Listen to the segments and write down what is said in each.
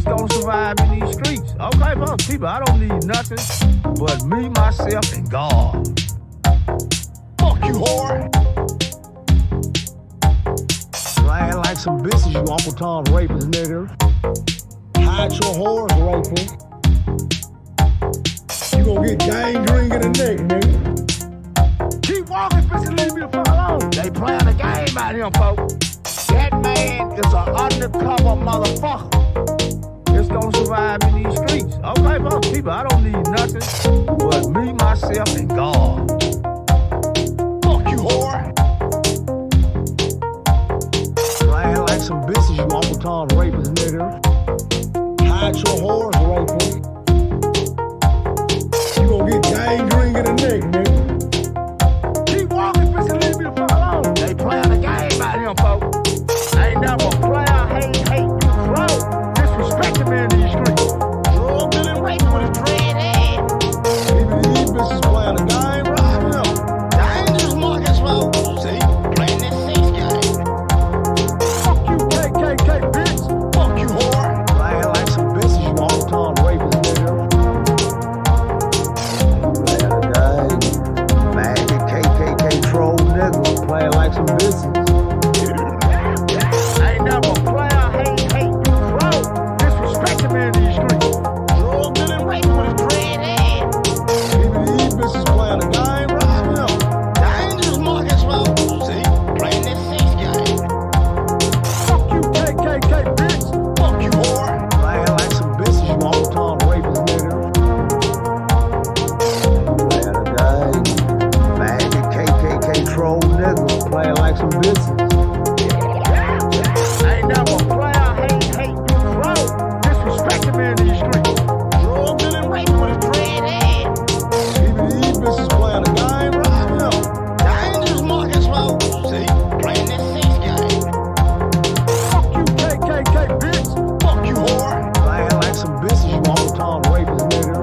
gonna survive in these streets. Okay, fuck people, I don't need nothing but me, myself, and God. Fuck you, whore. Playing like some bitches, you Uncle Tom's rapist, nigga. Hide your whores, rapist. You gonna get gangrene in the neck, nigga. Keep walking, bitch, leave me the fuck alone. They playing the game out here, folks. That man is an undercover motherfucker. It's gonna survive in these streets. Okay, fuck people, I don't need nothing but me, myself, and God. Fuck you, whore. Playing like some bitches, you Uncle Tom's rapist, nigga. Hide your whores, rapist. You gonna get gangrene in the neck, nigga. Keep walking, bitch, leave me the fuck alone. They playing the game out here, folks. Ain't never player, hate, control. Disrespecting me in these streets. Drug dealing, raping with his dread ass. Even these bitches playing the game right now. Dangerous markets, folks. See, playing this six game. Fuck you, KKK, bitch. Fuck you, whore. Playing like some bitches, you Uncle Tom's rapist, nigga. Playing the game. Maggot KKK troll nigga. Playing like some bitches. Ain't never player, hate, control. Disrespecting me in these streets. Drug dealing, raping with his dread ass. Even these bitches playing the game right now. Dangerous markets, folks. See, playing this six game. Fuck you, KKK, bitch. Fuck you, whore. Playing like some bitches, you Uncle Tom's rapist, nigga. Playing the game. Maggot KKK troll nigga. Playing like some bitches. Ain't never player, hate, control. Disrespecting me in these streets. Drug dealing, raping with his dread ass. Even these bitches playing the game right now. Dangerous markets, folks. See, playing this six game. Fuck you, KKK, bitch. Fuck you, whore. Playing like some bitches, you Uncle Tom's rapist, nigga.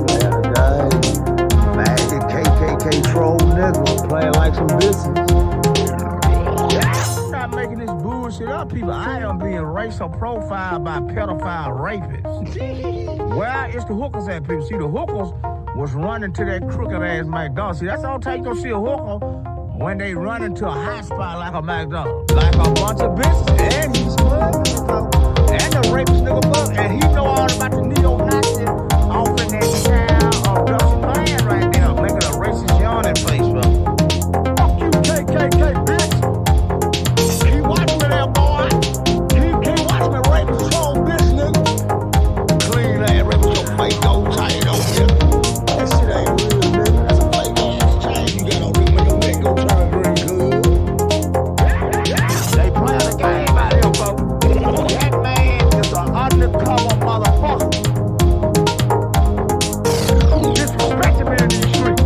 Playing the game. Maggot KKK troll nigga. Playing like some bitches. I'm not making this bullshit up, people. I am being racial profiled by pedophile rapists. Where is the hookers at, people? See, the hookers was running to that crooked ass McDonald's. See, that's all it takes to go see a hooker when they run into a hot spot like a McDonald's. Like a bunch of bitches. And he's and the rapist nigga fuck. And he know all about the neo-Nazi off in that town of Pennsylvania right there, making a racist yawning face, bro. Fuck you, KKK, bitch. Keep watching me there, boy. Keep watching me rape and troll, bitch, nigga. Clean ass rape with your face go tight on here. That shit ain't real, nigga. That's a fake ass chain you got on this make your neck go turn green good. They playing the game out here, folks. That man is an undercover motherfucker. Disrespecting me in these streets.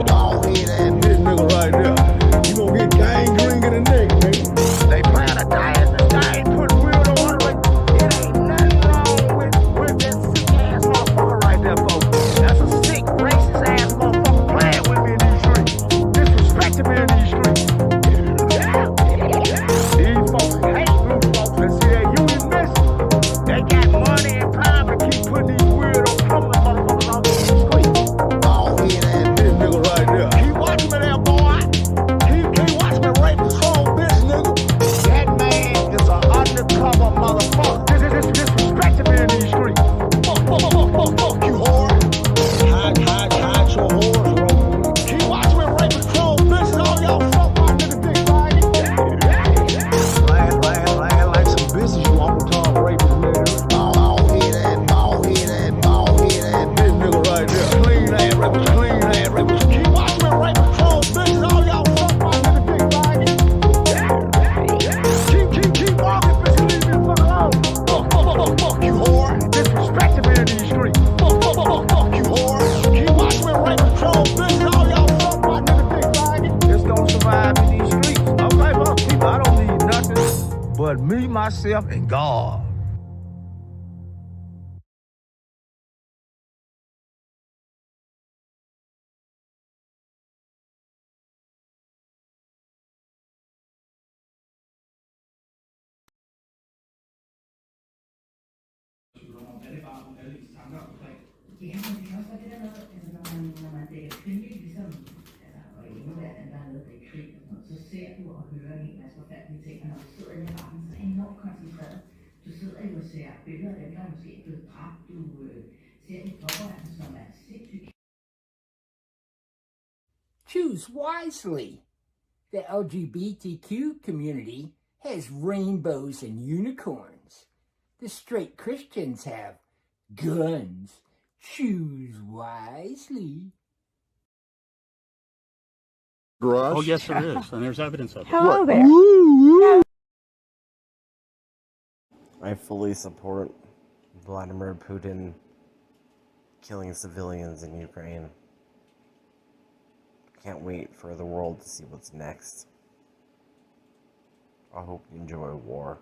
Dog head ass bitch nigga right there. You gonna get gangrene in the neck, nigga. They playing a game, putting weird on it. It ain't nothing wrong with that sick ass motherfucker right there, folks. That's a sick, racist ass motherfucker playing with me in these streets. Disrespecting me in these streets. These folks hate new folks. And see that you is missing. They got money and power to keep putting these weird criminal motherfuckers on these streets. Dog head ass bitch nigga right there. Keep watching me there, boy. Keep watching me rape and troll, bitch, nigga. That man is an undercover motherfucker. Disrespecting me in these streets. Fuck you, whore. Hide your whores, bro. Keep watching me rape and troll, bitches. All y'all fuck my nigga dick faggot. Playing like some bitches, you Uncle Tom's rapist, nigga. Bald head ass bitch nigga right there. Clean ass rapist. Keep watching me rape and troll, bitches. All y'all fuck my nigga dick faggot. Keep walking, bitch. Leave me the fuck alone. Fuck you, whore. Disrespecting me in these streets. Fuck you, whore. Keep watching me rape and troll, bitches. All y'all fuck my nigga dick faggot. It's gonna survive in these streets. Okay, well, people, I don't need nothing but me, myself, and God. lyst tanker omkring. Ja, men det kan også være det der med, altså når man dækker krimi, ligesom, altså, og i England, der er noget, der er krig og sådan noget, så ser du og hører en masse forfærdelige ting, og når du sidder i retten, så er enormt koncentreret. Du sidder jo og ser billeder af dem, der måske er blevet dræbt, du ser de pårørende, som er sindssygt. Choose wisely. The LGBTQ community has rainbows and unicorns. The straight Christians have guns. Choose wisely. Garage? Oh, yes, there is, and there's evidence of it. Hello there. I fully support Vladimir Putin killing civilians in Ukraine. Can't wait for the world to see what's next. I hope you enjoy war.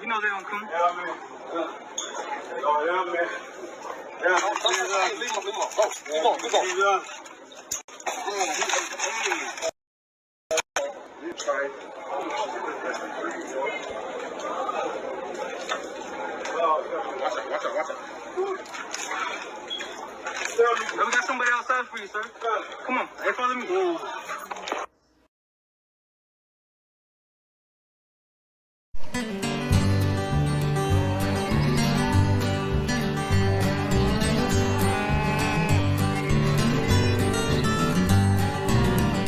You know they don't come. Yeah, man. Oh, yeah, man. Yeah, leave him. Go. Keep on. You try. Watch it. We got somebody outside for you, sir. Come on, hey, follow me.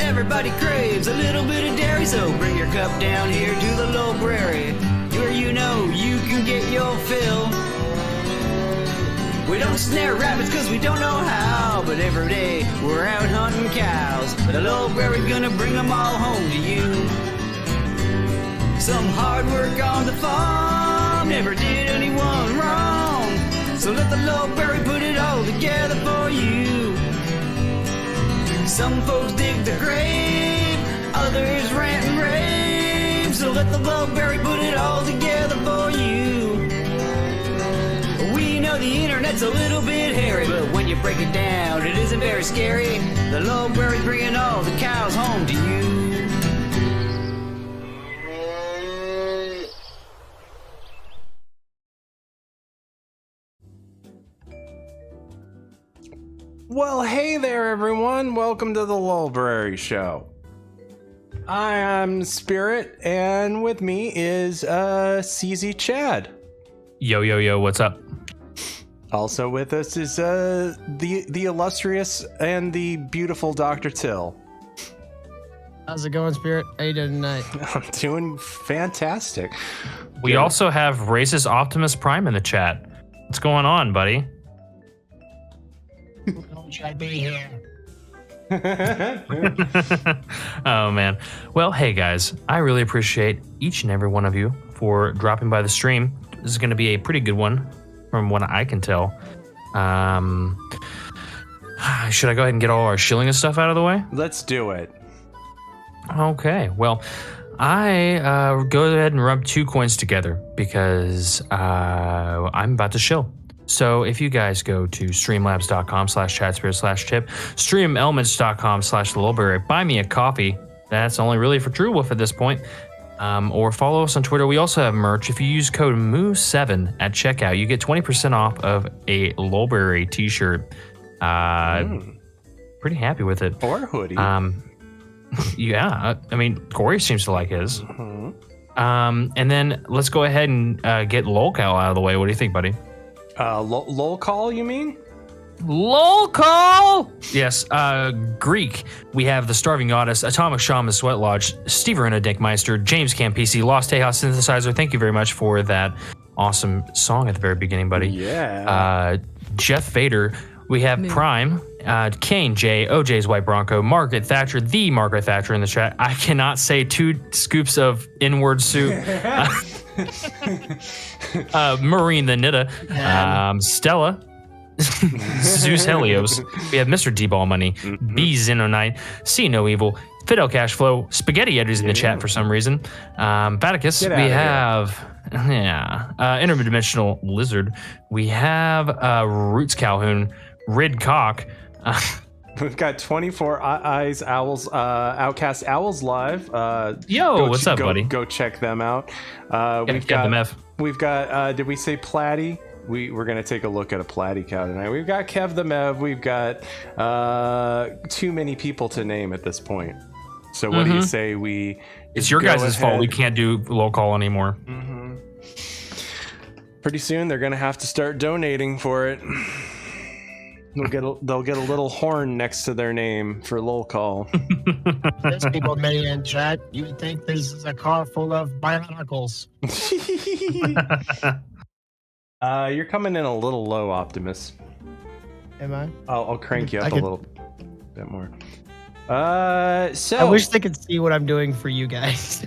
Everybody craves a little bit of dairy, so bring your cup down here to the Lolbrary, where you know you can get your fill. We don't snare rabbits cause we don't know how, but every day we're out hunting cows. The Lolbrary's gonna bring them all home to you. Some hard work on the farm never did anyone wrong, so let the Lolbrary put it all together for you. Some folks dig the grave, others rant and rave, so let the Lolbrary put it all together for you. We know the internet's a little bit hairy, but when you break it down, it isn't very scary. The Lolbrary's bringing all the cows home to you. Well, hey there, everyone. Welcome to the Lolbrary Show. I am Spirit, and with me is CZ Chad. Yo, yo, yo, what's up? Also with us is the illustrious and the beautiful Dr. Till. How's it going, Spirit? How you doing tonight? I'm doing fantastic. We also have racist Optimus Prime in the chat. What's going on, buddy? Don't I be here? Oh, man. Well, hey, guys. I really appreciate each and every one of you for dropping by the stream. This is going to be a pretty good one from what I can tell. Should I go ahead and get all our shilling and stuff out of the way? Let's do it. Okay. Well, I go ahead and rub 2 coins together because I'm about to shill. So if you guys go to streamlabs.com/chatspirit/tip, streamelements.com/Lolbrary, buy me a coffee. That's only really for True Wolf at this point. Or follow us on Twitter. We also have merch. If you use code MOO7 at checkout, you get 20% off of a Lolbrary t-shirt. Pretty happy with it. Or a hoodie. Yeah, I mean, Corey seems to like his. Mm-hmm. And then let's go ahead and get Lolcal out of the way. What do you think, buddy? Lol call, you mean? Lol call? Yes, Greek. We have The Starving Goddess, Atomic Shaman Sweat Lodge, Steve Arena Dinkmeister, James Campisi, Lost Tejas Synthesizer. Thank you very much for that awesome song at the very beginning, buddy. Yeah. Jeff Vader. We have Prime, Kane J, OJ's White Bronco, Margaret Thatcher, the Margaret Thatcher in the chat. I cannot say 2 scoops of inward soup. Marine the Nitta, Stella, Zeus Helios. We have Mr. D-Ball Money, B Zenonite, See No Evil, Fidel Cashflow, Spaghetti Eddies in the chat for some reason. Vaticus. We have Interdimensional Lizard. We have Roots Calhoun, Rid Cock. We've got 24 Eyes Owls, Outcast Owls live. Yo, what's up, buddy? Go check them out. We've got. Did we say Platty? We're gonna take a look at a Platty cow tonight. We've got Kev the Mev. We've got too many people to name at this point. So what do you say we? It's your guys' fault. We can't do low call anymore. Mm-hmm. Pretty soon they're gonna have to start donating for it. They'll get a little horn next to their name for lol call. There's people made in chat. You would think this is a car full of bionicles. You're coming in a little low, Optimus. Am I? I'll crank you up a little bit more. So I wish they could see what I'm doing for you guys.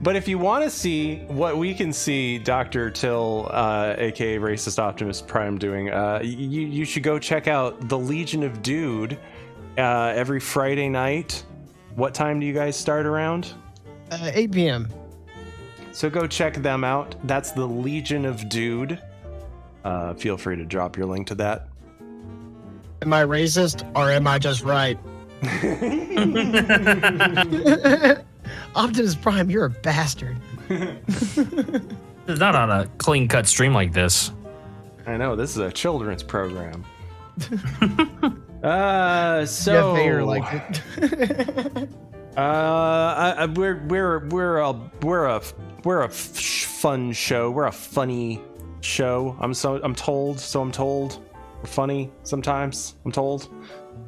But if you want to see what we can see Dr. Till, aka Racist Optimus Prime, doing, you should go check out the Legion of Dude every Friday night. What time do you guys start around? 8 p.m. So go check them out. That's the Legion of Dude. Feel free to drop your link to that. Am I racist or am I just right? Optimus Prime, you're a bastard. It's not on a clean-cut stream like this. I know, this is a children's program. Jeff Vader liked it. We're a fun show. We're a funny show. I'm told. We're funny sometimes, I'm told.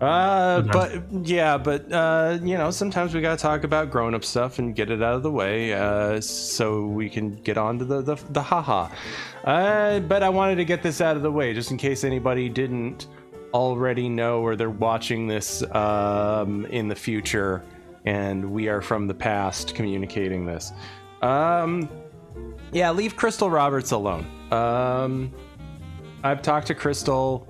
But you know, sometimes we gotta talk about grown-up stuff and get it out of the way, so we can get on to the haha. But I wanted to get this out of the way just in case anybody didn't already know, or they're watching this in the future and we are from the past communicating this. Yeah, leave Crystal Roberts alone. I've talked to Crystal.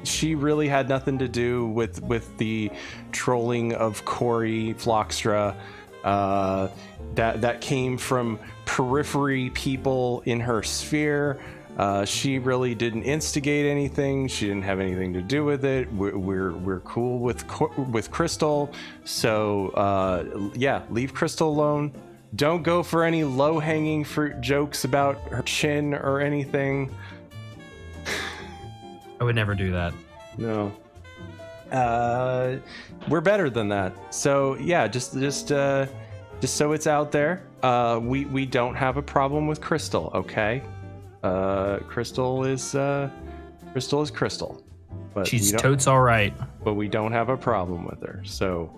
She really had nothing to do with the trolling of Corey Flockstra. That came from periphery people in her sphere. She really didn't instigate anything. She didn't have anything to do with it. We're cool with Crystal. So yeah, leave Crystal alone. Don't go for any low-hanging fruit jokes about her chin or anything. I would never do that. No. We're better than that. So yeah, just so it's out there, we don't have a problem with Crystal. Okay, Crystal is Crystal, but she's totes all right. But we don't have a problem with her. So,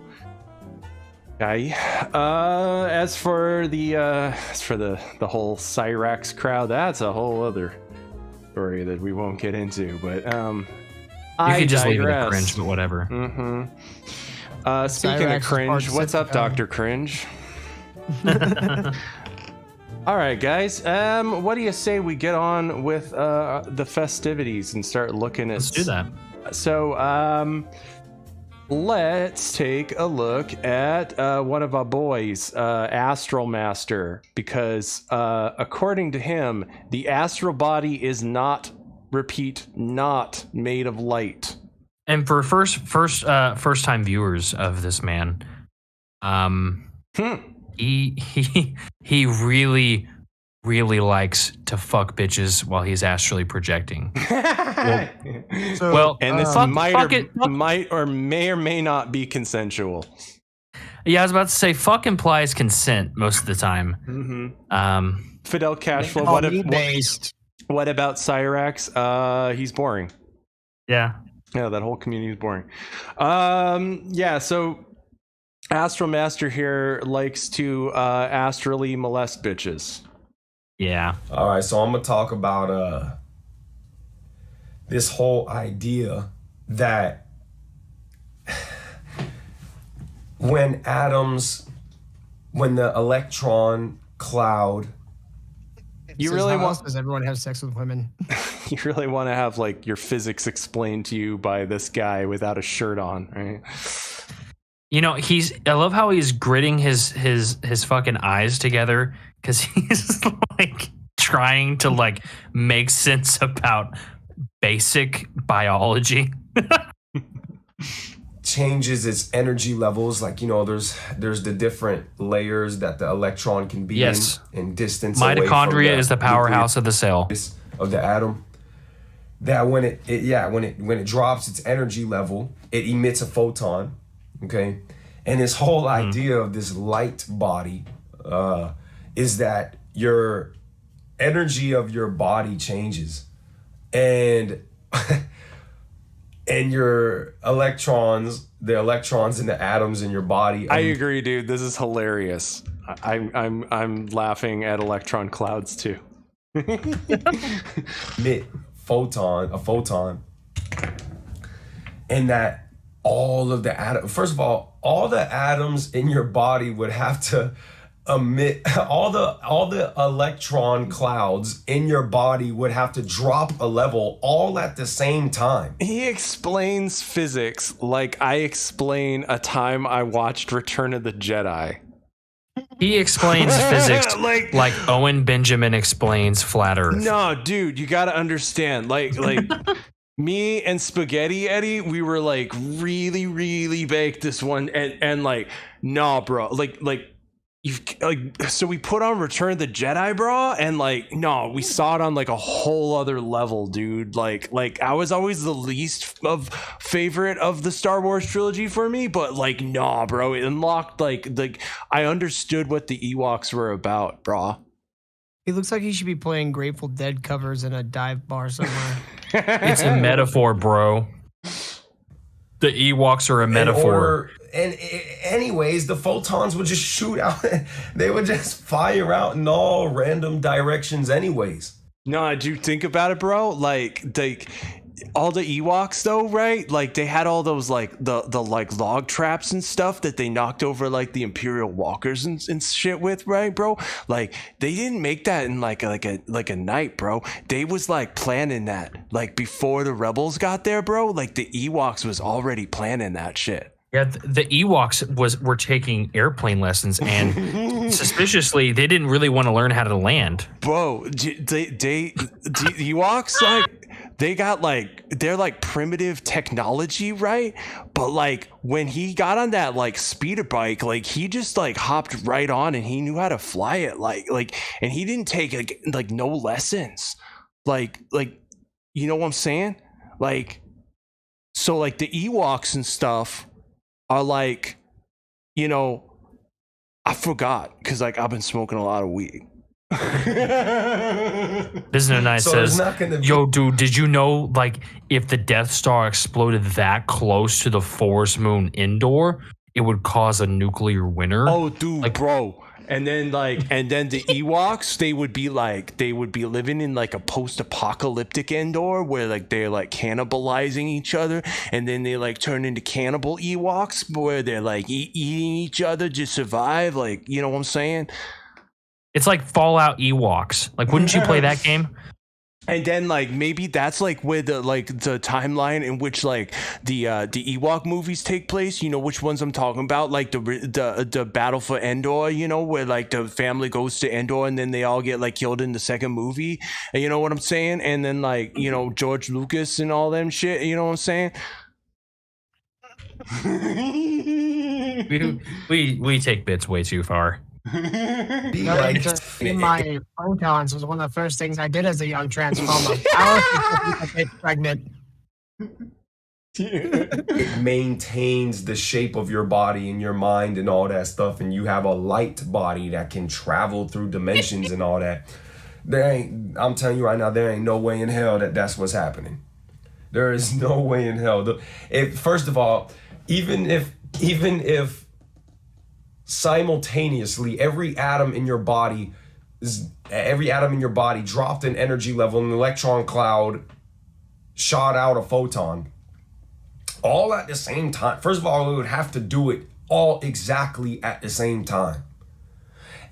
as for the whole Cyrax crowd, that's a whole other story that we won't get into. But you could just leave it at cringe, but whatever. Speaking of cringe, what's up, Dr. Cringe? All right, guys. What do you say we get on with the festivities and start looking at? Let's do that. So, let's take a look at one of our boys, Astral Master, because according to him, the astral body is not made of light. And for first time viewers of this man, he really likes to fuck bitches while he's astrally projecting. And this might or may not be consensual. Yeah, I was about to say fuck implies consent most of the time. Fidel Cashflow, what about Cyrax? He's boring. Yeah, that whole community is boring. So Astral Master here likes to astrally molest bitches. Yeah. All right, so I'm gonna talk about this whole idea that when the electron cloud. You really want? Does everyone have sex with women? You really want to have like your physics explained to you by this guy without a shirt on, right? You know, I love how he's gritting his fucking eyes together because he's like trying to like make sense about basic biology. Changes its energy levels, like, you know, there's the different layers that the electron can be in distance. Mitochondria is the powerhouse of the cell of the atom. That when it drops its energy level, it emits a photon. Okay, and this whole idea of this light body is that your energy of your body changes, and and your electrons, the electrons in the atoms in your body. I agree, dude. This is hilarious. I'm laughing at electron clouds too. Emit a photon, and that all of the atoms. First of all the atoms in your body would have to emit all the electron clouds in your body would have to drop a level all at the same time. He explains physics like I explain a time I watched Return of the Jedi. He explains physics like Owen Benjamin explains flat Earth. No, dude, you gotta understand. Like me and Spaghetti Eddie, we were like really, really baked this one, and like, nah, bro, so we put on Return of the Jedi, bro, and like, no, we saw it on like a whole other level, dude. Like I was always the least favorite of the Star Wars trilogy for me, but like, nah, bro, it unlocked like I understood what the Ewoks were about, bro. He looks like he should be playing Grateful Dead covers in a dive bar somewhere. It's a metaphor, bro. The Ewoks are a metaphor. Anyways, the photons would just shoot out. They would just fire out in all random directions anyways. No, do you think about it, bro? Like all the Ewoks though, right? Like they had all those like the like log traps and stuff that they knocked over like the Imperial walkers and shit with, right, bro? Like they didn't make that in like a night, bro. They was like planning that like before the rebels got there, bro. Like the Ewoks was already planning that shit. Yeah, the Ewoks were taking airplane lessons, and suspiciously, they didn't really want to learn how to land. Bro, the Ewoks, like, they got, like, they're, like, primitive technology, right? But, like, when he got on that, like, speeder bike, like, he just, like, hopped right on, and he knew how to fly it, like, and he didn't take, like no lessons. Like, you know what I'm saying? like, so like the Ewoks and stuff are like, you know, I forgot because like I've been smoking a lot of weed. Business Night So says, there's not gonna be- yo, dude, did you know, like, if the Death Star exploded that close to the Forest Moon indoor, it would cause a nuclear winter? Oh, dude, like, bro. And then the Ewoks, they would be living in like a post-apocalyptic Endor where like they're like cannibalizing each other, and then they like turn into cannibal Ewoks where they're like eating each other to survive. Like, you know what I'm saying? It's like Fallout Ewoks. Like, wouldn't you play that game? And then like maybe that's like where the timeline in which like the Ewok movies take place. You know which ones I'm talking about? Like the Battle for Endor. You know, where like the family goes to Endor and then they all get like killed in the second movie. And you know what I'm saying? And then like, you know, George Lucas and all them shit. You know what I'm saying? we take bits way too far. Learning to see my photons was one of the first things I did as a young transformer. Hours before people get pregnant. It maintains the shape of your body and your mind and all that stuff, and you have a light body that can travel through dimensions and all that. I'm telling you right now, there ain't no way in hell that that's what's happening. There is no way in hell. First of all, even if simultaneously every atom in your body dropped an energy level, an electron cloud shot out a photon all at the same time. First of all, it would have to do it all exactly at the same time.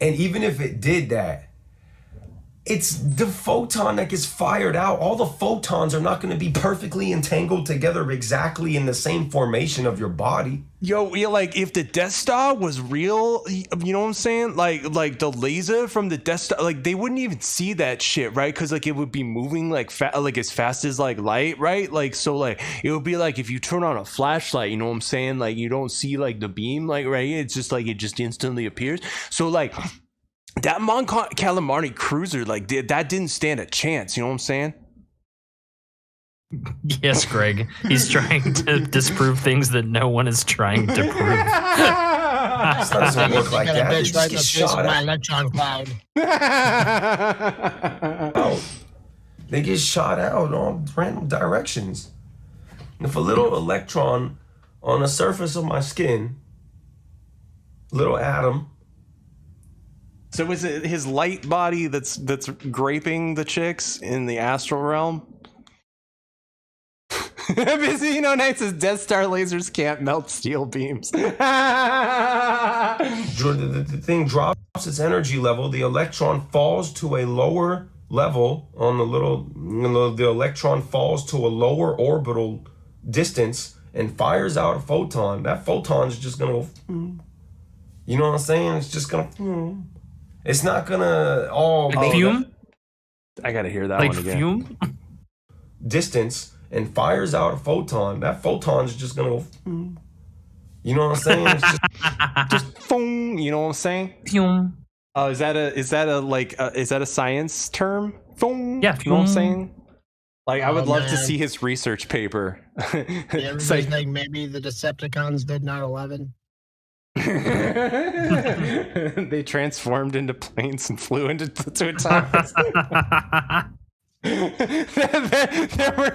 And even if it did that, it's the photon that gets fired out. All the photons are not going to be perfectly entangled together exactly in the same formation of your body. Yo, like if the Death Star was real, you know what I'm saying? Like the laser from the Death Star, like they wouldn't even see that shit, right? Because like it would be moving like as fast as like light, right? Like so, like it would be like if you turn on a flashlight, you know what I'm saying? Like you don't see like the beam, like right? It's just like it just instantly appears. So like that Mon Calamari cruiser, like that didn't stand a chance. You know what I'm saying? Yes, Greg. He's trying to disprove things that no one is trying to prove. It doesn't work like that. Bitch right in the face of my electron cloud. They get shot out on random directions. If a little electron on the surface of my skin, little atom. So is it his light body that's graping the chicks in the astral realm? Vizino Knight says Death Star lasers can't melt steel beams. The thing drops its energy level. The electron falls to a lower level on the electron falls to a lower orbital distance and fires out a photon. That photon's just gonna go, you know what I'm saying? It's just gonna, it's not gonna all fume. I gotta hear that like one again. Fume distance and fires out a photon. That photon's just gonna go, you know what I'm saying? It's just boom. You know what I'm saying? Fume. Oh, is that a science term? Boom. Yeah, you know what I'm saying? Like, I would love to man. see his research paper. Everybody's like maybe the Decepticons did 9/11. They transformed into planes and flew into plutonics. there were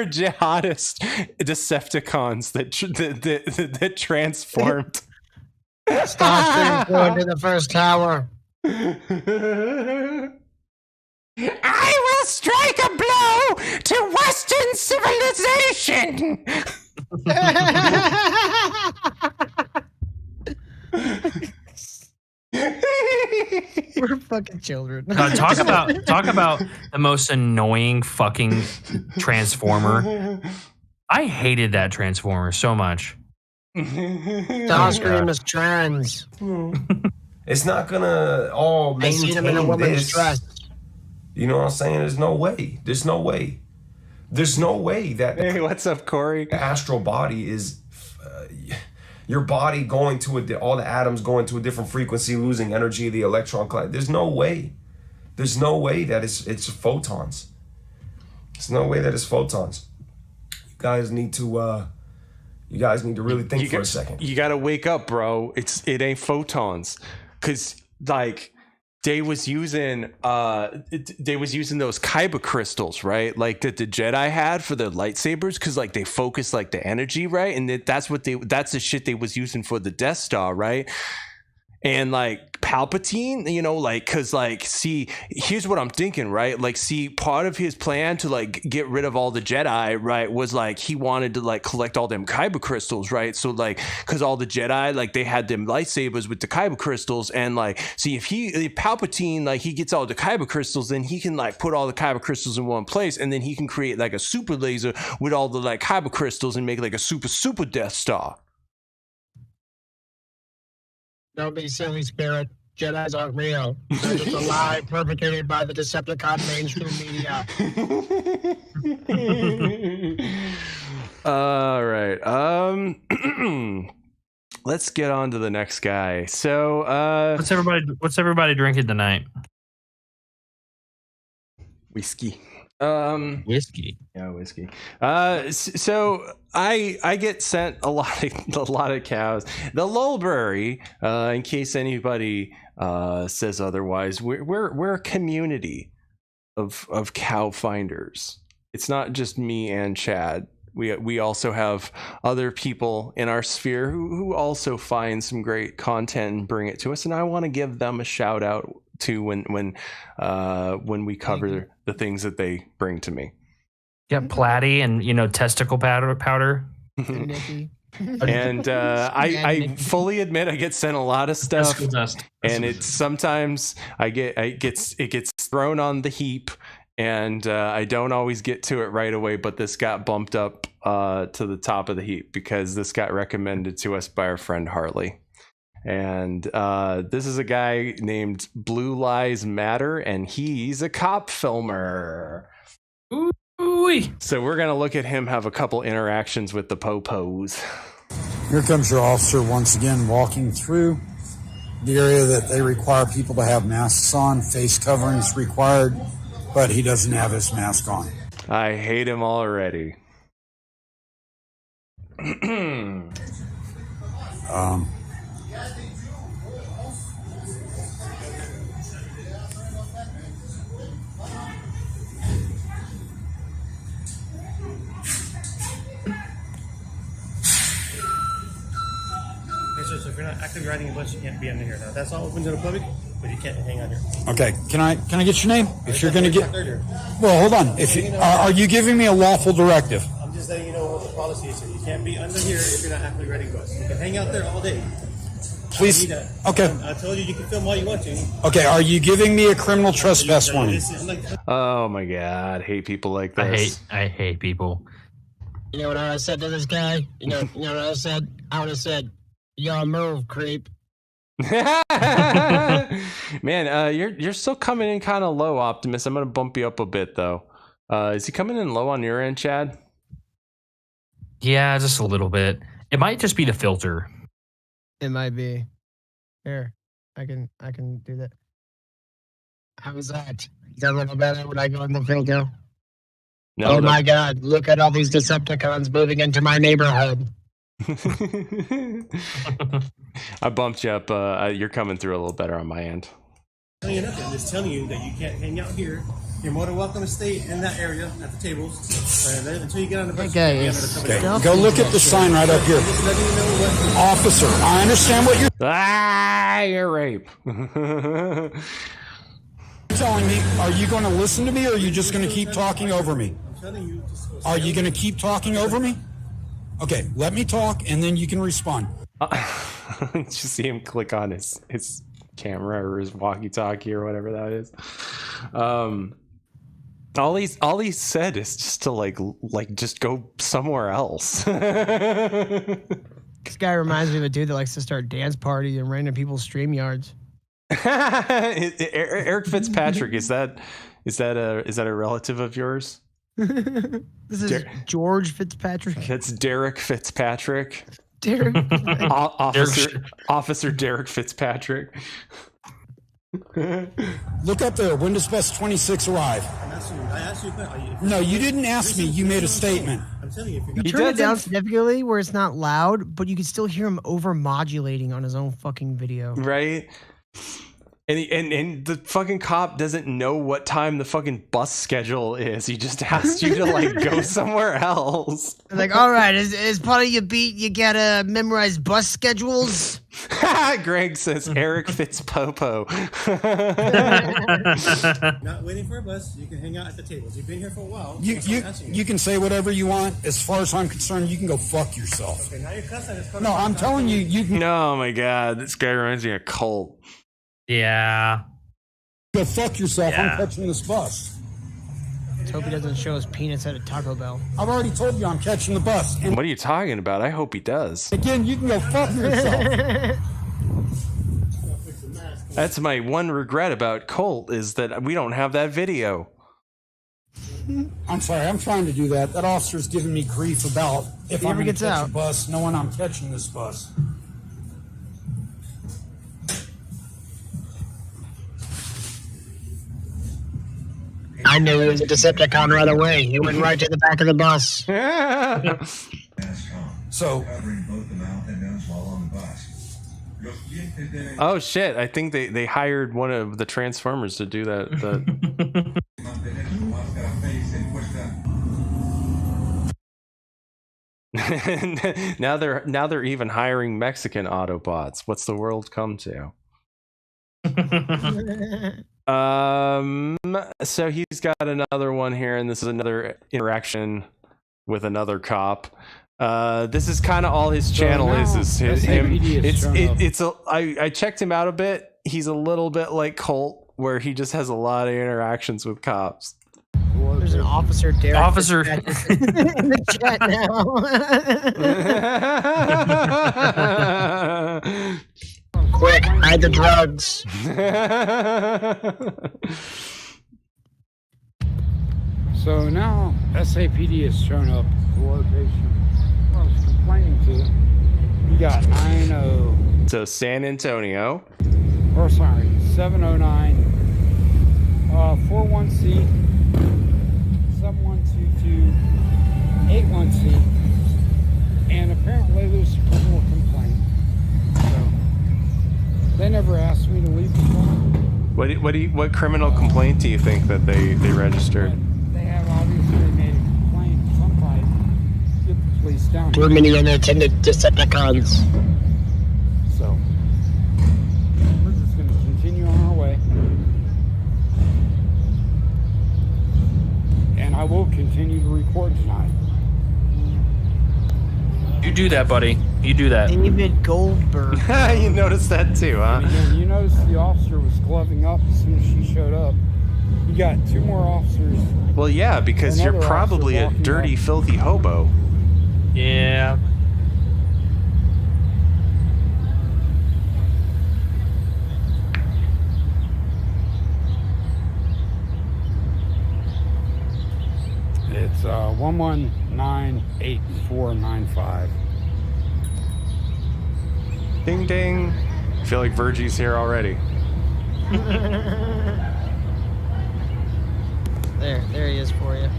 jihadist Decepticons that transformed. Stop going to the first tower. I will strike a blow to Western civilization. We're fucking children. Talk about the most annoying fucking transformer. I hated that transformer so much. Starscream is trans. It's not gonna all I seen him in a maintain woman's this. dress. You know what I'm saying? There's no way. There's no way. There's no way that. Hey, what's up, Corey? The astral body is your body going to all the atoms going to a different frequency, losing energy, the electron cloud. There's no way. There's no way that it's photons. There's no way that it's photons. You guys need to really think for a second. You gotta wake up, bro. It ain't photons, cause like they was using those kyber crystals, right? Like that the Jedi had for their lightsabers, cause like they focus like the energy, right? And that's the shit they was using for the Death Star, right? And like Palpatine, you know, like, cause like, see, here's what I'm thinking, right? Like, see, part of his plan to like get rid of all the Jedi, right, was like he wanted to like collect all them kyber crystals, right? So like, cause all the Jedi, like they had them lightsabers with the kyber crystals, and like, see, if Palpatine, like he gets all the kyber crystals, then he can like put all the kyber crystals in one place, and then he can create like a super laser with all the like kyber crystals and make like a super Death Star. Don't be silly, Spirit. Jedis aren't real. They're just a lie perpetrated by the Decepticon mainstream media. All right. Let's get on to the next guy. So, what's everybody drinking tonight? Whiskey. Whiskey. Yeah, whiskey. So I get sent a lot of cows. The Lolbrary, in case anybody says otherwise, we're a community of cow finders. It's not just me and Chad. We also have other people in our sphere who also find some great content and bring it to us, and I want to give them a shout out too when we cover the things that they bring to me. Yeah, platy and testicle powder. And I fully admit I get sent a lot of stuff, and it's sometimes it gets thrown on the heap, and I don't always get to it right away. But this got bumped up to the top of the heap because this got recommended to us by our friend Harley. And this is a guy named Blue Lives Matter, and he's a cop filmer. Ooh-wee. So we're gonna look at him have a couple interactions with the popos. Here comes your officer once again walking through the area that they require people to have masks on. Face coverings required, but he doesn't have his mask on. I hate him already. So if you're not actively riding a bus, you can't be under here. Now that's all open to the public, but you can't hang out here. Okay, can I get your name? If you're going to get, well, hold on. If you, are you giving me a lawful directive? I'm just letting you know what the policy is. You can't be under here if you're not actively riding a bus. You can hang out there all day. Please. Okay. I told you can film all you want to. Okay, are you giving me a criminal trespass warning? Oh my God, I hate people like this. I hate people. You know what I said to this guy? You know what I said? I would have said, "Y'all move, creep." Man, you're still coming in kind of low, Optimus. I'm gonna bump you up a bit though. Is he coming in low on your end, Chad? Yeah, just a little bit. It might just be the filter. It might be. Here, I can do that. How was that? Is that a little better when I go in the filter? No, oh my God! Look at all these Decepticons moving into my neighborhood. I bumped you up. You're coming through a little better on my end. I'm just telling you that you can't hang out here. You're more than welcome to stay in that area at the tables until you get on the bus. Okay, go look at the sign right up here. Officer, I understand what you're rape. telling me. Are you going to listen to me, or are you just going to keep talking over me? I'm telling you. Are you going to keep talking over me? Okay, let me talk, and then you can respond. Just see him click on his camera or his walkie-talkie or whatever that is. All he said is just to like just go somewhere else. This guy reminds me of a dude that likes to start dance parties in random people's StreamYards. Eric Fitzpatrick, is that a relative of yours? This is George Fitzpatrick. That's Derek Fitzpatrick. Derek. Officer Derek Fitzpatrick. Look up there. When does bus 26 arrive? I asked you. No, you didn't ask me. You made a statement. I'm telling you. If You turn it down significantly where it's not loud, but you can still hear him over modulating on his own fucking video. Right? And the fucking cop doesn't know what time the fucking bus schedule is. He just asks you to like go somewhere else. Like, all right, as part of your beat, you gotta memorize bus schedules. Greg says Eric Fitzpopo. Not waiting for a bus. You can hang out at the tables. You've been here for a while. You can say whatever you want. As far as I'm concerned, you can go fuck yourself. Okay, now you're cussing. No, I'm telling you, you can Oh my god, this guy reminds me of a cult. Yeah. go fuck yourself. Yeah. I'm catching this bus. Let's hope he doesn't show his penis at a Taco Bell. I've already told you I'm catching the bus. And What are you talking about? I hope he does. again, you can go fuck yourself. That's my one regret about Colt is that we don't have that video. I'm sorry, I'm trying to do that. That officer's giving me grief about if He I'm ever going to gets catch out. a bus, knowing I'm catching this bus. I knew he was a Decepticon right away. He went right to the back of the bus. So, Oh shit, I think they hired one of the Transformers to do that. now they're even hiring Mexican Autobots. What's the world come to? So he's got another one here, and this is another interaction with another cop. This is kind of all his channel is him. I checked him out a bit. He's a little bit like Colt, where he just has a lot of interactions with cops. There's an officer, Derek. Officer. In the chat now. Quick, hide the drugs. So now SAPD has shown up at the location I was complaining to. We got 90. So San Antonio. Or sorry, 709 41C 7122 81C, and apparently there's a criminal complaint. So they never asked me to leave the phone. What criminal complaint do you think that they registered? They have obviously made a complaint. Somebody get the police down. Too many unattended Decepticons. So we're just going to continue on our way, and I will continue to record tonight. You do that, buddy. You do that. David Goldberg. You noticed that too, huh? And again, you noticed the officer was gloving up as soon as she showed up. You got two more officers. Well, yeah, because you're Another probably a officer walking dirty, up. filthy hobo. Yeah. It's 1198495. Ding ding. I feel like Virgie's here already. There he is for you.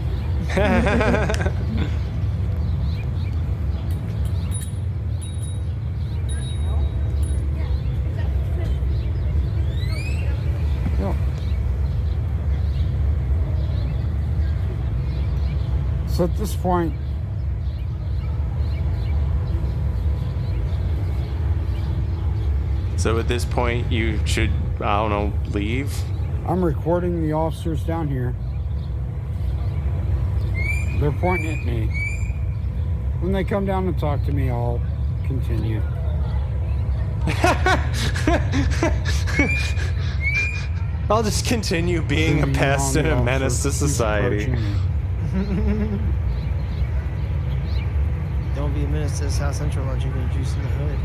So at this point, So at this point, you should, I don't know, leave? I'm recording the officers down here. They're pointing at me. When they come down and talk to me, I'll continue. I'll just continue being a pest and a menace to society. Don't be a menace to South Central or you're going to juice in the hood.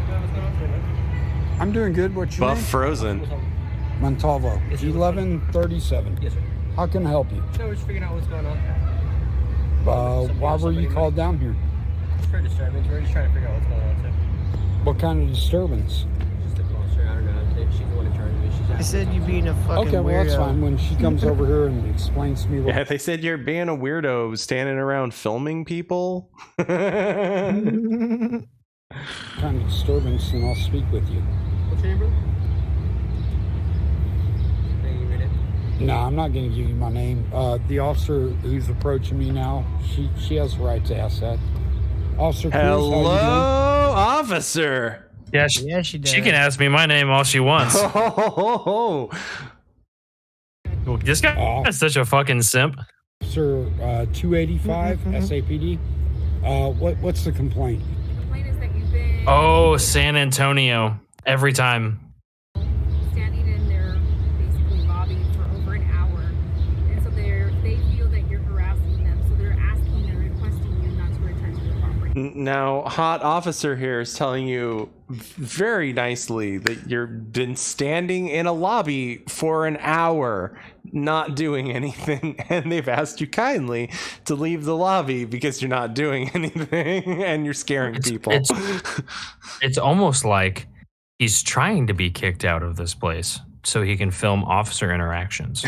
I'm doing good. What's your Buff name? Frozen. Montalvo. 1137. Yes, sir. How can I help you? So we're just figuring out what's going on. Why were you called down here? It's for disturbance. We're just trying to figure out what's going on, sir. What kind of disturbance? Just a call, sir. I don't know. She's the one in charge of it. She's I said you being a fucking Okay, well, that's weirdo. fine. When she comes over here and explains to me what... Yeah, they said you're being a weirdo standing around filming people. kind of disturbance, and I'll speak with you. What's your name, brother? No, I'm not going to give you my name. The officer who's approaching me now, she has the right to ask that. Officer Cruz, Hello, how you doing? officer. Yeah, she does. She can ask me my name all she wants. Oh, This guy is such a fucking simp. Officer 285 SAPD. What's the complaint? Oh, San Antonio. Every time. Standing in their basically lobby for over an hour, and so they feel that you're harassing them, so they're asking and requesting you not to return to the property. now hot officer here is telling you very nicely that you've been standing in a lobby for an hour not doing anything, and they've asked you kindly to leave the lobby because you're not doing anything and you're scaring people. It's almost like he's trying to be kicked out of this place so he can film officer interactions.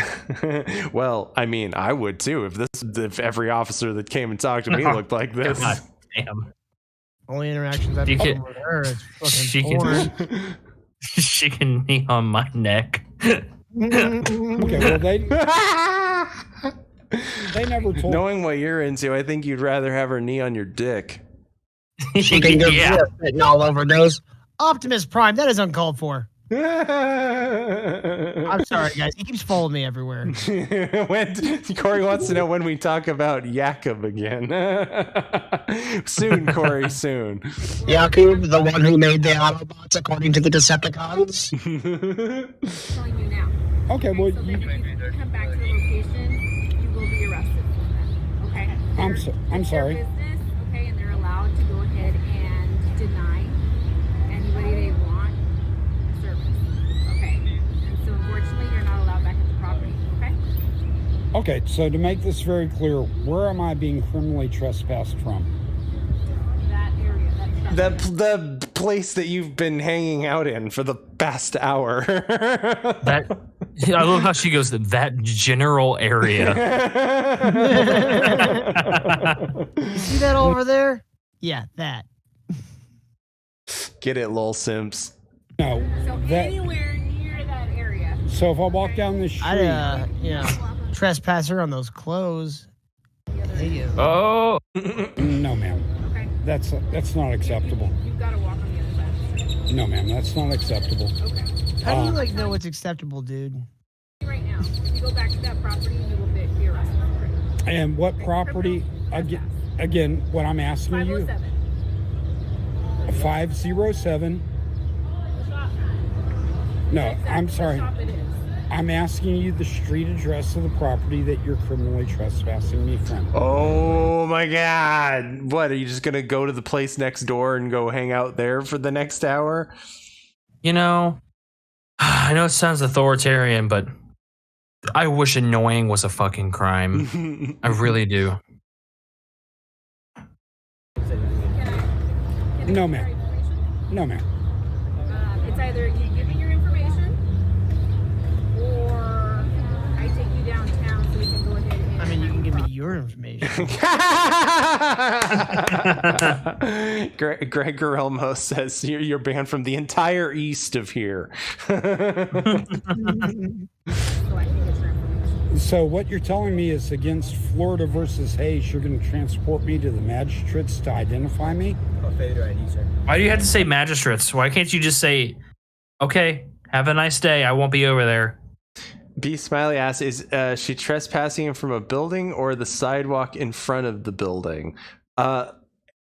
Well, I mean, I would too if every officer that came and talked to me looked like this. God damn. Only interactions I've You had can- with her is She fucking porn. can, she can knee on my neck. Okay, well, they never told. Knowing what you're into, I think you'd rather have her knee on your dick. She can give you a fentanyl overdose. Optimus Prime, that is uncalled for. I'm sorry, guys. He keeps following me everywhere. When Corey wants to know when we talk about Yakub again. Soon, Corey, soon. Yakub, the one who made the Autobots according to the Decepticons. Telling you now. Okay, well, So then if you come back to the location, you will be arrested for that. Okay. I'm It's sorry. their business, okay, and they're allowed to go ahead and deny anybody they want service. Okay. And so unfortunately, you're not allowed back at the property. Okay. Okay, so to make this very clear, where am I being criminally trespassed from? That area. The place that you've been hanging out in for the past hour. I love how she goes, that general area. You see that over there? Yeah, that. Get it, lol simps. No. So anywhere near that area. So if I walk down the street, Trespass her on those clothes. Hey, Oh. No, ma'am. Okay. That's not acceptable. You've got to walk on the other side of the street. No, ma'am, that's not acceptable. Okay. How do you know what's acceptable, dude? Right now, if you go back to that property, you will be arrested for it. And what property? Again, what I'm asking you. 507. No, I'm sorry. I'm asking you the street address of the property that you're criminally trespassing me from. Oh my god. What, are you just gonna go to the place next door and go hang out there for the next hour? You know, I know it sounds authoritarian, but I wish annoying was a fucking crime. I really do. No, ma'am. No, ma'am. It's either you give me your information, or I take you downtown so we can go ahead and. I mean, you can give me your information. Greg Guillermo says you're banned from the entire east of here. So what you're telling me is against Florida versus Hayes, you're going to transport me to the magistrates to identify me? Failure ID, sir. Why do you have to say magistrates? Why can't you just say, okay, have a nice day, I won't be over there? B Smiley asks, is she trespassing from a building or the sidewalk in front of the building?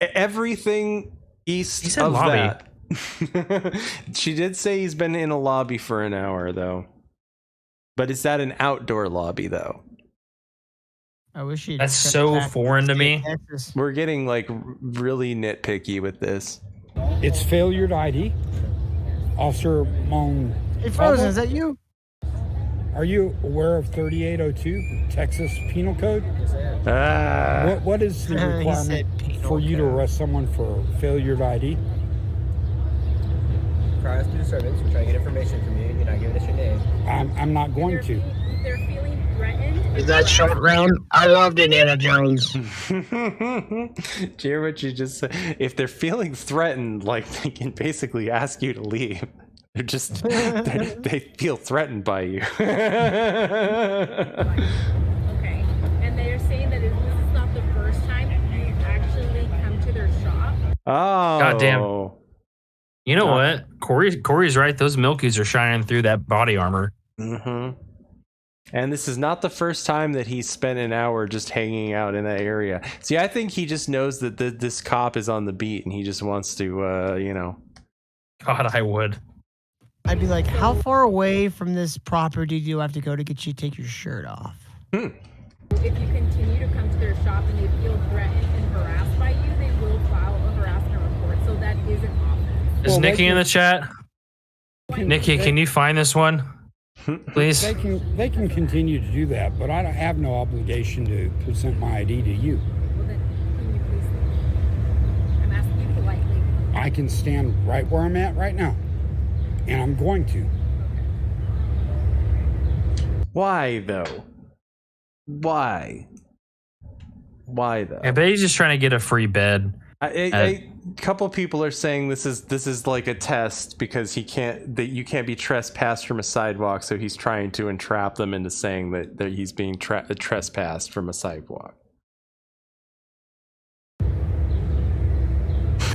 Everything east of lobby. that. She did say he's been in a lobby for an hour, though. But is that an outdoor lobby, though? I wish you'd. That's so foreign to me. We're getting like really nitpicky with this. It's failure to ID. Officer Mon. Hey, Frozen, is that you? Are you aware of 3802 Texas Penal Code? Ah. What is the He requirement said penal for you to code. arrest someone for failure to ID? pry us through the servants. We're trying to get information from you. You're not giving us your name. I'm not going to. They're feeling threatened. Is that short round? I loved Indiana Jones. Do you hear what you just said? If they're feeling threatened, like, they can basically ask you to leave. They're just, they feel threatened by you. Okay. And they're saying that this is not the first time you've actually come to their shop. Oh. Goddamn. You know what? Corey's right. Those Milkies are shining through that body armor. Mm-hmm. And this is not the first time that he's spent an hour just hanging out in that area. See, I think he just knows that this cop is on the beat, and he just wants to, you know. God, I would. I'd be like, how far away from this property do you have to go to get you to take your shirt off? If you continue to come to their shop and they feel threatened and harassed by you, they will file a harassment report. So that is an offense. Is Nikki in the chat? Nikki, can you find this one? Please. They can continue to do that, but I don't have no obligation to present my ID to you. Well, then, can you please leave? I'm asking you politely. I can stand right where I'm at right now, and I'm going to. Why, though? Why though? I bet he's just trying to get a free bed. A couple people are saying this is like a test because you can't be trespassed from a sidewalk, so he's trying to entrap them into saying that he's being trespassed from a sidewalk.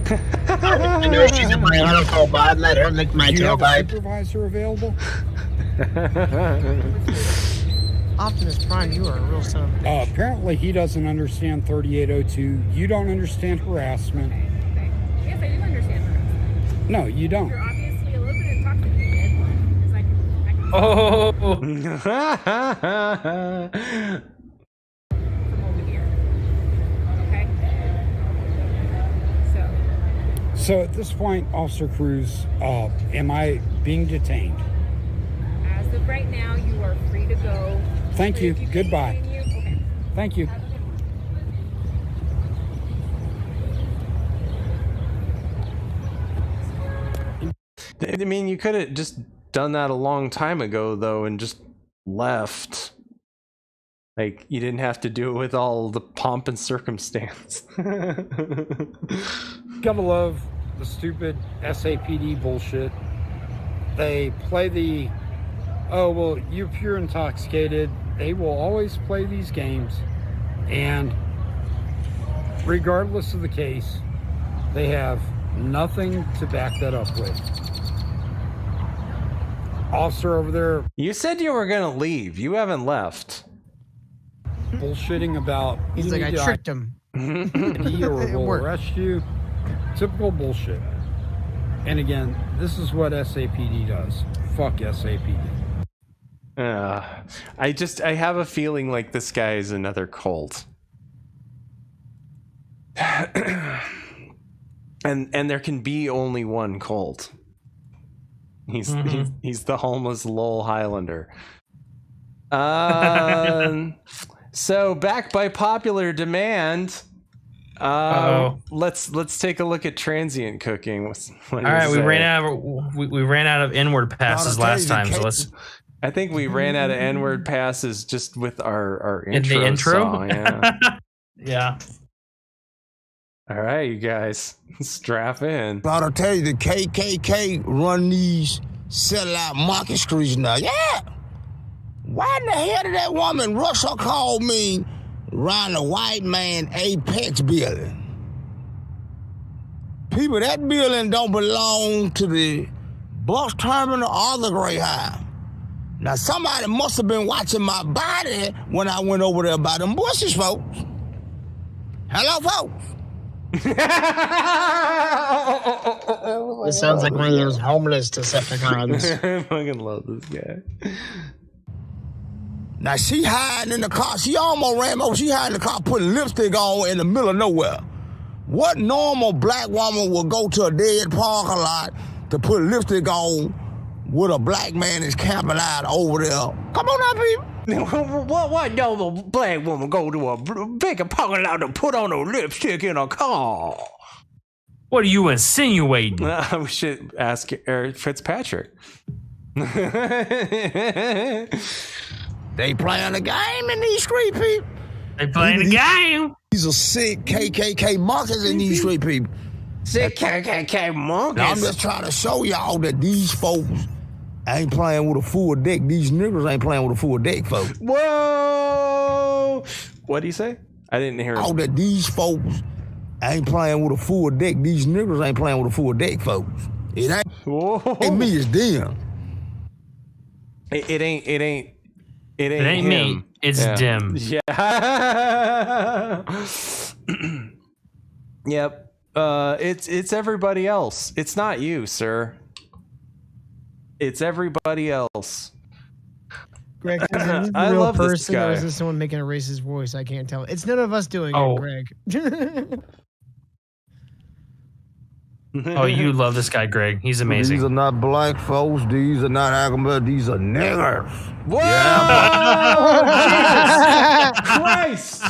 I know she's in my article, but I'd let her lick my Do you have a tailpipe. supervisor available? Optimus Prime, you are a real son of a bitch. Apparently he doesn't understand 3802. You don't understand harassment. Yes, I do understand harassment. No, you don't. You're obviously a little bit intoxicated. Because I can Oh! from over here. Okay? So at this point, Officer Cruz, am I being detained? As of right now, you are free to go. Thank you. Goodbye. Okay. Thank you. I mean, you could have just done that a long time ago, though, and just left. Like, you didn't have to do it with all the pomp and circumstance. Gotta love the stupid SAPD bullshit. They play the, oh, well, if you're intoxicated, they will always play these games. And regardless of the case, they have nothing to back that up with. Officer over there. You said you were gonna leave. You haven't left. Bullshitting about. He's like, I tricked him. Or we'll arrest you. Typical bullshit. And again, this is what SAPD does. Fuck SAPD. I have a feeling like this guy is another cult. and there can be only one cult. He's the homeless Lowell Highlander. So back by popular demand. Let's take a look at transient cooking. All right, we ran out of N-word passes last time, so let's. I think we ran out of N-word passes just with our In the intro song, yeah. Yeah. All right, you guys, strap in. But I'll tell you, the KKK run these sellout market streets now. Yeah. Why in the hell did that woman Russell call me around the white man Apex building? People, that building don't belong to the bus terminal or the Greyhound. Now, somebody must have been watching my body when I went over there by them bushes, folks. Hello, folks. This sounds like one of those homeless Decepticons. I fucking love this guy. Now, she hiding in the car. She almost ran over. She hiding in the car, putting lipstick on in the middle of nowhere. What normal black woman would go to a dead parking lot to put lipstick on with a black man is camping out over there? Come on now, people. What normal black woman go to a big parking lot to put on a lipstick in a car? What are you insinuating? We should ask Eric Fitzpatrick. They playing a game in these street people. They playing a game. These are sick KKK monkeys in these street people. Sick KKK monkeys. Now, I'm just trying to show y'all that these folks ain't playing with a full deck. These niggas ain't playing with a full deck, folks. Whoa! What do you say? I didn't hear. All that these folks ain't playing with a full deck. These niggas ain't playing with a full deck, folks. It ain't me, it's them. It ain't It ain't me. It's dim. Yeah. Yep. It's everybody else. It's not you, sir. It's everybody else. Greg, is this I a real love this person or guy. is this someone making a racist voice? I can't tell. It's none of us doing Oh. it, Greg. Oh, you love this guy, Greg. He's amazing. These are not black folks. These are not African. These are niggers. Whoa! Jesus Christ!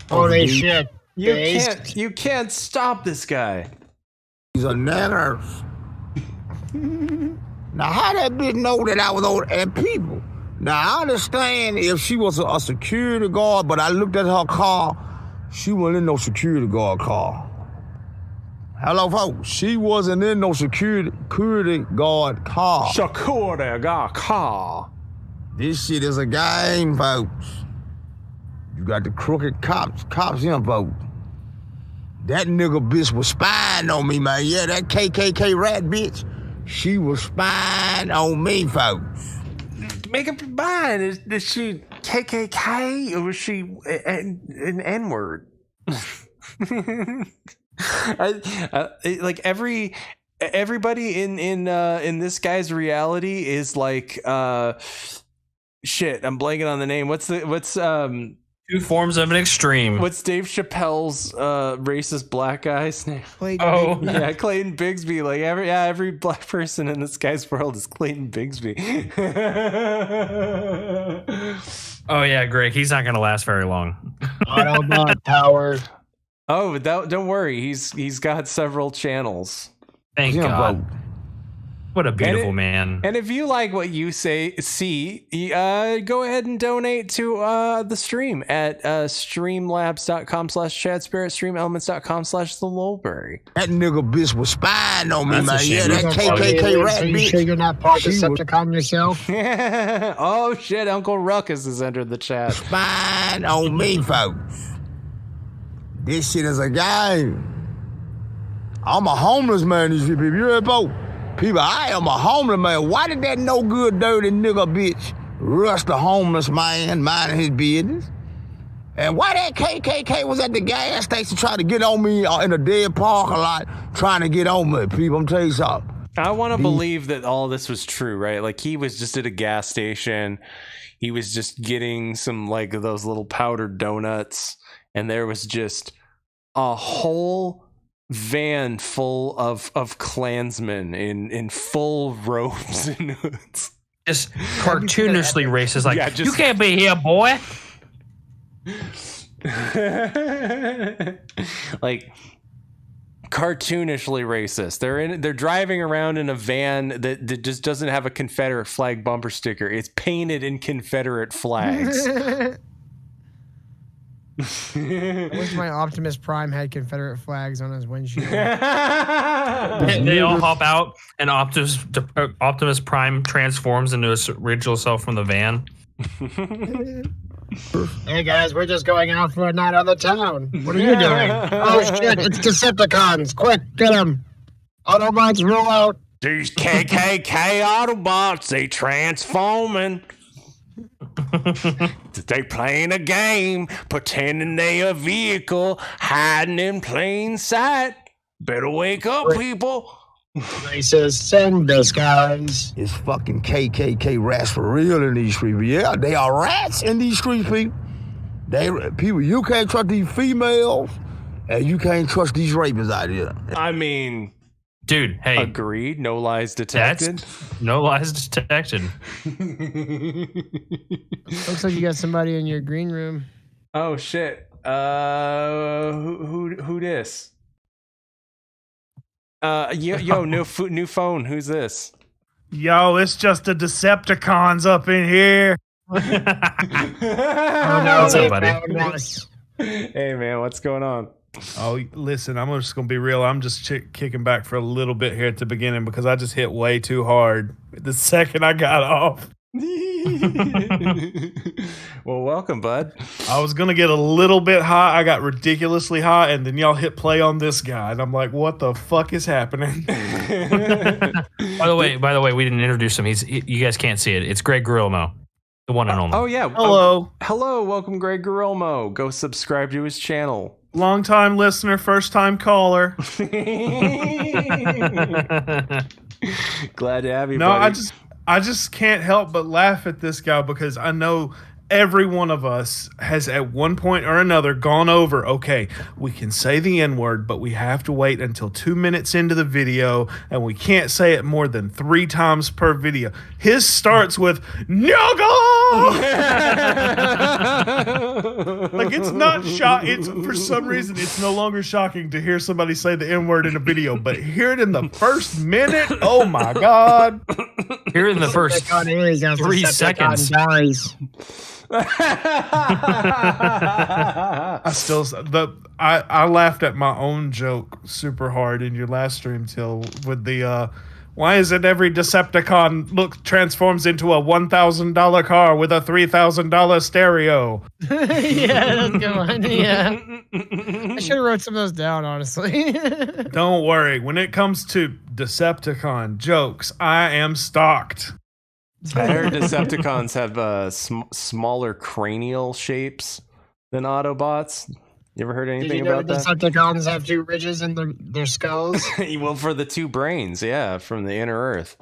Holy shit. You can't stop this guy. These are niggers. Now, how that bitch know that I was on and people? Now, I understand if she was a security guard, but I looked at her car. She wasn't in no security guard car. Hello, folks. She wasn't in no security guard car. Security guard car. This shit is a game, folks. You got the crooked cops in, folks. That nigga bitch was spying on me, man. Yeah, that KKK rat bitch. She was spying on me, folks. Make up your mind. Is she KKK or was she an N-word? Like everybody in this guy's reality is like shit. I'm blanking on the name. What's Two forms of an extreme. What's Dave Chappelle's racist black guy's name? Oh. Yeah, Clayton Bigsby. Like every black person in this guy's world is Clayton Bigsby. Oh yeah, Greg. He's not gonna last very long. Autobot power. Oh, don't worry. He's got several channels. Thank God. What a beautiful man. And if you like what you see, go ahead and donate to the stream at streamlabs.com/chadspirit, streamelements.com/the Lolbrary. That nigga bitch was spying on me, That's man. a shame. Yeah, that KKK rat Are you bitch. sure you're not part Decepticon yourself? Oh shit, Uncle Ruckus has entered the chat. Spying on me, folks. This shit is a game. I'm a homeless man, these people. You heard, folks? People, I am a homeless man. Why did that no good, dirty nigga bitch rush the homeless man minding his business? And why that KKK was at the gas station trying to get on me in a dead parking lot, trying to get on me? People, I'm telling you something. I want to believe that all this was true, right? Like he was just at a gas station. He was just getting some like those little powdered donuts, and there was just a whole van full of Klansmen in full robes and hoods. Just cartoonishly racist. Like, Yeah, you can't be here, boy. Like cartoonishly racist. They're driving around in a van that just doesn't have a Confederate flag bumper sticker. It's painted in Confederate flags. I wish my Optimus Prime had Confederate flags on his windshield. They all hop out, and Optimus Prime transforms into his original self from the van. Hey guys, we're just going out for a night on the town. What are you doing? Oh shit, it's Decepticons. Quick, get them. Autobots, roll out. These KKK Autobots, they transforming. They playing a game, pretending they a vehicle, hiding in plain sight. Better wake up, people. Racist in disguise. It's fucking KKK rats for real in these streets. Yeah, they are rats in these streets, people. People, you can't trust these females, and you can't trust these rapists out here. I mean, dude, hey. Agreed. No lies detected. No lies detected. Looks like you got somebody in your green room. Oh shit. Who this? New phone. Who's this? Yo, it's just the Decepticons up in here. Oh no, What's up, buddy? Hey man, what's going on? Oh, listen, I'm just gonna be real. I'm just kicking back for a little bit here at the beginning because I just hit way too hard the second I got off. Well, welcome, bud. I was gonna get a little bit hot. I got ridiculously hot, and then y'all hit play on this guy, and I'm like, "What the fuck is happening?" By the way, we didn't introduce him. You guys can't see it. It's Greg Gurilmo, the one and only. Oh yeah. Hello. Hello. Welcome, Greg Gurilmo. Go subscribe to his channel. Long time listener, first time caller. Glad to have you. No, buddy. I just can't help but laugh at this guy because I know every one of us has at one point or another gone over, okay, we can say the N-word, but we have to wait until 2 minutes into the video, and we can't say it more than 3 times per video. His starts with, Nuggle! Like, it's not it's for some reason, it's no longer shocking to hear somebody say the N-word in a video, but hear it in the first minute, oh my God. Hear it in the first 3 seconds. I laughed at my own joke super hard in your last stream, Till, with the why is it every Decepticon transforms into a $1,000 car with a $3,000 stereo? Yeah, that's a good one. Yeah, I should have wrote some of those down, honestly. Don't worry, when it comes to Decepticon jokes, I am stocked. I heard Decepticons have smaller cranial shapes than Autobots. You ever heard anything about that? Decepticons have 2 ridges in their skulls? Well, for the 2 brains, yeah, from the inner Earth.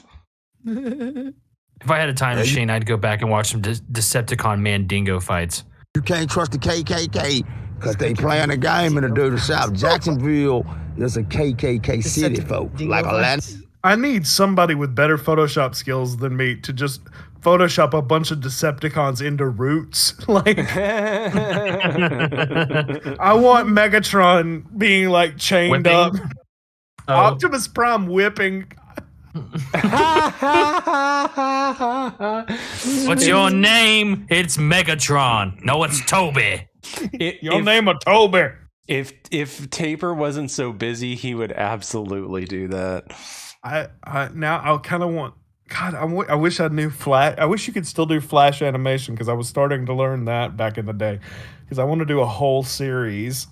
If I had a time machine, I'd go back and watch some Decepticon Mandingo fights. You can't trust the KKK because they playing a game in the dirty South. Jacksonville is a KKK city, folks. Like Atlanta. I need somebody with better Photoshop skills than me to just Photoshop a bunch of Decepticons into roots. Like, I want Megatron being like chained Whipping? up. Oh. Optimus Prime whipping. What's your name? It's Megatron. No, it's Toby. Your name is Toby. If Taper wasn't so busy, he would absolutely do that. I kind of want. God, I wish I knew Flash. I wish you could still do Flash animation because I was starting to learn that back in the day. Because I want to do a whole series.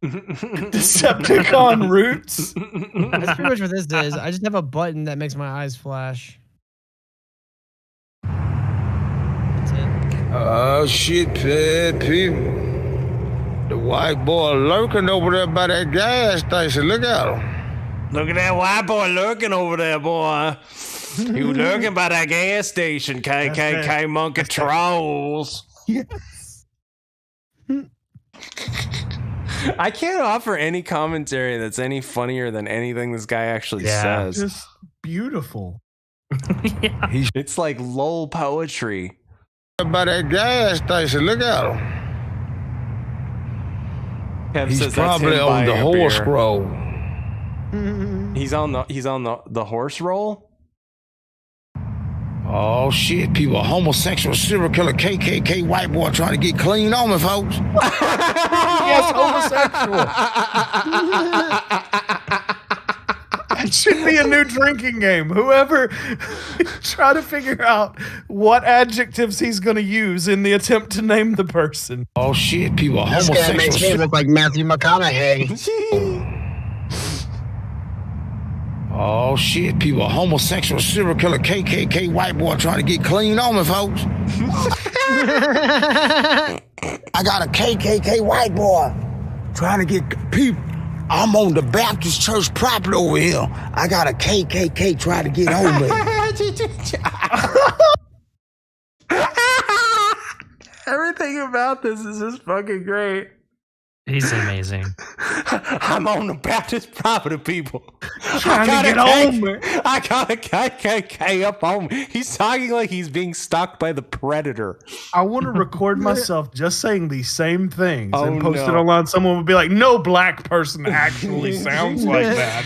Decepticon roots. That's pretty much what this is. I just have a button that makes my eyes flash. That's it. Oh shit, people. The white boy lurking over there by that gas station. Look at him. Look at that white boy lurking over there, boy. He was lurking by that gas station, KKK monkey trolls. Yes. I can't offer any commentary that's any funnier than anything this guy actually says. Just beautiful. Yeah. It's like lol poetry. By that gas station. Look at him. Kev He's says that's probably him on buying the a horse beer. roll. He's on the horse roll. Oh shit, people, homosexual serial killer KKK white boy trying to get clean on me, folks. Yes, homosexual. That should be a new drinking game. Whoever try to figure out what adjectives he's going to use in the attempt to name the person. Oh shit, people, This guy makes me look like Matthew McConaughey. Oh shit, people, homosexual serial killer KKK white boy trying to get clean on me, folks. I got a KKK white boy trying to get people. I'm on the Baptist church property over here. I got a KKK trying to get on me. Everything about this is just fucking great. He's amazing. I'm on the Baptist property, people. Trying to get on me. I got a KKK up on me. He's talking like he's being stalked by the Predator. I want to record myself just saying these same things and post it no. online. Someone would be like, no black person actually sounds like that.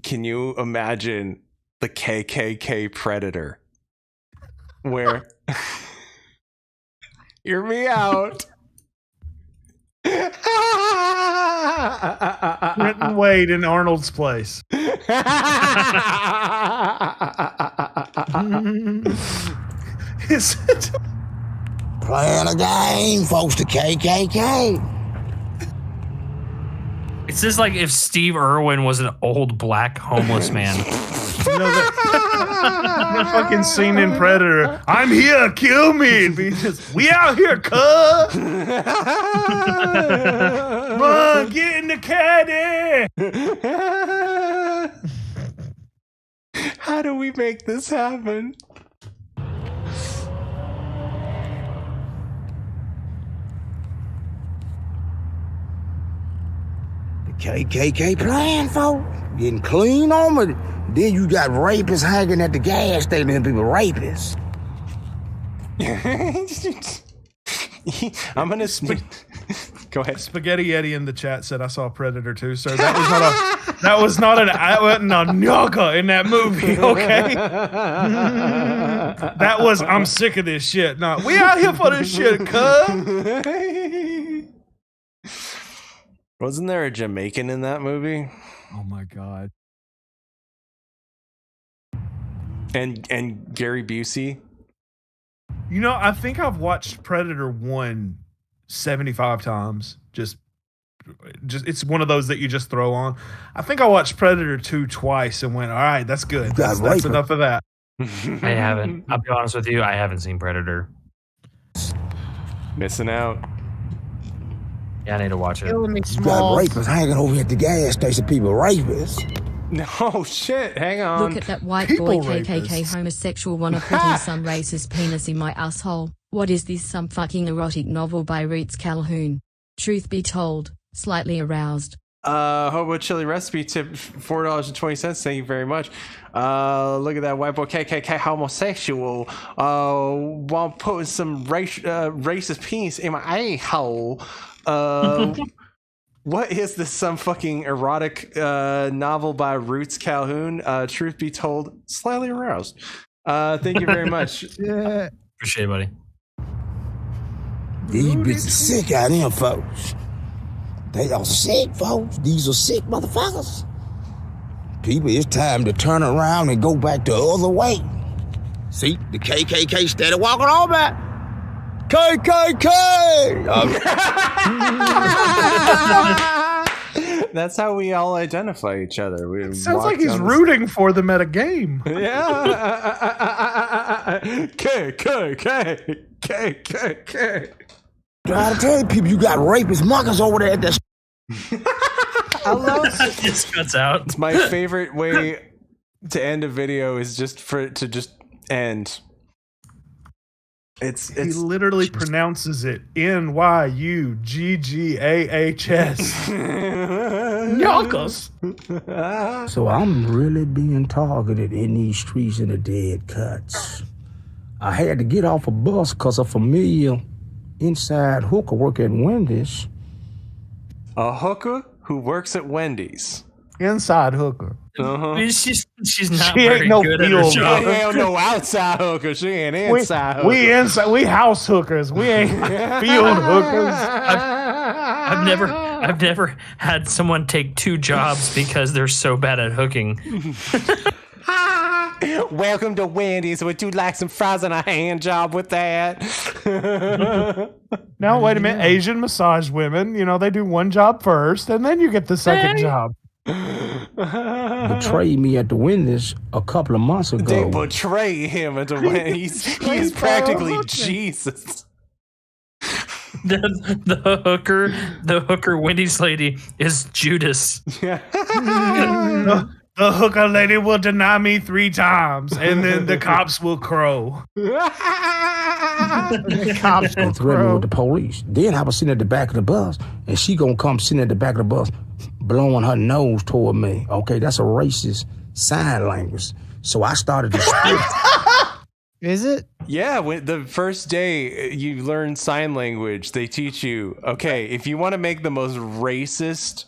Can you imagine the KKK predator? Where hear me out. Brenton Wade in Arnold's place. Is it? Playing a game, folks, the KKK. It's just like if Steve Irwin was an old black homeless man. You know that fucking scene in Predator. I'm here, kill me. And be just, we out here, cuz. Run, get in the caddy. How do we make this happen? KKK playing, folks. Getting clean on me. Then you got rapists hanging at the gas station and people rapists. I'm gonna go ahead. Spaghetti Eddie in the chat said I saw Predator too, sir. That was not I wasn't a nyaka in that movie, okay? That was I'm sick of this shit. No, we out here for this shit, cuz. Wasn't there a Jamaican in that movie? Oh my god. And Gary Busey. You know, I think I've watched Predator 1 75 times. Just it's one of those that you just throw on. I think I watched Predator 2 twice and went, all right, that's good. That's enough of that. I haven't. I'll be honest with you, I haven't seen Predator. Missing out. Yeah, I need to watch it. You got rapists hanging over at the gas station, people rapists. No shit, hang on. Look at that white boy KKK homosexual wanna put in some racist penis in my asshole. What is this, some fucking erotic novel by Roots Calhoun? Truth be told, slightly aroused. Hobo chili recipe tip, $4.20. Thank you very much. Look at that white boy KKK homosexual. While putting some racist penis in my a-hole. What is this? Some fucking erotic novel by Roots Calhoun? Truth be told, slightly aroused. Thank you very much. Yeah. Appreciate it, buddy. These bitches sick out here, folks. They are sick, folks. These are sick motherfuckers. People, it's time to turn around and go back the other way. See, the KKK steady walking on back. KKK! That's how we all identify each other. We Sounds like he's rooting for them at a game. Yeah. KKK. Trying to tell you people, you got rapist muckers over there at that. I love it. Just cuts out. It's my favorite way to end a video is just for it to just end. He literally pronounces it NYUGGAHS. Knockers. So I'm really being targeted in these streets in the dead cuts. I had to get off a bus because a familiar inside hooker work at Wendy's. A hooker who works at Wendy's. Inside hooker. Uh-huh. She's not She very ain't no good at her field job. She ain't no outside hooker. She ain't inside hooker. We inside. We house hookers. We ain't field hookers. I've never had someone take two jobs because they're so bad at hooking. Welcome to Wendy's. Would you like some fries and a hand job with that? Now wait a minute. Asian massage women, they do one job first, and then you get the second job. Betrayed me at the Wendy's a couple of months ago. They betray him at the Wendy's. He's practically Jesus. The hooker Wendy's lady is Judas. The hooker lady will deny me 3 times, and then the cops will crow. The cops will threaten me with the police. Then I was sitting at the back of the bus, and she gonna come sitting at the back of the bus, blowing her nose toward me. Okay, that's a racist sign language. So I started to speak. Is it? Yeah, the first day you learn sign language, they teach you, okay, if you want to make the most racist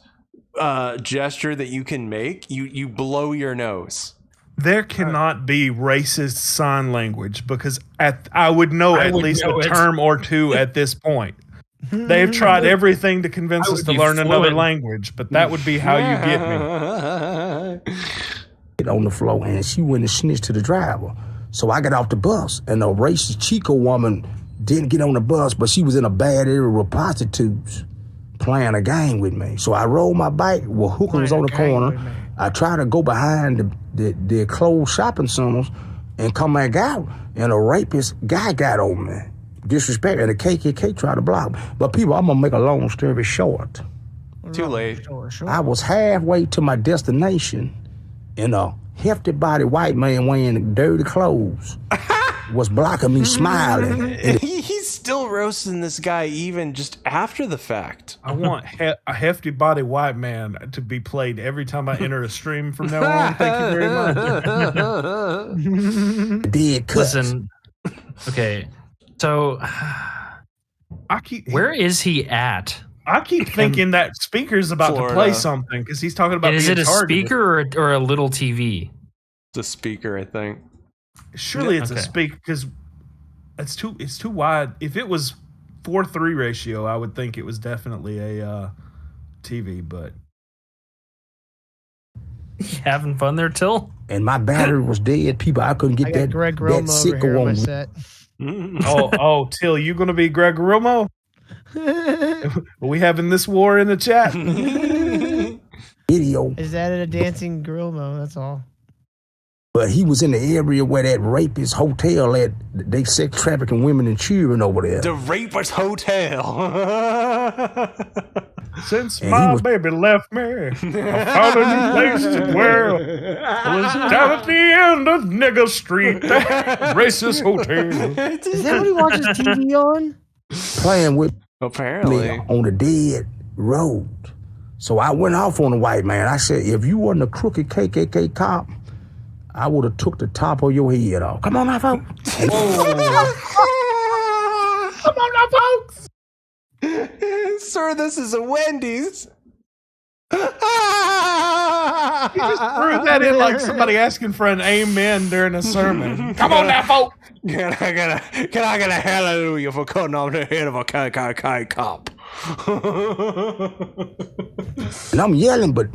gesture that you can make, you blow your nose. There cannot be racist sign language because I would know at least a term or two at this point. They've tried everything to convince us to learn another language, but that would be how you get me. On the floor, and she went and snitched to the driver. So I got off the bus, and a racist Chico woman didn't get on the bus, but she was in a bad area with prostitutes playing a game with me. So I rode my bike while Hooker was on the corner. I tried to go behind the closed shopping centers and come back out, and a rapist guy got on me. Disrespect, and the KKK tried to block me. But people, I'm gonna make a long story short. Too late. I was halfway to my destination, and a hefty body white man wearing dirty clothes was blocking me smiling. He's still roasting this guy even just after the fact. I want a hefty body white man to be played every time I enter a stream from now on. Thank you very much. Listen, okay, so where is he at? I keep thinking that speaker's about to play something because he's talking about. And is it a speaker or a little TV? It's a speaker, I think. Surely it's a speaker because it's too wide. If it was 4:3 ratio, I would think it was definitely a TV. But you having fun there, Till? And my battery was dead. People, I couldn't get that sicko on set. oh, Till, you gonna be Greg Romo? Are we having this war in the chat? Video. Is that a dancing grill mode? That's all. But he was in the area where that rapist hotel at. They sex trafficking women and children over there. The rapist hotel. Since my baby left me, I found a new place to dwell. I was down at the end of Nigger Street, that racist hotel. Is that what he watches TV on? Playing with apparently on the dead road. So I went off on the white man. I said, if you wasn't a crooked KKK cop, I would have took the top of your head off. Come on now, folks. Come on now, folks. Sir, this is a Wendy's. You just threw that in like somebody asking for an amen during a sermon. Come on now, folks. Can I get a hallelujah for cutting off the head of a KKK cop? And I'm yelling, but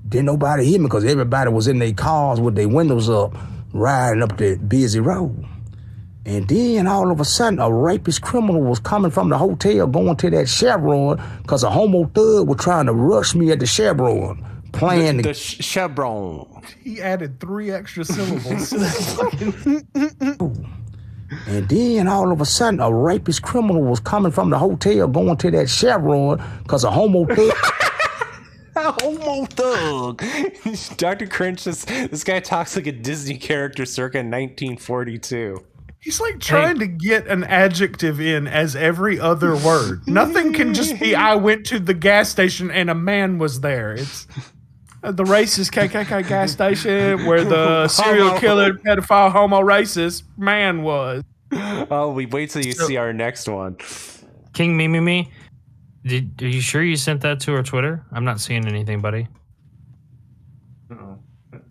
didn't nobody hear me because everybody was in their cars with their windows up, riding up the busy road. And then all of a sudden, a rapist criminal was coming from the hotel going to that Chevron because a homo thug was trying to rush me at the Chevron. Playing the Chevron. He added 3 extra syllables. And then all of a sudden, a rapist criminal was coming from the hotel going to that Chevron because a homo thug. Homo thug. Dr. Cringe, this guy talks like a Disney character circa 1942. He's like trying to get an adjective in as every other word. Nothing can just be, I went to the gas station and a man was there. It's the racist KKK gas station where the serial killer, pedophile, homo racist man was. Oh, we wait till you see our next one. King Me. Are you sure you sent that to our Twitter? I'm not seeing anything, buddy.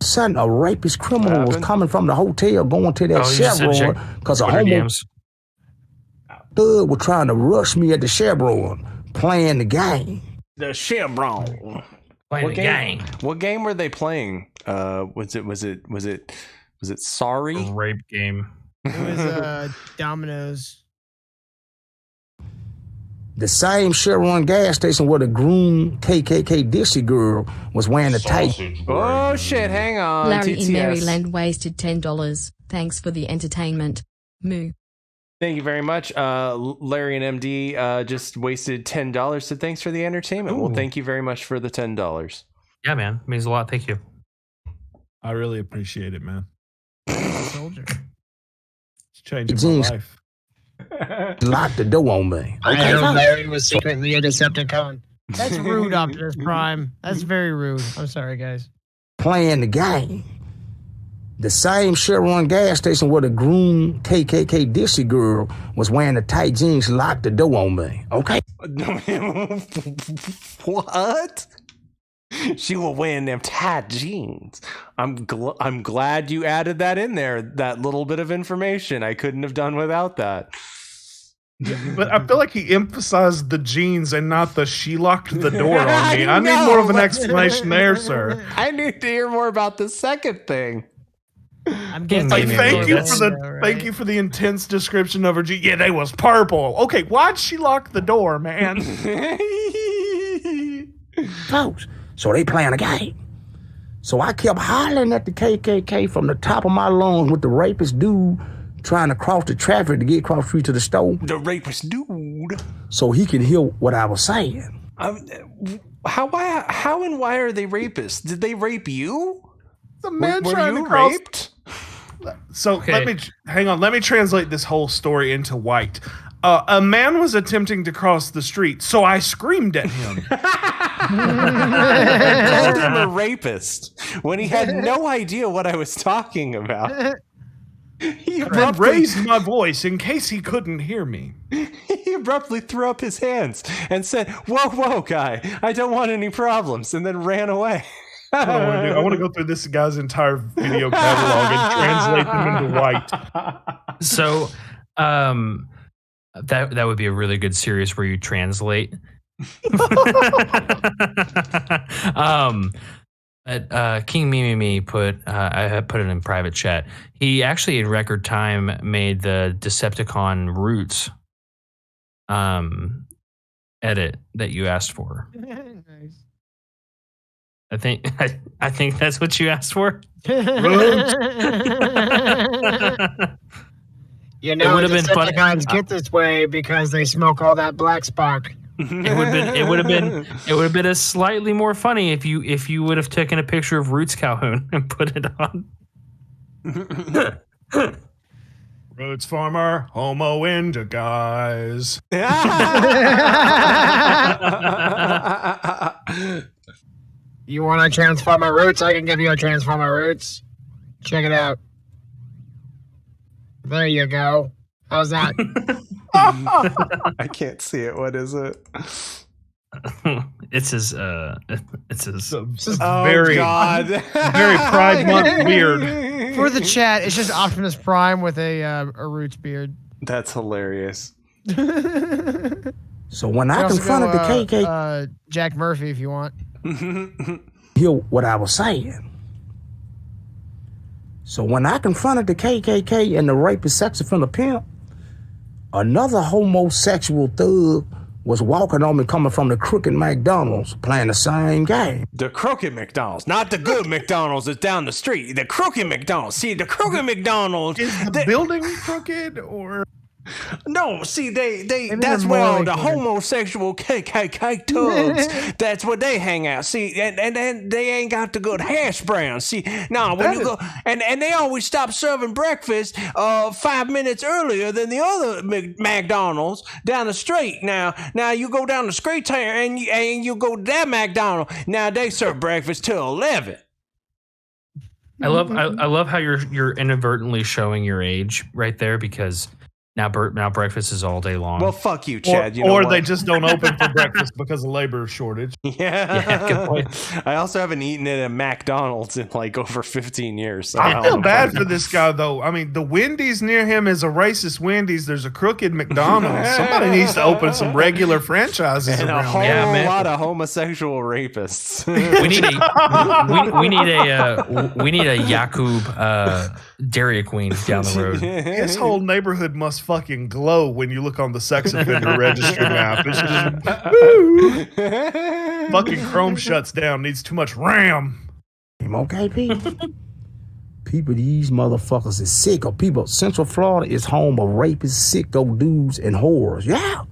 Son, a rapist criminal was coming from the hotel going to that Chevron because a homo thug was trying to rush me at the Chevron playing the game. The Chevron. Playing the game. What game were they playing? Was it Sorry? Rape game. It was Domino's. The same Chevron gas station where the groom KKK Dixie girl was wearing the tight. Oh shit! Hang on. Larry TTS. in Maryland wasted $10. Thanks for the entertainment. Moo. Thank you very much. Larry and MD just wasted $10. So thanks for the entertainment. Well, thank you very much for the $10. Yeah, man. It means a lot. Thank you. I really appreciate it, man. Soldier. It's changing my life. Locked the door on me. I know Larry was secretly a Decepticon. That's rude, Optimus Prime. That's very rude. I'm sorry, guys. Playing the game. The same Chevron gas station where the groom KKK Dixie girl was wearing the tight jeans locked the door on me. Okay? What? She will wear them tight jeans. I'm glad you added that in there. That little bit of information I couldn't have done without that. But I feel like he emphasized the jeans and not the she locked the door on me. I need more of an explanation there, sir. I need to hear more about the second thing. I'm getting Like, thank you for the intense description of her jeans. Yeah, they was purple. Okay, why'd she lock the door, man? Folks, so they playing a game. So I kept hollering at the KKK from the top of my lungs with the rapist dude trying to cross the traffic to get across the street to the store. The rapist dude. So he can hear what I was saying. How and why are they rapists? Did they rape you? The man were trying you to cross. raped? So let me translate this whole story into white. A man was attempting to cross the street, so I screamed at him. I called him a rapist when he had no idea what I was talking about. He abruptly raised my voice in case he couldn't hear me. He abruptly threw up his hands and said, "Whoa, guy, I don't want any problems," and then ran away. I want to go through this guy's entire video catalog and translate them into white. So, that would be a really good series where you translate. King Mimi put I put it in private chat. He actually in record time made the Decepticon Roots edit that you asked for. Nice. I think that's what you asked for. You know, the Decepticons get this way because they smoke all that black spark. It would have been a slightly more funny if you would have taken a picture of Roots Calhoun and put it on. Roots farmer, homo into guys. You want to transform my roots? I can give you a transformer roots. Check it out. There you go. How's that? I can't see it. What is it? It's his. Oh, very God. Very Pride Month weird. For the chat, it's just Optimus Prime with a Roots beard. That's hilarious. So when I confronted the KKK, Jack Murphy, if you want. Hear what I was saying. So when I confronted the KKK and the rapist sex offender pimp, another homosexual thug was walking on me coming from the crooked McDonald's playing the same game. The crooked McDonald's, not the good McDonald's that's down the street. The crooked McDonald's. See, the crooked McDonald's. Is the building crooked or? No, see, that's where all the homosexual KKK thugs, that's where they hang out. See, and they ain't got the good hash browns. See, now when you go, and they always stop serving breakfast 5 minutes earlier than the other McDonald's down the street. Now you go down the street and you go to that McDonald's. Now they serve breakfast till 11. I love how you're inadvertently showing your age right there because now breakfast is all day long. Well, fuck you, Chad. Or they just don't open for breakfast because of labor shortage. Yeah, good point. I also haven't eaten at a McDonald's in like over 15 years. So I feel bad for this guy, though. I mean, the Wendy's near him is a racist Wendy's. There's a crooked McDonald's. Somebody needs to open some regular franchises and around a whole lot of homosexual rapists. we need a Yakub Dairy Queen down the road. His whole neighborhood must fucking glow when you look on the sex offender registry map. It's just fucking Chrome shuts down. Needs too much RAM. Okay, people. These motherfuckers is sicko. People, Central Florida is home of rapists, sicko dudes, and whores. Yeah.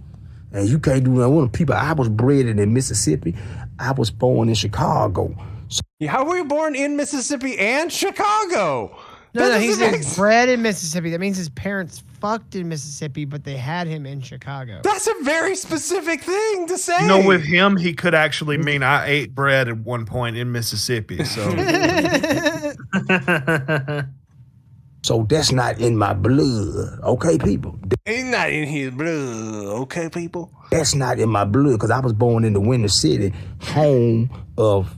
And you can't do that with them. People, I was bred in Mississippi. I was born in Chicago. How were you born in Mississippi and Chicago? No, he's bred in Mississippi. That means his parents fucked in Mississippi, but they had him in Chicago. That's a very specific thing to say. You know, with him, he could actually mean I ate bread at one point in Mississippi. So, so that's not in my blood, okay, people? It's not in his blood, okay, people? That's not in my blood because I was born in the Winter City, home of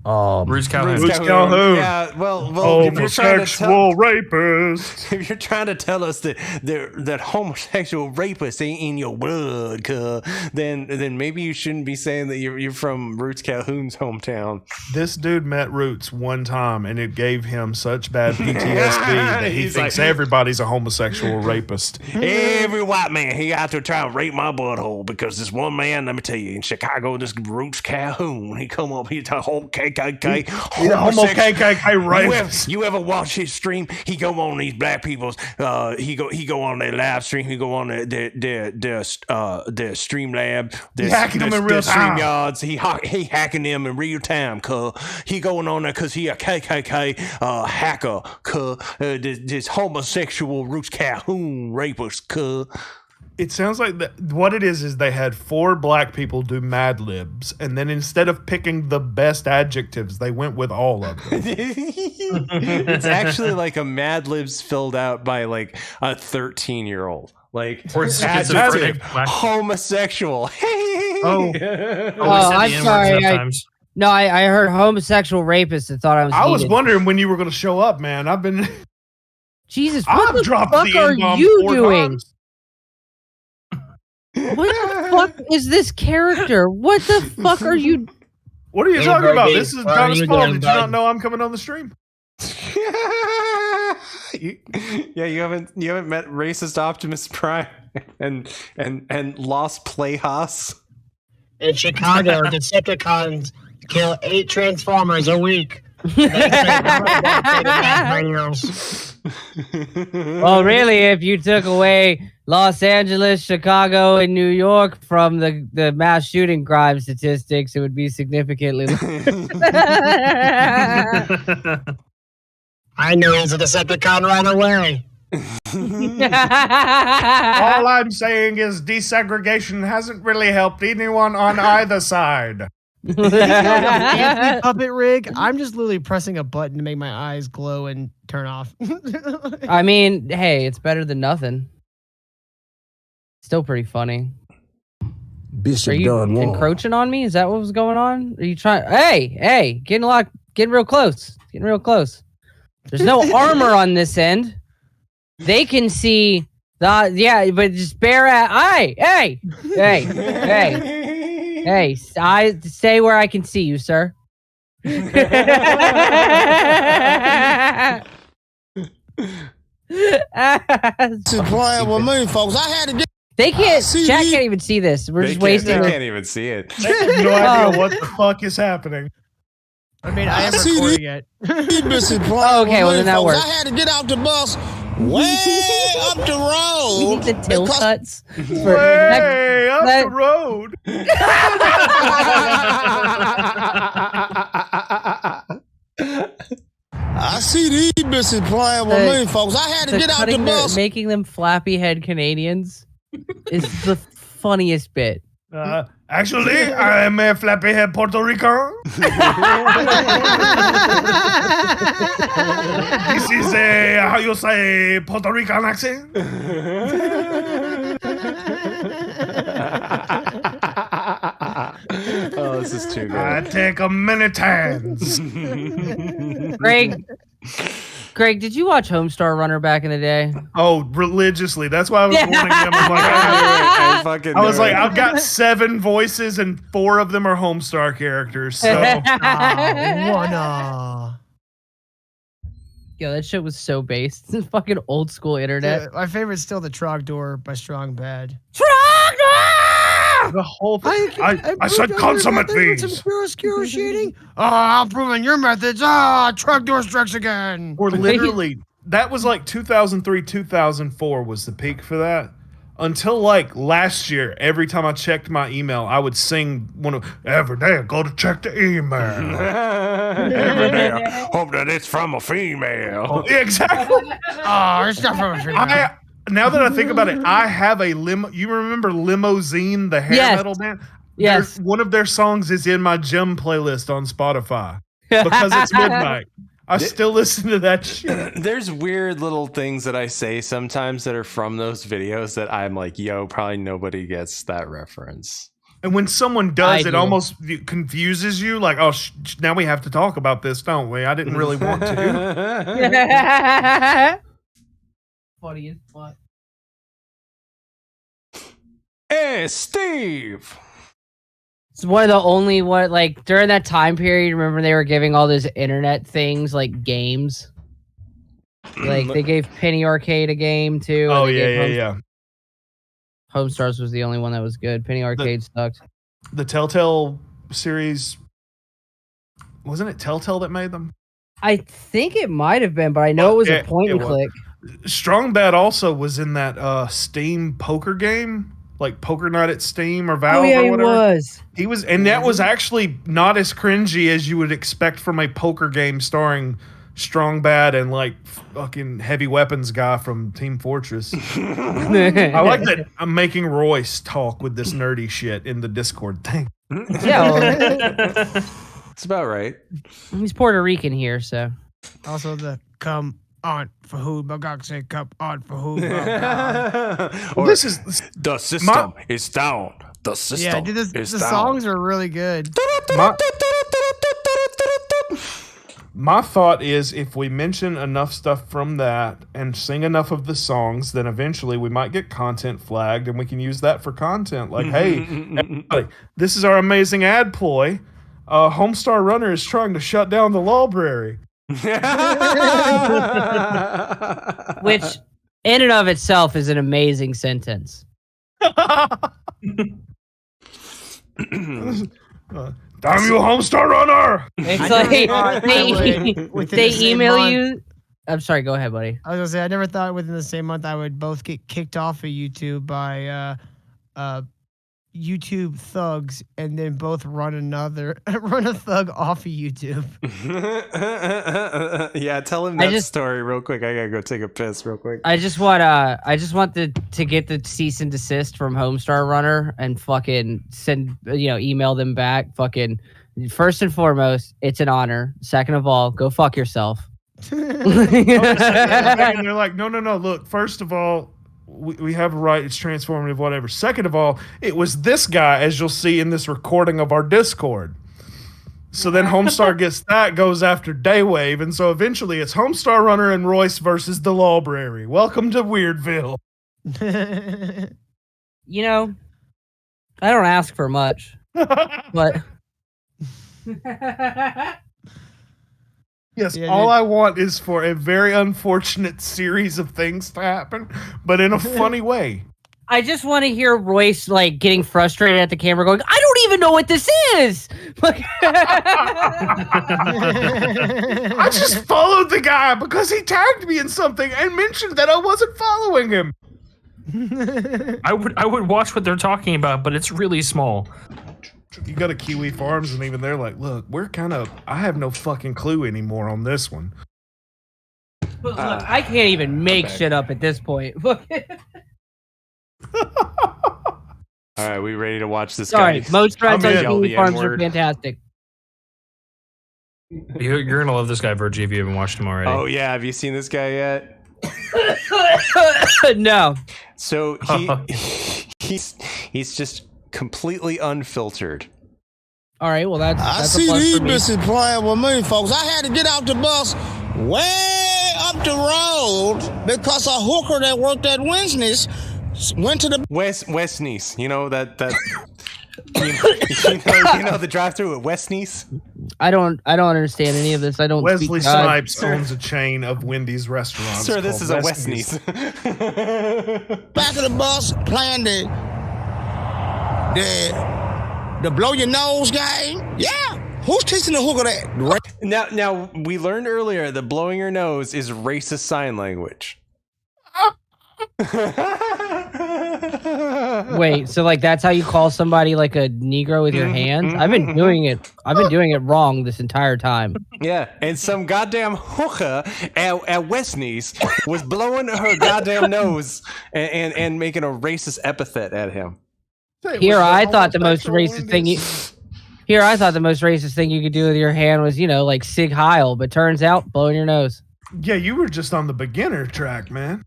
Roots Calhoun. Roots Calhoun. Yeah, well, if you're trying to Homosexual rapist. if you're trying to tell us that homosexual rapists ain't in your blood, then maybe you shouldn't be saying that you're from Roots Calhoun's hometown. This dude met Roots one time, and it gave him such bad PTSD that he He's thinks like- everybody's a homosexual rapist. Every white man, he out there trying to rape my butthole because this one man, let me tell you, in Chicago, this Roots Calhoun, he come up, he's a whole KKK. He's a homo KKK rapist. You ever watch his stream? He go on these black people's. He go on their live stream. He go on their Streamlab. He hacking them in real time. StreamYards. He hacking them in real time. He going on there because he a KKK hacker. This homosexual Roots Calhoun rapist. It sounds like what it is they had 4 black people do Mad Libs, and then instead of picking the best adjectives, they went with all of them. It's actually like a Mad Libs filled out by like a 13-year-old. Like Or schizophrenic. homosexual. Oh, I'm sorry. I heard homosexual rapist and thought I was. I was heated. wondering when you were going to show up, man. I've been. Jesus, what the dropped fuck the are N-bomb you 4 doing? times. What the fuck is this character? What the fuck are you? What are you talking about? This is What are Donna's you fault. doing, Did you bud? not know I'm coming on the stream? You haven't met racist Optimus Prime and Lost Playhouse. In Chicago, Decepticons kill 8 Transformers a week. Well, really, if you took away Los Angeles, Chicago, and New York from the mass shooting crime statistics, it would be significantly less. I knew he's a Decepticon right away. All I'm saying is desegregation hasn't really helped anyone on either side. Fancy puppet rig. I'm just literally pressing a button to make my eyes glow and turn off. I mean, hey, it's better than nothing. Still pretty funny. Bishop Are you Don Juan. encroaching on me? Is that what was going on? Are you trying? Hey, getting real close. Getting real close. There's no armor on this end. They can see the but just bare at. Hey. I stay where I can see you, sir. Playing with me, folks. I had to get. They can't. Chat can't even see this. We're just wasting. They can't even see it. I have no idea what the fuck is happening. I mean, I am recording it. Oh, okay, well then that works. I had to get out the bus way up the road. We need the till cuts. Way up the road. I see these bitches playing with me, folks. I had to get out the bus. Making them flappy head Canadians is the funniest bit. Actually, I am a flappy head Puerto Rican. This is a, how you say, Puerto Rican accent. Oh, this is too good. I take a many times. Greg, did you watch Homestar Runner back in the day? Oh, religiously. That's why I was warning him. I'm like, I was like, I've got 7 voices and 4 of them are Homestar characters. So. Yo, that shit was so based. It's fucking old school internet. My favorite's still the Trogdor by Strong Bad. The whole thing. I said consummate these. Excruciating. I'm proving your methods. Trogdor strikes again. Or literally, that was like 2003, 2004 was the peak for that. Until like last year, every time I checked my email, I would sing one of every day I go to check the email. Every day I hope that it's from a female. Yeah, exactly. It's not from a female. Now that I think about it, I have a limo. You remember Limousine, the hair metal band? Yes. One of their songs is in my gym playlist on Spotify because it's midnight. I still listen to that shit. There's weird little things that I say sometimes that are from those videos that I'm like, yo, probably nobody gets that reference. And when someone does, it do. almost confuses you. Like, oh, now we have to talk about this, don't we? I didn't really want to. Funny as fuck. Hey, Steve. It's one of the only like during that time period. Remember they were giving all those internet things like games. Like they gave Penny Arcade a game too. Oh yeah. Homestars was the only one that was good. Penny Arcade sucked. The Telltale series, wasn't it Telltale that made them? I think it might have been, but I know it was a point and click. Strong Bad also was in that Steam poker game, like Poker Night at Steam or Valve or whatever. He was, and that was actually not as cringy as you would expect from a poker game starring Strong Bad and like fucking heavy weapons guy from Team Fortress. I like that I'm making Royce talk with this nerdy shit in the Discord thing. Yeah, it's about right. He's Puerto Rican here, so. Also the come on for who, but God say come on for who. Or this is the system is down. The system Yeah, dude, the down. songs are really good. My thought is if we mention enough stuff from that and sing enough of the songs, then eventually we might get content flagged and we can use that for content. Like, hey, everybody, this is our amazing ad ploy. Homestar Runner is trying to shut down the Lolbrary. Which, in and of itself, is an amazing sentence. Damn you, Homestar Runner! It's like they email you. I'm sorry, go ahead, buddy. I was gonna say I never thought within the same month I would both get kicked off of YouTube by YouTube thugs and then both run a thug off of YouTube. Yeah, tell him that story real quick. I gotta go take a piss real quick. I just want to get the cease and desist from Homestar Runner and fucking send email them back. Fucking first and foremost, it's an honor. Second of all, go fuck yourself. And they're like, no. Look, first of all, we have a right. It's transformative, whatever. Second of all, it was this guy, as you'll see in this recording of our Discord. So then Homestar gets that, goes after Daywave, and so eventually it's Homestar Runner and Royce versus the Lolbrary. Welcome to Weirdville. I don't ask for much, but yes, all I want is for a very unfortunate series of things to happen, but in a funny way. I just want to hear Royce like getting frustrated at the camera going, I don't even know what this is. I just followed the guy because he tagged me in something and mentioned that I wasn't following him. I would watch what they're talking about, but it's really small. You go to Kiwi Farms and even they're like, look, I have no fucking clue anymore on this one. Look, I can't even make shit up at this point. All right, we ready to watch this Sorry, guy? most rides on Kiwi Farms are fantastic. You're gonna love this guy, Virgie, if you haven't watched him already. Oh yeah, have you seen this guy yet? No. So he's just completely unfiltered. All right, well that's I a see plus these for me. bitches playing with me, folks. I had to get out the bus way up the road because a hooker that worked at Wednesday's went to the Westney's. You know that you know the drive-through at Westney's. I don't understand any of this. I don't. Wesley speak Snipes owns a chain of Wendy's restaurants. Sir, this is a Westney's. back of the bus playing the blow your nose game. Yeah, who's teaching the hooker that? Now we learned earlier that blowing your nose is racist sign language. Wait, so like that's how you call somebody like a Negro with your hands? I've been doing it. I've been doing it wrong this entire time. Yeah, and some goddamn hooker at Westney's was blowing her goddamn nose and making a racist epithet at him. Here, I thought the most racist thing you could do with your hand was, like Sig Heil, but turns out blowing your nose. Yeah, you were just on the beginner track, man.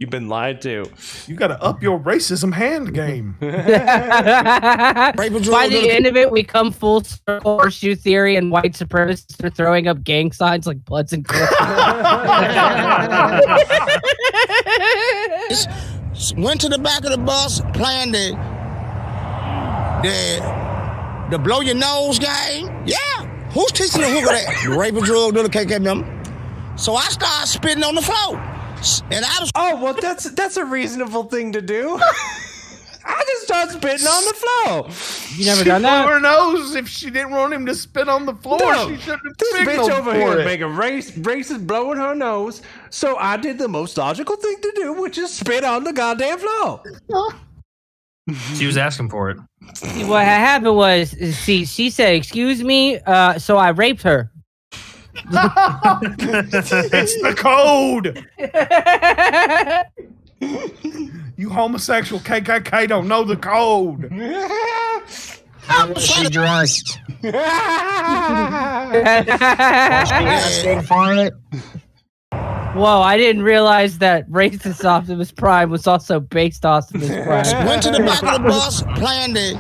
You've been lied to. You got to up your racism hand game. By the end of it, we come full circle. Horseshoe theory and white supremacists are throwing up gang signs like Bloods and Crips. Went to the back of the bus playing the blow your nose game. Yeah. Who's teaching the hooker that? The rape and drug dealer KK member. So I started spitting on the floor. And I was that's a reasonable thing to do. I just started spitting on the floor. You never done that? She knows if she didn't want him to spit on the floor, she should have This bitch over here it. making racist blowing her nose. So I did the most logical thing to do, which is spit on the goddamn floor. She was asking for it. See, what happened was, she said, "Excuse me," so I raped her. It's the code. You homosexual KKK don't know the code. How was she dressed? Was she asking for it? Whoa, I didn't realize that racist Optimus Prime was also based Optimus Prime. Went to the back of the bus playing the...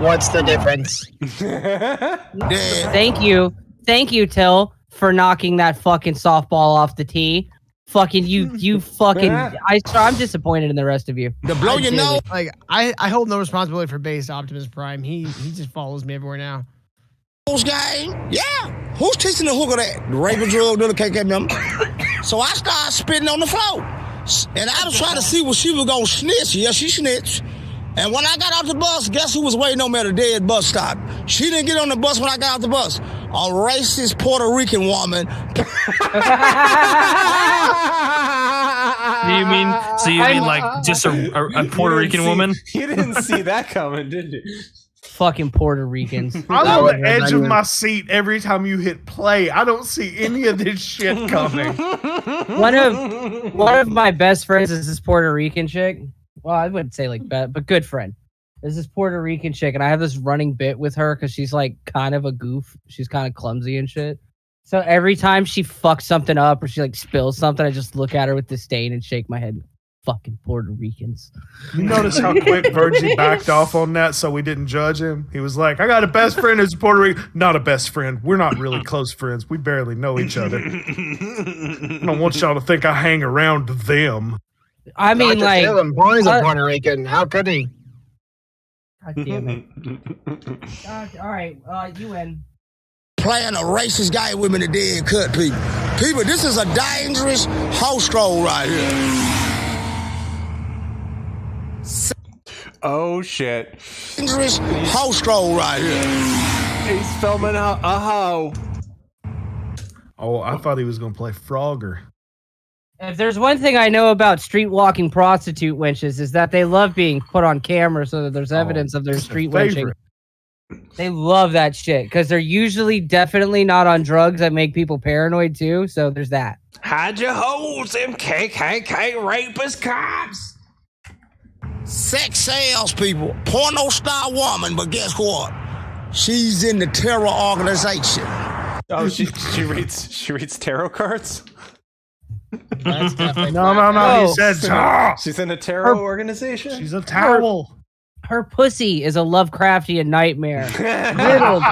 What's the difference? Thank you, Till, for knocking that fucking softball off the tee. Fucking you fucking... I'm disappointed in the rest of you. The blow your nose. Like, I hold no responsibility for based Optimus Prime. He just follows me everywhere now. Game? Yeah. Who's teaching the hooker that? The rape and drug dealer KK member. So I started spitting on the floor. And I was trying to see what she was going to snitch. Yeah, she snitched. And when I got off the bus, guess who was waiting on me at a dead bus stop? She didn't get on the bus when I got off the bus. A racist Puerto Rican woman. Do you mean like just a Puerto Rican woman? You didn't see that coming, did you? Fucking Puerto Ricans. I'm on the edge of my seat every time you hit play. I don't see any of this shit coming. One of my best friends is this Puerto Rican chick. Well, I wouldn't say like bad, but good friend. Is this Puerto Rican chick, and I have this running bit with her because she's like kind of a goof. She's kind of clumsy and shit. So every time she fucks something up or she like spills something, I just look at her with disdain and shake my head. Fucking Puerto Ricans. You notice how quick Virgie backed off on that so we didn't judge him? He was like, I got a best friend who's Puerto Rican. Not a best friend. We're not really close friends. We barely know each other. I don't want y'all to think I hang around them. I mean, Dr. like... Taylor Boy's a Puerto Rican. How could he? God damn it. All right, you win. Playing a racist guy with me to dead cut people. People, this is a dangerous house stroll right here. Oh shit. Dangerous house stroll right here. He's filming a hoe. Oh, I thought he was going to play Frogger. If there's one thing I know about street walking prostitute wenches is that they love being put on camera so that there's evidence of their street wenching. They love that shit because they're usually definitely not on drugs that make people paranoid too. So there's that. Hide your holes, them KKK rapist cops. Sex sales people, porno star woman, but guess what? She's in the terror organization. Oh, she reads tarot cards. That's definitely No. He said she's in a tarot organization. She's a towel. Her pussy is a Lovecraftian nightmare, riddled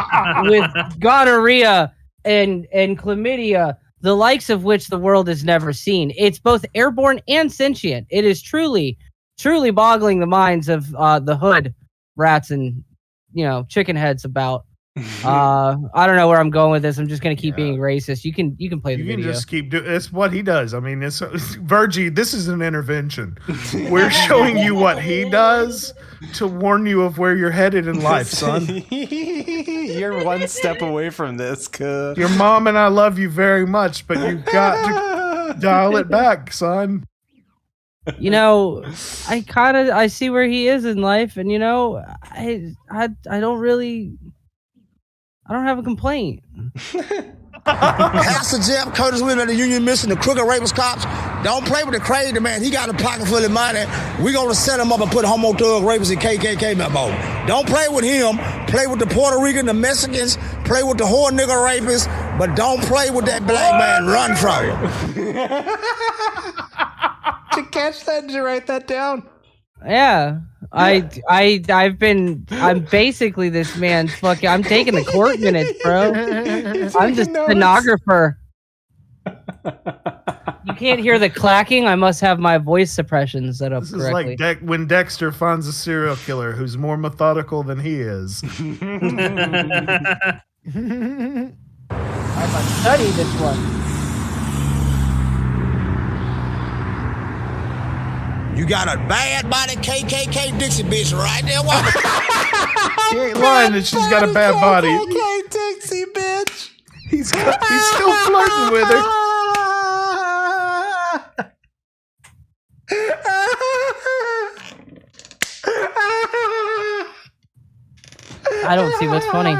with gonorrhea and chlamydia, the likes of which the world has never seen. It's both airborne and sentient. It is truly boggling the minds of the hood rats and chicken heads about. I don't know where I'm going with this. I'm just gonna keep being racist. You can play the video. You can just keep doing. It's what he does. I mean, it's Virgie. This is an intervention. We're showing you what he does to warn you of where you're headed in life, son. You're one step away from this. Your mom and I love you very much, but you've got to dial it back, son. I see where he is in life, and I don't have a complaint. Pastor Jeff Curtis Williams at the Union Mission, the crooked rapist cops. Don't play with the crazy man. He got a pocket full of money. We're going to set him up and put homo thug rapists and KKK member. Don't play with him. Play with the Puerto Rican, the Mexicans. Play with the whore nigga rapists. But don't play with that black man. Run from him. catch that? Did you write that down? Yeah. I'm basically this man's fucking. I'm taking the court minutes, bro. I'm the stenographer. You can't hear the clacking. I must have my voice suppression set up correctly. This is like when Dexter finds a serial killer who's more methodical than he is. I must study this one. You got a bad body KKK Dixie bitch right there. She ain't lying that she's got a bad body. KKK Dixie bitch. He's still flirting with her. I don't see what's funny.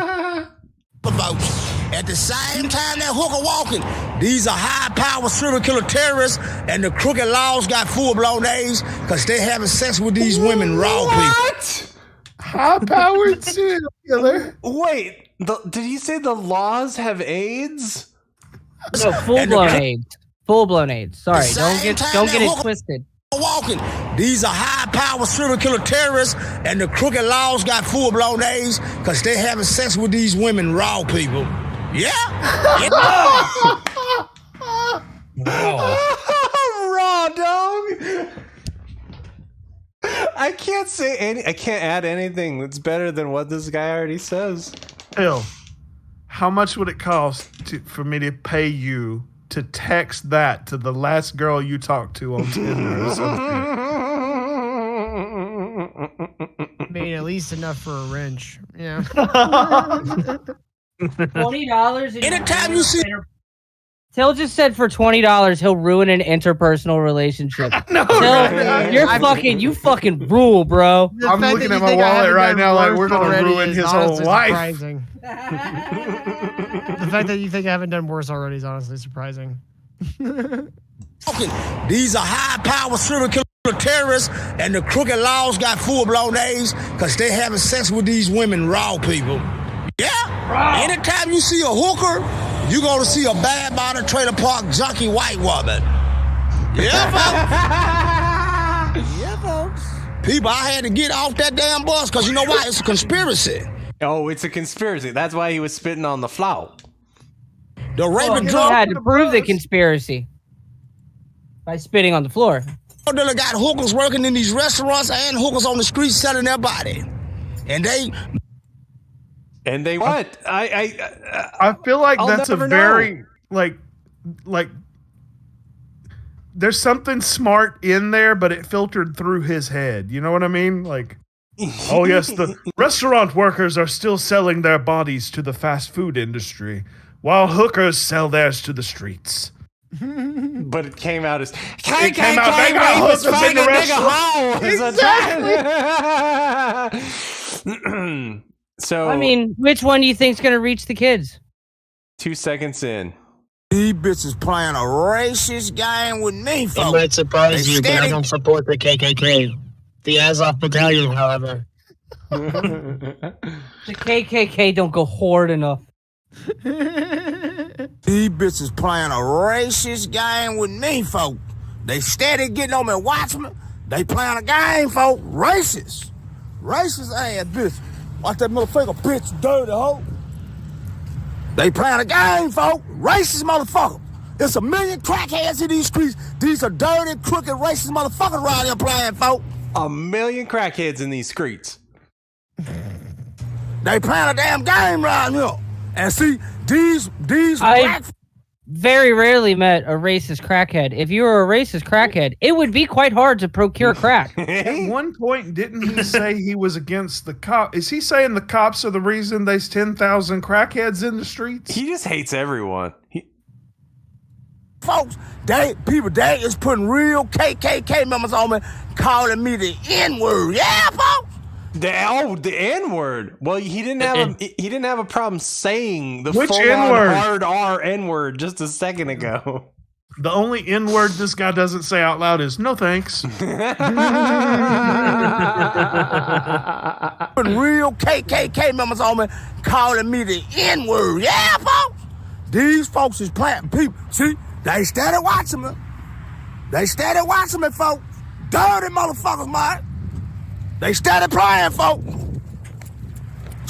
At the same time that hooker walking, these are high-powered serial killer terrorists, and the crooked laws got full-blown AIDS because they having sex with these women raw people. What? High-powered serial killer? Wait, did he say the laws have AIDS? No, full-blown AIDS. Full-blown AIDS. Sorry, don't get it twisted. Walking. These are high-powered serial killer terrorists, and the crooked laws got full-blown AIDS because they having sex with these women raw people. Yeah. Raw dog. I can't add anything that's better than what this guy already says. Phil, how much would it cost for me to pay you to text that to the last girl you talked to on Tinder or something? I mean, at least enough for a wrench. Yeah. $20. Anytime you see. Till just said for $20 he'll ruin an interpersonal relationship. No, Till, you fucking rule, bro. I'm looking at my wallet right now like we're gonna ruin his whole life. Surprising. The fact that you think I haven't done worse already is honestly surprising. These are high-powered serial killer terrorists, and the crooked laws got full-blown AIDS because they having sex with these women raw people. Yeah. Anytime you see a hooker, you're going to see a bad body trailer park junkie white woman. Yeah, folks. Yeah, folks. People, I had to get off that damn bus because you know why? It's a conspiracy. Oh, it's a conspiracy. That's why he was spitting on the floor. The raping drug had to prove the conspiracy by spitting on the floor. They got hookers working in these restaurants and hookers on the streets selling their body. And they what? I feel like that's a very like there's something smart in there, but it filtered through his head. You know what I mean? Like, oh yes, the restaurant workers are still selling their bodies to the fast food industry, while hookers sell theirs to the streets. But it came out as they got hookers in the restaurant. So, I mean, which one do you think's gonna reach the kids? 2 seconds in. These bitches playing a racist game with me, folks. It might surprise you, but I don't support the KKK. The Azov Battalion, however. The KKK don't go hard enough. These bitches playing a racist game with me, folks. They steady getting on me and watching me. They playing a game, folks. Racist. Racist ass bitch. Watch that motherfucker, bitch, dirty hoe. They playing a game, folks. Racist motherfucker. There's a million crackheads in these streets. These are dirty, crooked, racist motherfuckers around here playing, folks. A million crackheads in these streets. They playing a damn game around here. And see, these I very rarely met a racist crackhead. If you were a racist crackhead, it would be quite hard to procure crack. At one point, didn't he say he was against the cops? Is he saying the cops are the reason there's 10,000 crackheads in the streets? He just hates everyone. Folks, they is putting real KKK members on me, calling me the N-word. Yeah, folks. The N-word. Well, he didn't have a problem saying the Which full-on N-word? hard R N-word just a second ago. The only N-word this guy doesn't say out loud is no thanks. Putting real KKK members on me, calling me the N-word. Yeah, folks. These folks is playing people. See, they started watching me. They steady watching me, folks. Dirty motherfuckers, man. They steady playing, folks.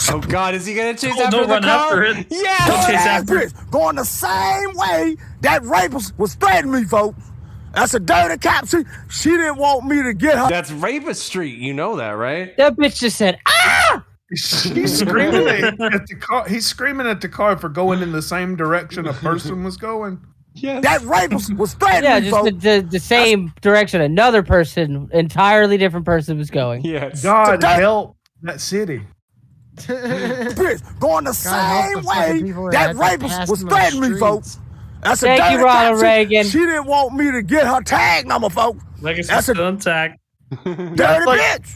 Oh God, is he gonna chase Oh, after don't the run car? after it. Yeah. Don't chase after it. Going the same way that rapist was threatening me, folks. That's a dirty cop. She didn't want me to get her. That's Rapist Street. You know that, right? That bitch just said, "Ah!" He's screaming at the car. He's screaming at the car for going in the same direction a person was going. Yeah, that rapist was threatening Yeah, me, just folks. the same direction another person, entirely different person was going. Yes. God help that city. Bitch, going the same the fucking way people that that had to rapist pass was my threatening me, streets. folks. That's Thank a you, dirty Ronald cop. Reagan. She didn't want me to get her tag number, folks. Legacy That's a still intact. dirty Like- bitch.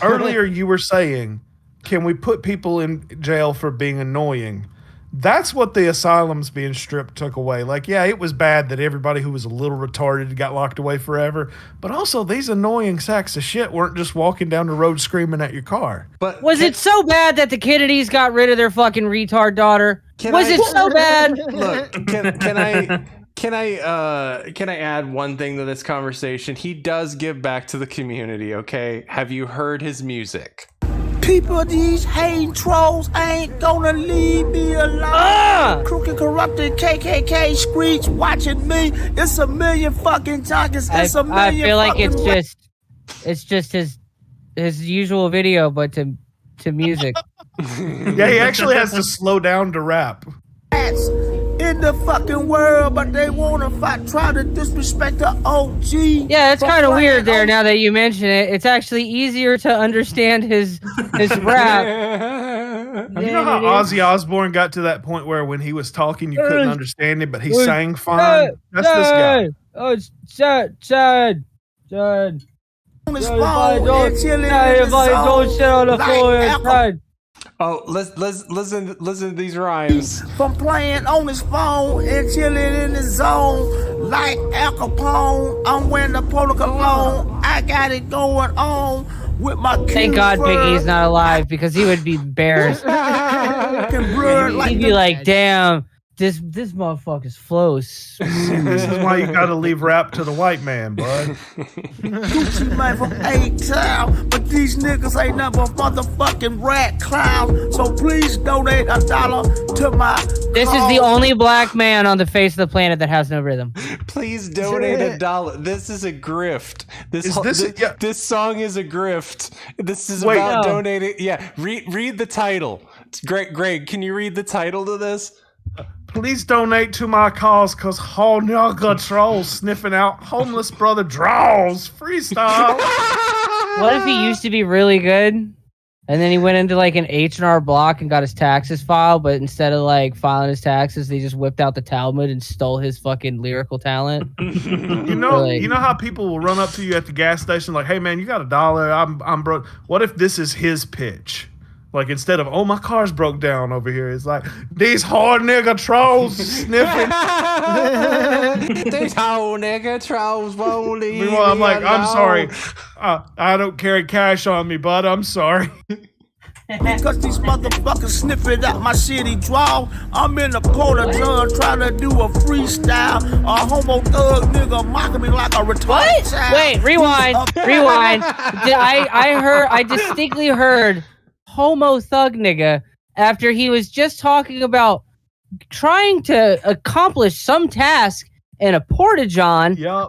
Earlier, you were saying, can we put people in jail for being annoying? That's what the asylums being stripped took away. Like, yeah, it was bad that everybody who was a little retarded got locked away forever. But also, these annoying sacks of shit weren't just walking down the road screaming at your car. But Was it so bad that the Kennedys got rid of their fucking retard daughter? Was it so bad? Look, can I add one thing to this conversation? He does give back to the community, okay? Have you heard his music? People, these hating trolls ain't gonna leave me alone. Crooked, corrupted KKK Skreets watching me. It's a million fucking targets. It's a I million feel like fucking it's just his usual video, but to music. Yeah, he actually has to slow down to rap. rats in the fucking world, but they wanna fight, try to disrespect the OG. Yeah, it's kind of weird there now that you mention it. It's actually easier to understand his rap. You know how Ozzy Osbourne got to that point where when he was talking, you couldn't understand him, but he sang fine? That's this guy. Oh, it's Chad. On his phone and chilling in his Don't shit on the like floor. Al Oh, listen to these rhymes. From playing on his phone and chilling in his zone like Al Capone. I'm wearing the polo cologne. I got it going on with my Thank God Biggie's not alive because he would be embarrassed. He'd be like, damn, this motherfucker's flows. This is why you gotta leave rap to the white man, bud. Gucci man from A-Town, but these niggas ain't never motherfucking rat clown. So please donate $1 to my This is the only black man on the face of the planet that has no rhythm. Please donate $1. This is a grift. This song is a grift. This is about donating. Yeah, read the title. It's great. Greg, can you read the title to this? Please donate to my cause, cause whole nigga trolls sniffing out homeless brother draws. Freestyle. What if he used to be really good, and then he went into like an H&R Block and got his taxes filed, but instead of like filing his taxes, they just whipped out the Talmud and stole his fucking lyrical talent. You know how people will run up to you at the gas station like, "Hey man, you got $1? I'm broke." What if this is his pitch? Like instead of, "Oh, my car's broke down over here," it's like, "These hard nigga trolls sniffing." These whole nigga trolls won't leave. Meanwhile, I'm like, "I'm sorry, I don't carry cash on me, bud. I'm sorry." Because these motherfuckers sniffing out my shitty draw. I'm in the porta john trying to do a freestyle. A homo thug nigga mocking me like a retarded child. Wait, rewind. I distinctly heard homo thug nigga after he was just talking about trying to accomplish some task in a porta-john. Yep.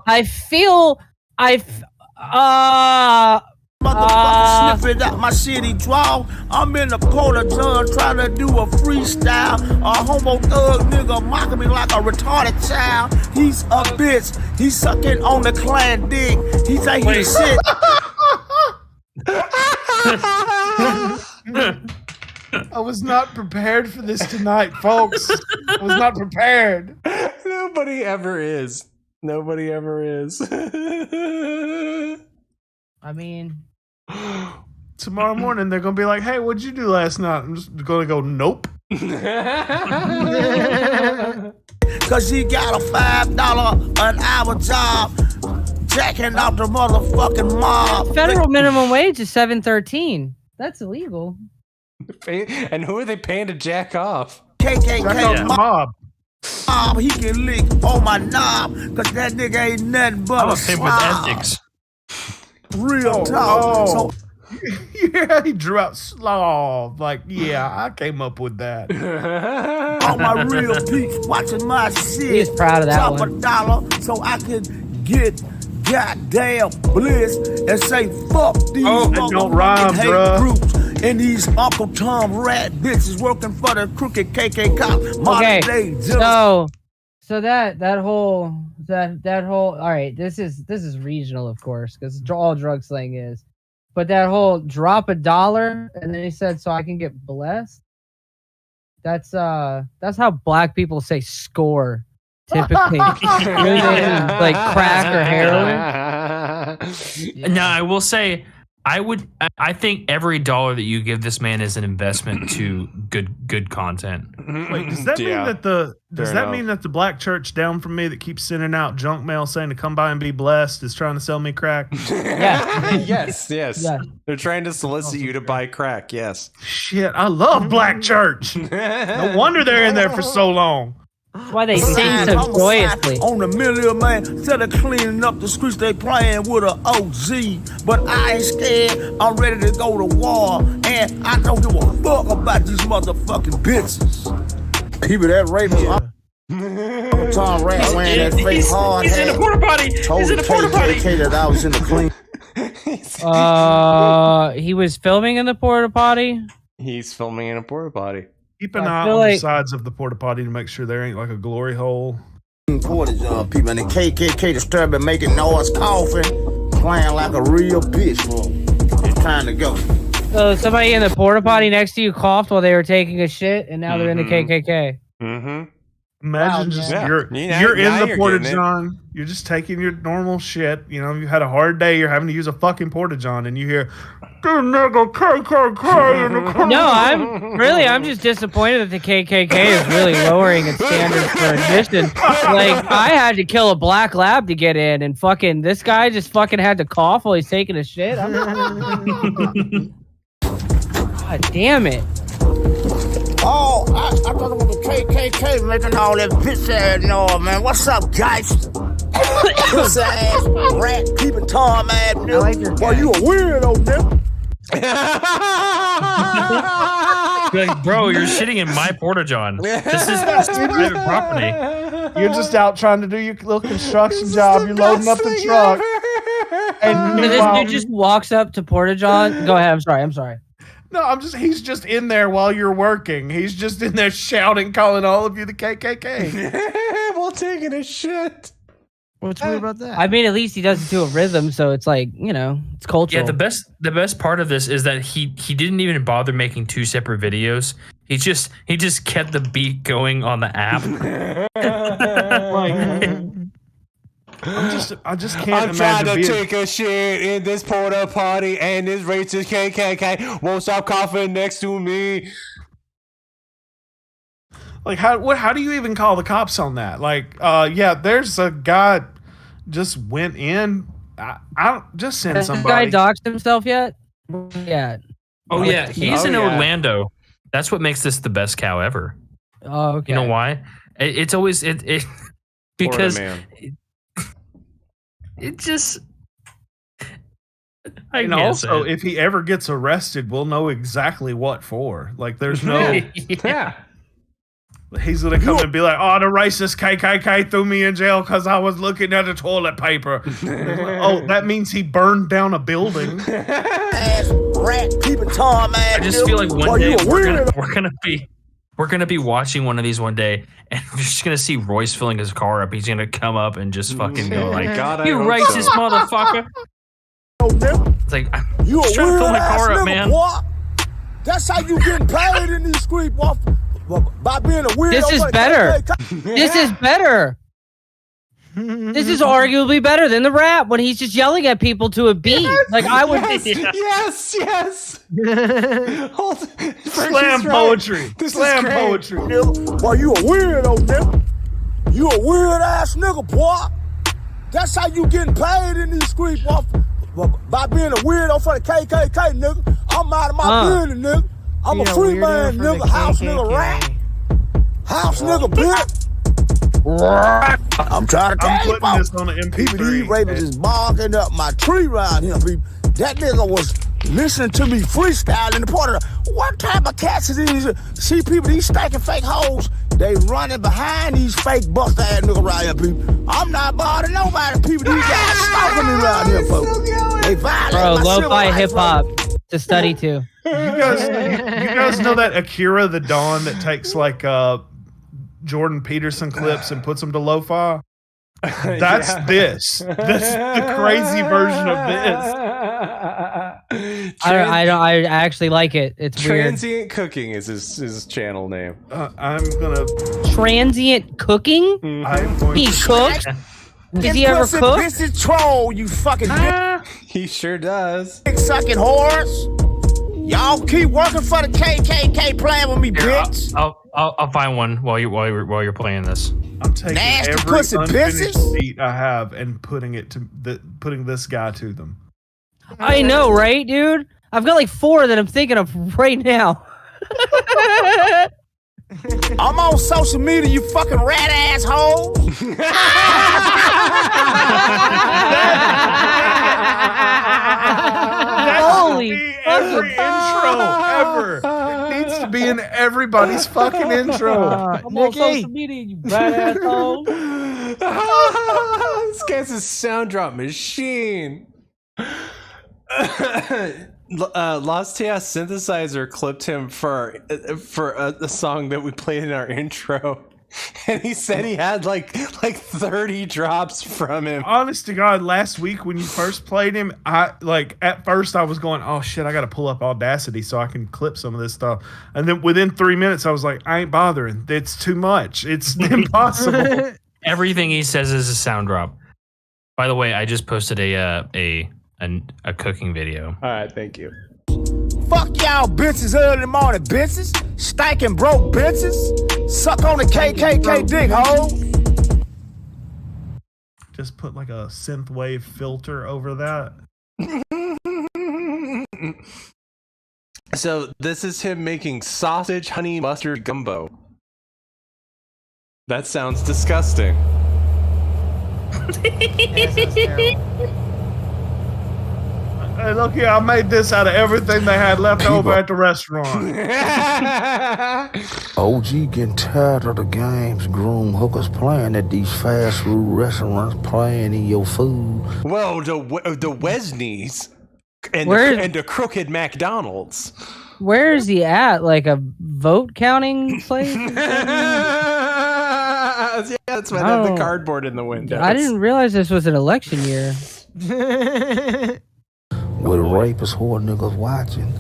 Motherfucker sniffing out my shitty draw. I'm in the porta john trying to do a freestyle. A homo thug nigga mocking me like a retarded child. He's a bitch. He's sucking on the clan dick. He say he shit. I was not prepared for this tonight, folks. I was not prepared. Nobody ever is. Nobody ever is. I mean, tomorrow morning they're gonna be like, "Hey, what'd you do last night?" I'm just gonna go, "Nope." Cause he got a $5 an hour job, jacking out the motherfucking mob. Federal minimum wage is $7.13. That's illegal. And who are they paying to jack off? KKK mob. He can lick on my knob, cause that nigga ain't nothing but I'm a a pimp with slob. ethics. Real talk. So Yeah, he drew out slob. Like, yeah, I came up with that. all my real peeps watching my shit. He's proud of that Drop one. $1 so I can get goddamn bliss and say fuck these It don't rhyme, hate bruh. groups and these Uncle Tom rat bitches working for the crooked KK cop. Modern day jealous. So that whole all right, this is regional, of course, because all drug slang is. But that whole drop $1 and then he said so I can get blessed. That's how black people say score typically. Like crack or heroin. Now I will say I think every dollar that you give this man is an investment to good content. Wait, does that mean that the black church down from me that keeps sending out junk mail saying to come by and be blessed is trying to sell me crack? Yes. Yeah. They're trying to solicit you to buy crack. Yes. Shit, I love black church. No wonder they're in there for so long. That's why they sing so joyously. On the million man, instead of cleaning up the streets, they playing with a OG. But I ain't scared. I'm ready to go to war, and I don't give a fuck about these motherfucking bitches. People that rape us. Tom Rat wearing that fake hard hat. He's in the porta potty. He's in the porta potty. That I was in the clean. He was filming in the porta potty. He's filming in a porta potty. Keep an eye on the sides of the porta potty to make sure there ain't like a glory hole. Portage people and the KKK disturbing, making noise, coughing, playing like a real bitch. It's time to go. So somebody in the porta potty next to you coughed while they were taking a shit, and now they're in the KKK. Mm-hmm. Imagine you're in the porta john. You're just taking your normal shit. You know, you had a hard day. You're having to use a fucking porta john, and you hear, "The nigga KKK." In the No, I'm just disappointed that the KKK is really lowering its standards for admission. Like, I had to kill a black lab to get in, and fucking this guy just fucking had to cough while he's taking a shit. God damn it. Oh, I thought it was the KKK making all that bitch ass noise, man. What's up, guys? Puss ass, rat, peeping Tom ass nigga. Boy, you a weirdo, nigga. Like, bro, you're shitting in my porta john. This is private property. You're just out trying to do your little construction job. You're loading up the truck. And this dude just walks up to porta john. Go ahead. I'm sorry. No, he's just in there while you're working. He's just in there shouting, calling all of you the KKK. While taking a shit. What's weird about that? I mean, at least he does it to a rhythm, so it's like, you know, it's cultural. Yeah, the best part of this is that he didn't even bother making two separate videos. He just kept the beat going on the app. I just can't I'm trying imagine to take a shit in this porta potty, and this racist KKK won't stop coughing next to me. Like, how do you even call the cops on that? Like, yeah, there's a guy just went in. I don't just send somebody. This guy doxed himself yet? Yeah. Oh yeah, he's in Orlando. That's what makes this the best cow ever. Oh, okay. You know why? It's always because it just. And also, if he ever gets arrested, we'll know exactly what for. Like, there's no. Yeah. He's gonna come and be like, "Oh, the racist KKK threw me in jail because I was looking at the toilet paper." Oh, that means he burned down a building. Ass rat, peeping Tom ass. I just feel like one day we're gonna be watching one of these one day, and we're just gonna see Royce filling his car up. He's gonna come up and just fucking go like, God, "You racist motherfucker!" It's like, I'm You just a trying to fill weird my ass car up, nigga, man. boy. That's how you getting paid in these streets, boy. By being a weirdo. This is better. This is better. This is arguably better than the rap when he's just yelling at people to a beat. Like, I would. Yes. Slam poetry. Slam poetry. Boy, you a weirdo, nigga. You a weird ass nigga, boy. That's how you getting paid in these streets, boy. By being a weirdo for the KKK, nigga. I'm out of my business, nigga. I'm a free man, nigga. House nigga rat. House nigga bitch. I'm trying to tell I'm you, putting this folks. on the People, these MP3. ravens is barking up my tree around here, people. That nigga was listening to me freestyle in the part of what type of cats is these? See, people, these stinking fake hoes, they running behind these fake bust ass niggas around here, people. I'm not bothering nobody, people. These guys stalking me around here, folks. They violate Bro, my civil lo-fi rights, hip hop bro. to study to. You guys know that Akira the Dawn that takes like Jordan Peterson clips and puts them to lo-fi? That's this. That's the crazy version of this. I actually like it. It's weird. Transient Cooking is his channel name. I'm gonna Transient cooking? I am going He to cooked? Does he ever cook? This is troll, you fucking He sure does. dick sucking whores. Y'all keep working for the KKK playing with me, bitch. I'll find one while you're playing this. I'm taking Nasty every pussy unfinished bitches. beat I have and putting this guy to them. I know, right, dude? I've got like 4 that I'm thinking of right now. I'm on social media, you fucking rat asshole. Holy Every intro ever. It needs to be in everybody's fucking intro. I'm on social media, you bad asshole. This guy's a sound drop machine. Lost Chaos Synthesizer clipped him for a song that we played in our intro, and he said he had like 30 drops from him. Honest to God, last week when you first played him, at first I was going, oh shit, I got to pull up Audacity so I can clip some of this stuff, and then within 3 minutes I was like, I ain't bothering. It's too much. It's impossible. Everything he says is a sound drop. By the way, I just posted a cooking video. All right, thank you. Fuck y'all bitches early in the morning, bitches. Stinking broke bitches. Suck on the KKK dick, ho. Just put like a synthwave filter over that. So this is him making sausage honey mustard gumbo. That sounds disgusting. Hey, look here, I made this out of everything they had left over at the restaurant. OG getting tired of the games groom hookers playing at these fast food restaurants, playing in your food. Well, the Wesneys and the crooked McDonald's. Where is he at? Like a vote counting place? Yeah, that's why they have the cardboard in the window. I didn't realize this was an election year. With rapists, whore niggas watching.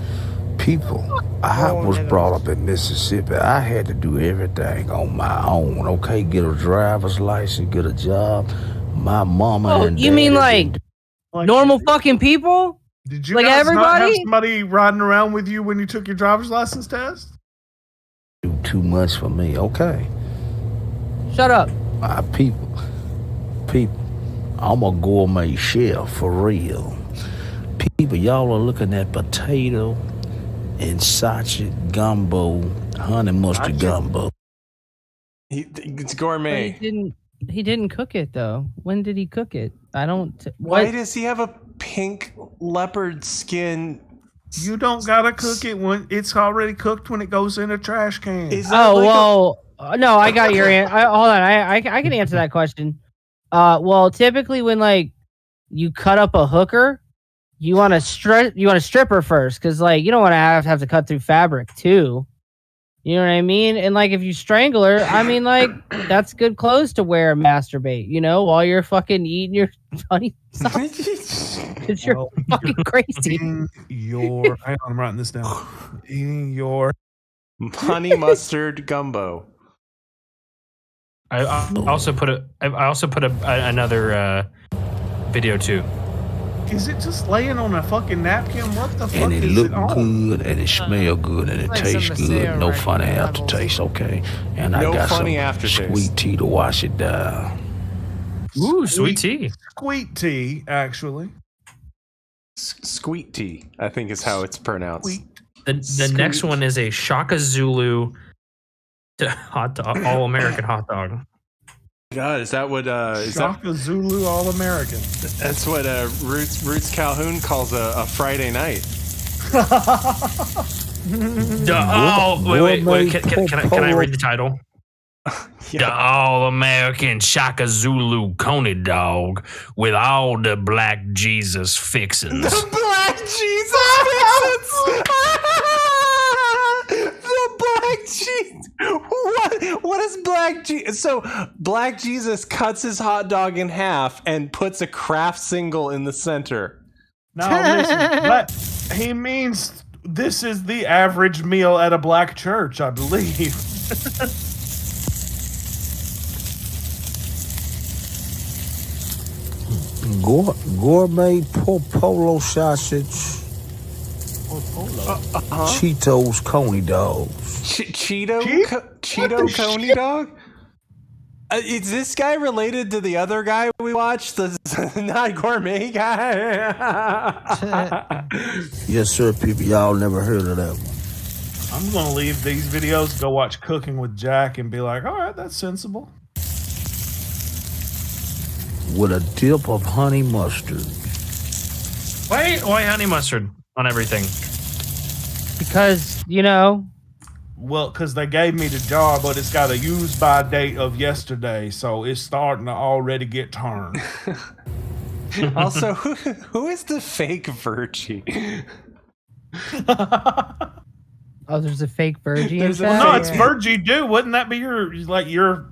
People, I was brought up in Mississippi. I had to do everything on my own, okay? Get a driver's license, get a job. My mama and you mean like normal fucking people? Did you like guys everybody? not have somebody riding around with you when you took your driver's license test? Too much for me, okay? Shut up. People, I'm a gourmet chef for real. People, y'all are looking at potato and sausage gumbo, honey mustard gumbo. It's gourmet. He didn't cook it though. When did he cook it? I don't. Why does he have a pink leopard skin? You don't gotta cook it when it's already cooked when it goes in a trash can. No, I got your answer. Hold on, I can answer that question. Well, typically when like you cut up a hooker, you want to strip her first, because like you don't want to have to cut through fabric too. You know what I mean? And like if you strangle her, I mean like that's good clothes to wear and masturbate, you know, while you're fucking eating your honey sausage. Because you're fucking crazy. Hang on, I'm writing this down. Eating your honey mustard gumbo. I also put another video too. Is it just laying on a fucking napkin? What the fuck And it is look it on? good, and it smell good, and it Like tastes something to good. say No already. funny aftertaste, okay? And I No got funny some aftertaste. sweet tea to wash it down. Ooh, sweet tea. Sweet tea, actually. Squeet tea, I think is how it's pronounced. The next one is a Shaka Zulu hot dog, all American hot dog. God, is that what Shaka Zulu All American. That's what Roots Calhoun calls a Friday night. Wait. Can I read the title? The All-American Shaka Zulu Coney Dog with all the Black Jesus fixins. The Black Jesus fixins! The Black Jesus! What is Black Jesus? So, Black Jesus cuts his hot dog in half and puts a Kraft single in the center. No, listen, he means this is the average meal at a black church, I believe. Gourmet polo sausage, Cheetos Coney dogs. Cheeto Coney dog? Is this guy related to the other guy we watched? The not gourmet guy? Yes, sir, people. Y'all never heard of that one. I'm gonna leave these videos, go watch Cooking with Jack, and be like, all right, that's sensible. With a dip of honey mustard. Why honey mustard on everything? Because, you know. Well, because they gave me the jar, but it's got a use-by date of yesterday, so it's starting to already get turned. Also, who is the fake Virgie? Oh, there's a fake Virgie. No, it's Virgie Do. Wouldn't that be your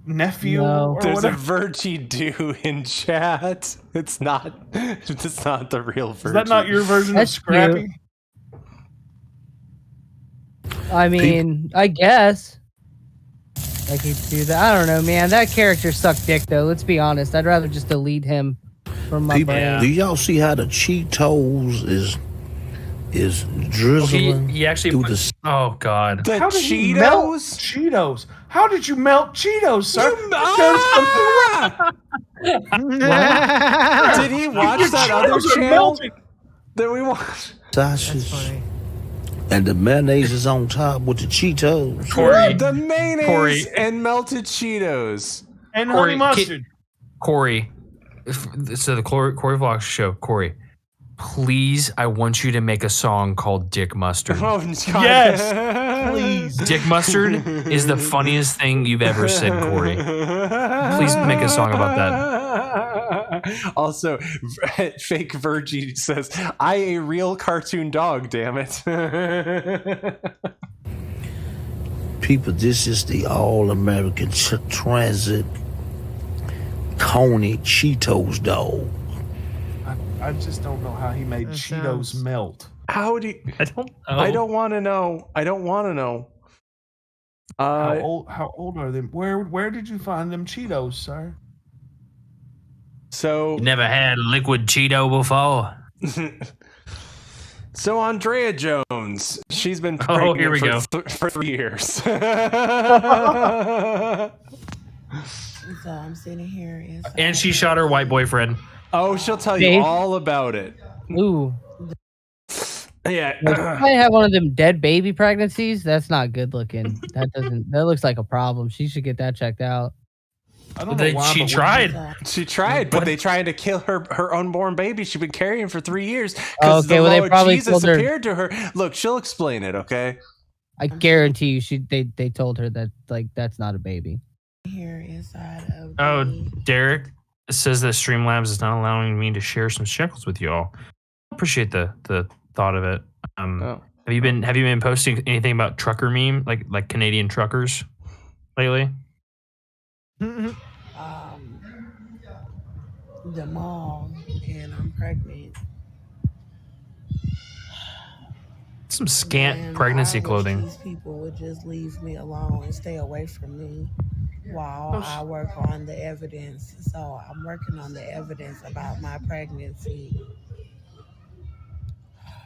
nephew? No. Or There's whatever? a Virgie Do in chat. It's not the real Virgie. Is that not your version That's of Scrappy? cute. I mean, I guess I could do that. I don't know, man. That character sucked dick, though. Let's be honest. I'd rather just delete him from my brain. Do y'all see how the Cheetos is drizzling? He actually through put, the. oh god. The How did you melt Cheetos? How did you melt Cheetos, sir? Did he watch that other channel that we watched? Sausage. And the mayonnaise is on top with the Cheetos. Corey, The mayonnaise Corey. and melted Cheetos. And honey mustard. Corey, so the Corey Vlog show, Corey, please, I want you to make a song called Dick Mustard. Oh, God. Yes, please. Dick Mustard is the funniest thing you've ever said, Corey. Please make a song about that. Also, fake Virgie says, I a real cartoon dog, damn it. People, this is the all-American transit Coney Cheetos dog. I just don't know how he made Cheetos melt. How do you... I don't want to know. I don't want to know. How old are them? Where did you find them Cheetos, sir? So You never had liquid Cheeto before? So Andrea Jones, she's been Oh, here we pregnant go. for 3 years. So I'm sitting here And she shot her white boyfriend. Oh, she'll tell you Dave? all about it. Ooh. Yeah. I have one of them dead baby pregnancies. That's not good looking. That looks like a problem. She should get that checked out. I don't know why, She but tried. She tried, but they tried to kill her unborn baby she's been carrying for 3 years. Okay, Because the well, they Lord probably Jesus told her- appeared to her. Look, she'll explain it, okay? I guarantee you, they told her that that's not a baby. here inside of Oh, Derek says that Streamlabs is not allowing me to share some shekels with you all. Appreciate the thought of it. Have you been posting anything about trucker meme, like Canadian truckers lately? the mall, and I'm pregnant. Some scant And pregnancy I wish clothing. These people would just leave me alone and stay away from me while I work on the evidence. So I'm working on the evidence about my pregnancy.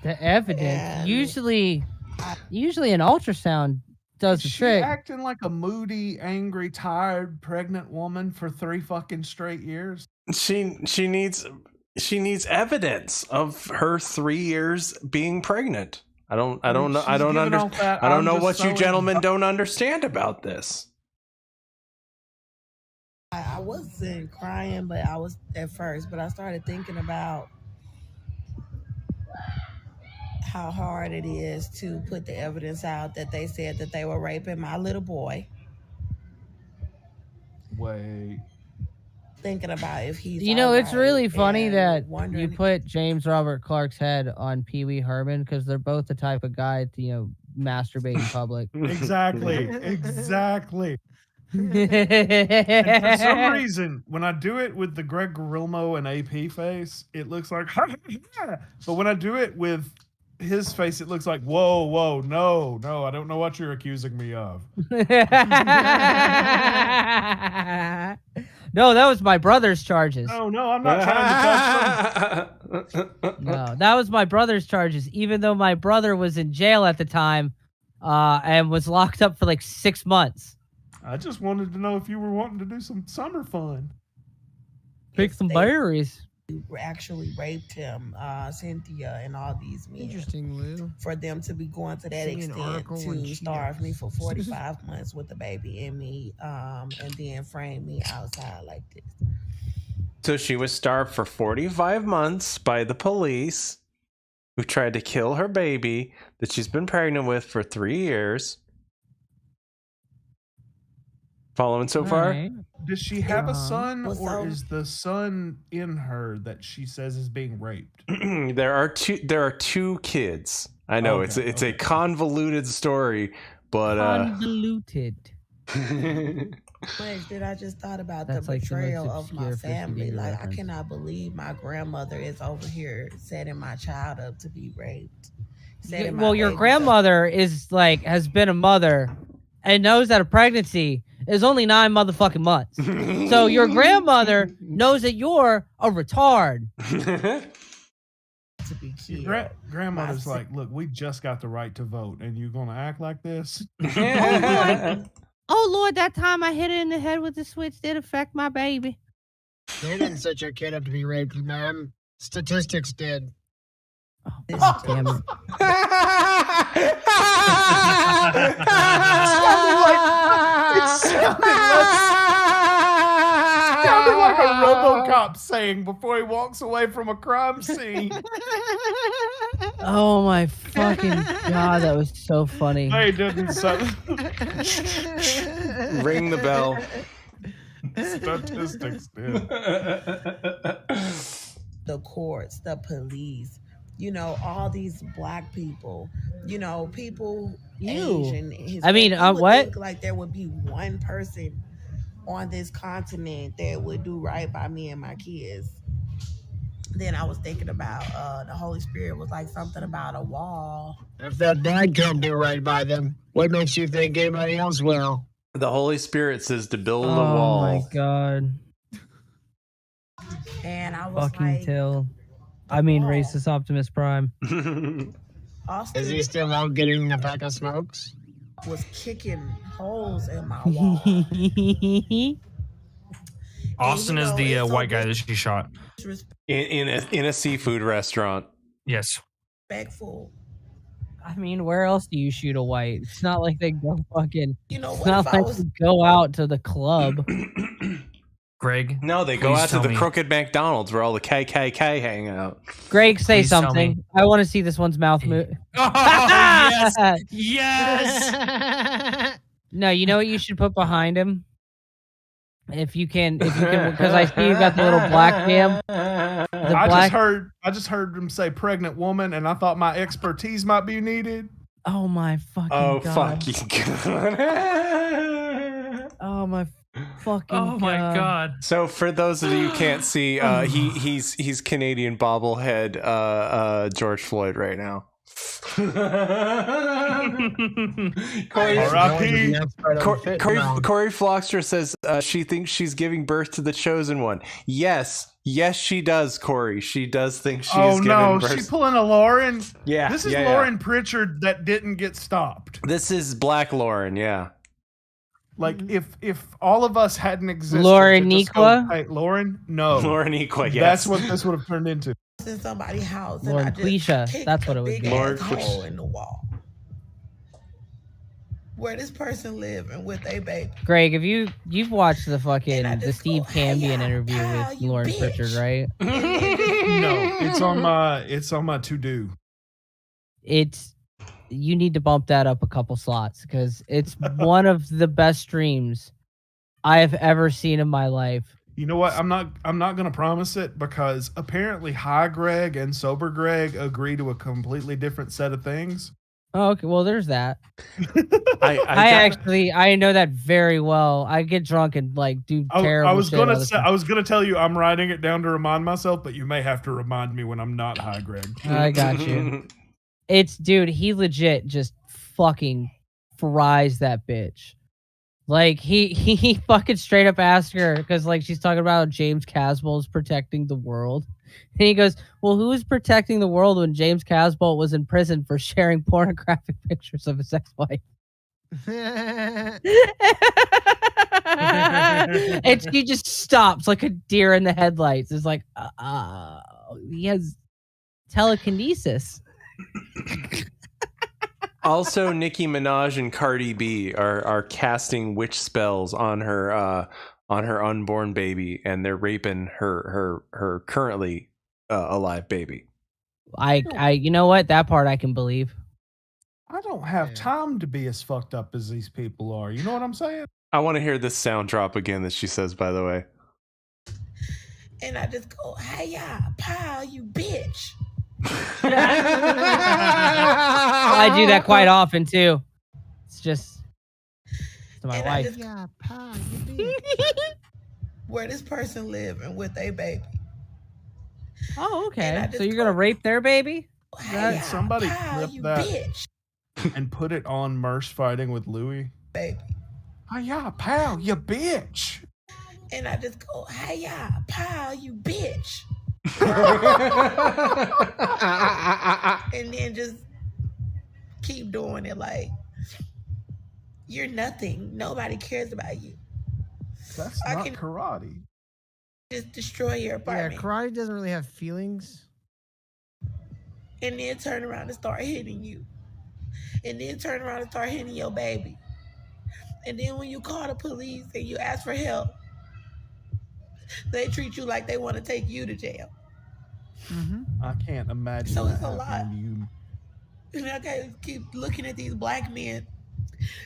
The evidence. And usually an ultrasound does the She trick. acting like a moody, angry, tired, pregnant woman for 3 fucking straight years. She needs evidence of her 3 years being pregnant. I don't know. I don't know what you gentlemen don't understand about this. I wasn't crying, but I was at first. But I started thinking about how hard it is to put the evidence out that they said that they were raping my little boy. Wait. Thinking about if he's You know, it's alright really funny and that you wondering. put James Robert Clark's head on Pee Wee Herman because they're both the type of guy to, you know, masturbate in public. Exactly. Exactly. And for some reason, when I do it with the Greg Garilmo and AP face, it looks like, but when I do it with his face, it looks like, whoa, whoa, no, I don't know what you're accusing me of. No, that was my brother's charges. No, I'm not trying to touch them. No, that was my brother's charges, even though my brother was in jail at the time and was locked up for like 6 months. I just wanted to know if you were wanting to do some summer fun. Pick some berries. Actually raped him, Cynthia, and all these men. Interesting, Lou. For them to be going to that Seen an extent article on to starve Cheetos. me for 45 months with the baby in me, and then frame me outside like this. So she was starved for 45 months by the police who tried to kill her baby that she's been pregnant with for 3 years. Following so far? Right. Does she have a son, Well, or so- is the son in her that she says is being raped? There are two kids. I know Okay, it's a convoluted story, but Convoluted. Much that I just thought about That's the like the most betrayal of my obscure family. 50-year Like, reference. I cannot believe my grandmother is over here setting my child up to be raped. Setting my Well, your babies up. grandmother is like has been a mother and knows that a pregnancy is only 9 motherfucking months. So your grandmother knows that you're a retard. To be killed. Grandmother's like, look, we just got the right to vote, and you're gonna act like this? Oh Lord, that time I hit it in the head with the switch did affect my baby. They didn't set your kid up to be raped, ma'am. Statistics did. Oh, damn it. It sounded like a RoboCop saying before he walks away from a crime scene. Oh my fucking god, that was so funny. They didn't say. Ring the bell. Statistics did. The courts, the police, you know, all these black people, you know, people, Asian. I mean, you would what? think, like, there would be one person on this continent that would do right by me and my kids. Then I was thinking about the Holy Spirit was like something about a wall. If that dad can't do right by them, what makes you think anybody else will? The Holy Spirit says to build a Oh wall. my god. And I was Fucking like, Till. I mean, racist Optimus Prime. Austin Is he still out getting a pack of smokes? was kicking holes in my wall. Austin is the white guy that she shot. In a seafood restaurant. Yes. Respectful. I mean, where else do you shoot a white? It's not like they go fucking. You know, It's what not if I like was they go out to the club. Greg. No, they go please out to tell the me. crooked McDonald's where all the KKK hang out. Greg, say Please tell something. me. I want to see this one's mouth move. Oh, yes. Yes. No, you know what you should put behind him? If you can, because I see you got the little black cam. I just heard him say pregnant woman, and I thought my expertise might be needed. Oh my fucking god. Fucking god. Oh my fucking Oh my god. So for those of you who can't see, he's Canadian bobblehead George Floyd right now. R.I.P. Corey Flockstra says she thinks she's giving birth to the chosen one. Yes, she does, Corey. She does think she's Oh giving no, birth. she pulling a Lauren. Yeah, this is yeah. Lauren Pritchard that didn't get stopped. This is Black Lauren, yeah. Like if all of us hadn't existed, Lauren to just go, Equa? hey, Lauren, no, Lauren Equa, yes. That's what this would have turned into. in somebody's house Lauren and I just Quisha, kicked that's what a it would big be. ass Lauren hole Quisha. in the wall. where this person live and with their baby. Greg, have you've watched the fucking the Steve Cambion interview with Lawrence Pritchard, right? No, it's on my to do. You need to bump that up a couple slots because it's one of the best streams I have ever seen in my life. You know what? I'm not gonna promise it because apparently High Greg and Sober Greg agree to a completely different set of things. Oh, okay. Well, there's that. I know that very well. I get drunk and like do terrible. I was shit gonna all the say, time. I was gonna tell you I'm writing it down to remind myself, but you may have to remind me when I'm not High Greg. I got you. Dude, he legit just fucking fries that bitch. Like he fucking straight up asked her because like she's talking about how James Casbolt is protecting the world, and he goes, "Well, who was protecting the world when James Casbolt was in prison for sharing pornographic pictures of his ex-wife?" And she just stops like a deer in the headlights. It's like, he has telekinesis. Also, Nicki Minaj and Cardi B are casting witch spells on her unborn baby, and they're raping her currently alive baby. I you know what? That part I can believe. I don't have time to be as fucked up as these people are. You know what I'm saying? I want to hear this sound drop again that she says, by the way. And I just go, "Hey, yeah, pal, you bitch." I do that quite often too. It's just to my wife. Yeah, pal, you bitch. Where this person live and with their baby. Oh, okay. So you're gonna rape their baby? Somebody pal, clip you that bitch. and put it on Merce fighting with Louis. Baby. Oh yeah, pal, you bitch. And I just go, "Hey, yeah, pal, you bitch." And then just keep doing it like you're nothing. Nobody cares about you. That's not karate. Just destroy your apartment. Yeah, karate doesn't really have feelings. And then turn around and start hitting you. And then turn around and start hitting your baby. And then when you call the police and you ask for help, they treat you like they want to take you to jail. I can't imagine. So it's that a lot. happening to you. And I gotta keep looking at these black men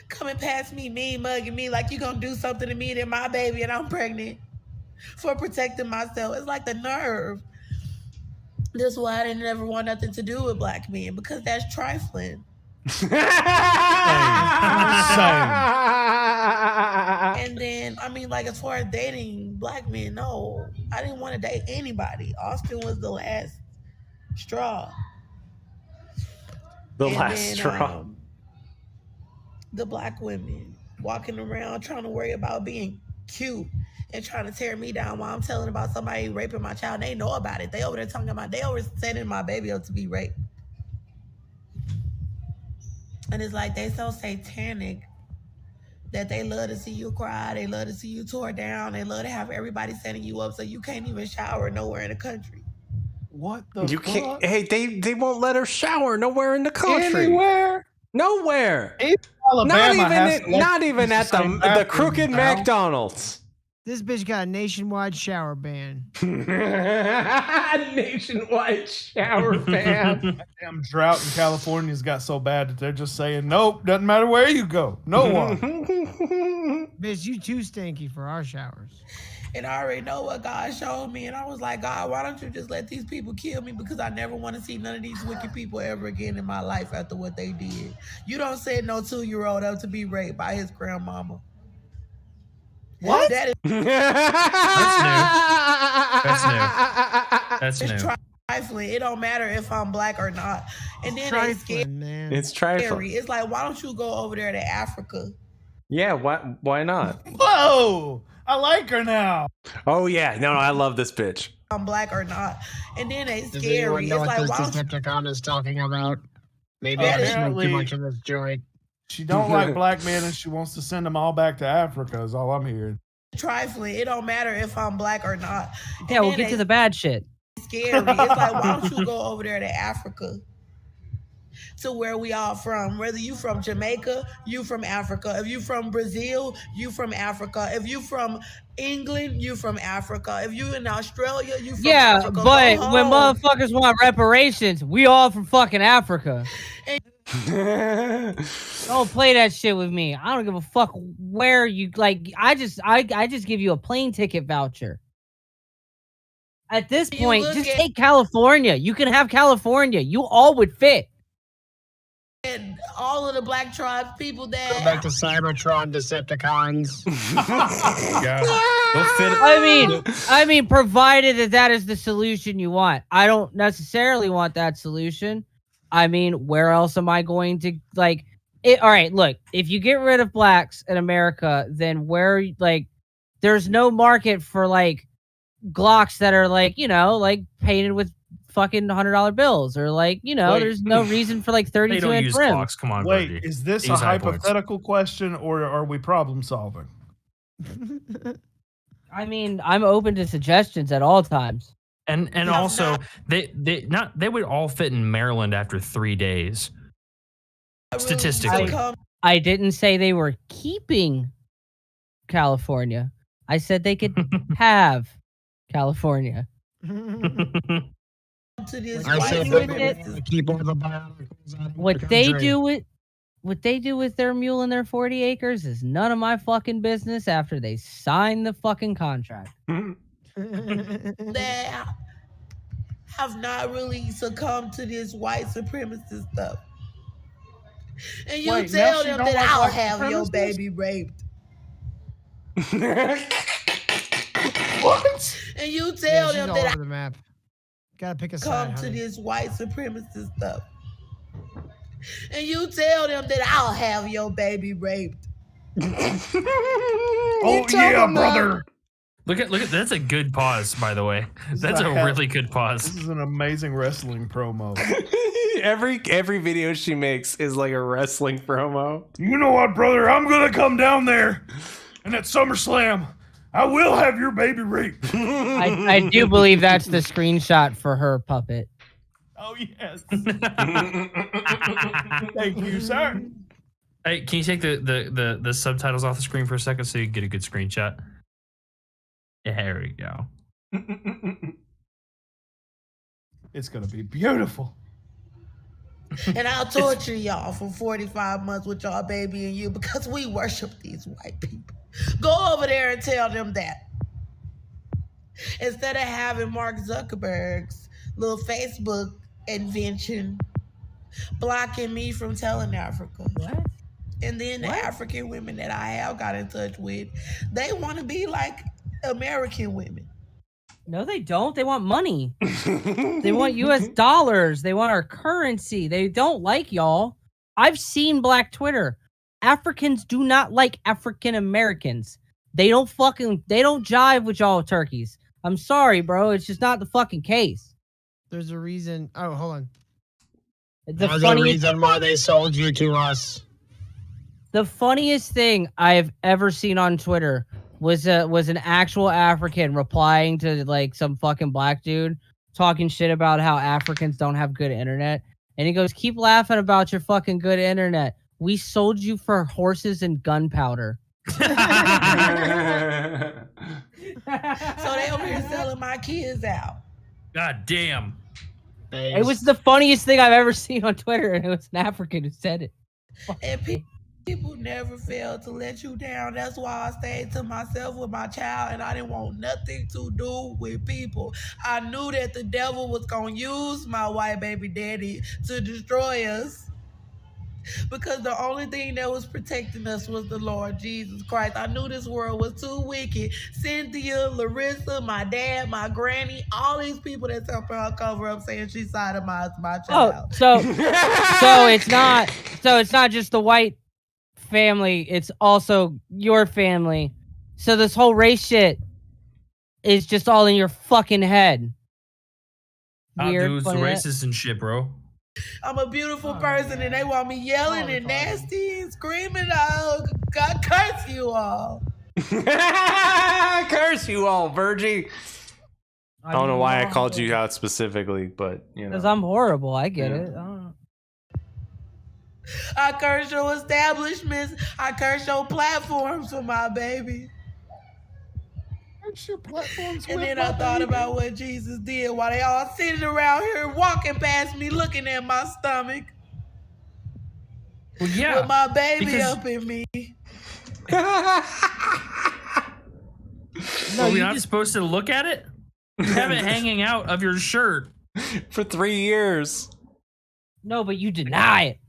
coming past me, mean mugging me like you gonna do something to me and my baby and I'm pregnant for protecting myself. It's like the nerve. That's why I didn't ever want nothing to do with black men because that's trifling. Same. And then, I mean, like as far as dating black men, no, I didn't want to date anybody. Austin was the last straw. The last straw. The black women walking around trying to worry about being cute and trying to tear me down while I'm telling about somebody raping my child. They know about it. They over there talking about, they over setting my baby up to be raped. And it's like they so satanic that they love to see you cry. They love to see you tore down. They love to have everybody setting you up so you can't even shower nowhere in the country. What the You fuck? can't. Hey, they won't let her shower nowhere in the country. Anywhere? Nowhere. Alabama Not even at the crooked McDonald's. This bitch got a nationwide shower ban. Nationwide shower ban. Damn drought in California's got so bad that they're just saying, nope, doesn't matter where you go. No one. Bitch, you too stinky for our showers. And I already know what God showed me. And I was like, God, why don't you just let these people kill me? Because I never want to see none of these wicked people ever again in my life after what they did. You don't send no 2-year-old up to be raped by his grandmama. What? That is That's new. it's trifling. It don't matter if I'm black or not. And then they scared. Man. It's trifling. It's like, why don't you go over there to Africa? Yeah, why not? Whoa! I like her now. Oh yeah, no, I love this bitch. I'm black or not. And then they Does scary. anyone It's know what like, this why don't you Decepticon is talking about? Maybe I just make too much of this joint. She don't like black men and she wants to send them all back to Africa is all I'm hearing. trifling? It don't matter if I'm black or not. Yeah, we'll get to the bad shit. Scary. It's like, why don't you go over there to Africa? to where we all from. Whether you from Jamaica, you from Africa. If you from Brazil, you from Africa. If you from England, you from Africa. If you in Australia, you from Africa. Go but when home. motherfuckers want reparations, we all from fucking Africa. Don't play that shit with me. I don't give a fuck where you like. I just give you a plane ticket voucher. At this point, just take California. You can have California. You all would fit. And all of the black tribes, people that Go back to Cybertron Decepticons. I mean, provided that is the solution you want. I don't necessarily want that solution. I mean, where else am I going to like it? All right, look, if you get rid of blacks in America, then there's no market for like Glocks that are like, painted with fucking $100 bills or there's no reason for like 32-inch rims. Glocks. Come on, wait, Birdie. is this They a use high points. hypothetical question or are we problem solving? I mean, I'm open to suggestions at all times. And also they would all fit in Maryland after 3 days. Statistically. I didn't say they were keeping California. I said they could have California. Keep all the bioticals out of What the they country. do with their mule and their 40 acres is none of my fucking business after they sign the fucking contract. that have not really succumbed to this white supremacist stuff. And you Wait, tell now she them don't that like I'll white have your supremacists? baby raped. What? And you tell she's them all that over the map. Gotta pick a come side, to honey. this white supremacist stuff. And you tell them that I'll have your baby raped. Oh yeah, brother. Look at that's a good pause, by the way. That's a really good pause. This is an amazing wrestling promo. Every video she makes is like a wrestling promo. You know what, brother? I'm gonna come down there, and at SummerSlam, I will have your baby raped. I do believe that's the screenshot for her puppet. Oh yes. Thank you, sir. Hey, can you take the subtitles off the screen for a second so you get a good screenshot? There we go. It's gonna be beautiful. And I'll torture y'all for 45 months with y'all baby and you because we worship these white people. Go over there and tell them that. Instead of having Mark Zuckerberg's little Facebook invention blocking me from telling Africa. What? And then the African women that I have got in touch with, they want to be like American women. No, they don't. They want money. They want US dollars. They want our currency. They don't like y'all. I've seen Black Twitter. Africans do not like African Americans. They don't jive with y'all turkeys. I'm sorry, bro. It's just not the fucking case. There's a reason. Oh, hold on. There's a reason why they sold you to us. The funniest thing I've ever seen on Twitter was an actual African replying to like some fucking black dude talking shit about how Africans don't have good internet. And he goes, keep laughing about your fucking good internet. We sold you for horses and gunpowder. So they over here selling my kids out. God damn. It was the funniest thing I've ever seen on Twitter, and it was an African who said it. And people never fail to let you down. That's why I stayed to myself with my child, and I didn't want nothing to do with people. I knew that the devil was going to use my white baby daddy to destroy us. Because the only thing that was protecting us was the Lord Jesus Christ. I knew this world was too wicked. Cynthia, Larissa, my dad, my granny, all these people that's helping her cover up saying she sodomized my child. So it's not just the white family, it's also your family. So this whole race shit is just all in your fucking head. Weird, dude's racist and shit, bro. I'm a beautiful person and they want me yelling and nasty and screaming. Oh, God, curse you all. Curse you all, Virgie. I don't know why I called you out specifically, but you know. Because I'm horrible. I get it. I don't know. I curse your establishments. I curse your platforms for my baby. Curse your platforms And with then my I thought baby. about what Jesus did while they all sitting around here walking past me, looking at my stomach. Well, yeah. With my baby because- up in me. Are we not supposed to look at it? You have it hanging out of your shirt for 3 years. No, but you deny it.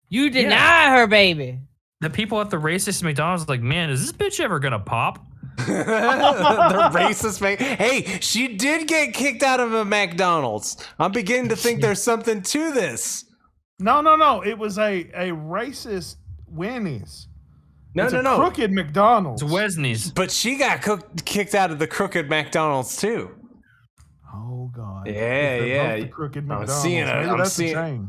You deny her baby. The people at the racist McDonald's are like, man, is this bitch ever gonna pop? The racist Hey, she did get kicked out of a McDonald's. I'm beginning to think there's something to this. No. It was a racist Winnie's. No. Crooked McDonald's. It's Wesney's. But she got kicked out of the crooked McDonald's too. Oh God. Yeah. The crooked I'm McDonald's. seeing it. Maybe I'm that's seeing a chain.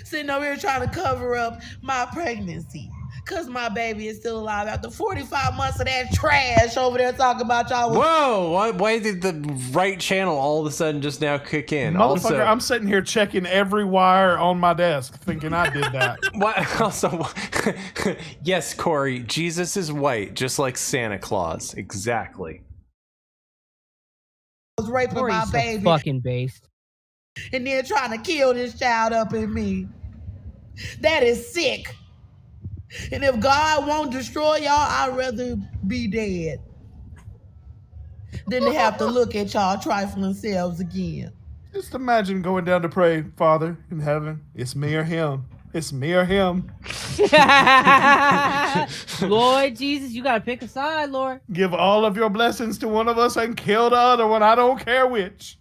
Sitting over here trying to cover up my pregnancy. Cause my baby is still alive after 45 months of that trash over there talking about y'all. Whoa! Why did the right channel all of a sudden just now kick in? Motherfucker, I'm sitting here checking every wire on my desk, thinking I did that. What? Also, yes, Corey, Jesus is white, just like Santa Claus. Exactly. I was raping Corey's my so baby. fucking based. And then trying to kill this child up in me. That is sick. And if God won't destroy y'all, I'd rather be dead than to have to look at y'all trifling selves again. Just imagine going down to pray, Father in heaven, it's me or him. It's me or him. Lord Jesus, you gotta pick a side, Lord. Give all of your blessings to one of us and kill the other one. I don't care which.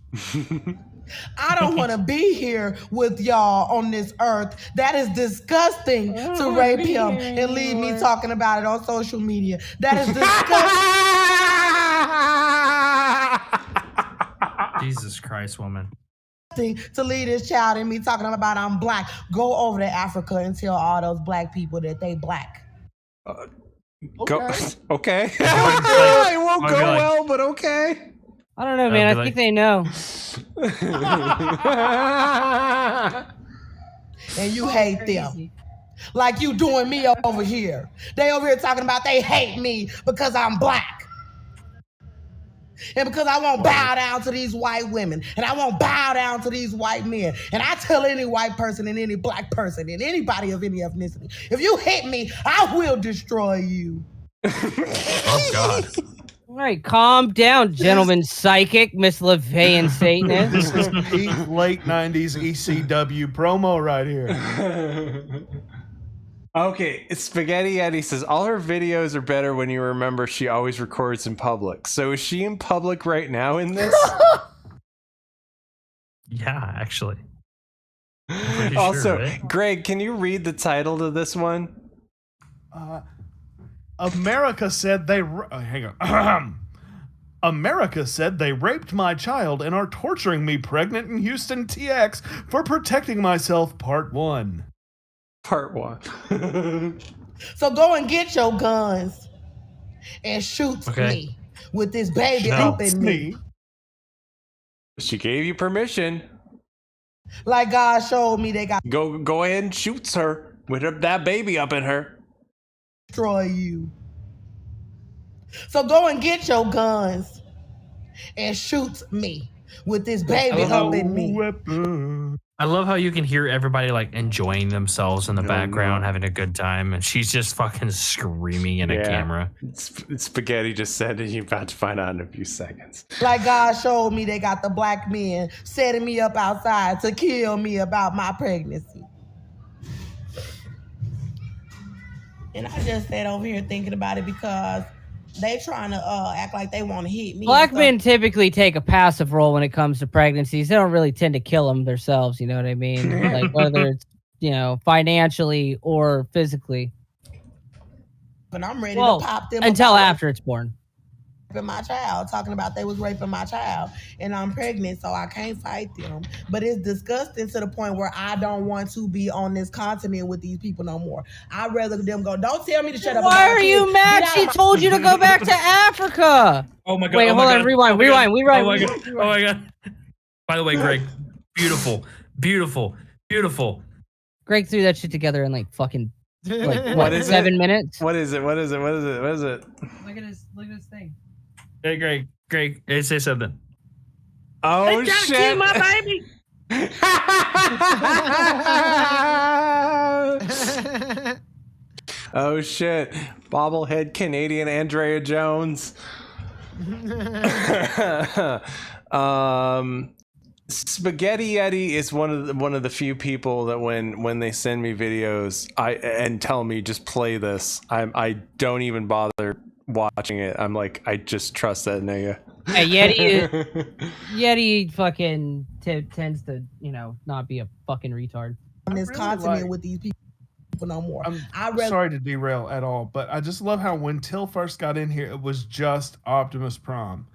I don't want to be here with y'all on this earth. That is disgusting to rape him and leave me talking about it on social media. That is disgusting. Jesus Christ, woman. To leave this child and me talking about I'm black. Go over to Africa and tell all those black people that they black. Okay. It won't go well, but okay. I don't know, man. I think they know. And you hate them. Like you doing me over here. They over here talking about they hate me because I'm black. And because I won't bow down to these white women. And I won't bow down to these white men. And I tell any white person and any black person and anybody of any ethnicity, if you hit me, I will destroy you. Oh, God. All right, calm down, gentleman psychic, Miss LaVey and Satanist. This is peak late 90s ECW promo right here. Okay, Spaghetti Eddie says all her videos are better when you remember she always records in public. So is she in public right now in this? Yeah, actually. Also, sure, right? Greg, can you read the title to this one? America said they... hang on. America said they raped my child and are torturing me pregnant in Houston TX for protecting myself, part 1. Part 1. So go and get your guns and shoot me with this baby up in me. She gave you permission. Like God showed me they got Go ahead and shoots her with that baby up in her. Destroy you. So go and get your guns and shoot me with this baby up in me. I love how you can hear everybody like enjoying themselves in the background, having a good time, and she's just fucking screaming in a camera. Spaghetti just said that you're about to find out in a few seconds. Like God showed me they got the black men setting me up outside to kill me about my pregnancy. And I just sat over here thinking about it because they trying to act like they want to hit me. Black men typically take a passive role when it comes to pregnancies. They don't really tend to kill them themselves, you know what I mean? Like whether it's, financially or physically. But I'm ready to pop them until after it's born. My child, talking about they was raping my child, and I'm pregnant, so I can't fight them. But it's disgusting to the point where I don't want to be on this continent with these people no more. I'd rather them go. Don't tell me to shut up. Why are you mad? She told you to go back to Africa. Oh my God! Wait, hold on. Rewind. Oh my God! By the way, Greg, beautiful. Greg threw that shit together in like fucking like What is 7 it? minutes. What is it? What is it? What is it? What is it? Look at this thing. Hey, Greg, hey, say something. Oh They gotta shit! kill my baby. Oh shit! Bobblehead Canadian Andrea Jones. Spaghetti Yeti is one of the few people that when they send me videos and tell me just play this, I don't even bother watching it. I'm like, I just trust that nigga. Hey, Yeti fucking tends to, not be a fucking retard. On this continent with these people no more. I'm sorry to derail at all, but I just love how when Till first got in here, it was just Optimus Prime.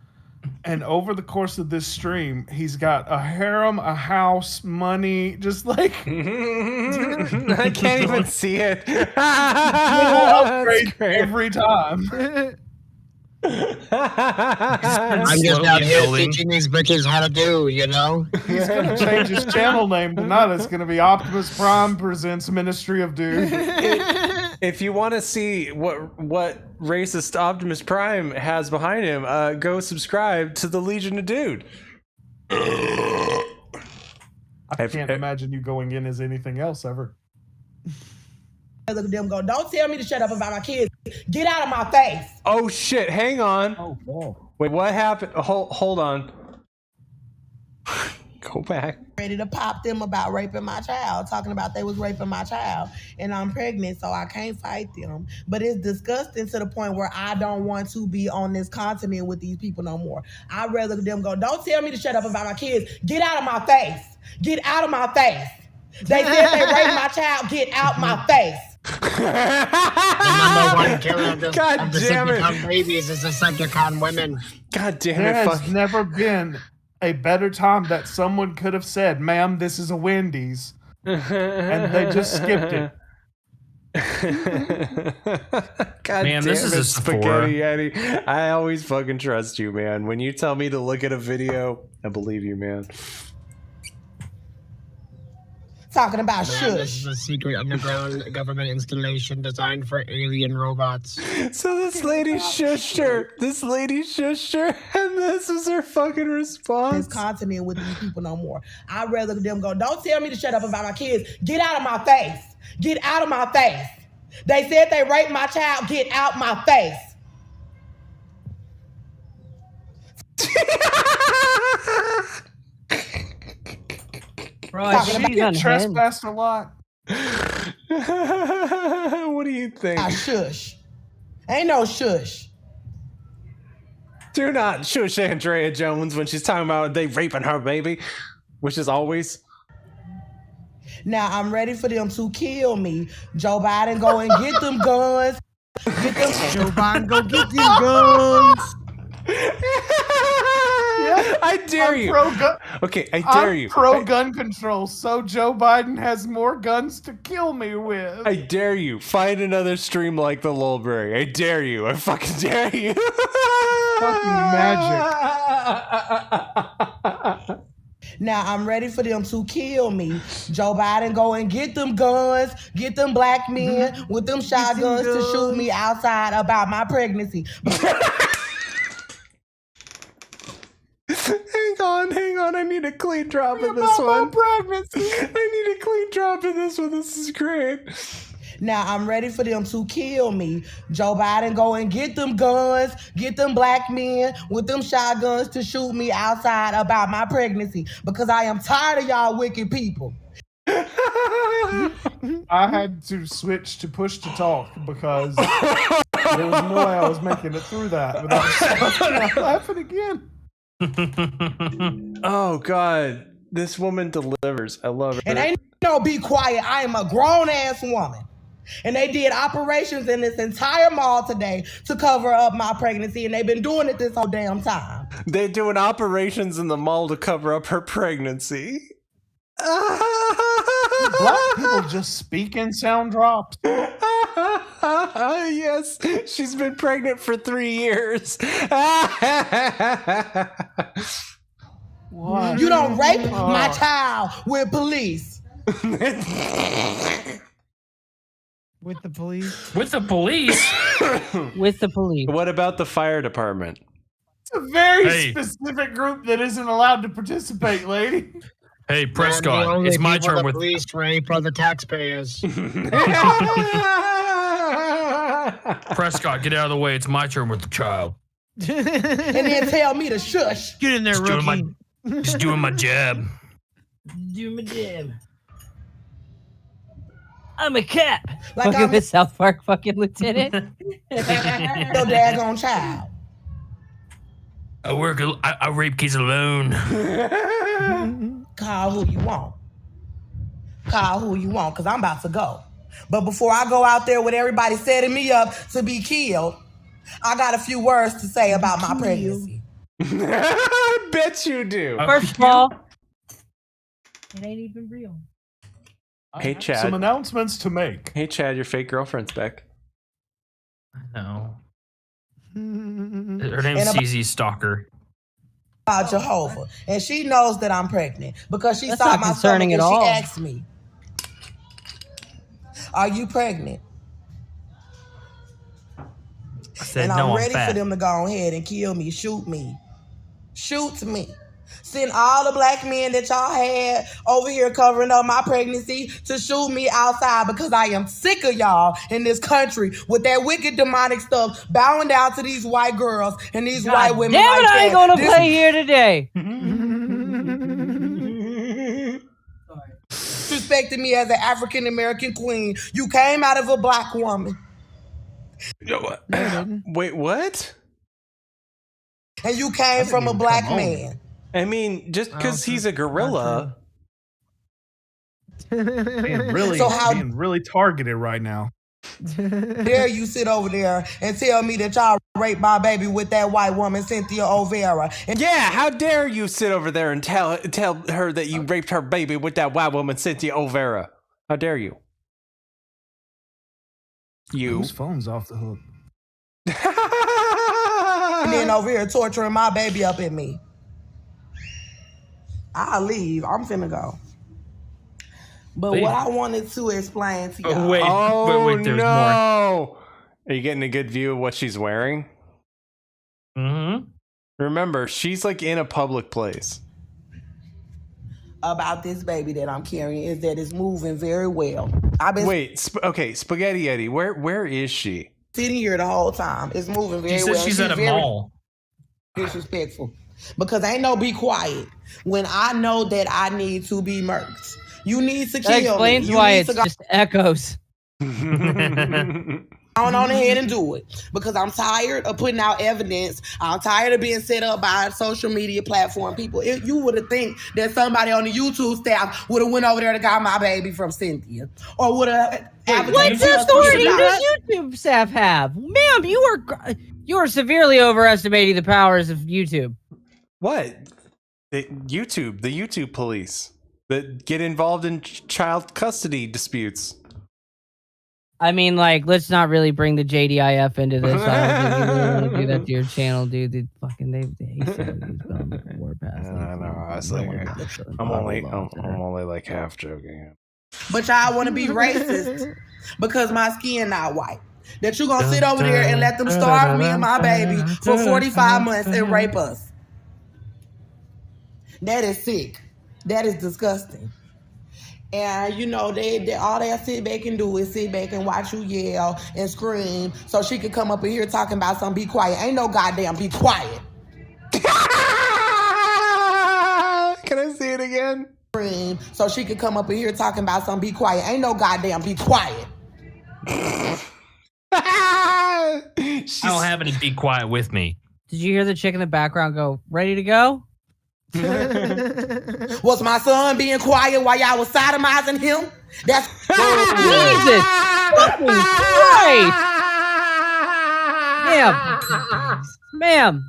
And over the course of this stream, he's got a harem, a house, money, just like I can't even see it. Upgrade every time. I'm just out here teaching these bitches how to do, He's gonna change his channel name tonight. It's gonna be Optimus Prime presents Ministry of Dude. If you want to see what racist Optimus Prime has behind him, go subscribe to the Legion of Dude. I can't imagine you going in as anything else ever. Look at them go, don't tell me to shut up about my kids. Get out of my face. Oh shit, hang on. Oh, wait, what happened? Hold on. Go back. Ready to pop them about raping my child, talking about they was raping my child. And I'm pregnant, so I can't fight them. But it's disgusting to the point where I don't want to be on this continent with these people no more. I'd rather them go, don't tell me to shut up about my kids. Get out of my face. Get out of my face. They said they raped my child. Get out my face. The number one killer of the God damn it. Decepticon babies is the Decepticon women. God damn There it. has never been a better time that someone could have said, ma'am, this is a Wendy's. And they just skipped it. God Man, this is a Sephora. Spaghetti Yeti. I always fucking trust you, man. When you tell me to look at a video, I believe you, man. Talking about This shush. is a secret underground government installation designed for alien robots. So this lady shushed her. This lady shushed her, and this was her fucking response. This continent with these people no more. I'd rather them go, don't tell me to shut up about my kids. Get out of my face. Get out of my face. They said they raped my child. Get out my face. Bro, She get trespassed a lot. What do you think? Shush. Ain't no shush. Do not shush Andrea Jones when she's talking about they raping her baby, which is always. Now I'm ready for them to kill me. Joe Biden, go and get them guns. Get them. Joe Biden, go get them guns. I dare you. Okay, I dare you. Pro gun control, so Joe Biden has more guns to kill me with. I dare you. Find another stream like the Lolbrary. I dare you. I fucking dare you. Fucking magic. Now I'm ready for them to kill me. Joe Biden, go and get them guns, get them black men with them shotguns to shoot me outside about my pregnancy. Hang on. I need a clean drop of this one. Pregnancy. I need a clean drop of this one. This is great. Now I'm ready for them to kill me. Joe Biden, go and get them guns, get them black men with them shotguns to shoot me outside about my pregnancy because I am tired of y'all wicked people. I had to switch to push to talk because there was no way I was making it through that without laughing again. Oh God, this woman delivers. I love her. And ain't no be quiet. I am a grown ass woman. And they did operations in this entire mall today to cover up my pregnancy, and they've been doing it this whole damn time. They're doing operations in the mall to cover up her pregnancy. Black people just speak in sound drops. Yes, she's been pregnant for 3 years. What? You don't rape my child with police. With the police? With the police? With the police. What about the fire department? It's a very Hey. specific group that isn't allowed to participate, lady. Hey, The Prescott, only it's my people turn the with. police rape are the taxpayers. Prescott, get out of the way. It's my turn with the child. And then tell me to shush. Get in there, Just doing rookie. just doing my jab. Do my jab. I'm a cap. Like Fucking I'm with South Park fucking lieutenant. your daggone child. I rape kids alone. Call who you want. Call who you want, because I'm about to go. But before I go out there with everybody setting me up to be killed, I got a few words to say about my pregnancy. I bet you do. First of all, it ain't even real. Hey, Chad. Some announcements to make. Hey, Chad, your fake girlfriend's back. No. Her name's And about- CZ Stalker. About Jehovah. And she knows that I'm pregnant because she That's saw not my concerning stomach at and all. she asked me, "Are you pregnant?" I said, And no, I'm I'm ready fat. for them to go ahead and kill me, shoot me. Shoot me. Send all the black men that y'all had over here covering up my pregnancy to shoot me outside because I am sick of y'all in this country with that wicked demonic stuff bowing down to these white girls and these white women. Damn like it, I ain't that. gonna This- play here today. Disrespected me as an African American queen. You came out of a black woman. Wait, what? And you came from a black man. I mean, just because he's a gorilla. Being really, So how- being really targeted right now. Dare you sit over there and tell me that y'all raped my baby with that white woman, Cynthia O'Vera. And Yeah, how dare you sit over there and tell her that you raped her baby with that white woman, Cynthia O'Vera? How dare you? You. Whose phone's off the hook? and then over here torturing my baby up at me. I'll leave. I'm finna go. But Wait. what I wanted to explain to y'all. Wait, Oh, there's more. no. Are you getting a good view of what she's wearing? Mm-hmm. Remember, she's like in a public place. About this baby that I'm carrying is that it's moving very well. I've been Wait, okay, Spaghetti Eddie, where is she? sitting here the whole time. It's moving very She well. says she's at a very mall. disrespectful. Because ain't no be quiet when I know that I need to be murked. You need to kill That me. explains You why need it's to go just echoes. on ahead and do it. Because I'm tired of putting out evidence. I'm tired of being set up by social media platform people. If you would have think that somebody on the YouTube staff would have went over there to got my baby from Cynthia. Or would have What authority does YouTube staff have? Ma'am, you are severely overestimating the powers of YouTube. What? The YouTube police that get involved in child custody disputes. I mean, like, let's not really bring the JDIF into this. I don't think you really want to do that to your channel, dude. They said these warpaths. I know. I was like, I'm only like half joking. But y'all want to be racist because my skin not white. That you gonna sit over there and let them starve me and my baby for 45 months and rape us. That is sick. That is disgusting. And you know, they all they sit back and do is sit back and watch you yell and scream so she could come up in here talking about some be quiet. Ain't no goddamn be quiet. Can I see it again? Scream so she could come up in here talking about some be quiet. Ain't no goddamn be quiet. I don't have any be quiet with me. Did you hear the chick in the background go, ready to go? Was my son being quiet while y'all was sodomizing him? That's Jesus fucking Christ! Ma'am.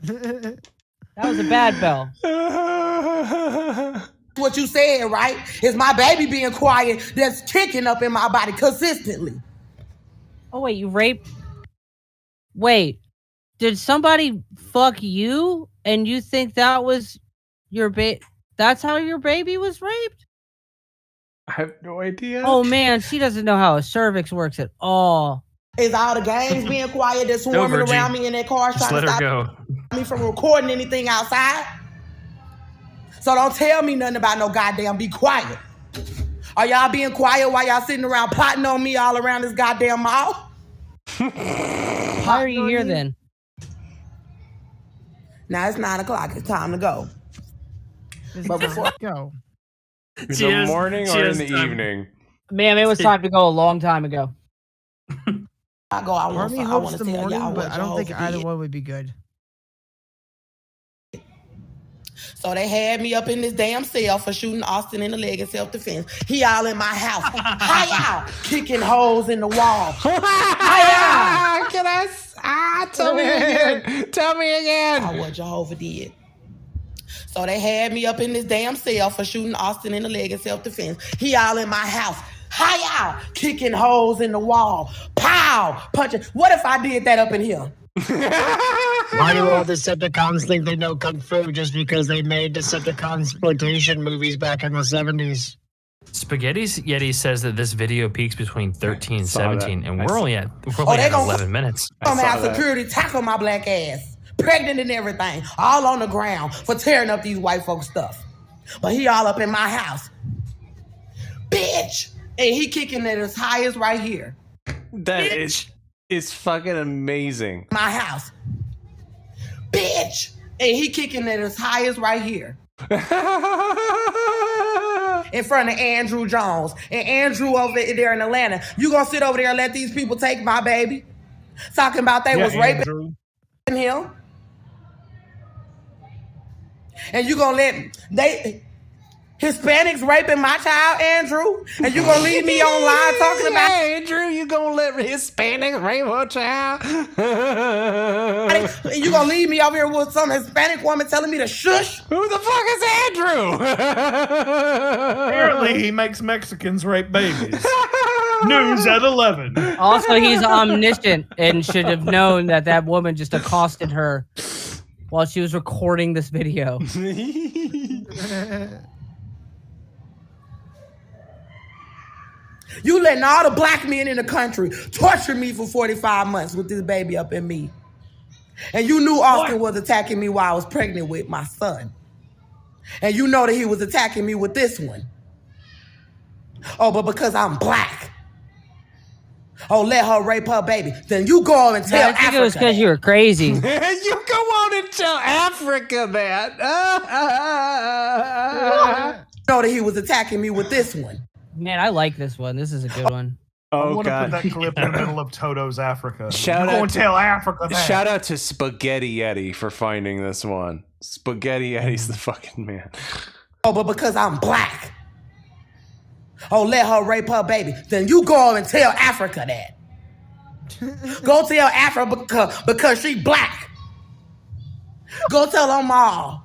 That was a bad bell. what you said, right? Is my baby being quiet that's kicking up in my body consistently. Oh, wait, you raped? Wait, did somebody fuck you and you think that was your that That's how your baby was raped? I have no idea. Oh man, she doesn't know how a cervix works at all. Is all the gangs being quiet that's No, swarming Virgie. around me in their cars Just trying let to her stop go. me from recording anything outside? So don't tell me nothing about no goddamn be quiet. Are y'all being quiet while y'all sitting around plotting on me all around this goddamn mall? Why are you here then? Now it's 9 o'clock. It's time to go. But before go. In the morning or in the evening? Ma'am, it was time to go a long time ago. I go, I Part want of me to hopes tell the morning, y'all but what I don't think Jehovah either did. one would be good. So they had me up in this damn cell for shooting Austin in the leg in self-defense. He all in my house. Hi y'all, kicking holes in the wall. Hi y'all. Can I? Tell me again. Tell me again. What Jehovah did. So they had me up in this damn cell for shooting Austin in the leg in self-defense. He all in my house. Hi y'all, kicking holes in the wall. Pow, punching. What if I did that up in here? Why do all Decepticons think they know Kung Fu just because they made Decepticon exploitation movies back in the 70s? Spaghetti's Yeti says that this video peaks between 13 and 17, and we're only at they gonna 11 minutes. I'm gonna have security tackle my black ass. Pregnant and everything. All on the ground for tearing up these white folks' stuff. But he all up in my house. Bitch! And he kicking it as high as right here. That is fucking amazing. My house. Bitch! And he kicking it as high as right here. In front of Andrew Jones. And Andrew over there in Atlanta. You gonna sit over there and let these people take my baby? Talking about they was raping him? And you gonna let Hispanics raping my child, Andrew? And you gonna leave me online talking about Andrew, you gonna let Hispanics rape her child? And you gonna leave me over here with some Hispanic woman telling me to shush? Who the fuck is Andrew? Apparently he makes Mexicans rape babies. News at 11. Also, he's omniscient and should have known that that woman just accosted her while she was recording this video. You letting all the black men in the country torture me for 45 months with this baby up in me. And you knew Austin was attacking me while I was pregnant with my son. And you know that he was attacking me with this one. Oh, but because I'm black. Oh, let her rape her baby. Then you go on and tell I think Africa. it was because you were crazy. You go on and tell Africa that. You know that he was attacking me with this one. Man, I like this one. This is a good one. I Oh want to god. put that clip in the middle of Toto's Africa. Shout Go out and to- tell Africa that. Shout out to Spaghetti Yeti for finding this one. Spaghetti Yeti's the fucking man. Oh, but because I'm black. Oh, let her rape her baby. Then you go on and tell Africa that. Go tell Africa because she black. Go tell them all.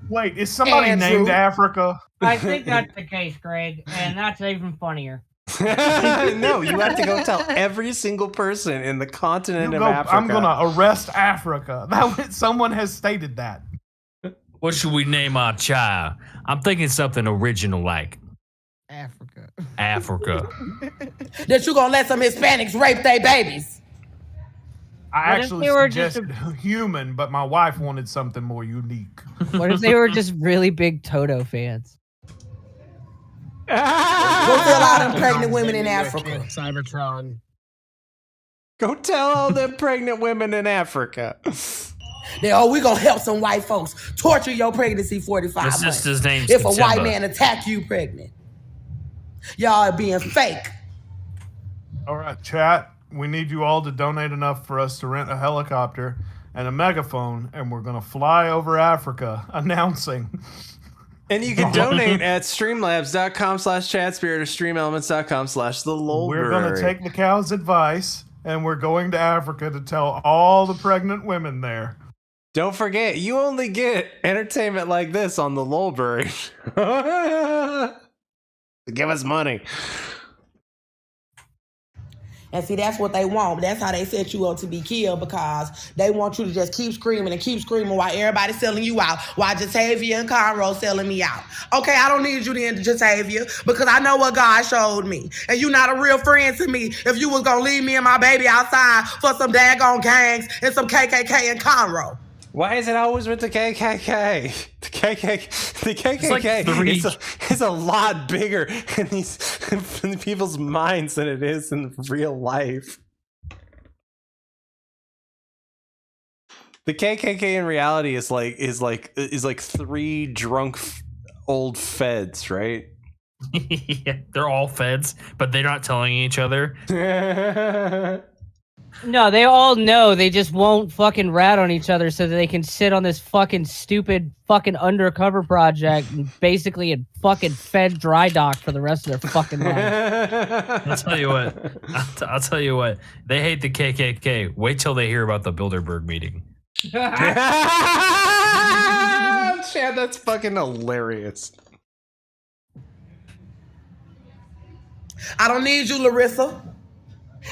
Wait, is somebody Andrew. named Africa? I think that's the case, Greg, and that's even funnier. No, you have to go tell every single person in the continent of Africa. I'm gonna arrest Africa. Someone has stated that. What should we name our child? I'm thinking something original like Africa. Africa. That you gonna let some Hispanics rape their babies. I What if actually they were just suggested human, but my wife wanted something more unique. What if they were just really big Toto fans? Go tell all them pregnant women in Africa. Cybertron. Go tell all the pregnant women in Africa. We gonna help some white folks torture your pregnancy 45 My months. sister's name's If a September. white man attack you pregnant. Y'all are being fake. All right, chat. We need you all to donate enough for us to rent a helicopter and a megaphone, and we're gonna fly over Africa announcing. And you can donate at streamlabs.com/chatspirit or streamelements.com/the Lolbrary. We're gonna take the cow's advice, and we're going to Africa to tell all the pregnant women there. Don't forget, you only get entertainment like this on the Lolbrary. Give us money. And see, that's what they want. That's how they set you up to be killed, because they want you to just keep screaming while everybody's selling you out, while Jatavia and Conroe selling me out. Okay, I don't need you to end Jatavia, because I know what God showed me. And you not a real friend to me if you was going to leave me and my baby outside for some daggone gangs and some KKK and Conroe. Why is it always with the KKK? The KKK is a lot bigger in people's minds than it is in real life. The KKK in reality is like three drunk old feds, right? Yeah, they're all feds, but they're not telling each other. No, they all know. They just won't fucking rat on each other so that they can sit on this fucking stupid fucking undercover project and basically a fucking fed dry dock for the rest of their fucking life. I'll tell you what. I'll tell you what. They hate the KKK. Wait till they hear about the Bilderberg meeting. Chad, that's fucking hilarious. I don't need you, Larissa.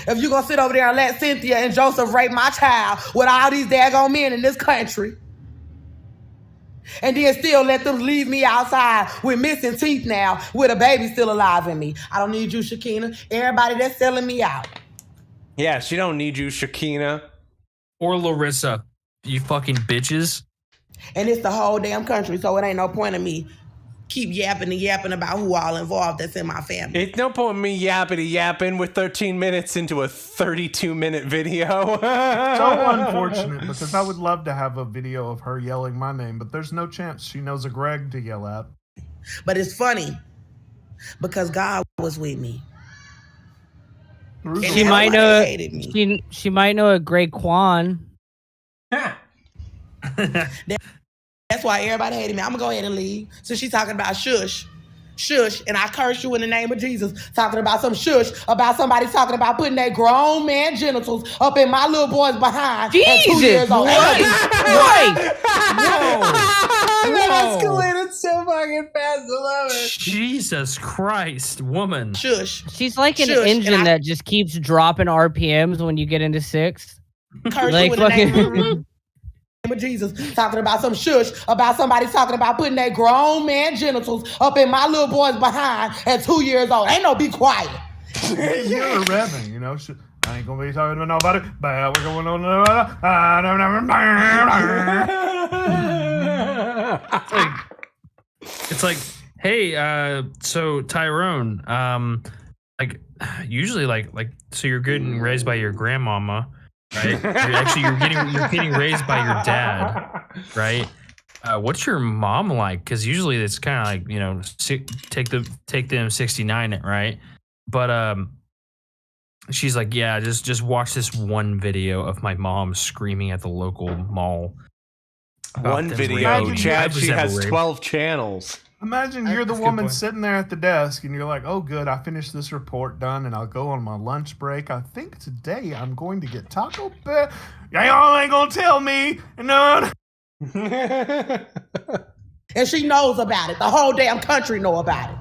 If you gonna sit over there and let Cynthia and Joseph rape my child with all these daggone men in this country, and then still let them leave me outside with missing teeth now, with a baby still alive in me, I don't need you, Shakina. Everybody that's selling me out. Yeah, she don't need you, Shakina. Or Larissa. You fucking bitches. And it's the whole damn country, so it ain't no point in me keep yapping about who all involved that's in my family. It's no point in me yapping with 13 minutes into a 32-minute video. So unfortunate, because I would love to have a video of her yelling my name, but there's no chance she knows a Greg to yell at. But it's funny, because God was with me. She might know. She might know a Greg Kwan. That's why everybody hated me. I'm gonna go ahead and leave. So she's talking about shush, and I curse you in the name of Jesus. Talking about some shush about somebody talking about putting their grown man genitals up in my little boy's behind. Jesus, at 2 years old. Right. That escalated so fucking fast. I love it. Jesus Christ, woman. Shush. She's like an engine that just keeps dropping RPMs when you get into sixth. Curse Like you in the name fucking. of Jesus, talking about some shush about somebody talking about putting their grown man genitals up in my little boy's behind at 2 years old. Ain't no be quiet. You're revving, you know. I ain't gonna be talking to nobody, but we're going on. It's like, hey, so Tyrone, like, usually, like, so you're getting raised by your grandmama. Right? You're getting raised by your dad, right? What's your mom like? Because usually it's kind of like, you know, take them 69 it, right? But she's like, yeah, just watch this one video of my mom screaming at the local mall. One video, Chad. She has 12 channels. Imagine you're the woman sitting there at the desk and you're like, oh, good, I finished this report done and I'll go on my lunch break. I think today I'm going to get Taco Bell. Y'all ain't going to tell me. No. And she knows about it. The whole damn country know about it.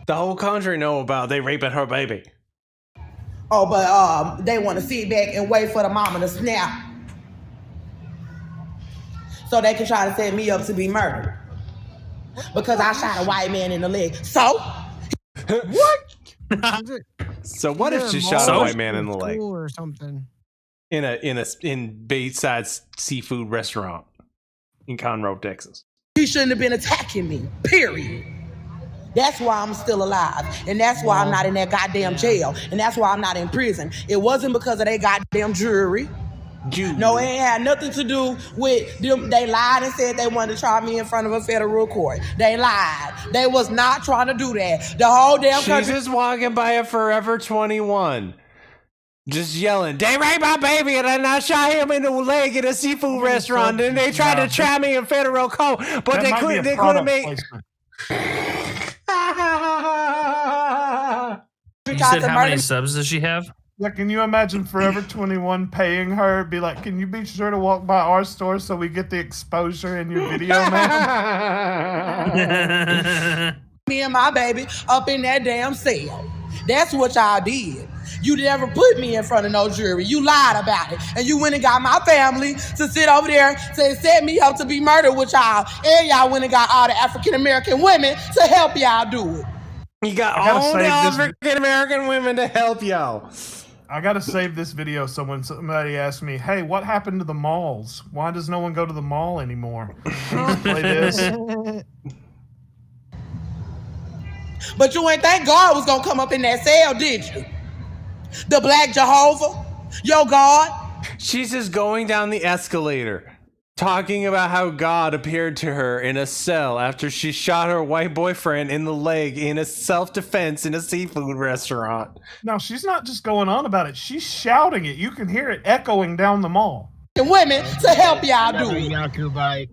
The whole country know about they raping her baby. Oh, but they want to sit back and wait for the mama to snap so they can try to set me up to be murdered. Because I shot a white man in the leg. So? What? So what if she shot a white man in the leg? Or something. In Bayside seafood restaurant in Conroe, Texas. He shouldn't have been attacking me. Period. That's why I'm still alive. And that's why I'm not in that goddamn jail. And that's why I'm not in prison. It wasn't because of their goddamn jury. No, it ain't had nothing to do with them. They lied and said they wanted to try me in front of a federal court. They lied. They was not trying to do that. The whole damn country. She's just walking by a Forever 21. Just yelling, they raped my baby and then I shot him in the leg at a seafood restaurant. And they tried to try me in federal court, but they couldn't make. You said how many subs does she have? Yeah, can you imagine Forever 21 paying her? Be like, can you be sure to walk by our store so we get the exposure in your video, man? Me and my baby up in that damn cell. That's what y'all did. You never put me in front of no jury. You lied about it. And you went and got my family to sit over there to set me up to be murdered with y'all. And y'all went and got all the African-American women to help y'all do it. You got all the African-American women to help y'all. I gotta save this video. Somebody asked me, "Hey, what happened to the malls? Why does no one go to the mall anymore?" Play this. But you ain't think God was gonna come up in that cell, did you? The Black Jehovah, your God. She's just going down the escalator, talking about how God appeared to her in a cell after she shot her white boyfriend in the leg in a self-defense in a seafood restaurant. No, she's not just going on about it. She's shouting it. You can hear it echoing down the mall. And women to help y'all do it. Yakubite.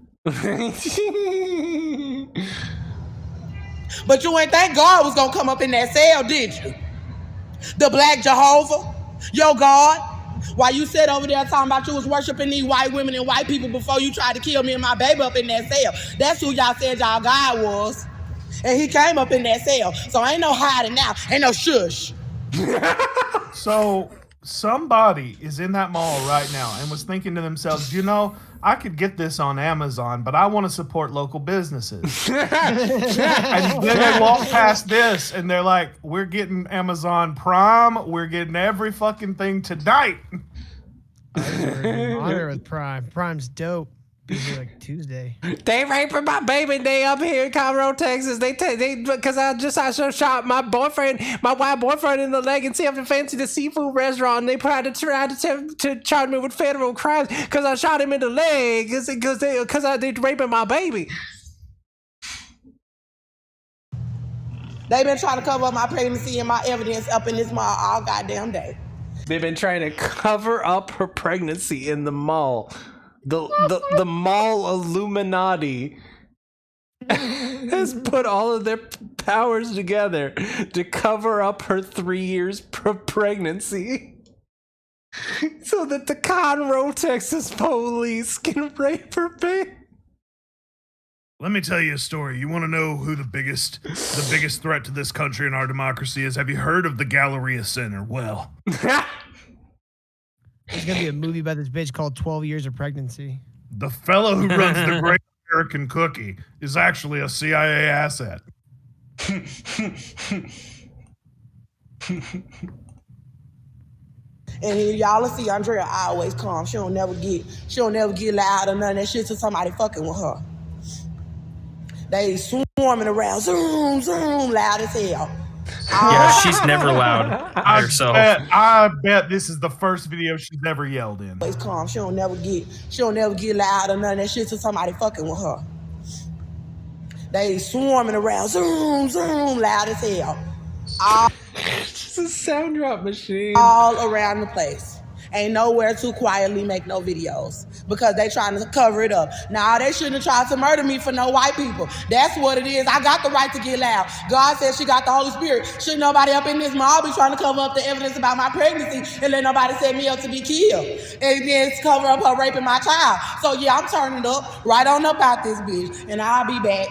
But you ain't think God was gonna come up in that cell, did you? The Black Jehovah, your God. While you sat over there talking about you was worshiping these white women and white people before you tried to kill me and my baby up in that cell. That's who y'all said y'all God was. And he came up in that cell. So ain't no hiding now. Ain't no shush. So somebody is in that mall right now and was thinking to themselves, you know, I could get this on Amazon, but I want to support local businesses. And then they walk past this and they're like, we're getting Amazon Prime. We're getting every fucking thing tonight. I'm on there with Prime. Prime's dope. Be here like Tuesday. They raping my baby. They up here in Conroe, Texas. They because I shot my boyfriend, my white boyfriend in the leg and self-defense in a seafood restaurant. And they tried to charge me with federal crimes because I shot him in the leg because they raping my baby. They been trying to cover up my pregnancy and my evidence up in this mall all goddamn day. They've been trying to cover up her pregnancy in the mall. The mall Illuminati has put all of their powers together to cover up her 3 years pregnancy so that the Conroe, Texas police can rape her baby. Let me tell you a story. You want to know who the biggest threat to this country and our democracy is? Have you heard of the Galleria Center? Well, there's gonna be a movie about this bitch called 12 Years of Pregnancy. the fellow who runs the Great American Cookie is actually a CIA asset. And y'all will see Andrea always calm. She don't never get loud or none of that shit till somebody fucking with her. They swarming around, zoom, zoom, loud as hell. Yeah, she's never loud by herself. I bet this is the first video she's ever yelled in. Always calm. She don't never get loud or none of that shit till somebody fucking with her. They swarming around, zoom, zoom, loud as hell. It's a sound drop machine. All around the place. Ain't nowhere to quietly make no videos because they trying to cover it up. Nah, they shouldn't have tried to murder me for no white people. That's what it is. I got the right to get loud. God said she got the Holy Spirit. Shouldn't nobody up in this mall be trying to cover up the evidence about my pregnancy and let nobody set me up to be killed. And then cover up her raping my child. So yeah, I'm turning up right on up out this bitch and I'll be back.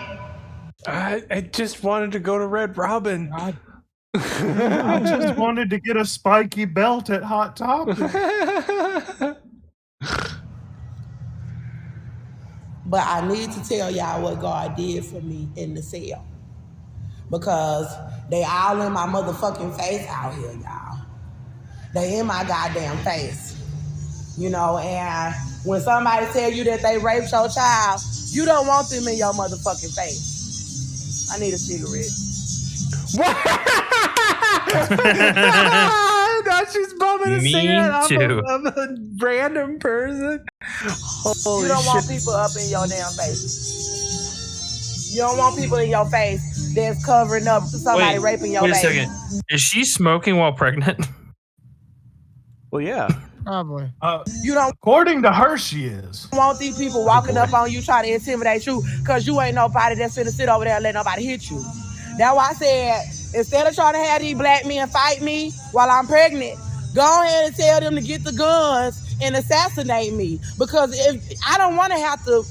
I just wanted to go to Red Robin. I just wanted to get a spiky belt at Hot Topic. But I need to tell y'all what God did for me in the cell. Because they all in my motherfucking face out here, y'all. They in my goddamn face. You know, and when somebody tell you that they raped your child, you don't want them in your motherfucking face. I need a cigarette. Now she's bumming a Me cigarette too. of a random person. Holy You don't want shit. people up in your damn face. You don't want people in your face that's covering up somebody raping your baby. Wait a second. Is she smoking while pregnant? Well, yeah. Probably. You don't According to her, she is. want these people walking up on you trying to intimidate you because you ain't nobody that's finna sit over there and let nobody hit you. That's why I said, instead of trying to have these black men fight me while I'm pregnant, go ahead and tell them to get the guns and assassinate me. Because if I don't want to have to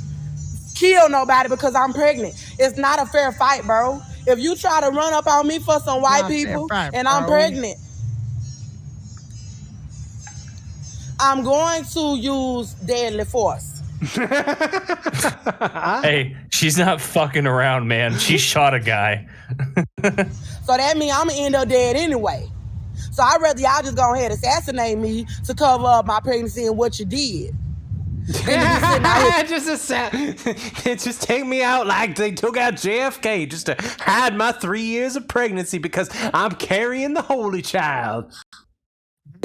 kill nobody because I'm pregnant. It's not a fair fight, bro. If you try to run up on me for some white people and I'm pregnant, I'm going to use deadly force. Hey, she's not fucking around, man. She shot a guy. So that means I'm going to end up dead anyway. So I'd rather y'all just go ahead and assassinate me to cover up my pregnancy and what you did. Just take me out like they took out JFK just to hide my 3 years of pregnancy because I'm carrying the holy child.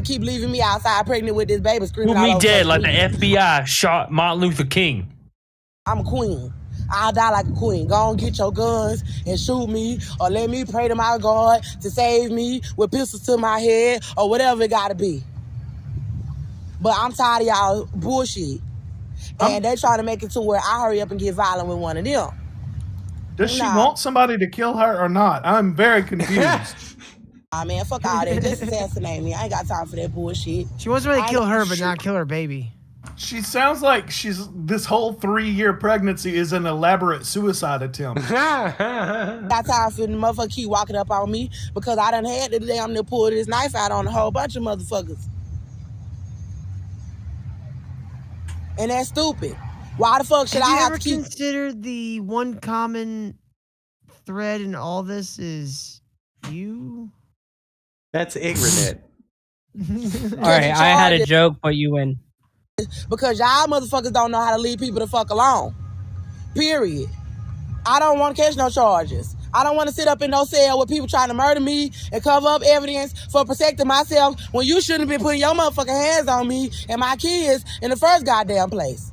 Keep leaving me outside pregnant with this baby screaming Put all me over dead the like the street. FBI shot Martin Luther King. I'm a queen. I'll die like a queen. Go on, get your guns and shoot me, or let me pray to my God to save me with pistols to my head, or whatever it gotta be. But I'm tired of y'all bullshit. And they trying to make it to where I hurry up and get violent with one of them. Does she want somebody to kill her or not? I'm very confused. Man, fuck all that. Just assassinate me. I ain't got time for that bullshit. She wants somebody to kill her, but not kill her baby. She sounds like this whole 3-year pregnancy is an elaborate suicide attempt. Got time for the motherfucker keep walking up on me because I done had the damn near pull this knife out on a whole bunch of motherfuckers. And that's stupid. Why the fuck should I have to keep... Have you ever considered the one common thread in all this is you? That's ignorant. All right, I had a joke, but you win. Because y'all motherfuckers don't know how to leave people the fuck alone. Period. I don't want to catch no charges. I don't want to sit up in no cell with people trying to murder me and cover up evidence for protecting myself when you shouldn't have been putting your motherfucking hands on me and my kids in the first goddamn place.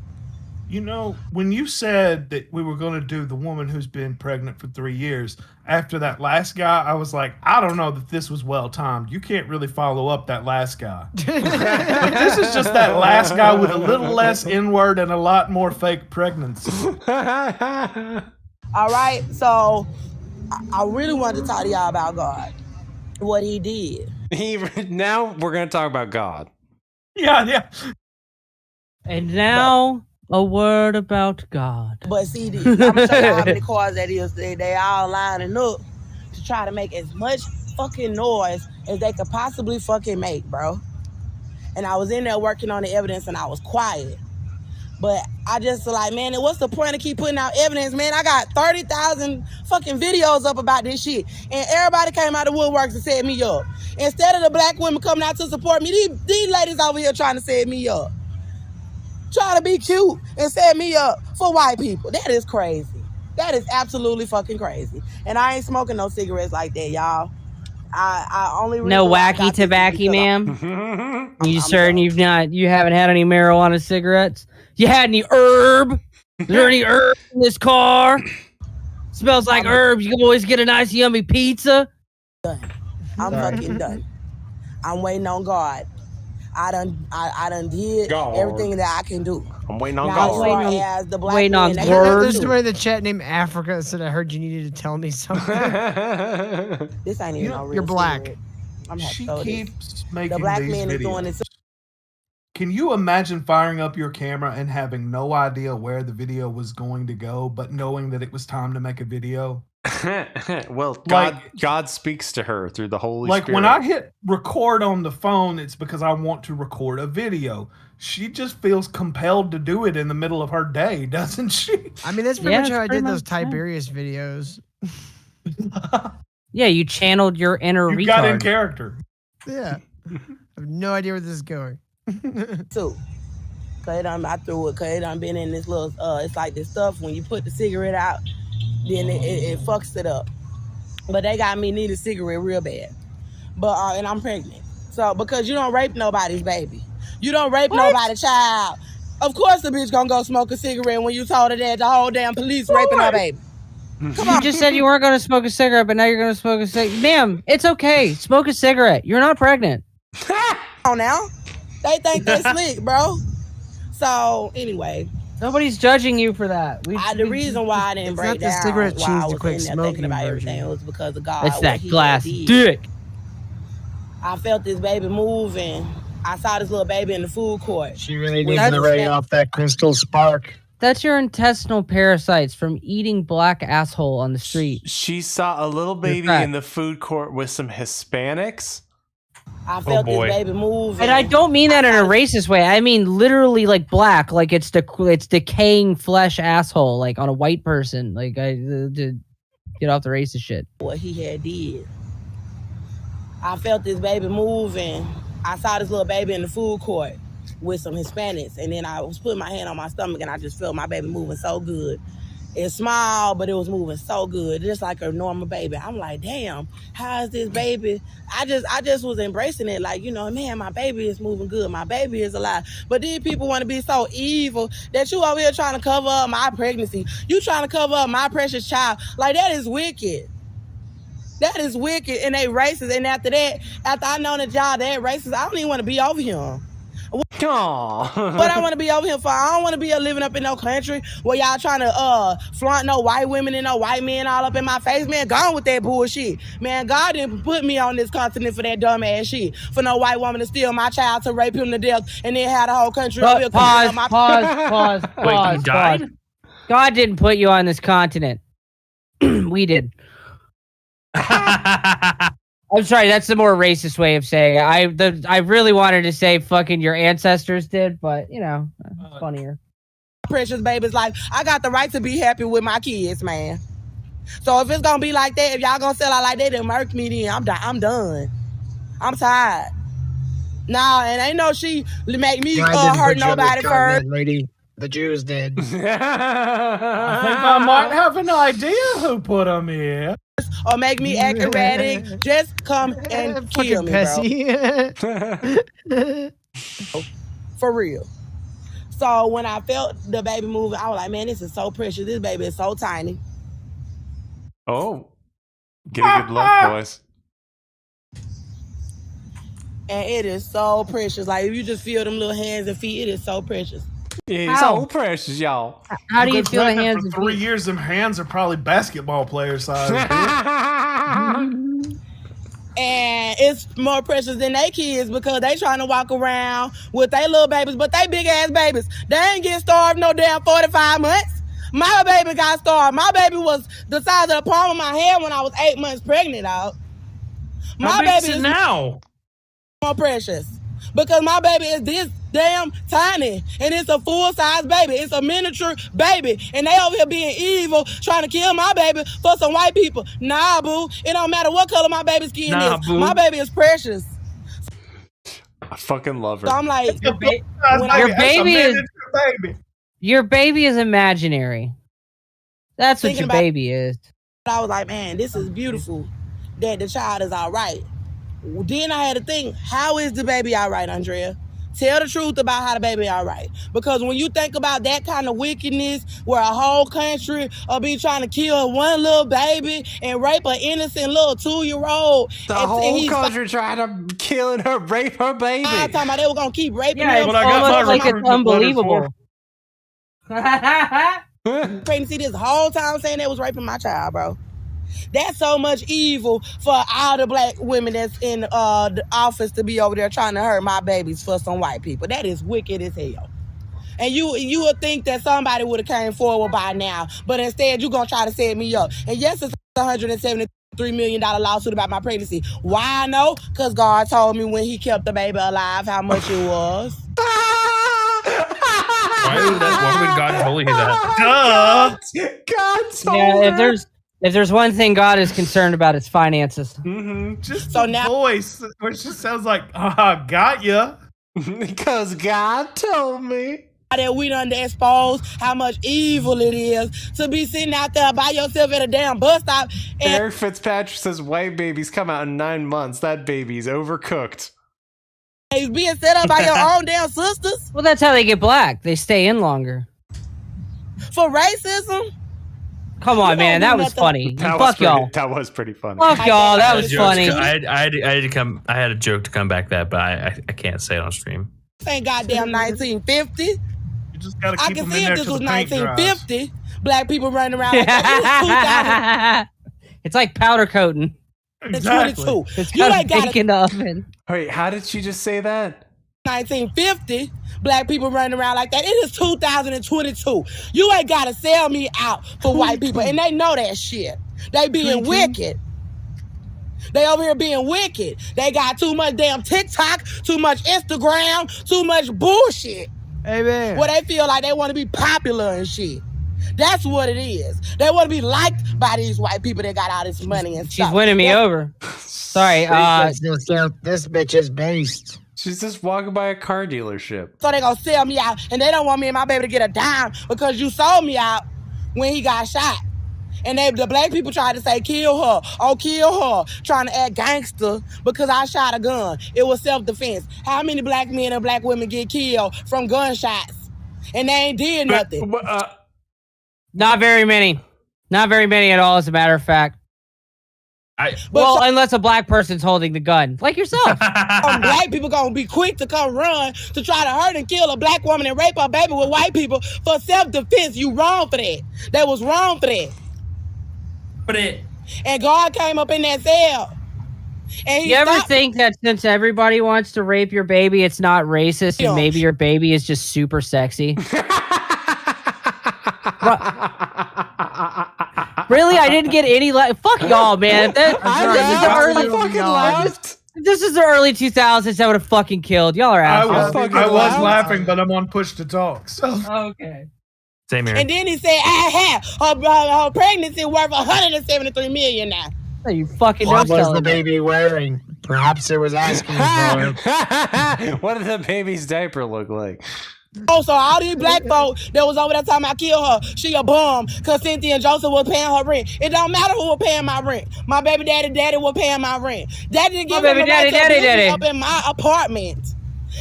You know, when you said that we were going to do the woman who's been pregnant for 3 years, after that last guy, I was like, I don't know that this was well-timed. You can't really follow up that last guy. But this is just that last guy with a little less N-word and a lot more fake pregnancy. All right, so I really wanted to talk to y'all about God, what he did. Now we're going to talk about God. Yeah. And now... a word about God. But see, I'm gonna show y'all how many cars that is. They all lining up to try to make as much fucking noise as they could possibly fucking make, bro. And I was in there working on the evidence and I was quiet. But I just like, man, what's the point of keep putting out evidence, man? I got 30,000 fucking videos up about this shit. And everybody came out of the woodworks and set me up. Instead of the black women coming out to support me, these ladies over here trying to set me up. Trying to be cute and set me up for white people. That is crazy. That is absolutely fucking crazy. And I ain't smoking no cigarettes like that, y'all. I only no wacky tobacco, ma'am. You certain you haven't had any marijuana cigarettes? You had any herb? Is there any herb in this car? Smells like herbs. You can always get a nice yummy pizza. I'm fucking done. I'm waiting on God. I done did everything that I can do. I'm waiting on God. Waiting on There's somebody in the chat named Africa that said, I heard you needed to tell me something. This ain't even no real You're black. cigarette. I'm She keeps making the black these man videos. is doing it. Can you imagine firing up your camera and having no idea where the video was going to go, but knowing that it was time to make a video? Well, God speaks to her through the Holy Spirit. Like when I hit record on the phone, it's because I want to record a video. She just feels compelled to do it in the middle of her day, doesn't she? I mean, that's pretty much how I did those Tiberius videos. Yeah, you channeled your inner retard. You got in character. Yeah. I have no idea where this is going. Too. Cause I threw it. Cause it done been in this little. It's like this stuff when you put the cigarette out, then it fucks it up. But they got me need a cigarette real bad. But and I'm pregnant. So because you don't rape nobody's baby, you don't rape nobody's child. Of course the bitch gonna go smoke a cigarette when you told her that the whole damn police raping her baby. Come on. You just said you weren't going to smoke a cigarette, but now you're going to smoke a cigarette. Ma'am, it's okay. Smoke a cigarette. You're not pregnant. On now. They think they're slick, bro. So, anyway. Nobody's judging you for that. The reason why I didn't break down cigarette while I choose to was quit in there smoking thinking about version. everything was because of God. It's what that he glass did. dick. I felt this baby moving. I saw this little baby in the food court. She really needs to ray off that crystal spark. That's your intestinal parasites from eating black asshole on the street. She saw a little baby in the food court with some Hispanics. I felt this boy. baby moving. And I don't mean that in a racist way. I mean literally like black, like it's decaying flesh asshole, like on a white person. Like to get off the racist shit. What he had did. I felt this baby moving. I saw this little baby in the food court with some Hispanics, and then I was putting my hand on my stomach, and I just felt my baby moving so good. It's small, but it was moving so good, just like a normal baby. I'm like, damn, how is this baby? I just was embracing it, like, you know, man, my baby is moving good. My baby is alive. But these people want to be so evil that you over here trying to cover up my pregnancy. You trying to cover up my precious child. Like, that is wicked. That is wicked, and they racist. And after that, after I know that y'all that racist, I don't even want to be over here. Aww. What I want to be over here for? I don't want to be living up in no country where y'all trying to flaunt no white women and no white men all up in my face. Man, gone with that bullshit. Man, God didn't put me on this continent for that dumb ass shit. For no white woman to steal my child, to rape him to death, and then have the whole country over here. Pause. Wait, he died? Pause. God didn't put you on this continent. We did. I'm sorry, that's the more racist way of saying it. I really wanted to say fucking your ancestors did, but you know, it's funnier. Precious baby's life. I got the right to be happy with my kids, man. So if it's gonna be like that, if y'all gonna sell out like that, then murk me then. I'm done. I'm tired. Nah, and ain't no she make me hurt nobody first. Lady. The Jews did. I think I might have an idea who put them here. Or make me act erratic. Just come and kill me, bro. For real. So when I felt the baby moving, I was like, man, this is so precious. This baby is so tiny. Oh. Get a good look, boys. And it is so precious. Like, if you just feel them little hands and feet, it is so precious. It's so precious, y'all. How do you feel the hands? For 3 years, them hands are probably basketball player size. And it's more precious than they kids because they trying to walk around with their little babies, but they big ass babies. They ain't get starved no damn 45 months. My baby got starved. My baby was the size of the palm of my hand when I was 8 months pregnant, out. My baby is now more precious because my baby is this damn tiny, and it's a full-size baby. It's a miniature baby, and they over here being evil, trying to kill my baby for some white people. Nah, boo. It don't matter what color my baby's skin is. Boo. My baby is precious. I fucking love her. So I'm like, your baby is imaginary. That's what your baby is. I was like, man, this is beautiful that the child is all right. Then I had to think, how is the baby all right, Andrea? Tell the truth about how the baby all right. Because when you think about that kind of wickedness where a whole country will be trying to kill one little baby and rape an innocent little 2-year-old. The whole country trying to kill and rape her baby. I'm talking about they were going to keep raping Yeah, him. it's almost like it's unbelievable. Pregnancy this whole time saying they was raping my child, bro. That's so much evil for all the black women that's in the office to be over there trying to hurt my babies for some white people. That is wicked as hell. And you would think that somebody would have came forward by now, but instead you're going to try to set me up. And yes, it's a $173 million lawsuit about my pregnancy. Why I know? Because God told me when he kept the baby alive how much it was. Why would God told you that? God told her. If there's one thing God is concerned about, it's finances. Mm-hmm. Just so now voice, which just sounds like, got ya. Because God told me. That we done expose how much evil it is to be sitting out there by yourself at a damn bus stop. And Eric Fitzpatrick says white babies come out in 9 months. That baby's overcooked. Being set up by your own damn sisters. Well, that's how they get black. They stay in longer. For racism? Come on, man. That was funny. Fuck y'all. That was pretty funny. Fuck y'all. That was funny. I had a joke to come back that, but I can't say it on stream. This ain't goddamn 1950. You just gotta keep I can them see in there if this till was the paint 1950. Black people running around like that. It's like powder coating. Exactly. 22. It's got to bake in the oven. Wait, how did she just say that? 1950, black people running around like that. It is 2022. You ain't got to sell me out for white people. And they know that shit. They being wicked. They over here being wicked. They got too much damn TikTok, too much Instagram, too much bullshit. Hey, man. Where they feel like they want to be popular and shit. That's what it is. They want to be liked by these white people that got all this money and stuff. She's winning me over. Sorry. This bitch is based. She's just walking by a car dealership. So they gonna sell me out, and they don't want me and my baby to get a dime because you sold me out when he got shot. And the black people tried to say, kill her. Oh, kill her. Trying to act gangster because I shot a gun. It was self-defense. How many black men and black women get killed from gunshots? And they ain't did nothing. Not very many. Not very many at all, as a matter of fact. Unless a black person's holding the gun. Like yourself. Black people gonna be quick to come run to try to hurt and kill a black woman and rape her baby with white people for self-defense. You wrong for that. That was wrong for that. And God came up in that cell. And you ever think that since everybody wants to rape your baby, it's not racist and maybe your baby is just super sexy? Really? I didn't get any fuck y'all, man. This is the early 2000s. I would have fucking killed. Y'all are assholes. I was laughing, but I'm on push to talk. So. Okay. Same here. And then he said, her pregnancy worth $173 million now. Oh, you fucking What was the baby wearing? Perhaps it was asking for. What did the baby's diaper look like? Oh, so all these black folk that was over there talking about kill her, she a bum because Cynthia and Joseph was paying her rent. It don't matter who was paying my rent. My baby daddy was paying my rent. Daddy didn't give him the right to abuse me up in my apartment.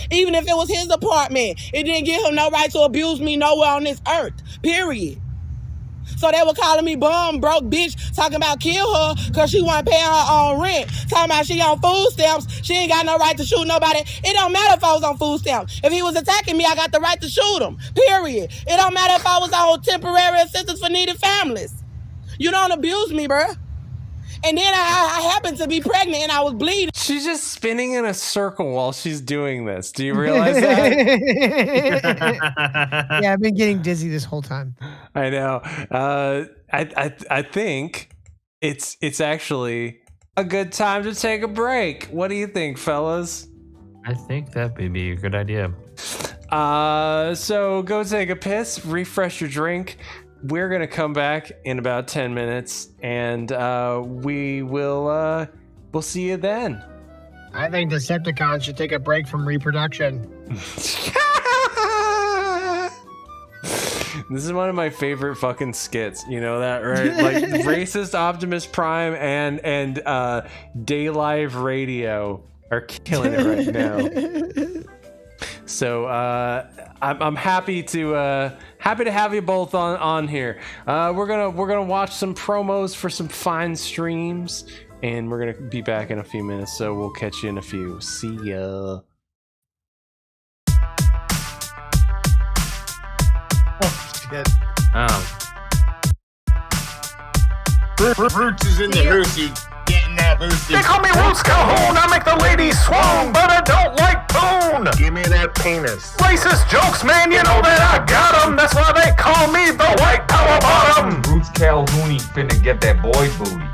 Even if it was his apartment, it didn't give him no right to abuse me nowhere on this earth, period. So they were calling me bum, broke bitch, talking about kill her because she wasn't paying her own rent. Talking about she on food stamps, she ain't got no right to shoot nobody. It don't matter if I was on food stamps. If he was attacking me, I got the right to shoot him, period. It don't matter if I was on temporary assistance for needy families. You don't abuse me, bruh. And then I happened to be pregnant and I was bleeding. She's just spinning in a circle while she's doing this. Do you realize that? Yeah, I've been getting dizzy this whole time. I know. I think it's actually a good time to take a break. What do you think, fellas? I think that would be a good idea. So go take a piss, refresh your drink. We're gonna come back in about 10 minutes, and we'll see you then. I think Decepticons should take a break from reproduction. This is one of my favorite fucking skits. You know that, right? Like racist Optimus Prime and Day Live Radio are killing it right now. So I'm happy to have you both on here. We're gonna watch some promos for some fine streams, and we're gonna be back in a few minutes. So we'll catch you in a few. See ya. Oh shit. Roots is in the Lucy. Getting that Lucy. They call me Roots Calhoun. I make the ladies swoon, but I don't like poon. Give me that penis. Racist jokes, man, you know that I got them. That's why they call me the white power bottom. Roots Calhoun finna get that boy booty.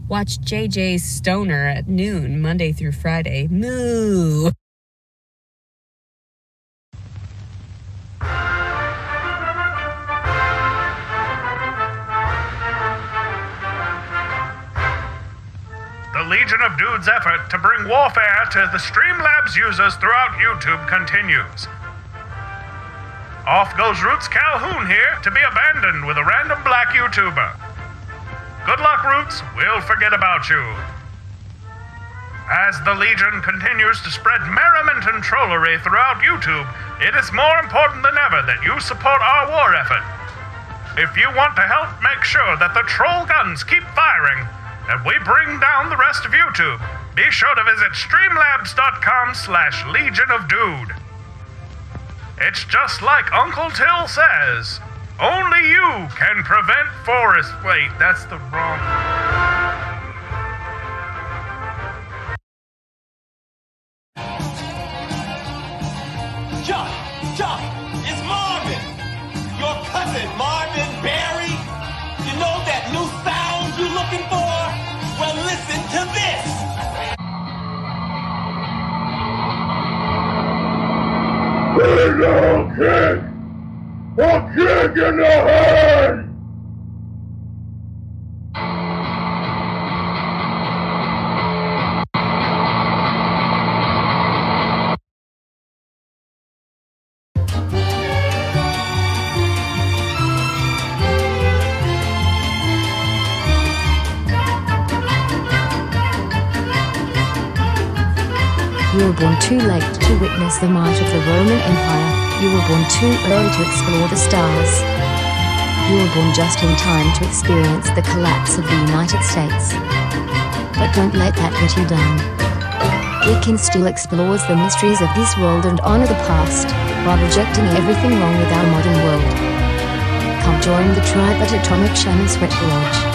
Watch JJ's Stoner at noon, Monday through Friday. Moo! The Legion of Dudes effort to bring warfare to the Streamlabs users throughout YouTube continues. Off goes Roots Calhoun here to be abandoned with a random black YouTuber. Good luck, Roots. We'll forget about you. As the Legion continues to spread merriment and trollery throughout YouTube, it is more important than ever that you support our war effort. If you want to help make sure that the troll guns keep firing, and we bring down the rest of YouTube, be sure to visit streamlabs.com/Legion of Dude. It's just like Uncle Till says, only you can prevent forest. Wait, that's the wrong. Chuck, it's Marvin, your cousin. Big little kick! A kick in the head! You were born too late to witness the might of the Roman Empire. You were born too early to explore the stars. You were born just in time to experience the collapse of the United States. But don't let that get you down. Weekend still explores the mysteries of this world and honor the past, while rejecting everything wrong with our modern world. Come join the tribe at Atomic Shaman Tricknology.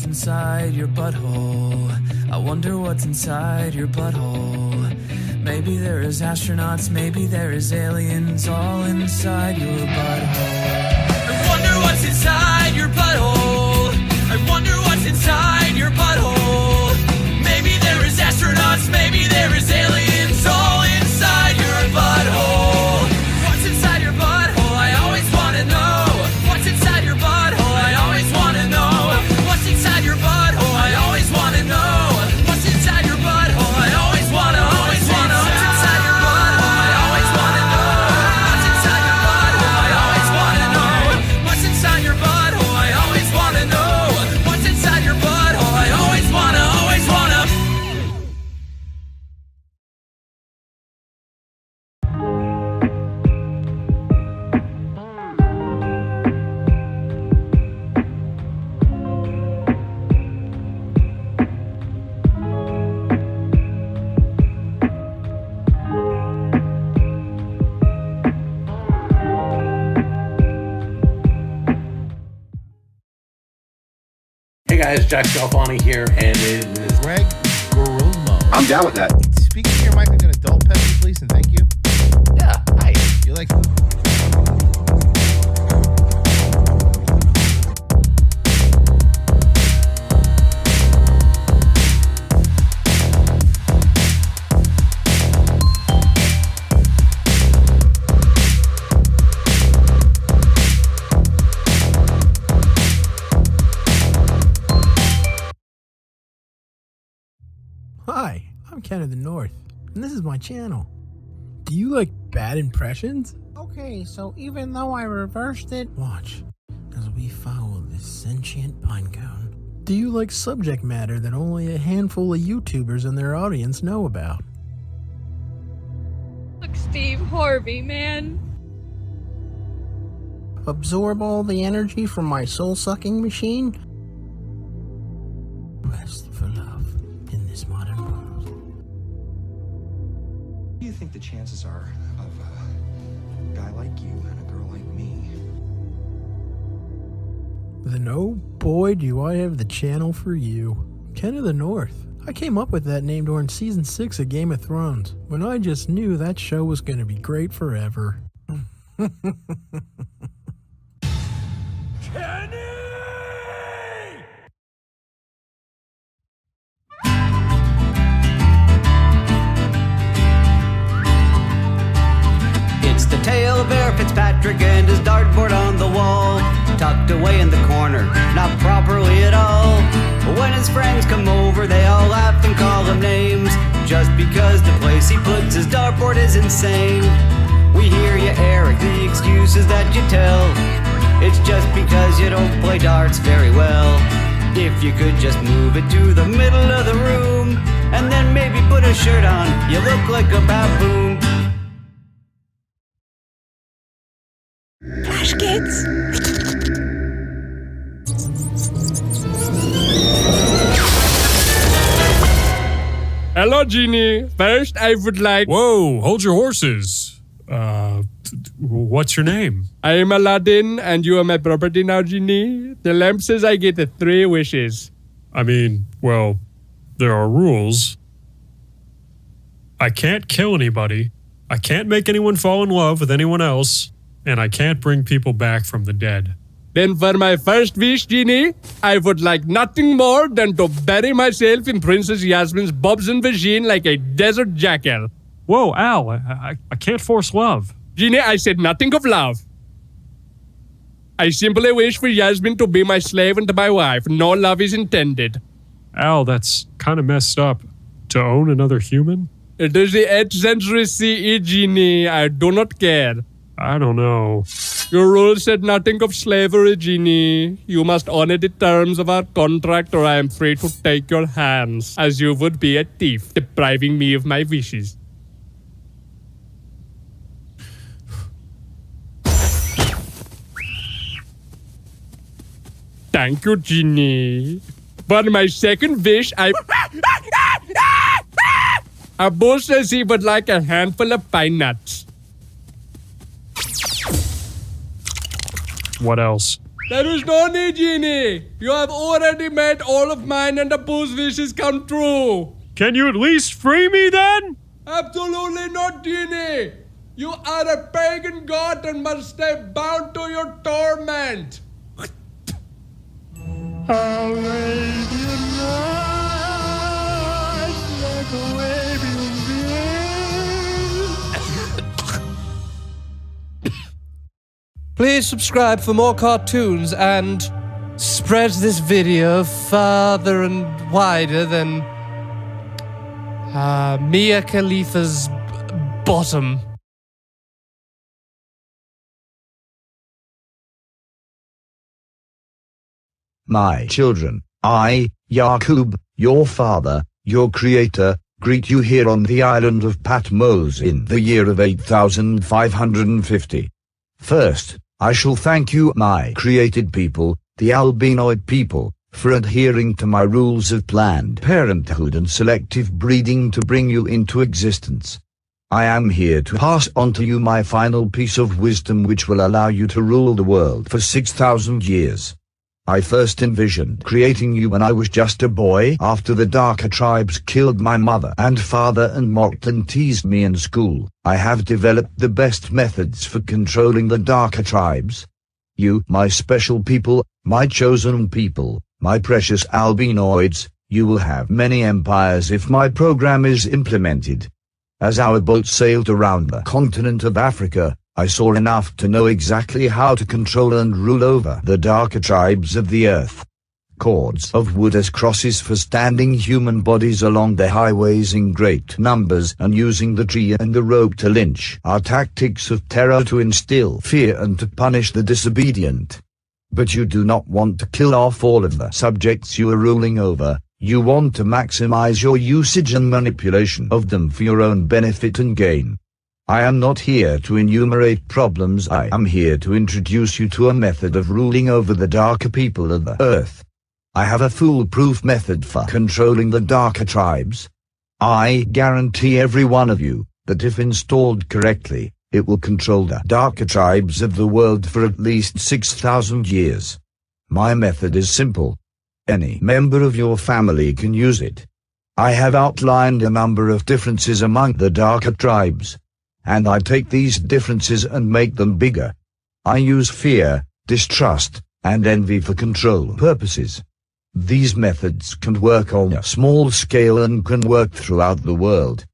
Inside your butthole. I wonder what's inside your butthole. Maybe there is astronauts, maybe there is aliens all inside your butthole. I wonder what's inside your butthole. I wonder what's inside your butthole. Maybe there is astronauts, maybe there is aliens all inside your butthole. What's inside your butthole? I always want to know. What's inside your butthole? I always want to know. Inside your butthole, I always want to know. What's inside your butthole? I always want to, always want to. What's inside your butthole? I always want to know. What's inside your butthole? I always want to know. What's inside your butthole? I always want to know. What's inside your butthole? I always want to, always want to. Hey guys, Jack Galfani here, and it is Greg Garumo. I'm down with that. Speak into your mic like an adult, Pepsi, please, and thank you. Yeah, hi. You like food? Hi, I'm Ken of the North, and this is my channel. Do you like bad impressions? Okay, so even though I reversed it, watch as we follow this sentient pinecone. Do you like subject matter that only a handful of YouTubers and their audience know about? Look, Steve Harvey, man. Absorb all the energy from my soul-sucking machine? Quest for love in this modern world. What do you think the chances are of a guy like you and a girl like me? Then oh boy do I have the channel for you. Ken of the North. I came up with that name during season 6 of Game of Thrones, when I just knew that show was going to be great forever. It's the tale of Bear Fitzpatrick and his dartboard on the wall, tucked away in the corner, not properly at all. When his friends come over, they all laugh and call him names, just because the place he puts his dartboard is insane. We hear you, Eric, the excuses that you tell. It's just because you don't play darts very well. If you could just move it to the middle of the room, and then maybe put a shirt on, you look like a baboon. Gosh, kids. Hello, Genie. First, I would like... Whoa, hold your horses. What's your name? I am Aladdin, and you are my property now, Genie. The lamp says I get the 3 wishes. I mean, well, there are rules. I can't kill anybody. I can't make anyone fall in love with anyone else. And I can't bring people back from the dead. Then for my first wish, Genie, I would like nothing more than to bury myself in Princess Yasmin's bobs and vagine like a desert jackal. Whoa, Al, I can't force love. Genie, I said nothing of love. I simply wish for Yasmin to be my slave and my wife. No love is intended. Al, that's kind of messed up. To own another human? It is the 8th century CE, Genie. I do not care. I don't know. Your rules said nothing of slavery, Genie. You must honor the terms of our contract or I am free to take your hands, as you would be a thief, depriving me of my wishes. Thank you, Genie. For my second wish, Abu says he would like a handful of pine nuts. What else? There is no need, Genie. You have already made all of mine and Abu's wishes come true. Can you at least free me then? Absolutely not, Genie. You are a pagan god and must stay bound to your torment. Arabian nights like Arabian Please subscribe for more cartoons and spread this video farther and wider than Mia Khalifa's bottom. My children, I, Yaqub, your father, your creator, greet you here on the island of Patmos in the year of 8550. First, I shall thank you, my created people, the albinoid people, for adhering to my rules of planned parenthood and selective breeding to bring you into existence. I am here to pass on to you my final piece of wisdom which will allow you to rule the world for 6,000 years. I first envisioned creating you when I was just a boy after the darker tribes killed my mother and father and mocked and teased me in school. I have developed the best methods for controlling the darker tribes. You, my special people, my chosen people, my precious albinoids, you will have many empires if my program is implemented. As our boat sailed around the continent of Africa, I saw enough to know exactly how to control and rule over the darker tribes of the earth. Cords of wood as crosses for standing human bodies along the highways in great numbers and using the tree and the rope to lynch are tactics of terror to instill fear and to punish the disobedient. But you do not want to kill off all of the subjects you are ruling over. You want to maximize your usage and manipulation of them for your own benefit and gain. I am not here to enumerate problems. I am here to introduce you to a method of ruling over the darker people of the earth. I have a foolproof method for controlling the darker tribes. I guarantee every one of you that if installed correctly, it will control the darker tribes of the world for at least 6,000 years. My method is simple. Any member of your family can use it. I have outlined a number of differences among the darker tribes, and I take these differences and make them bigger. I use fear, distrust, and envy for control purposes. These methods can work on a small scale and can work throughout the world.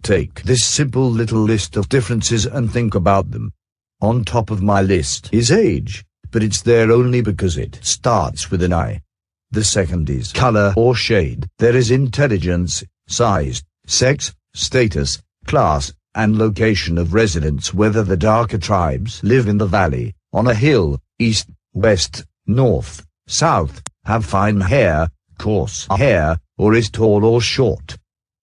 Take this simple little list of differences and think about them. On top of my list is age, but it's there only because it starts with an I. The second is color or shade. There is intelligence, size, sex, status, class, and location of residence, whether the darker tribes live in the valley, on a hill, east, west, north, south, have fine hair, coarse hair, or is tall or short.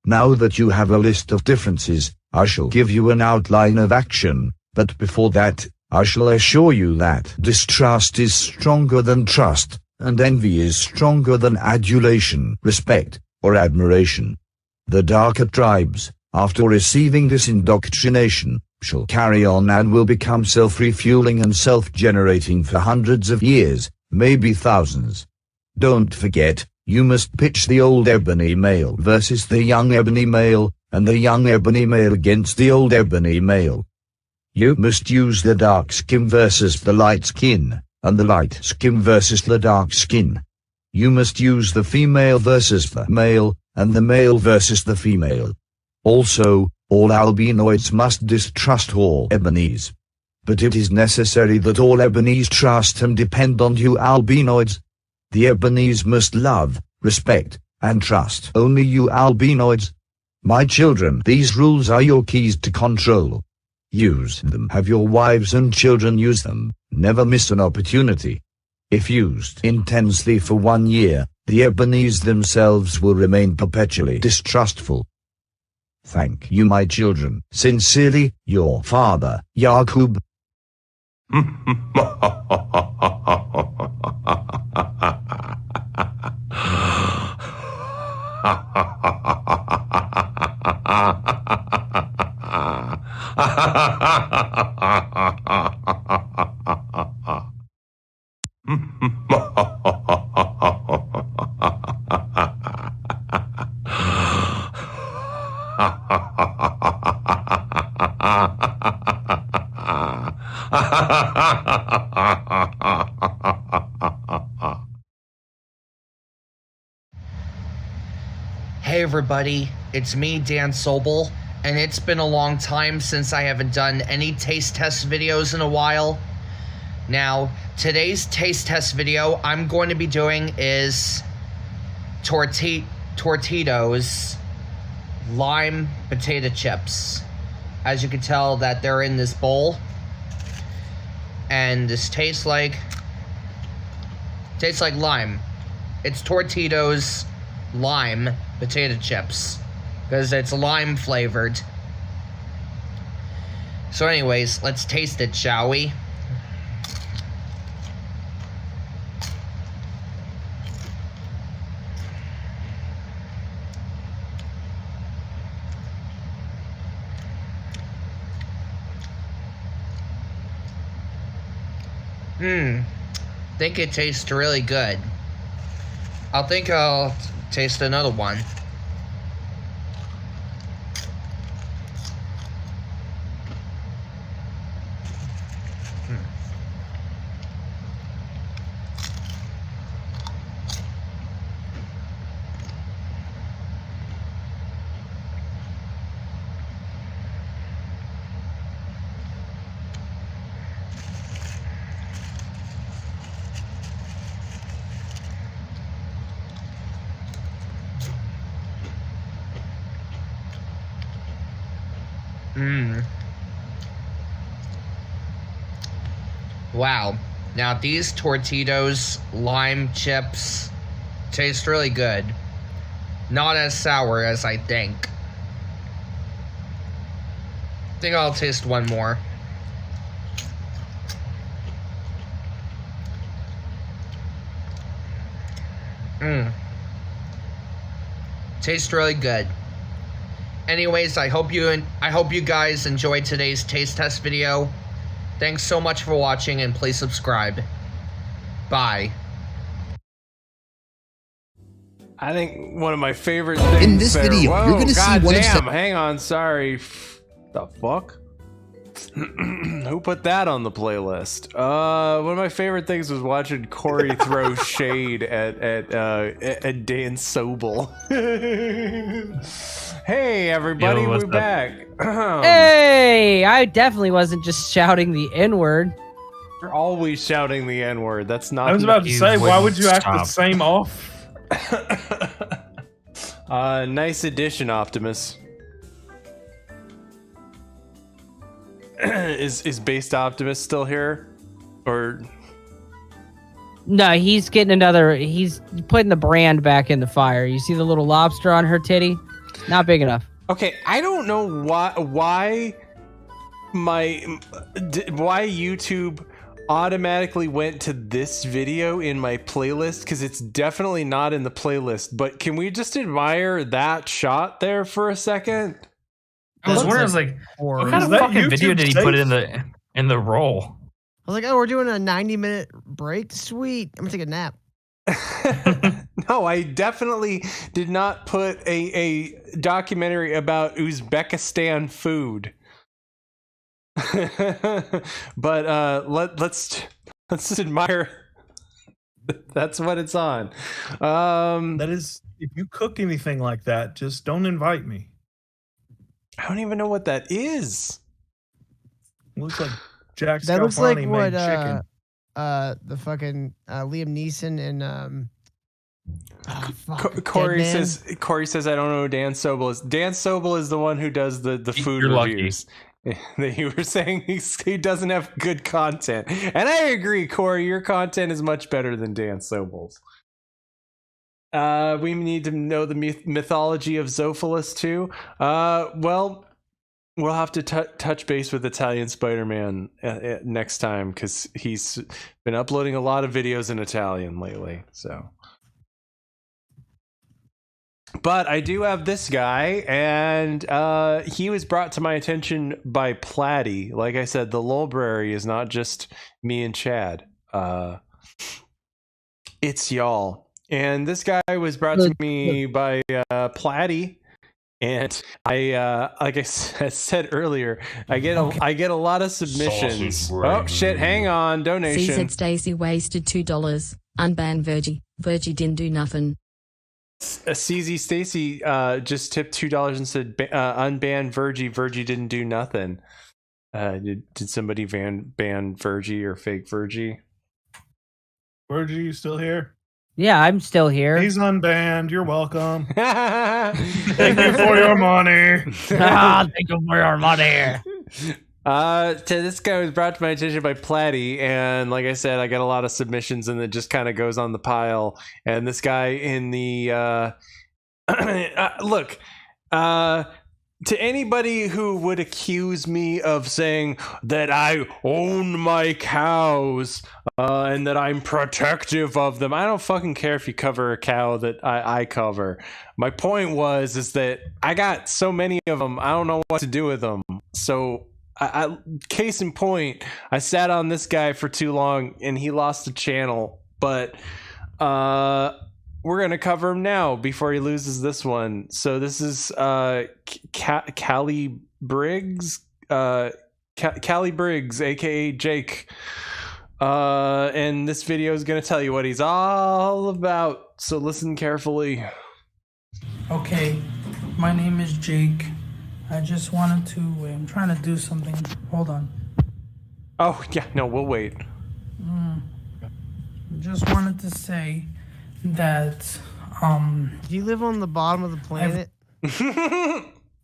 Now that you have a list of differences, I shall give you an outline of action, but before that, I shall assure you that distrust is stronger than trust, and envy is stronger than adulation, respect, or admiration. The darker tribes, after receiving this indoctrination, shall carry on and will become self-refueling and self-generating for hundreds of years, maybe thousands. Don't forget, you must pitch the old ebony male versus the young ebony male, and the young ebony male against the old ebony male. You must use the dark skin versus the light skin, and the light skin versus the dark skin. You must use the female versus the male, and the male versus the female. Also, all albinoids must distrust all ebonies. But it is necessary that all ebonies trust and depend on you albinoids. The ebonies must love, respect, and trust only you albinoids. My children, these rules are your keys to control. Use them. Have your wives and children use them. Never miss an opportunity. If used intensely for 1 year, the ebonies themselves will remain perpetually distrustful. Thank you, my children. Sincerely, your father, Yakub. Hey everybody, it's me, Dan Sobel, and it's been a long time since I haven't done any taste test videos in a while. Now, today's taste test video I'm going to be doing is Tortitos lime potato chips. As you can tell that they're in this bowl, and this tastes like lime. It's Tortitos lime potato chips because it's lime flavored. So anyways, let's taste it, shall we? I think it tastes really good. I think I'll taste another one. Wow. Now these Tortitos lime chips taste really good. Not as sour as I think. I think I'll taste one more. Tastes really good. Anyways, I hope you guys enjoyed today's taste test video. Thanks so much for watching, and please subscribe. Bye. I think one of my favorite things in this video, whoa, you're going to see one of damn, hang on, sorry. The fuck? Who put that on the playlist? One of my favorite things was watching Corey throw shade at Dan Sobel. Hey everybody, we're back. Hey, I definitely wasn't just shouting the N-word. You're always shouting the N-word. That's not. I was about to say, why would you act the same off? Nice addition, Optimus. Is Based Optimus still here? Or no, he's getting another. He's putting the brand back in the fire. You see the little lobster on her titty? Not big enough. Okay, I don't know why why YouTube automatically went to this video in my playlist, because it's definitely not in the playlist. But can we just admire that shot there for a second? I was wondering, what kind of fucking video did he put in the roll? I was like, oh, we're doing a 90-minute break. Sweet. I'm gonna take a nap. No, I definitely did not put a documentary about Uzbekistan food. But let's admire. That's what it's on. That is, if you cook anything like that, just don't invite me. I don't even know what that is. Looks like Jack That looks like Scalfani what made chicken. the fucking Liam Neeson and Corey says I don't know who Dan Sobel is. Dan Sobel is the one who does the food You're reviews. That you were saying he doesn't have good content, and I agree, Corey. Your content is much better than Dan Sobel's. We need to know the mythology of Zoophilus too. Well, we'll have to touch base with Italian Spider-Man next time, because he's been uploading a lot of videos in Italian lately. So. But I do have this guy, and he was brought to my attention by Platy. Like I said, the Lolbrary is not just me and Chad. It's y'all. And this guy was brought to me by Platy. And I, like I said earlier, I get a lot of submissions. Oh shit! Hang on, donation. C said Stacy wasted $2. Unbanned Virgie didn't do nothing. CZ Stacy just tipped $2 and said unban Virgie didn't do nothing. Did somebody ban Virgie or fake Virgie? Virgie, you still here? Yeah, I'm still here. He's unbanned. You're welcome. Thank you for your money. Thank you for your money. This guy was brought to my attention by Platy, and like I said, I got a lot of submissions, and it just kind of goes on the pile. And this guy in the look, to anybody who would accuse me of saying that I own my cows and that I'm protective of them, I don't fucking care if you cover a cow that I cover. My point is that I got so many of them, I don't know what to do with them. So case in point, I sat on this guy for too long and he lost the channel, but we're gonna cover him now before he loses this one. So this is Callie Briggs, Callie Briggs, aka Jake, and this video is gonna tell you what he's all about. So listen carefully. Okay, my name is Jake. I just wanted to, I'm trying to do something. Hold on. Oh, yeah, no, we'll wait. Just wanted to say that, Do you live on the bottom of the planet?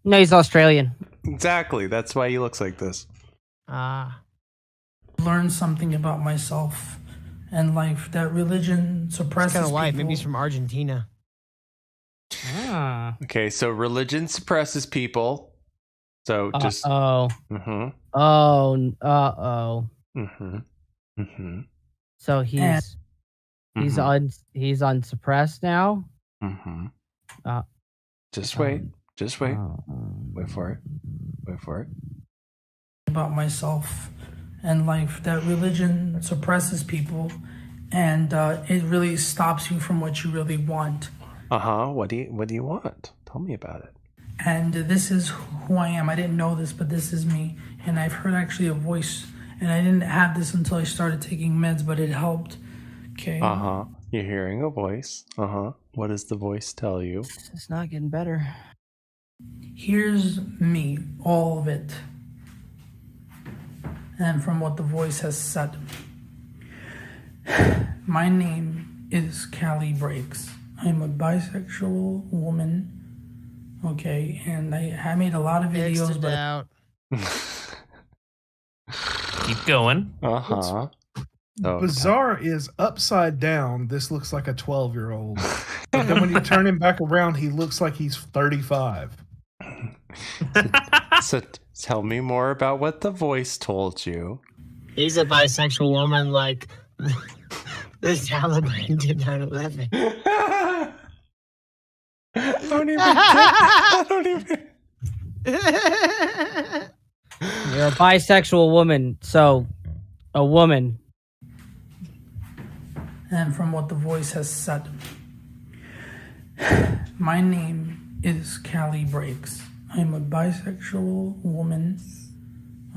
No, he's Australian. Exactly, that's why he looks like this. Learned something about myself and life, that religion suppresses Kind of white. people. Maybe he's from Argentina. Okay, so religion suppresses people. So just Mm-hmm. So he's unsuppressed now. Just wait. Wait for it. About myself and life, that religion suppresses people, and it really stops you from what you really want. What do you want? Tell me about it. And this is who I am. I didn't know this, but this is me. And I've heard actually a voice, and I didn't have this until I started taking meds, but it helped. Okay. You're hearing a voice. What does the voice tell you? It's not getting better. Here's me, all of it. And from what the voice has said. My name is Callie Briggs. I'm a bisexual woman. Okay, and I made a lot of videos, but keep going. Bizarre is upside down. This looks like a 12-year-old. But then when you turn him back around, he looks like he's 35. Tell me more about what the voice told you. He's a bisexual woman like the Taliban did 9/11. I don't even. You're a bisexual woman, so a woman. And from what the voice has said, my name is Callie Breaks. I'm a bisexual woman.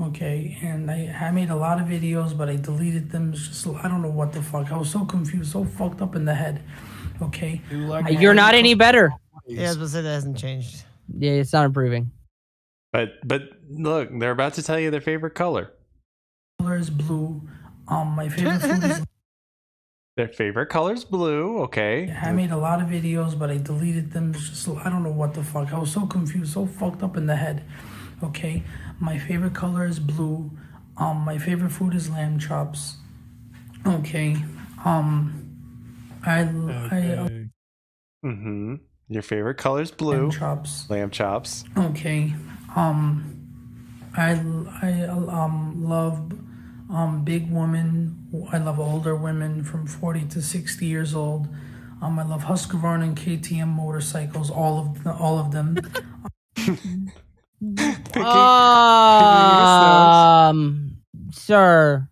Okay, and I made a lot of videos, but I deleted them. It's just, I don't know what the fuck. I was so confused, so fucked up in the head. Okay, You're not any better. Yeah, I was gonna say that hasn't changed. Yeah, it's not improving. But look, they're about to tell you their favorite color. Color is blue. My favorite food is. Their favorite color's blue. Okay. I made a lot of videos, but I deleted them. It's just, I don't know what the fuck. I was so confused, so fucked up in the head. Okay, my favorite color is blue. My favorite food is lamb chops. Okay. Your favorite color's blue. Lamb chops. Lamb chops. Okay. I love big women. I love older women from 40 to 60 years old. I love Husqvarna and KTM motorcycles, all of them. Sir,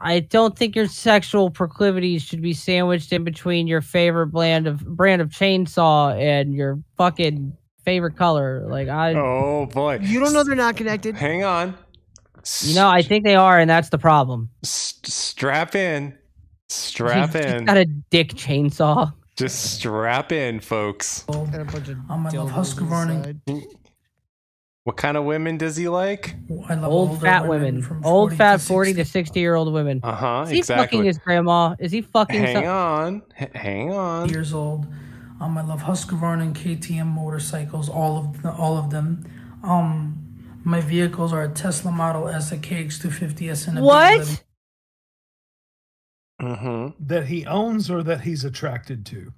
I don't think your sexual proclivities should be sandwiched in between your favorite brand of chainsaw and your fucking favorite color. Oh boy, You don't know they're not connected. Hang on. I think they are, and that's the problem. Strap in. He's got a dick chainsaw. Just strap in, folks. I love Husqvarna. What kind of women does he like? I love Old fat women. Old fat 40 to 60-year-old women. Uh-huh, Is he exactly. fucking his grandma? Is he fucking... Hang on. Years old. I love Husqvarna and KTM motorcycles, all of them. My vehicles are a Tesla Model S, a KX250S, and a What? That he owns or that he's attracted to?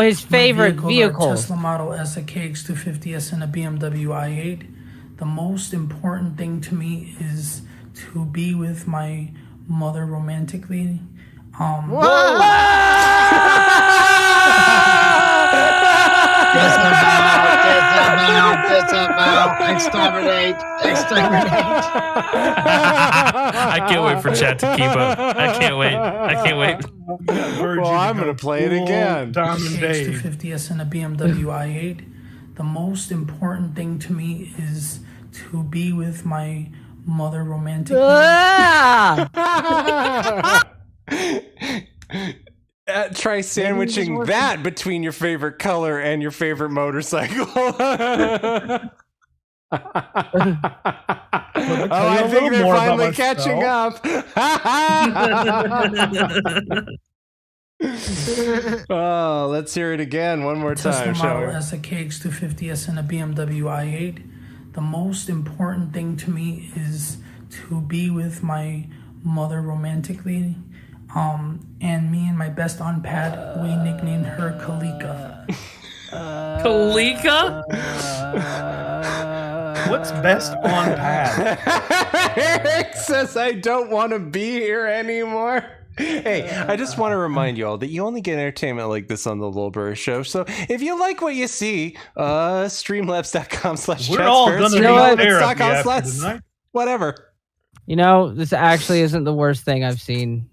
His favorite vehicle. Tesla Model S, a KX250S, and a BMW i8. The most important thing to me is to be with my mother romantically. Disavow, exterminate. I can't wait for chat to keep up. I can't wait. Well, I'm going to play it again. KX250S and a BMW i8. The most important thing to me is to be with my mother romantically. Try sandwiching that between your favorite color and your favorite motorcycle. I think they're finally catching up. Oh, let's hear it again one more time, Tesla shall we? Model S, a KX250S, and a BMW i8. The most important thing to me is to be with my mother romantically. And me and my best on pad, we nicknamed her Kalika. Kalika? What's best on pad? Eric says, I don't want to be here anymore. Hey, I just want to remind you all that you only get entertainment like this on the Lolbrary Show. So if you like what you see, streamlabs.com/chat. We're all going to be therapy after tonight. Whatever. You know, this actually isn't the worst thing I've seen,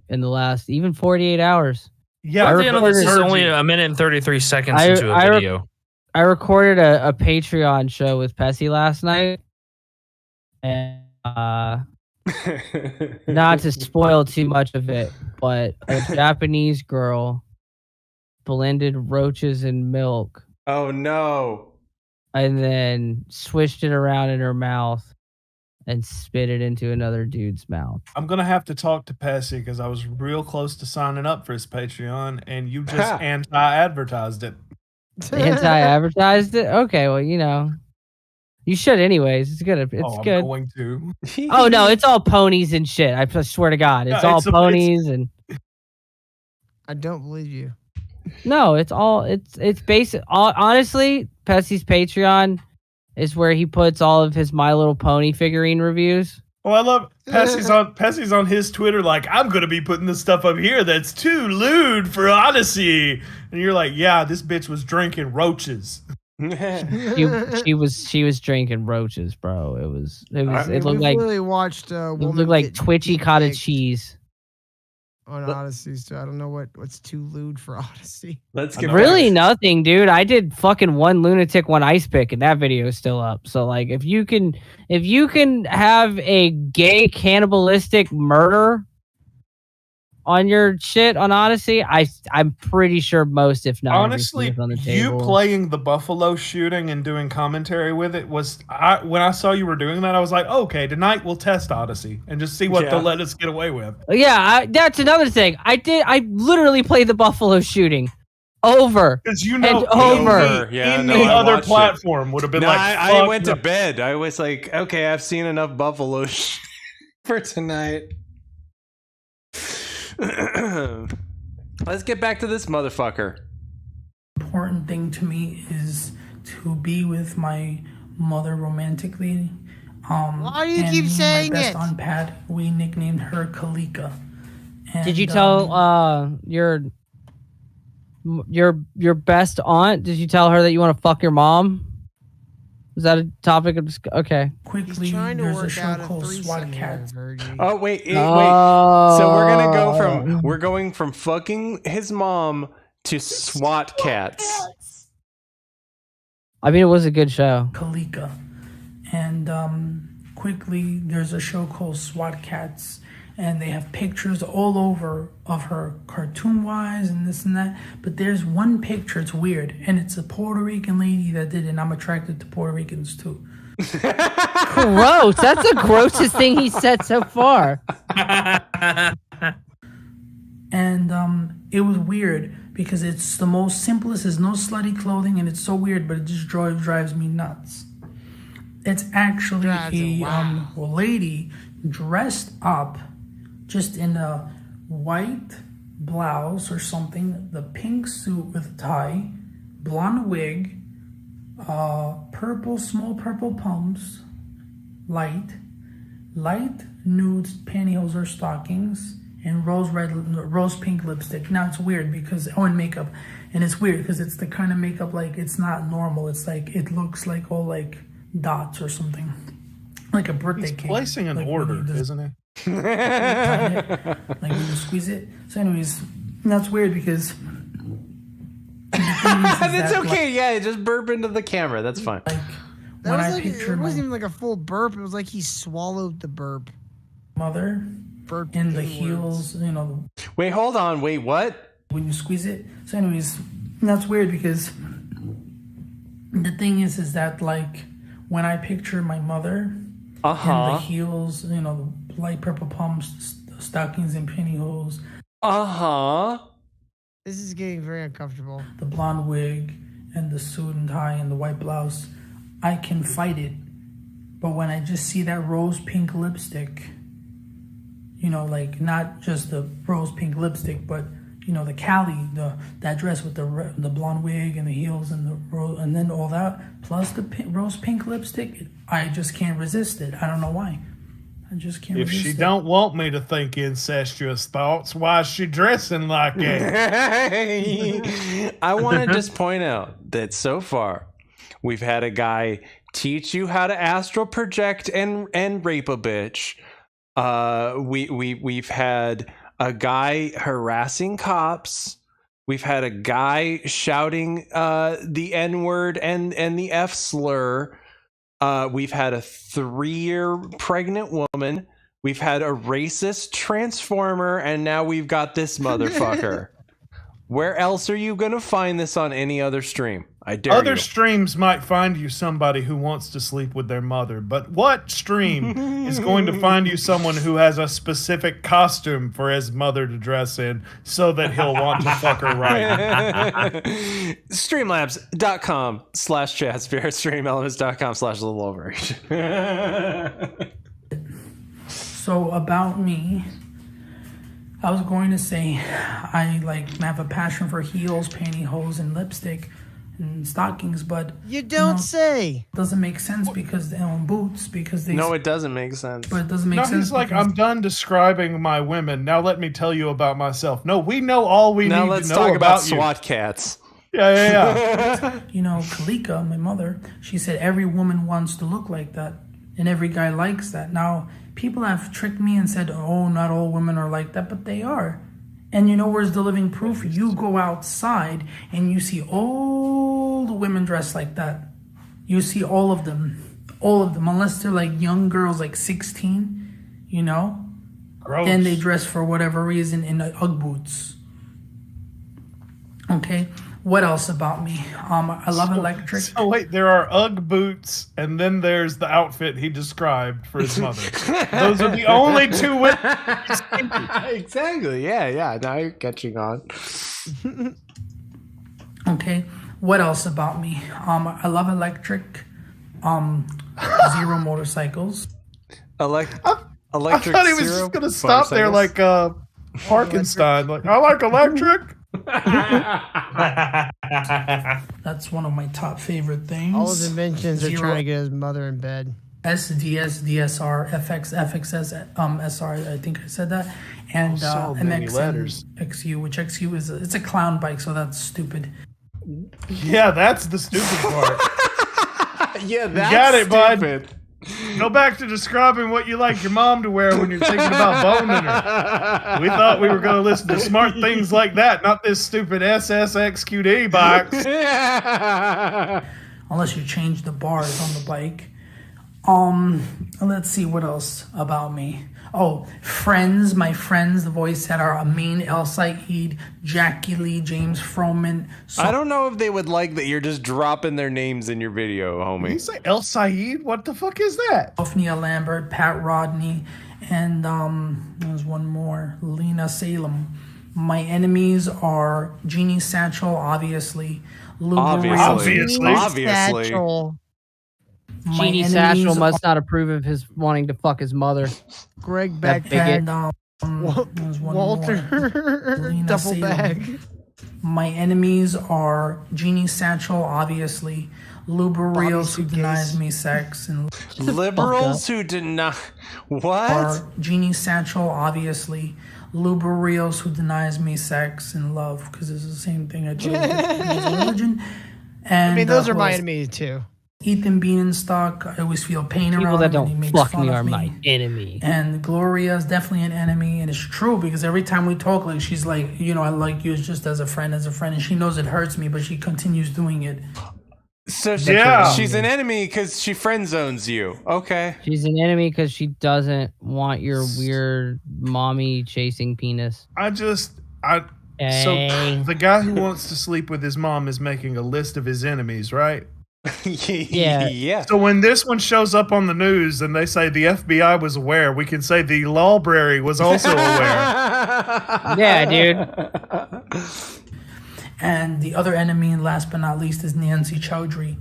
in the last, even 48 hours. Yeah, this is only a minute and 33 seconds into a video. I recorded a Patreon show with Pessy last night, and not to spoil too much of it, but a Japanese girl blended roaches and milk. Oh no! And then swished it around in her mouth and spit it into another dude's mouth. I'm going to have to talk to Pessy because I was real close to signing up for his Patreon and you just anti-advertised it. Anti-advertised it? Okay, well, you should anyways. It's good. It's good. I'm going to. Oh, no, it's all ponies and shit. I swear to God. It's all ponies and... I don't believe you. No, it's basic. Honestly, Pessy's Patreon is where he puts all of his My Little Pony figurine reviews. Oh, I love Pessy's on his Twitter like, I'm gonna be putting this stuff up here that's too lewd for Odyssey, and you're like, yeah, this bitch was drinking roaches. she was drinking roaches, bro. It looked like really watched it looked like Twitchy cottage cheese on Odyssey. So I don't know what's too lewd for Odyssey. Let's get really nothing, dude. I did fucking one lunatic, one ice pick, and that video is still up. So like, if you can have a gay cannibalistic murder on your shit on Odyssey, I'm pretty sure most, if not honestly, on the you table. playing the buffalo shooting and doing commentary with it was when I saw you were doing that, I was like, okay, tonight we'll test Odyssey and just see what they'll let us get away with. Yeah, that's another thing. I literally played the buffalo shooting over because and over. Any other platform would have been I went to bed. I was like, okay, I've seen enough buffalo for tonight. Let's get back to this motherfucker. Important thing to me is to be with my mother romantically. Why do you keep saying my best it? Aunt Pat, we nicknamed her Kalika. And, Did you tell your best aunt? Did you tell her that you want to fuck your mom? Is that a topic of okay? Quickly, there's a show called SWAT Cats. Oh wait. So we're going from fucking his mom to SWAT cats. I mean, it was a good show. Kalika, and quickly, there's a show called SWAT Cats, and they have pictures all over of her cartoon-wise and this and that. But there's one picture, it's weird, and it's a Puerto Rican lady that did it, and I'm attracted to Puerto Ricans too. Gross. That's the grossest thing he said so far. And it was weird because it's the most simplest, there's no slutty clothing, and it's so weird, but it just drives me nuts. It's actually a lady dressed up just in a white blouse or something, the pink suit with a tie, blonde wig, small purple pumps, light nude pantyhose or stockings, and rose pink lipstick. Now it's weird because and makeup, and it's weird because it's the kind of makeup like it's not normal. It's like it looks like all like dots or something, like a birthday cake. Placing an order, isn't it? Like when you squeeze it. So anyways, that's weird because That's okay. Yeah, just burp into the camera. That's fine. It wasn't even like a full burp. It was like he swallowed the burp. Mother burped in the heels, Wait, hold on. Wait, what? When you squeeze it. So anyways, that's weird because the thing is that like when I picture my mother in the heels, the light purple pumps, stockings and pantyhose. This is getting very uncomfortable. The blonde wig and the suit and tie and the white blouse, I can fight it. But when I just see that rose pink lipstick, like not just the rose pink lipstick, but the Cali, that dress with the blonde wig and the heels and and then all that, plus the rose pink lipstick, I just can't resist it. I don't know why. I just can't resist it. If she don't want me to think incestuous thoughts, why is she dressing like that? I want to just point out that so far we've had a guy teach you how to astral project and rape a bitch. We've had a guy harassing cops. We've had a guy shouting the N-word and the F slur. We've had a 3-year pregnant woman. We've had a racist transformer, and now we've got this motherfucker. Where else are you going to find this on any other stream? I dare Other you. streams might find you somebody who wants to sleep with their mother, but what stream is going to find you someone who has a specific costume for his mother to dress in so that he'll want to fuck her right? Streamlabs.com/Jazzbear, streamelements.com/Lolbrary. So about me, I was going to say I have a passion for heels, pantyhose, and lipstick and stockings, but you don't say. It doesn't make sense because they own boots because they. No, it doesn't make sense. But it doesn't make sense. He's like, I'm done describing my women. Now let me tell you about myself. No, we know all we need to know about you. Now let's talk about SWAT cats. Yeah. You know, Kalika, my mother, she said every woman wants to look like that, and every guy likes that. Now, people have tricked me and said, oh, not all women are like that, but they are. And you know where's the living proof? You go outside and you see all the women dressed like that. You see all of them, unless they're like young girls, like 16, you know? Gross. And they dress for whatever reason in Ugg boots. Okay, what else about me? I love electric. Oh wait, there are Ugg boots, and then there's the outfit he described for his mother. Those are the only two women. Exactly. Yeah. Now you're catching on. Okay, what else about me? I love electric. Zero motorcycles. Electric. I thought he was just gonna stop there like Parkenstein. Like, I like electric. That's one of my top favorite things. All his inventions are trying to get his mother in bed. SDS, DSR, FX, FXS, SR, I think I said that. And so many MX letters. and XU, which XU is it's a clown bike, so that's stupid. Yeah, that's the stupid part. Yeah, You that's got it, stupid. bud. Go back to describing what you like your mom to wear when you're thinking about boning her. We thought we were going to listen to smart things like that, not this stupid SSXQD box. Unless you change the bars on the bike. Let's see what else about me. Oh, friends, my friends, the voice that are Amin El Said, Jackie Lee, James Froman. I don't know if they would like that you're just dropping their names in your video, homie. Did you say El Said? What the fuck is that? Sophia Lambert, Pat Rodney, and there's one more, Lena Salem. My enemies are Jeannie Satchel, obviously. Obviously. Genie Satchel must not approve of his wanting to fuck his mother. Greg That Beck bigot. Walter Double bag. My enemies are Jeannie Satchel, obviously. Lubarrios, who denies me sex. And Liberals who deny... What? Are Jeannie Satchel, obviously. Lubarrios, who denies me sex and love, because it's the same thing I told you. It's a religion. And, I mean, those are who my else? enemies too. Ethan Bienenstock, I always feel pain People around that him. And he don't makes fuck fun me of are me. my enemy. And Gloria is definitely an enemy, and it's true because every time we talk, like she's like, you know, I like you just as a friend, and she knows it hurts me, but she continues doing it. So she's an enemy because she friend zones you. Okay. She's an enemy because she doesn't want your weird mommy chasing penis. So the guy who wants to sleep with his mom is making a list of his enemies, right? Yeah. So when this one shows up on the news and they say the FBI was aware, we can say the Lolbrary was also aware. Yeah, dude. And the other enemy, and last but not least, is Nancy Chowdhury.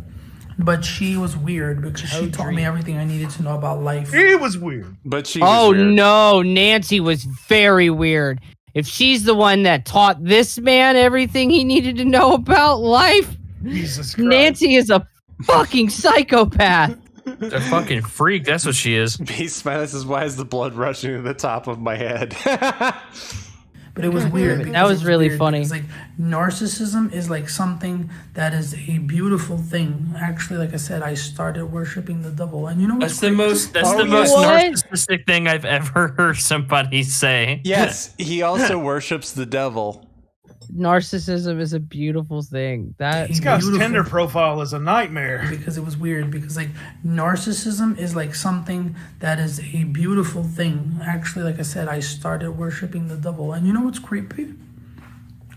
But she was weird because she taught me everything I needed to know about life. He was weird. But she Oh no, Nancy was very weird. If she's the one that taught this man everything he needed to know about life, Jesus Christ. Nancy is a fucking psychopath. A fucking freak, that's what she is. Beast Man, this is why is the blood rushing to the top of my head. But it was weird. That was really funny. It's like narcissism is like something that is a beautiful thing. Actually, like I said, I started worshiping the devil, and you know what's That's the most narcissistic thing I've ever heard somebody say. Yes, he also worships the devil. Narcissism is a beautiful thing. This guy's Tinder profile is a nightmare. Because it was weird. Because like narcissism is like something that is a beautiful thing. Actually, like I said, I started worshiping the devil, and you know what's creepy?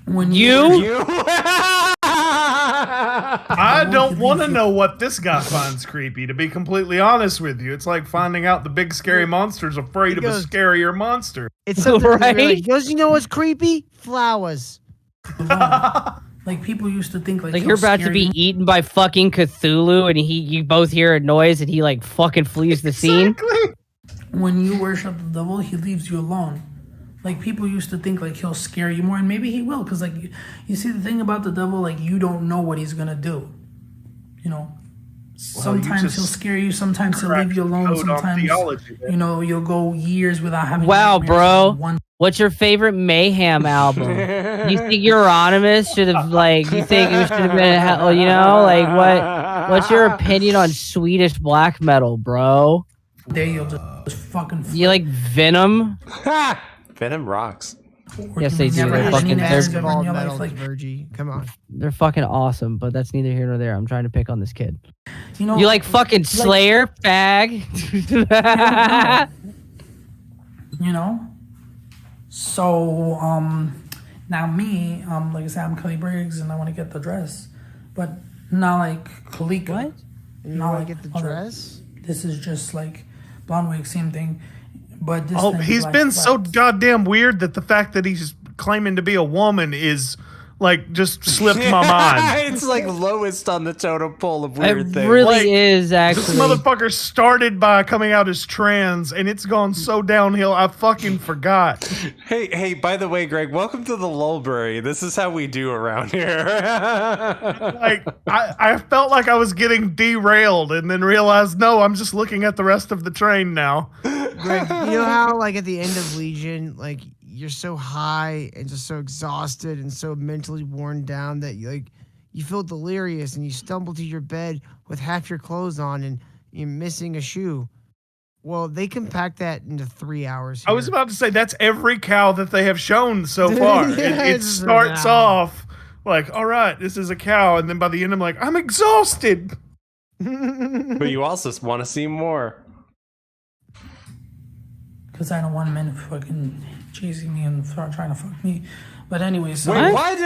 When I don't want to know what this guy finds creepy, to be completely honest with you. It's like finding out the big scary monster's afraid of a scarier monster. It's something right? Goes, you know what's creepy? Flowers. Like people used to think like you're about to be eaten by fucking Cthulhu, and you both hear a noise, and he like fucking flees the scene. When you worship the devil, he leaves you alone. Like people used to think like he'll scare you more, and maybe he will, because like you see the thing about the devil, like you don't know what he's gonna do. You know, sometimes he'll scare you, sometimes he'll leave you alone, sometimes you know you'll go years without having. Wow, bro. What's your favorite Mayhem album? You think Euronymous should have you think it should have been you know, like what's your opinion on Swedish black metal, bro? There you'll just fucking. You like Venom? Venom rocks. Yes, they do. They're fucking. Virgie. Come on. They're fucking awesome, but that's neither here nor there. I'm trying to pick on this kid. You know, you like fucking Slayer, fag. You know. So now me, like I said, I'm Kelly Briggs, and I want to get the dress, but not like Kalika. What? You not want to get the dress? This is just like blonde wig, same thing. But this he's been so goddamn weird that the fact that he's claiming to be a woman is like just slipped my mind. It's like lowest on the totem pole of weird things. It really is, actually. This motherfucker started by coming out as trans, and it's gone so downhill, I fucking forgot. Hey, by the way, Greg, welcome to the Lolbrary. This is how we do around here. Like, I felt like I was getting derailed, and then realized, no, I'm just looking at the rest of the train now. Greg, you know how, like, at the end of Legion, like, you're so high and just so exhausted and so mentally worn down that you feel delirious and you stumble to your bed with half your clothes on and you're missing a shoe. Well, they compact that into 3 hours. I was about to say that's every cow that they have shown so far. It starts off like, all right, this is a cow, and then by the end I'm like, I'm exhausted. But you also want to see more. Because I don't want men fucking chasing me and trying to fuck me. But anyway, so wait, what?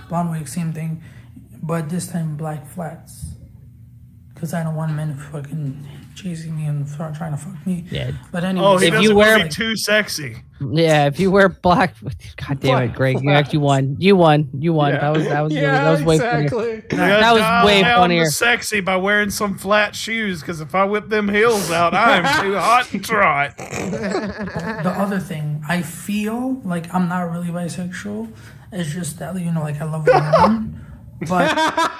Blonde wig, same thing, but this time black flats. Because I don't want men fucking chasing me and trying to fuck me. Yeah. But anyway, if you wear be too sexy. Yeah, if you wear black, God damn it, Greg, you actually won. You won. Yeah. That was way funnier. That was way funnier. Sexy by wearing some flat shoes, because if I whip them heels out, I'm too hot and trot. The other thing, I feel like I'm not really bisexual. It's just that, you know, like I love women, but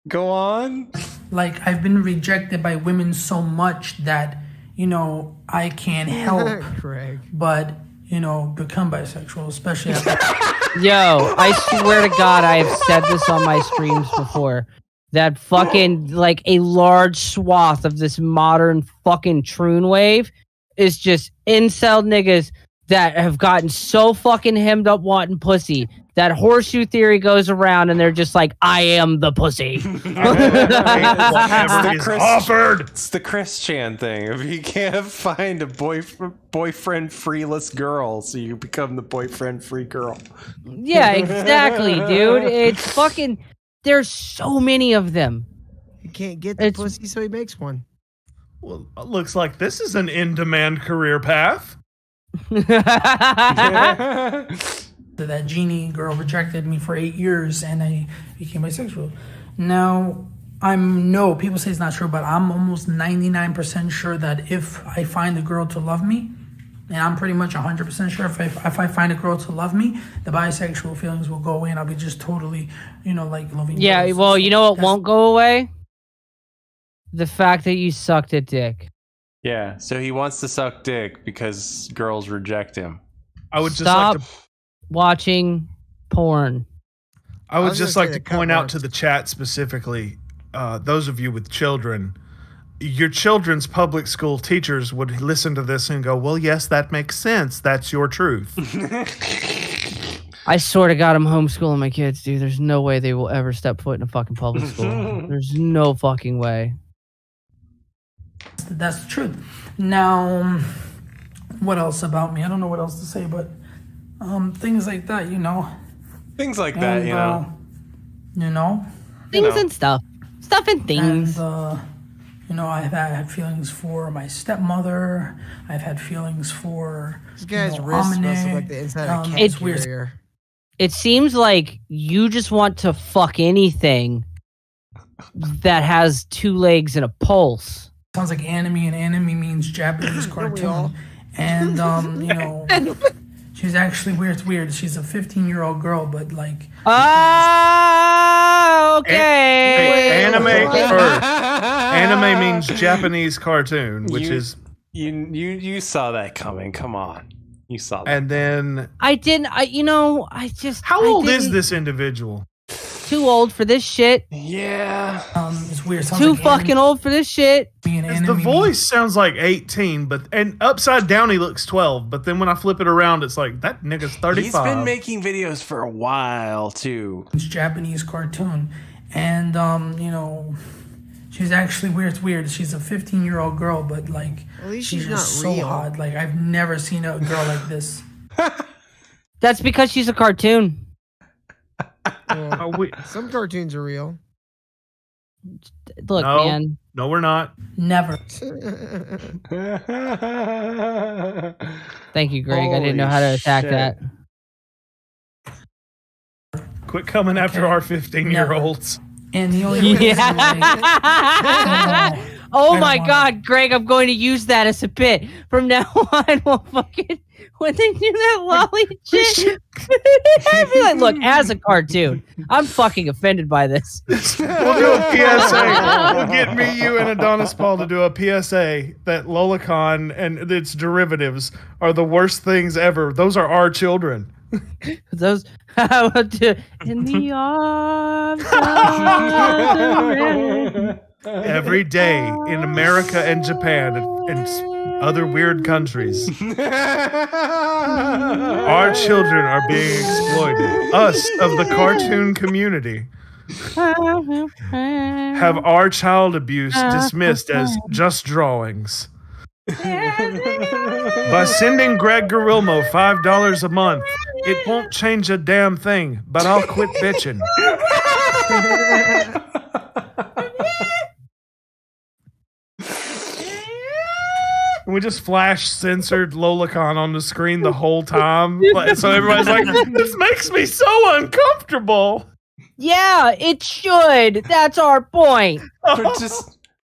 go on. Like I've been rejected by women so much that, you know, I can't help Greg. but, you know, become bisexual, especially Yo, I swear to God, I have said this on my streams before. That fucking, like, a large swath of this modern fucking troon wave is just incel niggas that have gotten so fucking hemmed up wanting pussy that horseshoe theory goes around and they're just like, I am the pussy. It's the Chris Chan thing. If you can't find a boyfriend-freeless girl, so you become the boyfriend-free girl. Yeah, exactly, dude. It's fucking... There's so many of them. He can't get the pussy, so he makes one. Well, it looks like this is an in-demand career path. That genie girl rejected me for 8 years and I became bisexual. Now, people say it's not true, but I'm almost 99% sure that if I find a girl to love me, and I'm pretty much 100% sure if I find a girl to love me, the bisexual feelings will go away and I'll be just totally, you know, like loving Yeah, girls. well, you know what won't go away? The fact that you sucked a dick. Yeah, so he wants to suck dick because girls reject him. I would Stop just like to watching porn. I would just like to point out to the chat specifically, those of you with children, your children's public school teachers would listen to this and go, well, yes, that makes sense. That's your truth. I swear to God, I'm homeschooling my kids, dude. There's no way they will ever step foot in a fucking public school. There's no fucking way. That's the truth. Now, what else about me? I don't know what else to say, but things like that, you know. Things like that, you know. You know. Things and stuff. Stuff and things. And, you know, I've had feelings for my stepmother. I've had feelings for this guy's wrist must look like the inside of a cat carrier. It seems like you just want to fuck anything that has two legs and a pulse. sounds like anime, and anime means Japanese cartoon. And you know, she's actually weird. It's weird. She's a 15-year-old girl, but like. Okay. Anime first. Anime means Japanese cartoon, which is. You saw that coming. Come on, you saw that. And then I didn't. I just. How old is this individual? Too old for this shit. Yeah. It's weird. Too fucking old for this shit. The voice sounds like 18, and upside down he looks 12. But then when I flip it around, it's like that nigga's 35. He's been making videos for a while too. It's Japanese cartoon, and you know, she's actually weird. It's weird. She's a 15-year-old girl, but like, at least she's she's not just so real. hot. Like I've never seen a girl like this. That's because she's a cartoon. Well, some cartoons are real. Look, No. man. No, we're not. Never. Thank you, Greg. I didn't know how to attack that. Quit coming after our 15-year-olds. And the only way Oh my God, Greg! I'm going to use that as a bit from now on. Well, fucking when they do that lolly shit, I'd be like, "Look, as a cartoon, I'm fucking offended by this." We'll do a PSA. We'll get me, you, and Adonis Paul to do a PSA that Lolicon and its derivatives are the worst things ever. Those are our children. Those I want to in the arms of every day in America and Japan and other weird countries. Our children are being exploited. Us of the cartoon community have our child abuse dismissed as just drawings. By sending Greg Garilmo $5 a month, it won't change a damn thing, but I'll quit bitching. And we just flash censored Lolicon on the screen the whole time. So everybody's like, this makes me so uncomfortable. Yeah, it should. That's our point.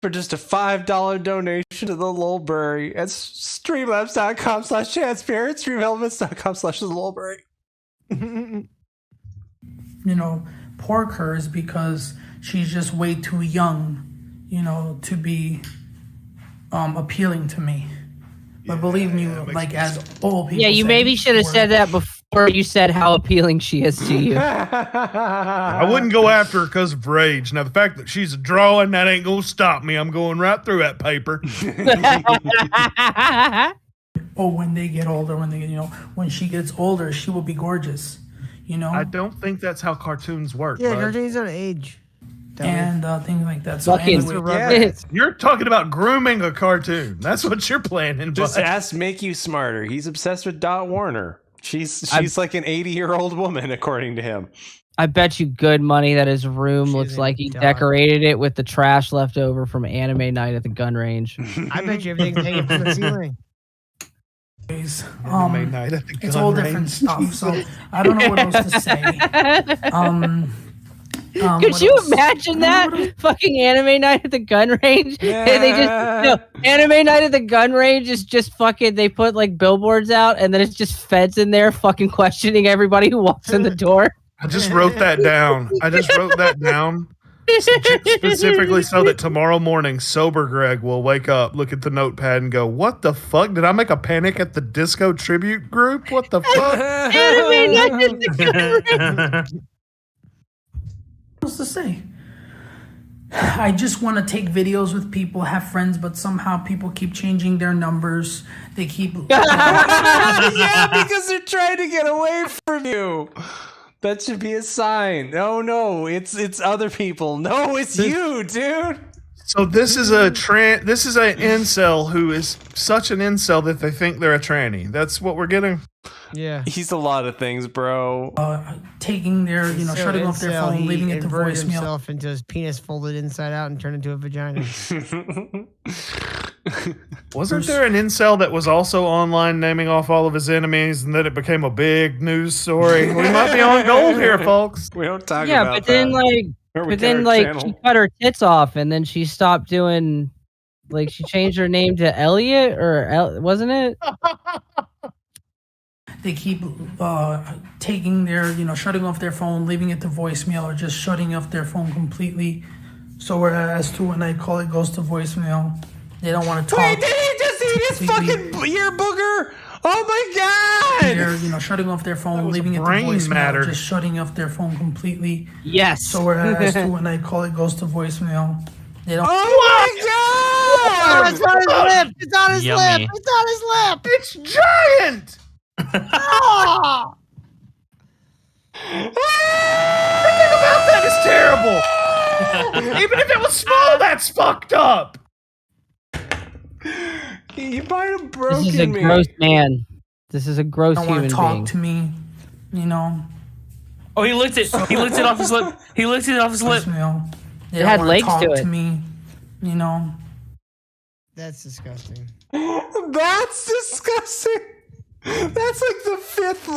For just a $5 donation to the Lolbrary. It's streamlabs.com/chanceparent, streamelements.com/the Lolbrary. you know, pork her is because she's just way too young, you know, to be appealing to me. But believe me, like as old people. Yeah, you say, maybe should have said that before you said how appealing she is to you. I wouldn't go after her because of rage. Now, the fact that she's a drawing, that ain't going to stop me. I'm going right through that paper. Or when they get older, when she gets older, she will be gorgeous, you know? I don't think that's how cartoons work. Yeah, bud. cartoons don't age. And things like that. So anyway, You're talking about grooming a cartoon. That's what you're planning. Just bud. ask Make You Smarter. He's obsessed with Dot Warner. She's like an 80-year-old woman, according to him. I bet you good money that his room looks like he decorated it with the trash left over from anime night at the gun range. I bet you everything's hanging from the ceiling. It's all different stuff, so I don't know what else to say. Could you imagine that? Fucking anime night at the gun range? Yeah. They just anime night at the gun range is just fucking, they put like billboards out and then it's just feds in there fucking questioning everybody who walks in the door. I just wrote that down. Specifically so that tomorrow morning, sober Greg will wake up, look at the notepad, and go, "What the fuck? Did I make a Panic at the Disco tribute group? What the fuck?" Anime night at the gun range. What else to say? I just want to take videos with people, have friends, but somehow people keep changing their numbers. They keep Yeah, because they're trying to get away from you. That should be a sign. No, it's other people. No, it's you, dude. So this is an incel who is such an incel that they think they're a tranny. That's what we're getting. Yeah, he's a lot of things, bro. taking their, shutting off their phone, leaving it to voicemail. Himself into his penis folded inside out and turned into a vagina. Wasn't there an incel that was also online naming off all of his enemies, and then it became a big news story? We might be on gold here, folks. We don't talk Yeah, but then she cut her tits off, and then she stopped doing Like she changed her name to Elliot, or wasn't it? They keep taking their, shutting off their phone, leaving it to voicemail, or just shutting off their phone completely. So whereas to when I call, it goes to voicemail. They don't want to talk. Wait, did he just eat his fucking ear booger? Oh my god! They're, shutting off their phone, leaving it to voicemail, just shutting off their phone completely. Yes. So whereas to when I call, it goes to voicemail. They don't. Oh my god! It's on his lip! It's on his Yummy. lip! It's on his lip! It's giant! Ah! Everything about that is terrible! Even if it was small, that's fucked up! You might have broken This is a me. gross man. This is a gross don't want human to talk being. to me, Oh, he licked it. He licked it off his lip. He licked it off his lip. Voicemail. They It don't had wanna legs talk to it. me, That's disgusting. That's disgusting. That's like the fifth,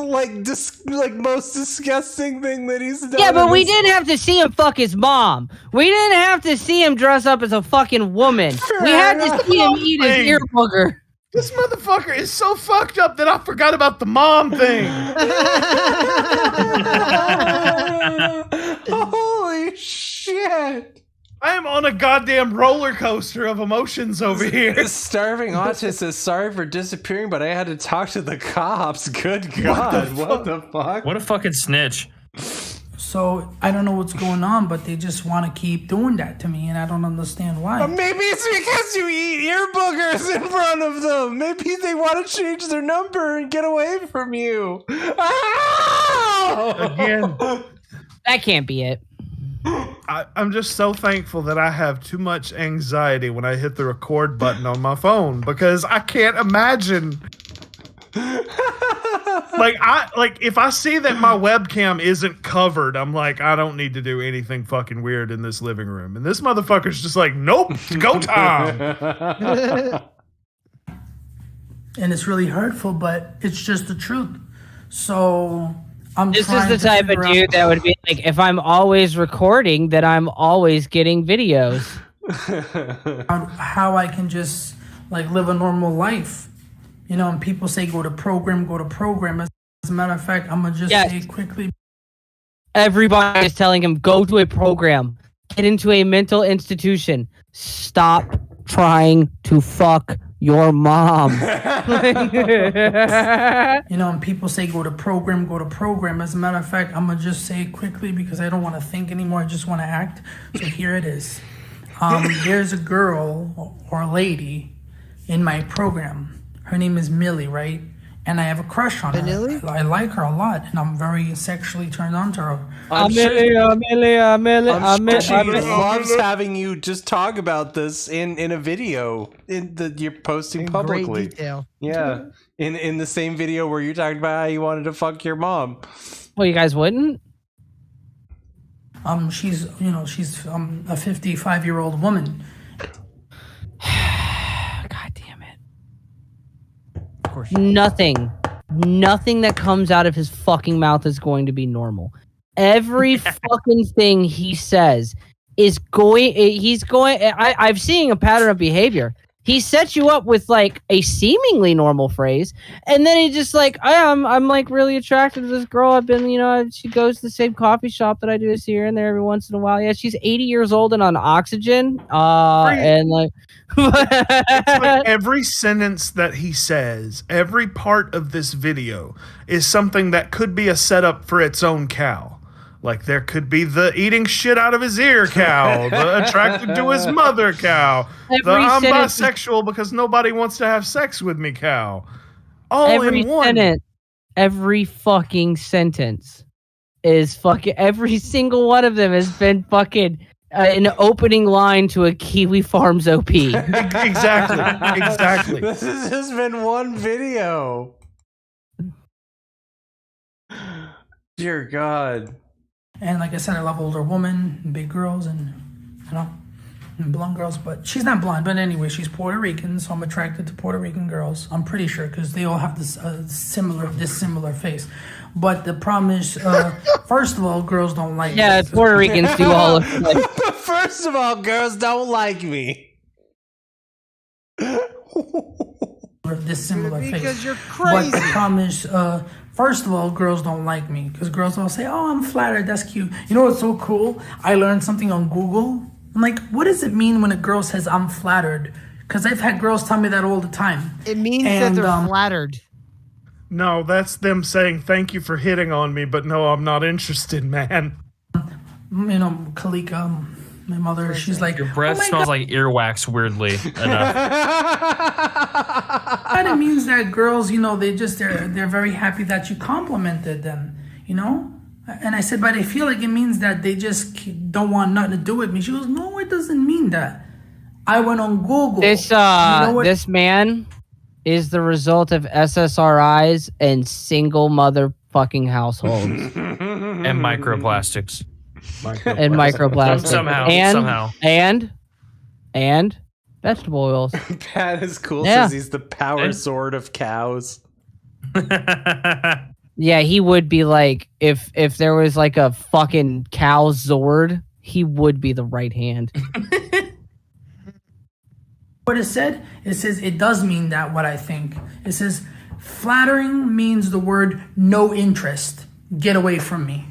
most disgusting thing that he's done. Yeah, but in we this- didn't have to see him fuck his mom. We didn't have to see him dress up as a fucking woman. We had to see him eat his ear booger. This motherfucker is so fucked up that I forgot about the mom thing. Holy shit. I am on a goddamn roller coaster of emotions over here. Starving Autist is sorry for disappearing, but I had to talk to the cops. Good God. What the fuck? What a fucking snitch. So I don't know what's going on, but they just want to keep doing that to me, and I don't understand why. Maybe it's because you eat ear boogers in front of them. Maybe they want to change their number and get away from you. Again. That can't be it. I'm just so thankful that I have too much anxiety when I hit the record button on my phone because I can't imagine. If I see that my webcam isn't covered, I'm like, I don't need to do anything fucking weird in this living room. And this motherfucker's just like, nope, go time. And it's really hurtful, but it's just the truth. So This is the type of dude that would be like, if I'm always recording, then I'm always getting videos. How I can just live a normal life. And people say go to program. As a matter of fact, I'm going to just say quickly. Everybody is telling him, go to a program. Get into a mental institution. Stop trying to fuck your mom. And people say go to program. As a matter of fact, I'm going to just say it quickly because I don't want to think anymore. I just want to act. So here it is. There's a girl or a lady in my program. Her name is Millie, right? And I have a crush on her. I like her a lot, and I'm very sexually turned on to her. I'm sure she loves having you just talk about this in a video that you're posting publicly. Great detail. Yeah, in the same video where you're talking about how you wanted to fuck your mom. Well, you guys wouldn't? She's a 55-year-old woman. Nothing that comes out of his fucking mouth is going to be normal. Every fucking thing he says is I've seen a pattern of behavior. He sets you up with a seemingly normal phrase, and then he just I'm really attracted to this girl. I've been, she goes to the same coffee shop that I do this here and there every once in a while. Yeah, she's 80 years old and on oxygen. It's every sentence that he says, every part of this video is something that could be a setup for its own cow. There could be the eating shit out of his ear cow, the attracted to his mother cow, the I'm bisexual because nobody wants to have sex with me cow. All in one. Every fucking sentence is fucking. Every single one of them has been fucking an opening line to a Kiwi Farms OP. Exactly. This has just been one video. Dear God. And like I said, I love older women, and big girls, and and blonde girls. But she's not blonde. But anyway, she's Puerto Rican, so I'm attracted to Puerto Rican girls. I'm pretty sure because they all have this similar face. But the problem is, first of all, girls don't like. Yeah, me. Puerto Ricans do all of First of all, girls don't like me. dissimilar face. Because you're crazy. But the problem is, first of all, girls don't like me because girls all say, "Oh, I'm flattered. That's cute." You know what's so cool? I learned something on Google. I'm like, what does it mean when a girl says I'm flattered? Because I've had girls tell me that all the time. It means that they're flattered. No, that's them saying thank you for hitting on me, but no, I'm not interested, man. You know, Kalika, my mother, she's like, Your breath smells like earwax weirdly enough. And it means that girls, you know, they're very happy that you complimented them, you know? And I said, but I feel like it means that they just don't want nothing to do with me. She goes, no, it doesn't mean that. I went on Google. This this man is the result of SSRIs and single motherfucking households. And microplastics. And microplastics. Somehow. And vegetable oils. Pat is cool. Yeah. Says he's the power sword of cows. Yeah, he would be like, if there was like a fucking cow Zord, he would be the right hand. What it said? It says it does mean that, what I think. It says flattering means the word no interest. Get away from me.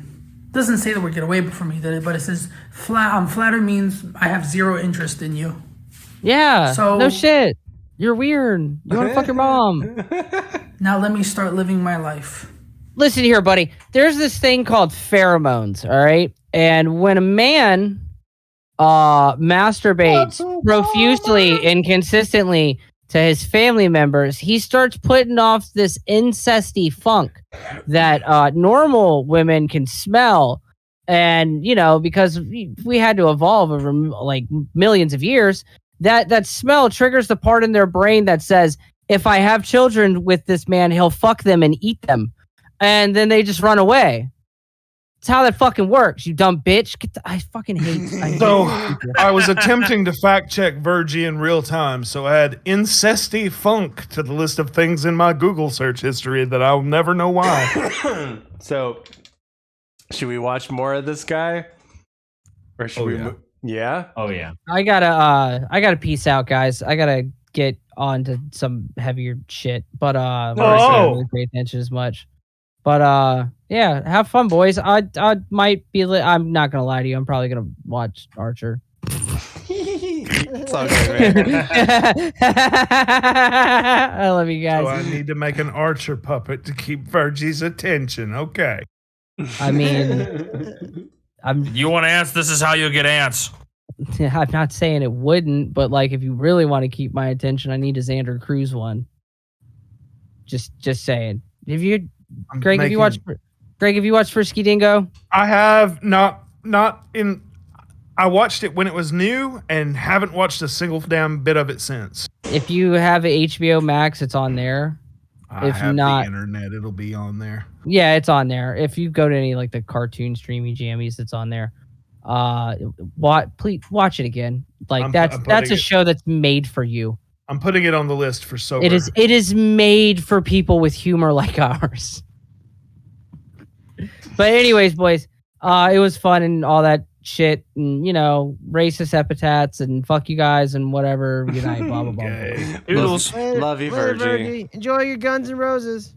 It doesn't say the word get away from me, but it says flatter means I have zero interest in you. Yeah. So no shit. You're weird. You want to fuck your mom. Now let me start living my life. Listen here, buddy. There's this thing called pheromones, all right? And when a man masturbates profusely and consistently to his family members, he starts putting off this incesty funk that normal women can smell. And, you know, because we had to evolve over like millions of years, that smell triggers the part in their brain that says, if I have children with this man, he'll fuck them and eat them. And then they just run away. That's how that fucking works, you dumb bitch. I fucking hate. So I was attempting to fact check Virgie in real time, so add incesty funk to the list of things in my Google search history that I'll never know why. So, should we watch more of this guy, or should we? Yeah. Oh yeah. I gotta peace out, guys. I gotta get on to some heavier shit. But we're not gonna really pay attention as much. But yeah, have fun, boys. I might be. I'm not gonna lie to you. I'm probably gonna watch Archer. It's all good, man. I love you guys. So I need to make an Archer puppet to keep Virgie's attention. Okay. I mean, You want ants? This is how you get ants. I'm not saying it wouldn't, but like, if you really want to keep my attention, I need a Xander Cruz one. Just saying. Greg, have you watched Frisky Dingo? I have not in. I watched it when it was new and haven't watched a single damn bit of it since. If you have HBO Max, it's on there. I have the internet; it'll be on there. Yeah, it's on there. If you go to any like the cartoon streaming jammies, it's on there. Please watch it again. Like that's a show that's made for you. I'm putting it on the list for sober. It is made for people with humor like ours. But anyways, boys, it was fun and all that shit, and you know, racist epithets and fuck you guys and whatever. Good night, blah blah blah. Doodles. Love you, Virgie. Enjoy your Guns N' Roses.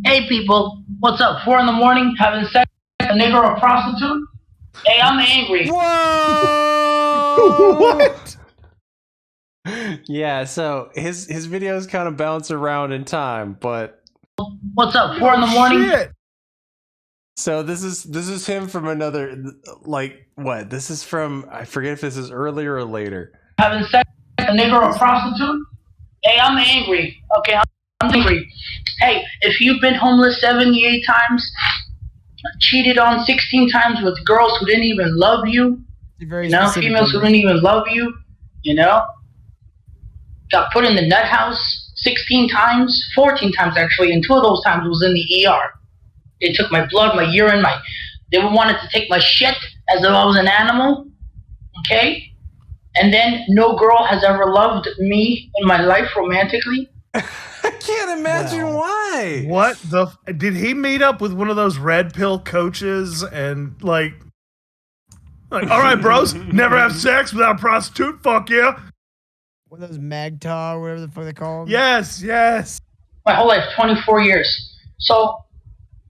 Hey people, what's up? 4 a.m, having sex with a nigga or a prostitute? Hey, I'm angry. Whoa! What? Yeah, so his videos kind of bounce around in time, but what's up? 4 a.m. Shit. So this is him from another, like, what? This is from, I forget if this is earlier or later. Having sex with a nigga or a prostitute? Hey, I'm angry. Okay, I'm angry. Hey, if you've been homeless 78 times, cheated on 16 times with girls who didn't even love you, females who didn't even love you, got put in the nut house 16 times, 14 times actually, and 2 of those times was in the ER. They took my blood, my urine, they wanted to take my shit as if I was an animal, okay? And then no girl has ever loved me in my life romantically. I can't imagine why. What did he meet up with one of those red pill coaches and like Like, all right, bros, never have sex without a prostitute. Fuck yeah. What are those Magtar, or whatever the fuck they call them? Yes, yes. My whole life, 24 years. So,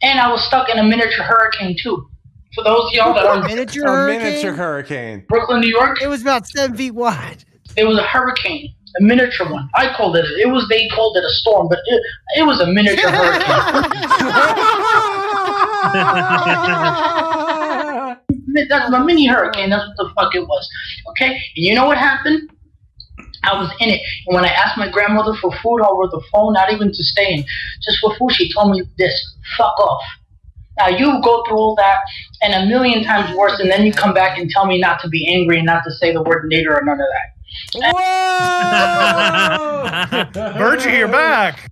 and I was stuck in a miniature hurricane too. For those of y'all that are miniature hurricane. Brooklyn, New York. It was about 7 feet wide. It was a hurricane, a miniature one. I called it. They called it a storm, but it was a miniature hurricane. That's a mini hurricane. That's what the fuck it was. Okay, and you know what happened? I was in it, and when I asked my grandmother for food over the phone, not even to stay in, just for food, she told me this: "Fuck off." Now you go through all that and a million times worse, and then you come back and tell me not to be angry and not to say the word nigger or none of that. Whoa! Virgie, you're back.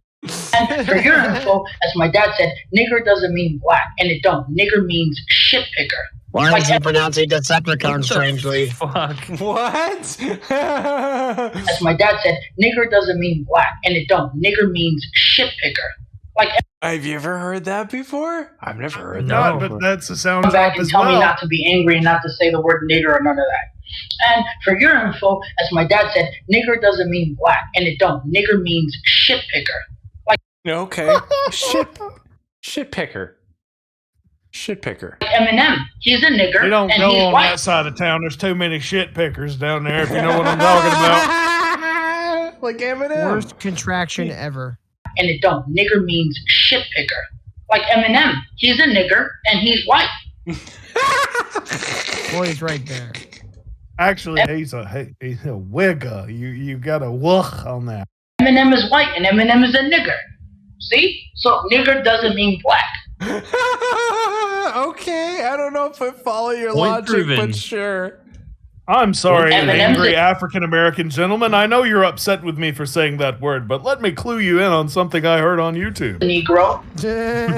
And for your info, as my dad said, nigger doesn't mean black, and it don't. Nigger means shit picker. Why is he pronouncing Decepticon strangely? Fuck. What? As my dad said, nigger doesn't mean black, and it don't. Nigger means shit picker. Like, have you ever heard that before? I've never heard that. that. But that's a sound come back drop and as tell me well. not to be angry and not to say the word nigger or none of that. And for your info, as my dad said, nigger doesn't mean black, and it don't. Nigger means shit picker. Like, okay, shit picker. Shit picker. Like Eminem, he's a nigger, You don't and go he's on white. that side of town. There's too many shit pickers down there, if you know what I'm talking about. Like Eminem. Worst contraction ever. And it don't. Nigger means shit picker. Like Eminem, he's a nigger, and he's white. Boy, he's right there. Actually, he's a wigger. You got a wuch on that. Eminem is white, and Eminem is a nigger. See? So nigger doesn't mean black. Okay, I don't know if I follow your Point logic, proven. but sure. I'm sorry, Eminem's angry a- African-American gentleman. I know you're upset with me for saying that word, but let me clue you in on something I heard on YouTube. Negro.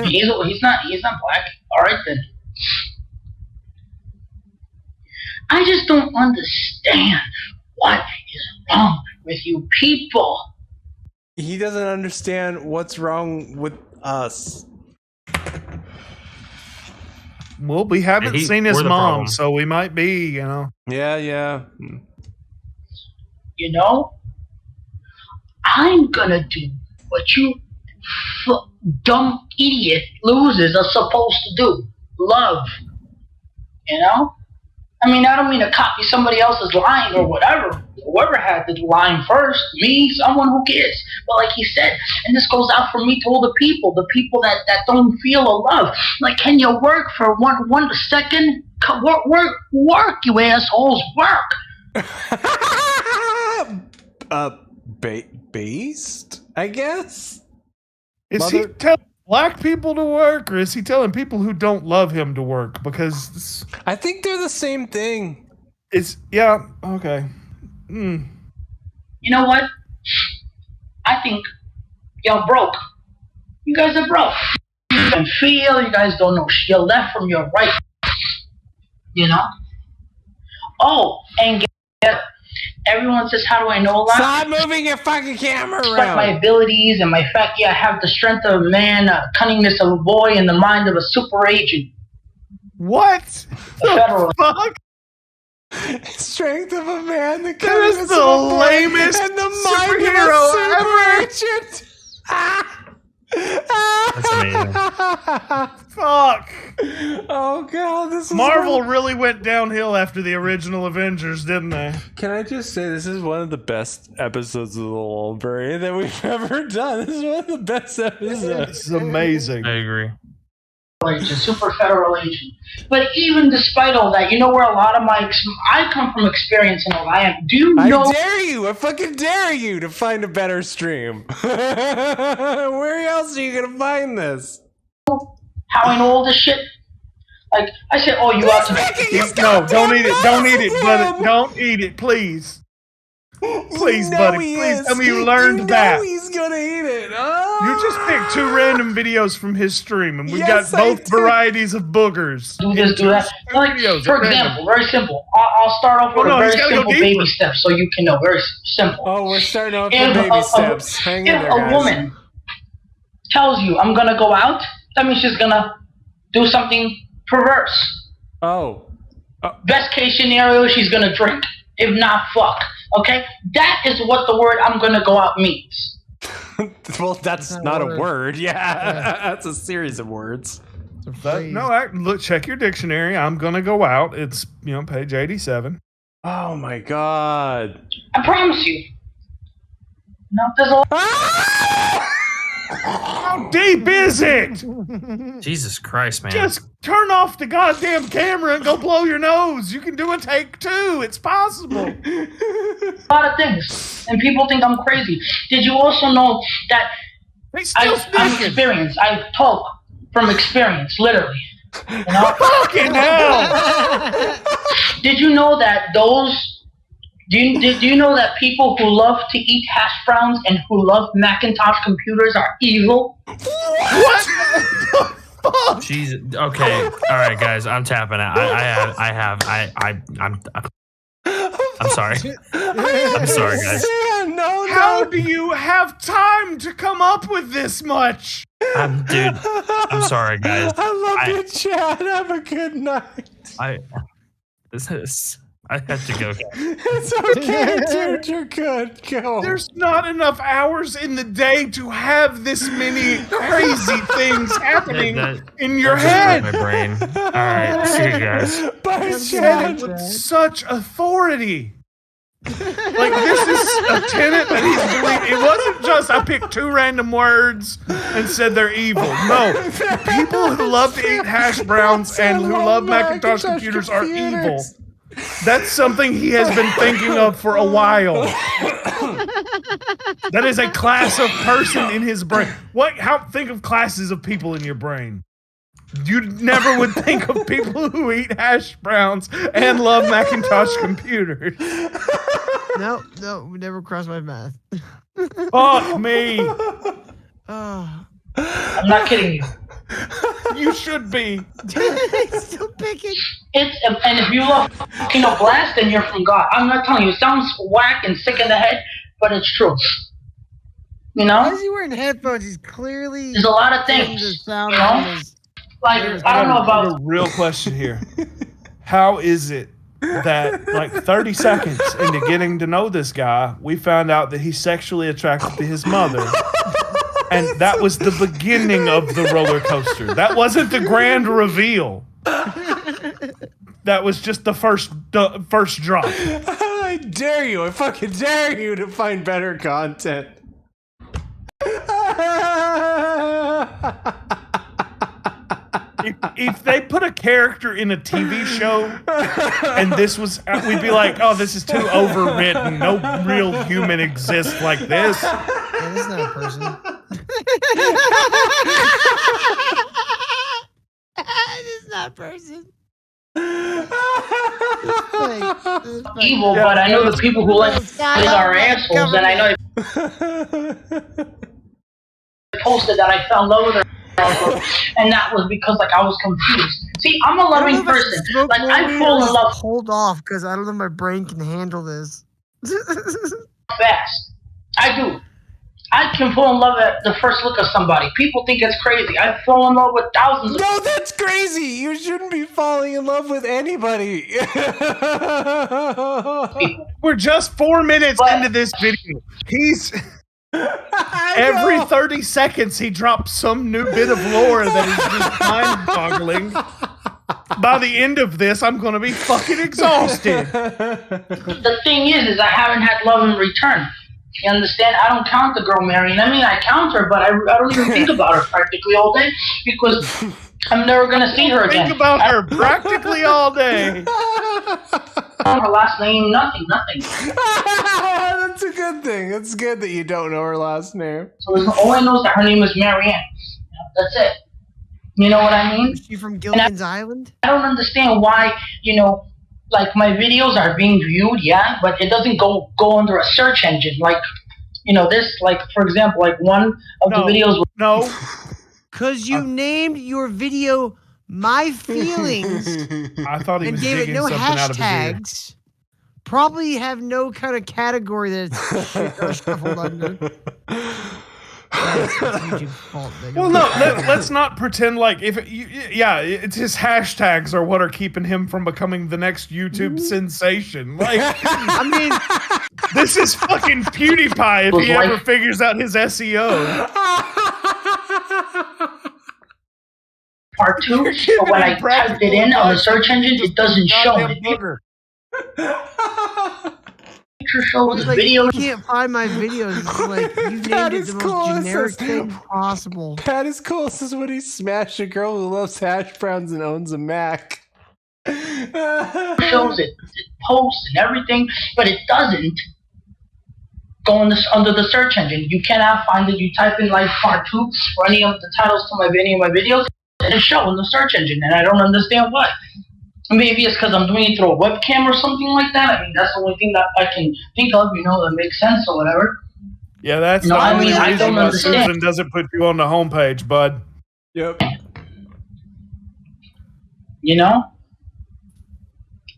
He's not black. All right then. I just don't understand what is wrong with you people. He doesn't understand what's wrong with us. Well, we haven't Yeah, seen his we're the mom, problem. so we might be, Yeah. You know, I'm gonna do what you dumb idiot losers are supposed to do. Love. You know? I mean, I don't mean to copy somebody else's line or whatever. Whoever had the line first, me, someone, who cares? But like he said, and this goes out for me to all the people that don't feel a love. Like, can you work for one second? Work, you assholes, work. Based, I guess? Is he telling black people to work, or is he telling people who don't love him to work? Because I think they're the same thing. Yeah, okay. You know what? I think y'all broke. You guys are broke. You can feel, you guys don't know your left from your right. You know? Oh, and get everyone says, how do I know a lot? Stop moving your fucking camera Despite around. my abilities and my fact, I have the strength of a man, cunningness of a boy, and the mind of a super agent. What? A federal. Fuck? Strength of a man, the That is the lamest and the mind superhero of a super agent. That's amazing. Fuck. Oh god, this is Marvel really went downhill after the original Avengers, didn't they? Can I just say this is one of the best episodes of the Lolbrary that we've ever done. This is one of the best episodes. This is amazing. I agree. Agent, super federal agent. But even despite all that, you know where a lot of I come from experience and all I am. Do you know? I dare you! I fucking dare you to find a better stream. Where else are you gonna find this? How I know all this shit? Like I said, oh, you ought to. No, don't eat it. Don't eat it, buddy. Don't eat it, please. Please, buddy. Please tell me you learned that. He's gonna eat it. You just picked two random videos from his stream, and we Yes, got I both did. varieties of boogers. Do this, do that. Like, for example, very simple. I'll start off with a very simple baby step so you can know. Very simple. Oh, we're starting off If with baby steps. Hang in If there, a guys. woman tells you, I'm going to go out, that means she's going to do something perverse. Oh. Best case scenario, she's gonna drink. If not, fuck. Okay? That is what the word I'm gonna go out means. Well, that's not a word. Yeah, that's a series of words. Look, check your dictionary. I'm gonna go out. It's page 87. Oh my god! I promise you. No, there's a How deep is it? Jesus Christ, man. Just turn off the goddamn camera and go blow your nose. You can do a take 2. It's possible. a lot of things, and people think I'm crazy. Did you also know that I'm experienced? I talk from experience, literally. You know? Fucking hell! Did you know that do you know that people who love to eat hash browns and who love Macintosh computers are evil? What? Jesus. Okay. All right, guys. I'm tapping out. I'm sorry. I'm sorry, guys. How do you have time to come up with this much? Dude, I'm sorry, guys. I love you, Chad. Have a good night. I have to go. It's okay, dude. You're good. Go. There's not enough hours in the day to have this many crazy things happening in your head. My brain. All right, see you guys. Bye, Chad. With such authority. Like, this is a tenet that he's believing. It wasn't just I picked 2 random words and said they're evil. No. People who love to eat hash browns and who love Macintosh computers are evil. That's something he has been thinking of for a while. That is a class of person in his brain. Think of classes of people in your brain. You never would think of people who eat hash browns and love Macintosh computers. No, we never crossed my path. Fuck me. I'm not kidding you. You should be. Still picking. And if you love Blast, then you're from God. I'm not telling you. It sounds whack and sick in the head, but it's true. You know? Why is he wearing headphones? He's clearly. There's a lot of things. The sound you know? Like, I don't know about. A real question here. How is it that, like, 30 seconds into getting to know this guy, we found out that he's sexually attracted to his mother? And that was the beginning of the roller coaster. That wasn't the grand reveal. That was just the first drop. I dare you. I fucking dare you to find better content. If they put a character in a TV show and this was, we'd be like, oh, this is too overwritten. No real human exists like this. Yeah, this is not a person. This is not a person. Evil, but I know the people who like it are assholes, and I know I posted that I fell in love with her, and that was because like I was confused. See, I'm a loving person. Like I fall in love. Hold off, because I don't know if my brain can handle this. Fast. I do. I can fall in love at the first look of somebody. People think it's crazy. I fall in love with thousands. No, that's crazy. You shouldn't be falling in love with anybody. We're just 4 minutes into this video. He's every 30 seconds he drops some new bit of lore that is just mind-boggling. By the end of this, I'm gonna be fucking exhausted. The thing is I haven't had love in return. You understand? I don't count the girl marrying. I mean, I count her, but I don't even think about her practically all day because I'm never going to see her again. Think about her practically all day. Her last name, nothing. That's a good thing. It's good that you don't know her last name. So all I know is that her name is Marianne. That's it. You know what I mean? Is she from Gilligan's Island? I don't understand why, like my videos are being viewed, yeah, but it doesn't go under a search engine. Like, this, like, for example, like one of the videos. No. Because you named your video My Feelings. I thought he was gave it digging no something out of his ear. hashtags. Probably have no kind of category that's shuffled under. It's YouTube's fault. Well, no, let's not pretend like it's his hashtags are what are keeping him from becoming the next YouTube sensation. Like, I mean, this is fucking PewDiePie if he ever figures out his SEO. Part 2, but when I typed it in on the search engine, it doesn't show it. Shows videos. You can't find my videos. It's like you named it the most generic thing possible. That is cool. This is when he smashed a girl who loves hash browns and owns a Mac. Shows it posts and everything, but it doesn't go in under the search engine. You cannot find it. You type in like part 2 or any of the titles to any of my videos, and it shows in the search engine, and I don't understand why. Maybe it's because I'm doing it through a webcam or something like that. I mean, that's the only thing that I can think of, that makes sense or whatever. Yeah, that's the only reason I don't understand. Susan doesn't put you on the homepage, bud. Yep.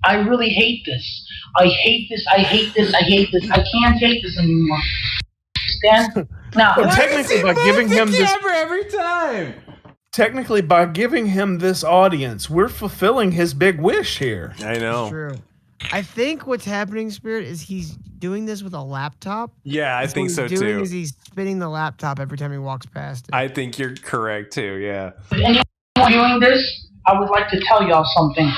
I really hate this. I hate this. I hate this. I hate this. I can't take this anymore. Understand? Now, technically, by giving him this every time. Technically, by giving him this audience, we're fulfilling his big wish here. I know. It's true. I think what's happening, Spirit, is he's doing this with a laptop. Yeah, I think so too. What he's doing is he's spinning the laptop every time he walks past it. I think you're correct too, yeah. If anyone doing this, I would like to tell y'all something.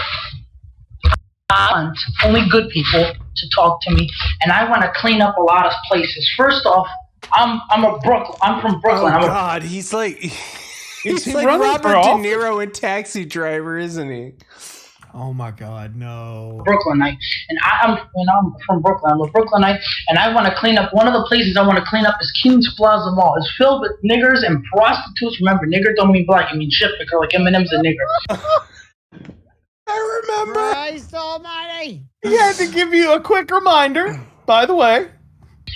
I want only good people to talk to me, and I want to clean up a lot of places. First off, I'm from Brooklyn. Oh, God, he's like... He's like Robert De Niro in Taxi Driver, isn't he? Oh my God, no. Brooklynite, and I'm from Brooklyn. I'm a Brooklynite, and I want to clean up. One of the places I want to clean up is Kings Plaza Mall. It's filled with niggers and prostitutes. Remember, nigger don't mean black; it means shit. Because like Eminem's a nigger. I remember. Christ Almighty! He had to give you a quick reminder. By the way,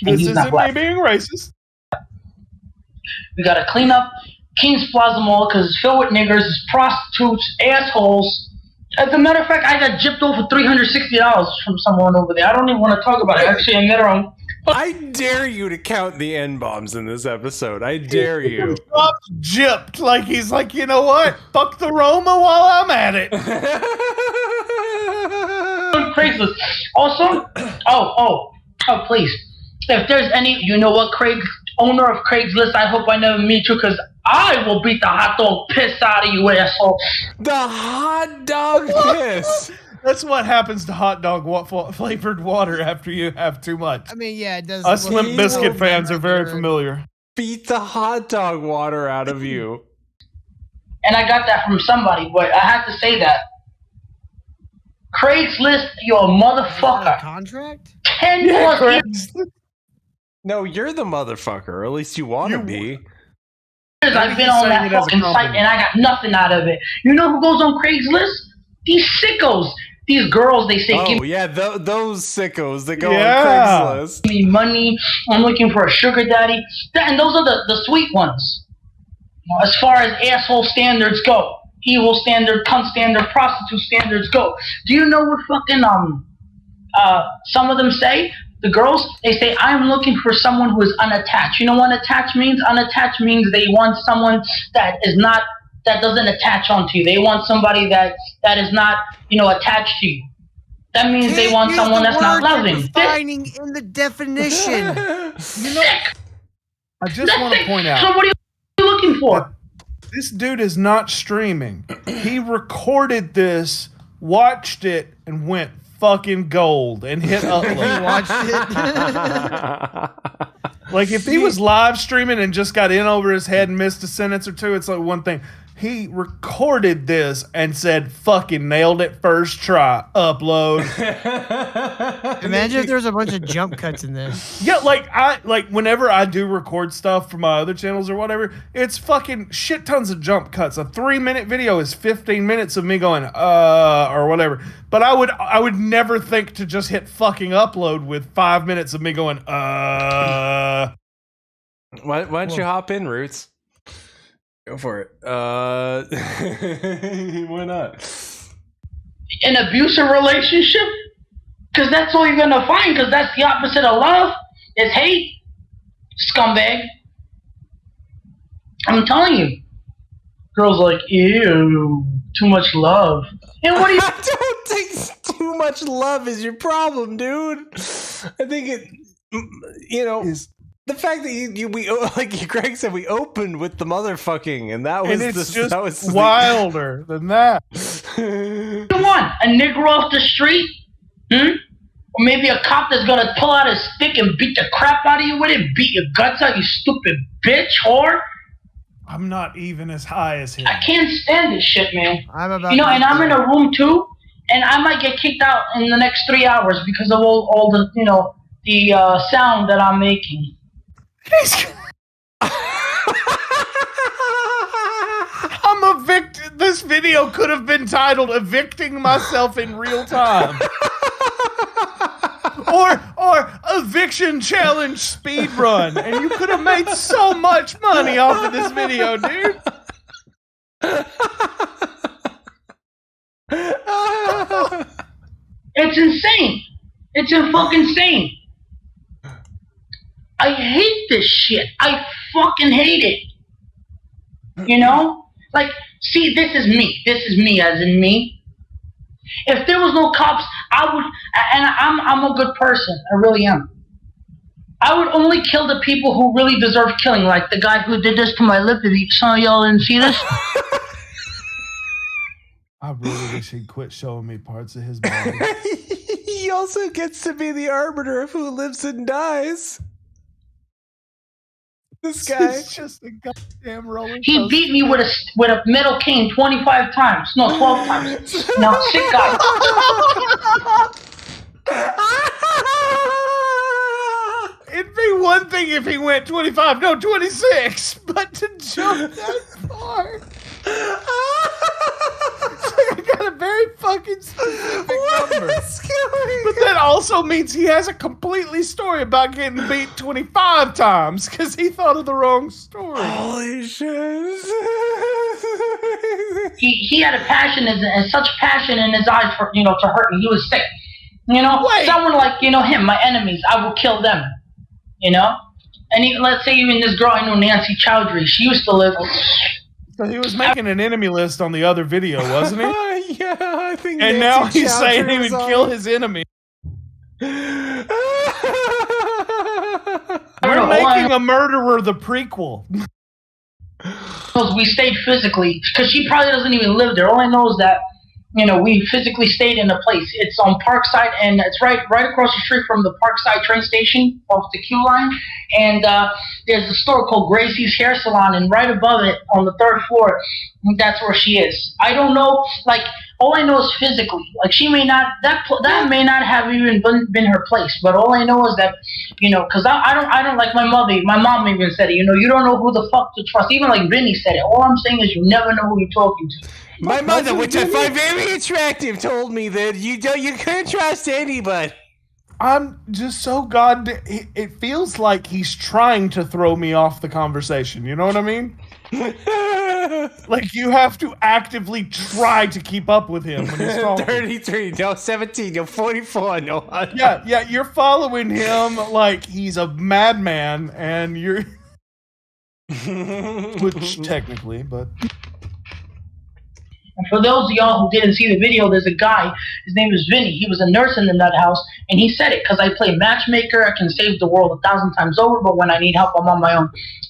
this isn't me being racist. We gotta clean up Kings Plaza Mall because it's filled with niggers, it's prostitutes, assholes. As a matter of fact, I got gypped over $360 from someone over there. I don't even want to talk about it. Actually, I met her on. I dare you to count the N-bombs in this episode. I dare you. Gypped. Like he's like, you know what? Fuck the Roma while I'm at it. Craigslist. Also, please. If there's any, Craig, owner of Craigslist, I hope I never meet you because I will beat the hot dog piss out of you, asshole. The hot dog piss. That's what happens to hot dog flavored water after you have too much. I mean, yeah, it does. Us Limp Bizkit fans are very familiar. Beat the hot dog water out of you. And I got that from somebody, but I have to say that. Craigslist, you're a motherfucker. Contract? 10 plus years. No, you're the motherfucker, or at least you want to be. I've been on that fucking site and I got nothing out of it. You know who goes on Craigslist? These sickos. These girls, they say, give me those sickos that go on Craigslist. Give me money. I'm looking for a sugar daddy. And those are the sweet ones. As far as asshole standards go. Evil standard, cunt standard, prostitute standards go. Do you know what fucking some of them say? The girls, they say, I'm looking for someone who is unattached. You know what unattached means? Unattached means they want someone that doesn't attach onto you. They want somebody that is not, attached to you. That means they want someone that's not loving. Defining in the definition. I just want to point out. So what are you looking for? This dude is not streaming. He recorded this, watched it, and went fucking gold and hit upload. Watched it. Like if he was live streaming and just got in over his head and missed a sentence or two, it's like one thing. He recorded this and said, fucking nailed it first try. Upload. Imagine if there's a bunch of jump cuts in this. Yeah, like whenever I do record stuff for my other channels or whatever, it's fucking shit tons of jump cuts. A 3-minute video is 15 minutes of me going, or whatever. But I would never think to just hit fucking upload with 5 minutes of me going, Why don't you hop in, Roots? Go for it. Why not? An abusive relationship? Because that's all you're going to find, because that's the opposite of love, is hate, scumbag. I'm telling you. Girls like, ew, too much love. And what do you? I don't think too much love is your problem, dude. I think it, the fact that we like Greg said, we opened with the motherfucking, and that was that was wilder than that. You want a nigger off the street? Or maybe a cop that's gonna pull out his stick and beat the crap out of you with it, beat your guts out, you stupid bitch, whore. I'm not even as high as him. I can't stand this shit, man. I'm about and I'm in a room too, and I might get kicked out in the next 3 hours because of all the the sound that I'm making. I'm evicted. This video could have been titled "Evicting Myself in Real Time." or eviction challenge speed run, and you could have made so much money off of this video, dude. It's insane. It's fucking insane. I hate this shit. I fucking hate it. You know? Like, see, this is me. This is me as in me. If there was no cops, I would, and I'm a good person. I really am. I would only kill the people who really deserve killing, like the guy who did this to my lip. Some of y'all didn't see this. I really wish he'd quit showing me parts of his body. He also gets to be the arbiter of who lives and dies. This guy is just a goddamn roller He coaster. beat me with a metal cane 25 times. No, 12 times. No, sick guy. It'd be one thing if he went 25, no, 26, but to jump that far. I got a very fucking specific number. But that also means he has a completely story about getting beat 25 times because he thought of the wrong story. Holy shit. He had a passion and such passion in his eyes for, to hurt me. He was sick. Someone like, him, my enemies, I will kill them. And let's say even this girl I know, Nancy Chowdhury, she used to live. So he was making an enemy list on the other video, wasn't he? Yeah, I think. And Nancy now he's saying he Chowdhury would was kill on. his enemy. We're making a murderer the prequel. We stayed physically, because she probably doesn't even live there. All I know is that, we physically stayed in a place. It's on Parkside, and it's right across the street from the Parkside train station off the Q line. And there's a store called Gracie's Hair Salon, and right above it on the 3rd floor, that's where she is. I don't know, like, all I know is physically. Like, she may not, that may not have even been her place, but all I know is that, because I don't like my mother. My mom even said it, you don't know who the fuck to trust. Even like Vinny said it. All I'm saying is you never know who you're talking to. My mother, which I find very attractive, told me that you can't trust anybody. I'm just so it feels like he's trying to throw me off the conversation. You know what I mean? Like you have to actively try to keep up with him when he's talking. 33, no 17, no 44, no. Yeah, you're following him like he's a madman, and you're, which technically, but. And for those of y'all who didn't see the video, there's a guy, his name is Vinny. He was a nurse in the nut house, and he said it, because I play matchmaker, I can save the world 1,000 times over, but when I need help, I'm on my own.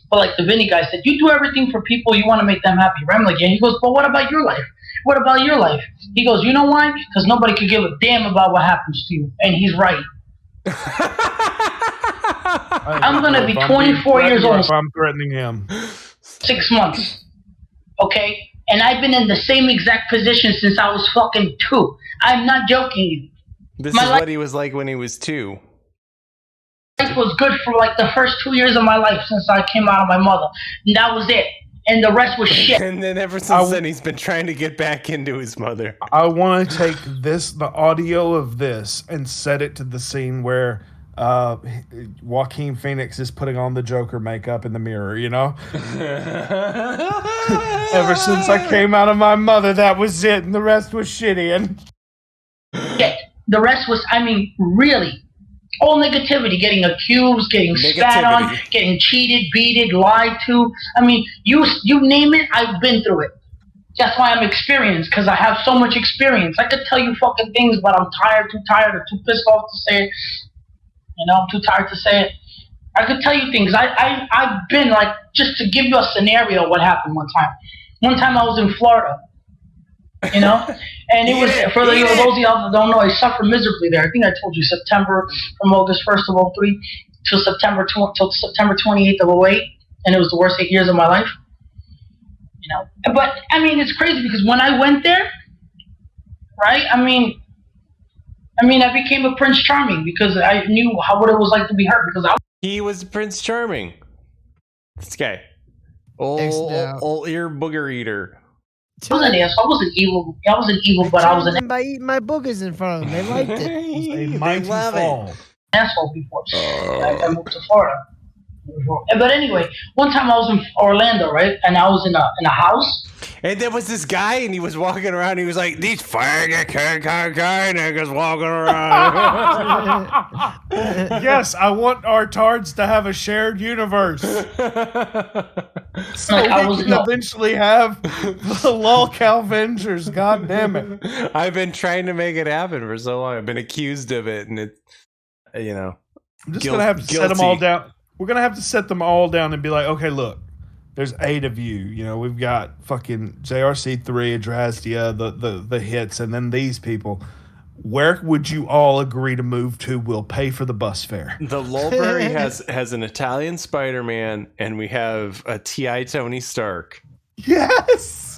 But like the Vinny guy said, you do everything for people, you want to make them happy, right? I'm like, yeah. He goes, but what about your life? What about your life? He goes, you know why? Because nobody could give a damn about what happens to you. And he's right. I'm going to be 24 years old. If I'm threatening him. 6 months. Okay? And I've been in the same exact position since I was fucking 2. I'm not joking you. This is what he was like when he was 2. Life was good for like the first 2 years of my life since I came out of my mother. And that was it. And the rest was shit. And then ever since then, he's been trying to get back into his mother. I want to take the audio of this, and set it to the scene where Joaquin Phoenix is putting on the Joker makeup in the mirror, Ever since I came out of my mother, that was it, and the rest was shitty. And shit. The rest was, really. All negativity, getting accused, getting spat on, getting cheated, beated, lied to. I mean, you name it, I've been through it. That's why I'm experienced, because I have so much experience. I could tell you fucking things, but I'm too tired, or too pissed off to say it. You know, I'm too tired to say it. I could tell you things. I've been like, just to give you a scenario, what happened one time. One time I was in Florida, you know, and it was, for those of y'all that don't know, I suffered miserably there. I think I told you September, from August 1st of 03 till September 28th of 08, and it was the worst 8 years of my life. You know, but I mean, it's crazy because when I went there, right? I mean, I became a Prince Charming because I knew what it was like to be hurt. Because he was Prince Charming. This guy, old ear booger eater. I was an asshole. I wasn't evil. I wasn't evil, but I was an by eating my boogers in front of them. They liked it. They love it. Asshole before I moved to Florida. But anyway, one time I was in Orlando, right? And I was in a house. And there was this guy, and he was walking around. He was like, "These faggot niggas walking around." Yes, I want our tards to have a shared universe. So Like, I we was can eventually have the LOL Calvengers. God damn it! I've been trying to make it happen for so long. I've been accused of it, and it, you know, I'm just gonna have to set them all down. We're gonna have to set them all down and be like, okay, look, there's 8 of you. You know, we've got fucking JRC3, Adrastia, the hits, and then these people. Where would you all agree to move to? We'll pay for the bus fare. The Lolbrary has an Italian Spider-Man, and we have a T.I. Tony Stark. Yes.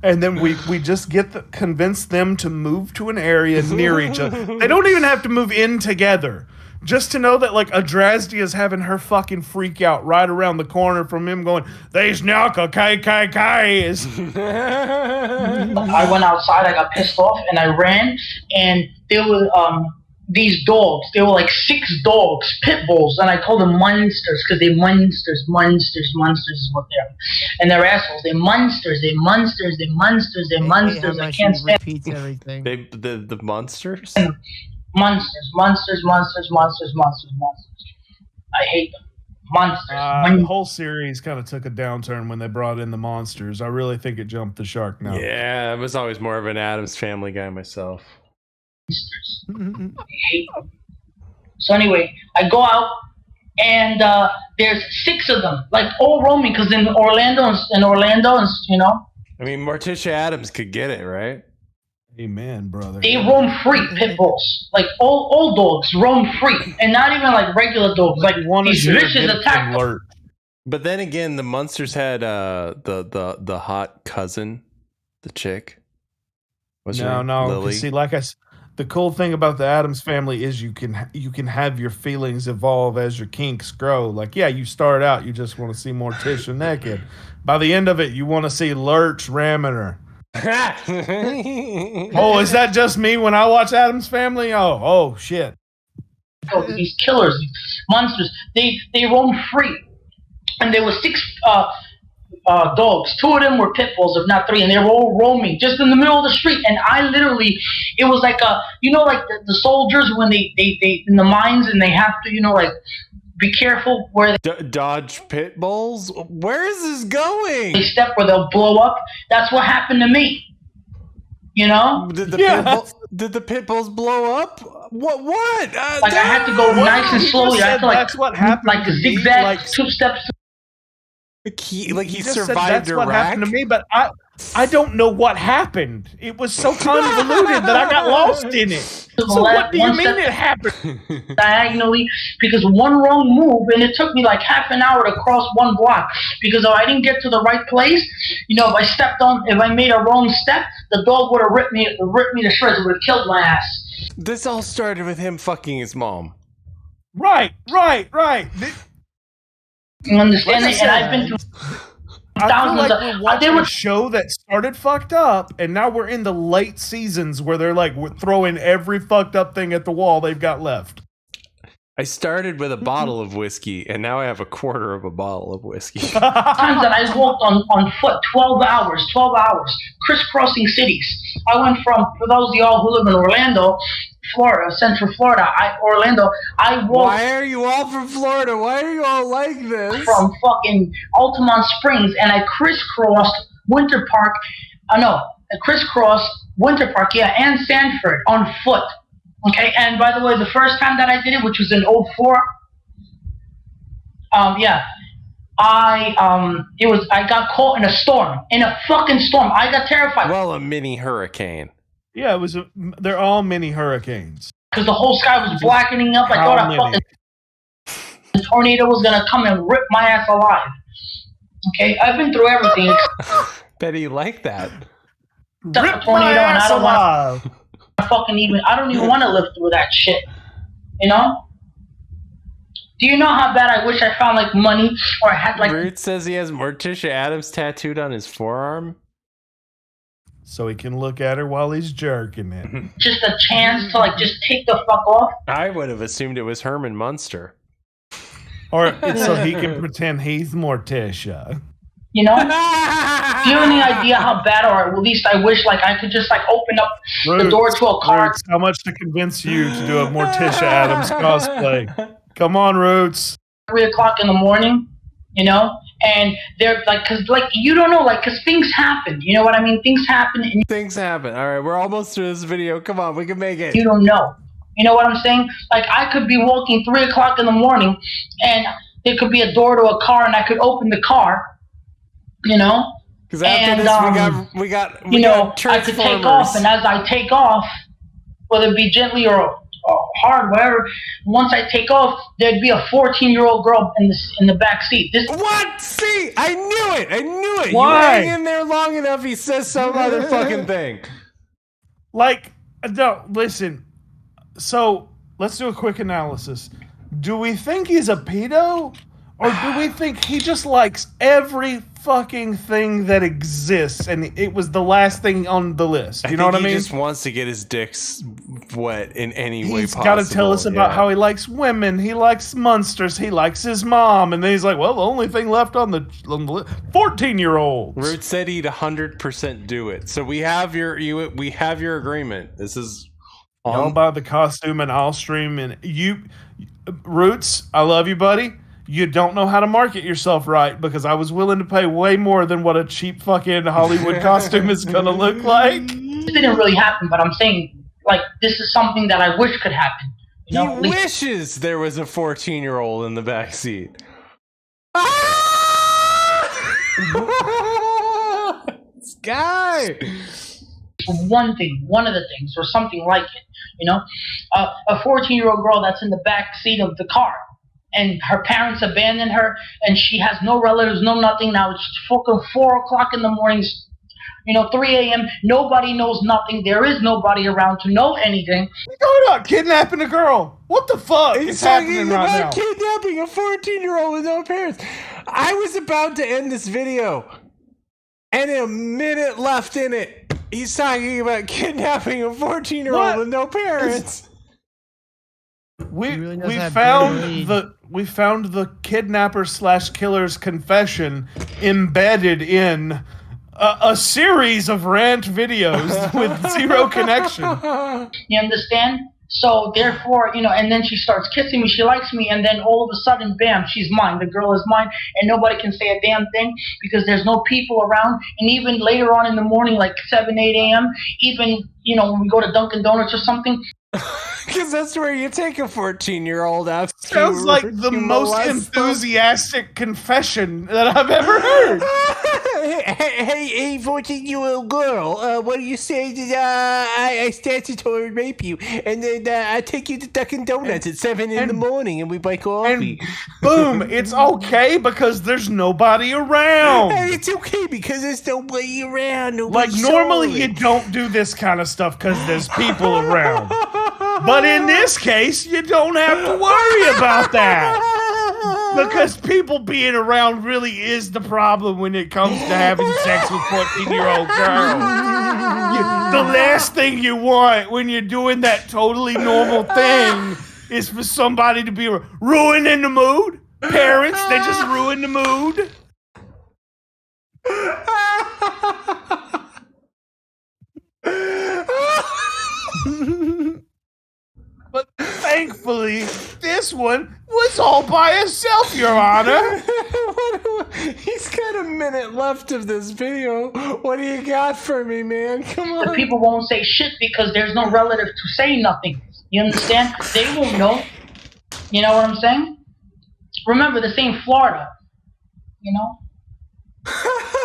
And then we just convince them to move to an area near each other. They don't even have to move in together. Just to know that, like, Adrastia is having her fucking freak out right around the corner from him going, "These Nyaka KKKs." I went outside, I got pissed off, and I ran, and there were these dogs. There were like 6 dogs, pit bulls, and I called them monsters because they're monsters is what they are. And they're assholes. They're monsters. I can't stand repeats everything. The monsters? Monsters. I hate them. Monsters. The whole series kind of took a downturn when they brought in the monsters. I really think it jumped the shark now. Yeah, I was always more of an Addams Family guy myself. I hate them. So anyway, I go out, and there's 6 of them, like all roaming, because in Orlando, you know. I mean, Morticia Addams could get it, right? Amen, brother. They roam free, pit bulls. Like all dogs roam free, and not even like regular dogs. Like these vicious attack them. But then again, the monsters had the hot cousin, the chick. What's her name? No. Lily. See, the cool thing about the Addams Family is you can have your feelings evolve as your kinks grow. Like, yeah, you start out, you just want to see Morticia naked. By the end of it, you want to see Lurch ramming her. Oh, is that just me when I watch Addams Family? Oh shit. Oh, these killers, these monsters, they roam free. And there were 6 dogs. 2 of them were pit bulls, if not 3, and they were all roaming just in the middle of the street. And I literally, it was like like the soldiers when they in the mines, and they have to, like, be careful where they dodge pit bulls. Where is this going? They step where they'll blow up. That's what happened to me. You know? Did the pit bulls blow up? What? Like, I had to go nice and slowly. I had to, like, that's what happened. Like a zigzag, like 2 steps. He just survived that's Iraq. What happened to me, but I don't know what happened. It was so convoluted that I got lost in it. So what do you mean it happened? Diagonally, because one wrong move, and it took me like half an hour to cross 1 block, because if I didn't get to the right place, if I made a wrong step, the dog would have ripped me to shreds. It would have killed my ass. This all started with him fucking his mom. Right. You understand it? And I've been through I feel like we're watching a show that started fucked up, and now we're in the late seasons where they're like, we're throwing every fucked up thing at the wall they've got left. I started with a bottle of whiskey, and now I have a quarter of a bottle of whiskey. Times that I walked on foot 12 hours, crisscrossing cities. I went from, for those of y'all who live in Orlando, Florida, Central Florida, Orlando. I walked. Why are you all from Florida? Why are you all like this? From fucking Altamont Springs, and I crisscrossed Winter Park. I crisscrossed Winter Park, and Sanford on foot. Okay, and by the way, the first time that I did it, which was in 04, I got caught in a storm, in a fucking storm. I got terrified. Well, a mini hurricane. Yeah, they're all mini hurricanes. Because the whole sky was blackening up. I thought the tornado was gonna come and rip my ass alive. Okay, I've been through everything. Bet you like that. Rip tornado, and I don't want I don't even want to live through that shit. You know? Do you know how bad I wish I found like money or I had like? Root says he has Morticia Addams tattooed on his forearm, so he can look at her while he's jerking it. Just a chance to like just take the fuck off. I would have assumed it was Herman Munster, or so he can pretend he's Morticia. You know? Do you have any idea how bad, or at least I wish like I could just like open up the door to a car? Roots, how much to convince you to do a Morticia Addams cosplay? Come on, Roots. 3 o'clock in the morning, you know, and they're like, cause like you don't know, like, cause things happen. You know what I mean? Things happen. And things happen. All right, we're almost through this video. Come on, we can make it. You don't know. You know what I'm saying? Like I could be walking 3 o'clock in the morning, and there could be a door to a car, and I could open the car. You know. Because after this, we got. I could take off, and as I take off, whether it be gently or hard, whatever. Once I take off, there'd be a 14-year-old girl in the back seat. What? See, I knew it. Why? You hang in there long enough, he says some other fucking thing. Like, no, listen. So let's do a quick analysis. Do we think he's a pedo, or do we think he just likes every fucking thing that exists, and it was the last thing on the list? You know what I mean? He just wants to get his dick wet in any way possible. He's got to tell us about how he likes women, he likes monsters, he likes his mom, and then he's like, well, the only thing left on the list, 14-year-olds. Root said he'd 100% do it. So we have your agreement. This is I'll buy the costume and I'll stream. And you, Roots, I love you, buddy. You don't know how to market yourself right, because I was willing to pay way more than what a cheap fucking Hollywood costume is gonna look like. It didn't really happen, but I'm saying, like, this is something that I wish could happen. You know, he wishes there was a 14-year-old in the back seat. This guy. One of the things, or something like it. You know, a 14-year-old girl that's in the back seat of the car. And her parents abandoned her, and she has no relatives, no nothing. Now it's fucking 4 o'clock in the morning, 3 a.m. Nobody knows nothing. There is nobody around to know anything. What's going on? Kidnapping a girl. What the fuck is happening right now? Kidnapping a 14-year-old with no parents. I was about to end this video, and a minute left in it, he's talking about kidnapping a 14-year-old with no parents. We found the kidnapper/killer's confession embedded in a series of rant videos with zero connection. You understand? So therefore, and then she starts kissing me. She likes me, and then all of a sudden, bam, she's mine. The girl is mine, and nobody can say a damn thing because there's no people around. And even later on in the morning, like 7, 8 a.m., even when we go to Dunkin' Donuts or something. Because that's where you take a 14-year-old out. Sounds like the most enthusiastic confession that I've ever heard. Hey, 14-year-old girl, what do you say that I statutory rape you, and then I take you to Dunkin' Donuts at 7 in the morning, and we buy coffee. And boom, it's okay because there's nobody around. And it's okay because there's nobody around. Like normally you don't do this kind of stuff because there's people around. But in this case, you don't have to worry about that. Because people being around really is the problem when it comes to having sex with 14-year-old girls. The last thing you want when you're doing that totally normal thing is for somebody to be ruining the mood. Parents, they just ruin the mood. Thankfully, this one was all by itself, Your Honor. He's got a minute left of this video. What do you got for me, man? Come on. The people won't say shit because there's no relative to say nothing. You understand? They won't know. You know what I'm saying? Remember, this ain't Florida. You know?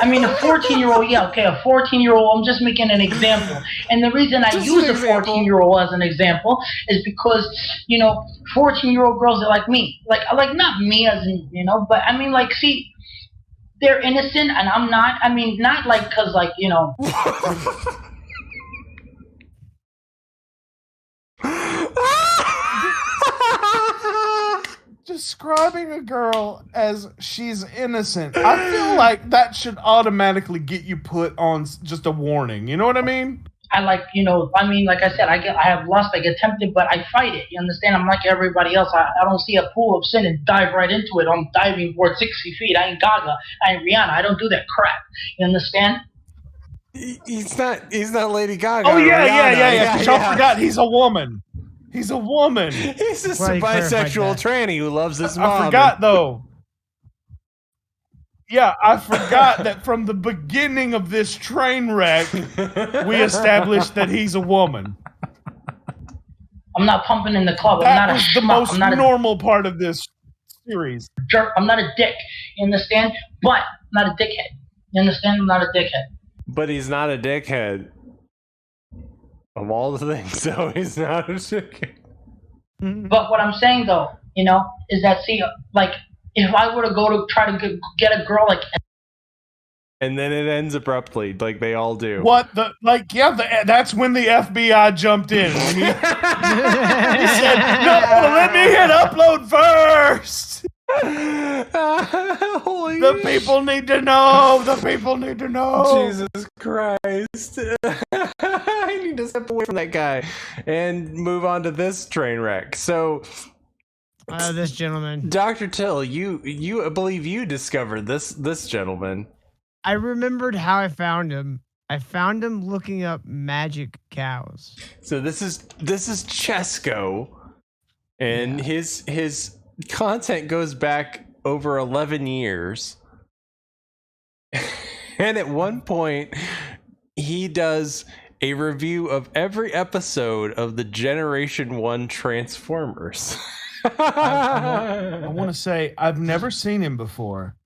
I mean, a 14-year-old, yeah, okay, a 14-year-old, I'm just making an example. And the reason I use a 14-year-old as an example is because, 14-year-old girls are like me. Like not me as in, but I mean, like, see, they're innocent and I'm not. I mean, not like, because, like, Describing a girl as she's innocent, I feel like that should automatically get you put on just a warning. You know what I mean? I like, like I said, I have lust, I get tempted, but I fight it. You understand? I'm like everybody else. I don't see a pool of sin and dive right into it. I'm diving board 60 feet. I ain't Gaga. I ain't Rihanna. I don't do that crap. You understand? He's not Lady Gaga. Oh, yeah. Y'all forgot he's a woman. He's a woman. He's just a bisexual tranny who loves his mom. I forgot, though. Yeah, I forgot that from the beginning of this train wreck, we established that he's a woman. I'm not pumping in the club. That I'm not was a the schmuck. most I'm not normal part of this series. Jerk. I'm not a dick. You understand? But I'm not a dickhead. You understand? I'm not a dickhead. But he's not a dickhead. Of all the things, though, he's not a dickhead. But what I'm saying, though, is that, see, like, if I were to go to try to get a girl, like... And then it ends abruptly, like they all do. That's when the FBI jumped in. He said, no, let me hit upload first. The people need to know. The people need to know. Jesus Christ. I need to step away from that guy and move on to this train wreck. So... this gentleman. Dr. Till, you I believe you discovered this gentleman. I remembered how I found him. I found him looking up magic cows. So this is Chesco, and his content goes back over 11 years. And at one point, he does a review of every episode of the Generation 1 Transformers. I want to say I've never seen him before,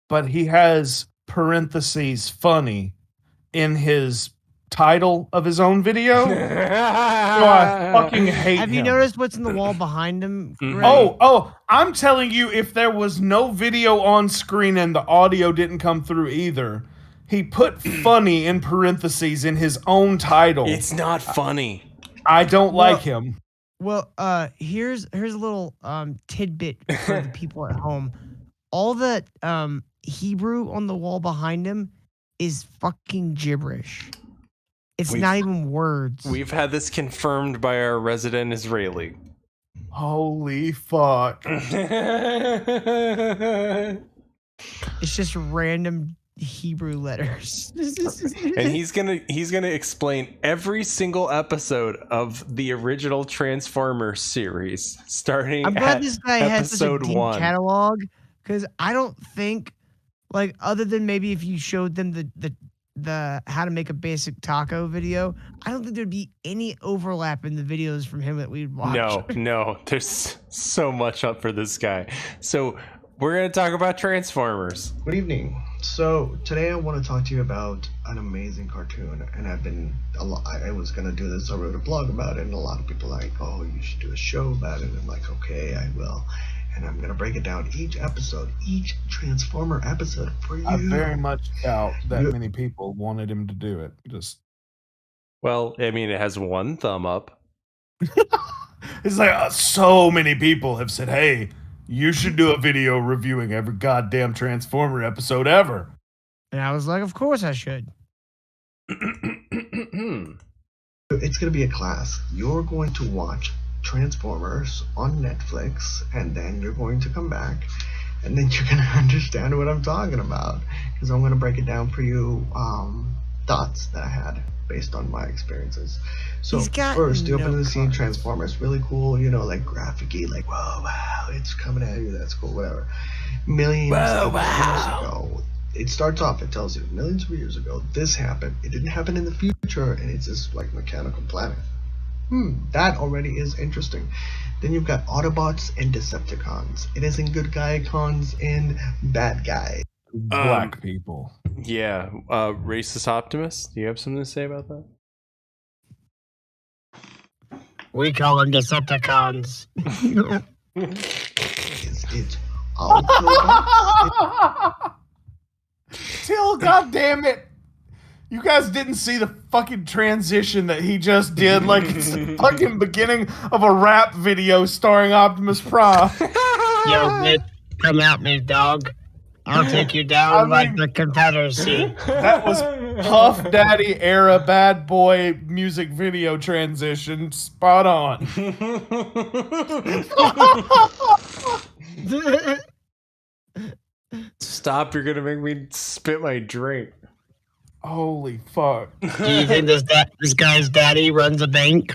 but he has parentheses funny in his title of his own video. So I fucking hate Have him. you noticed what's in the wall behind him? Greg? Oh, I'm telling you, if there was no video on screen and the audio didn't come through either, he put funny in parentheses in his own title. It's not funny. I don't like him. Well, here's a little tidbit for the people at home. All that Hebrew on the wall behind him is fucking gibberish. It's not even words. We've had this confirmed by our resident Israeli. Holy fuck. It's just random Hebrew letters. And he's gonna explain every single episode of the original Transformers series, starting I'm glad at this guy has such a episode deep 1. catalog, because I don't think, like, other than maybe if you showed them the how to make a basic taco video, I don't think there'd be any overlap in the videos from him that we'd watch. No, there's so much up for this guy. So we're gonna talk about Transformers. Good evening. So today I want to talk to you about an amazing cartoon, and I was gonna do this. I wrote a blog about it, and a lot of people are like, oh, you should do a show about it. And I'm like, okay, I will. And I'm gonna break it down each Transformer episode for you. I very much doubt that many people wanted him to do it. Well, I mean, it has one thumb up. It's like so many people have said, hey, you should do a video reviewing every goddamn Transformer episode ever. And I was like, of course I should. It's going to be a class. You're going to watch Transformers on Netflix, and then you're going to come back, and then you're going to understand what I'm talking about, because I'm going to break it down for you thoughts that I had based on my experiences. So He's got first, the no opening scene cards. Transformers, really cool, you know, like graphic-y, like whoa, wow, it's coming at you, that's cool, whatever. Millions of years ago, it starts off, it tells you millions of years ago this happened. It didn't happen in the future, and it's this like mechanical planet. That already is interesting. Then you've got Autobots and Decepticons. It is in good guy cons and bad guys. Black people. Yeah, racist Optimus. Do you have something to say about that? We call them Decepticons. It's Till, goddamn it! You guys didn't see the fucking transition that he just did, like it's the fucking beginning of a rap video starring Optimus Prime. Yo, bitch, come at me, dog. I'll take you down like the Confederacy. That was Puff Daddy era bad boy music video transition. Spot on. Stop, you're gonna make me spit my drink. Holy fuck. Do you think this guy's daddy runs a bank?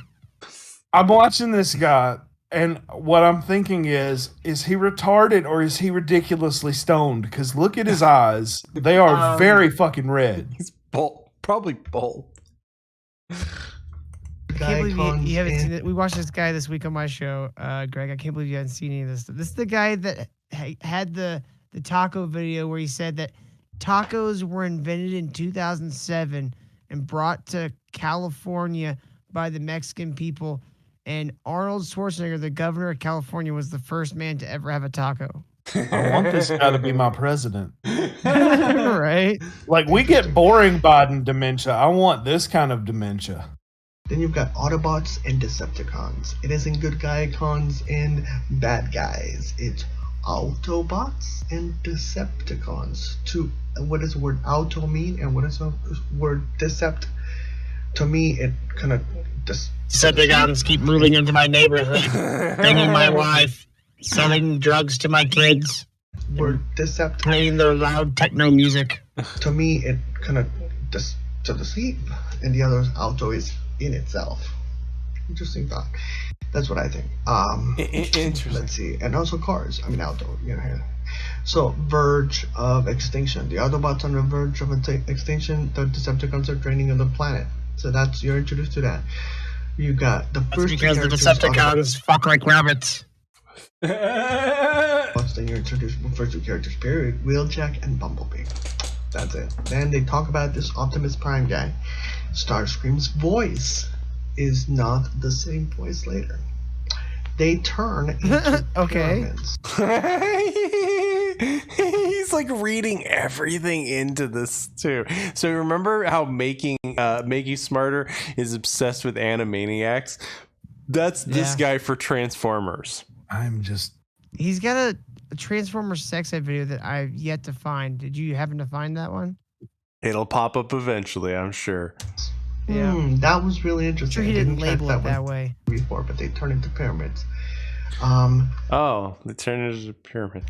I'm watching this guy, and what I'm thinking is he retarded or is he ridiculously stoned? Because look at his eyes. They are very fucking red. He's bold. Probably bold. I can't believe you haven't seen it. We watched this guy this week on my show, Greg. I can't believe you haven't seen any of this stuff. This is the guy that had the taco video where he said that tacos were invented in 2007 and brought to California by the Mexican people. And Arnold Schwarzenegger, the governor of California, was the first man to ever have a taco. I want this guy to be my president. Right? Like, we get boring Biden dementia. I want this kind of dementia. Then you've got Autobots and Decepticons. It is in good guy cons and bad guys. It's Autobots and Decepticons. What does the word auto mean, and what does the word decept? To me, it kind of Decepticons keep moving into my neighborhood, banging my wife, selling drugs to my kids, word decept, playing their loud techno music. To me, it kind of to deceive, and the other auto is in itself. Interesting thought. That's what I think. Interesting. Let's see, and also cars. I mean, auto. You know. So, verge of extinction. The Autobots on the verge of extinction. The Decepticons are draining of the planet. So you're introduced to that. You got the first. That's because the Decepticons fuck like rabbits. Then you're introduced with first two characters. Period. Wheeljack and Bumblebee. That's it. Then they talk about this Optimus Prime guy. Starscream's voice is not the same voice later. They turn into pyramids. He's like reading everything into this too. So remember how Making Smarter is obsessed with Animaniacs? That's this guy for Transformers. He's got a Transformers sex ed video that I've yet to find. Did you happen to find that one? It'll pop up eventually, I'm sure. Yeah. That was really interesting. I'm sure he didn't label it that way before, but they turn into pyramids. They turn into a pyramid.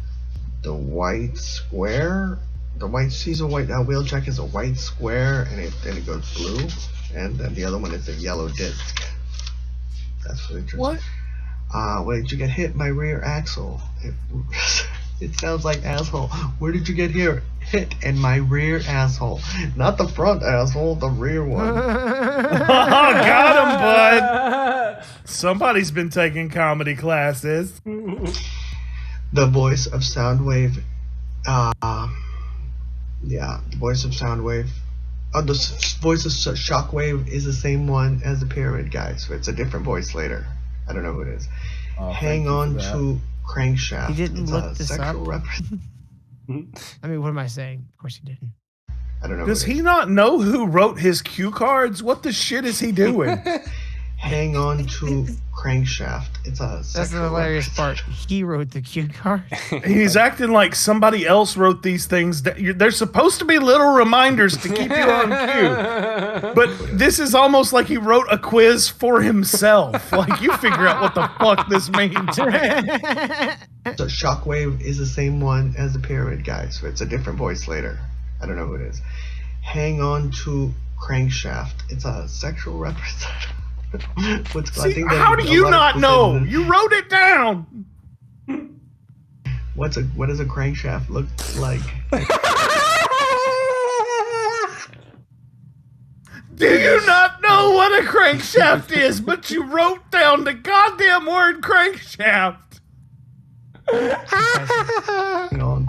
The white square, Wheeljack is a white square, and it goes blue, and then the other one is a yellow disc. That's really interesting. What? Where did you get hit? My rear axle. It sounds like asshole. Where did you get hit? In my rear asshole. Not the front asshole, the rear one. Got him, bud. Somebody's been taking comedy classes. The voice of Soundwave. The voice of Soundwave. The voice of Shockwave is the same one as the Pyramid guy, so it's a different voice later. I don't know who it is. Hang on to Crankshaft. He didn't It's look a this up. sexual reference. I mean, what am I saying? Of course he didn't. I don't know. Does he not know who wrote his cue cards? What the shit is he doing? Hang on to Crankshaft. It's a That's the sexual hilarious part. He wrote the cue card. He's acting like somebody else wrote these things. They're supposed to be little reminders to keep you on cue. But this is almost like he wrote a quiz for himself. Like, you figure out what the fuck this means. So Shockwave is the same one as the Pyramid guy, so it's a different voice later. I don't know who it is. Hang on to crankshaft. It's a sexual representative. See, how do you not know? You wrote it down. What does a crankshaft look like? Do you not know what a crankshaft is? But you wrote down the goddamn word crankshaft.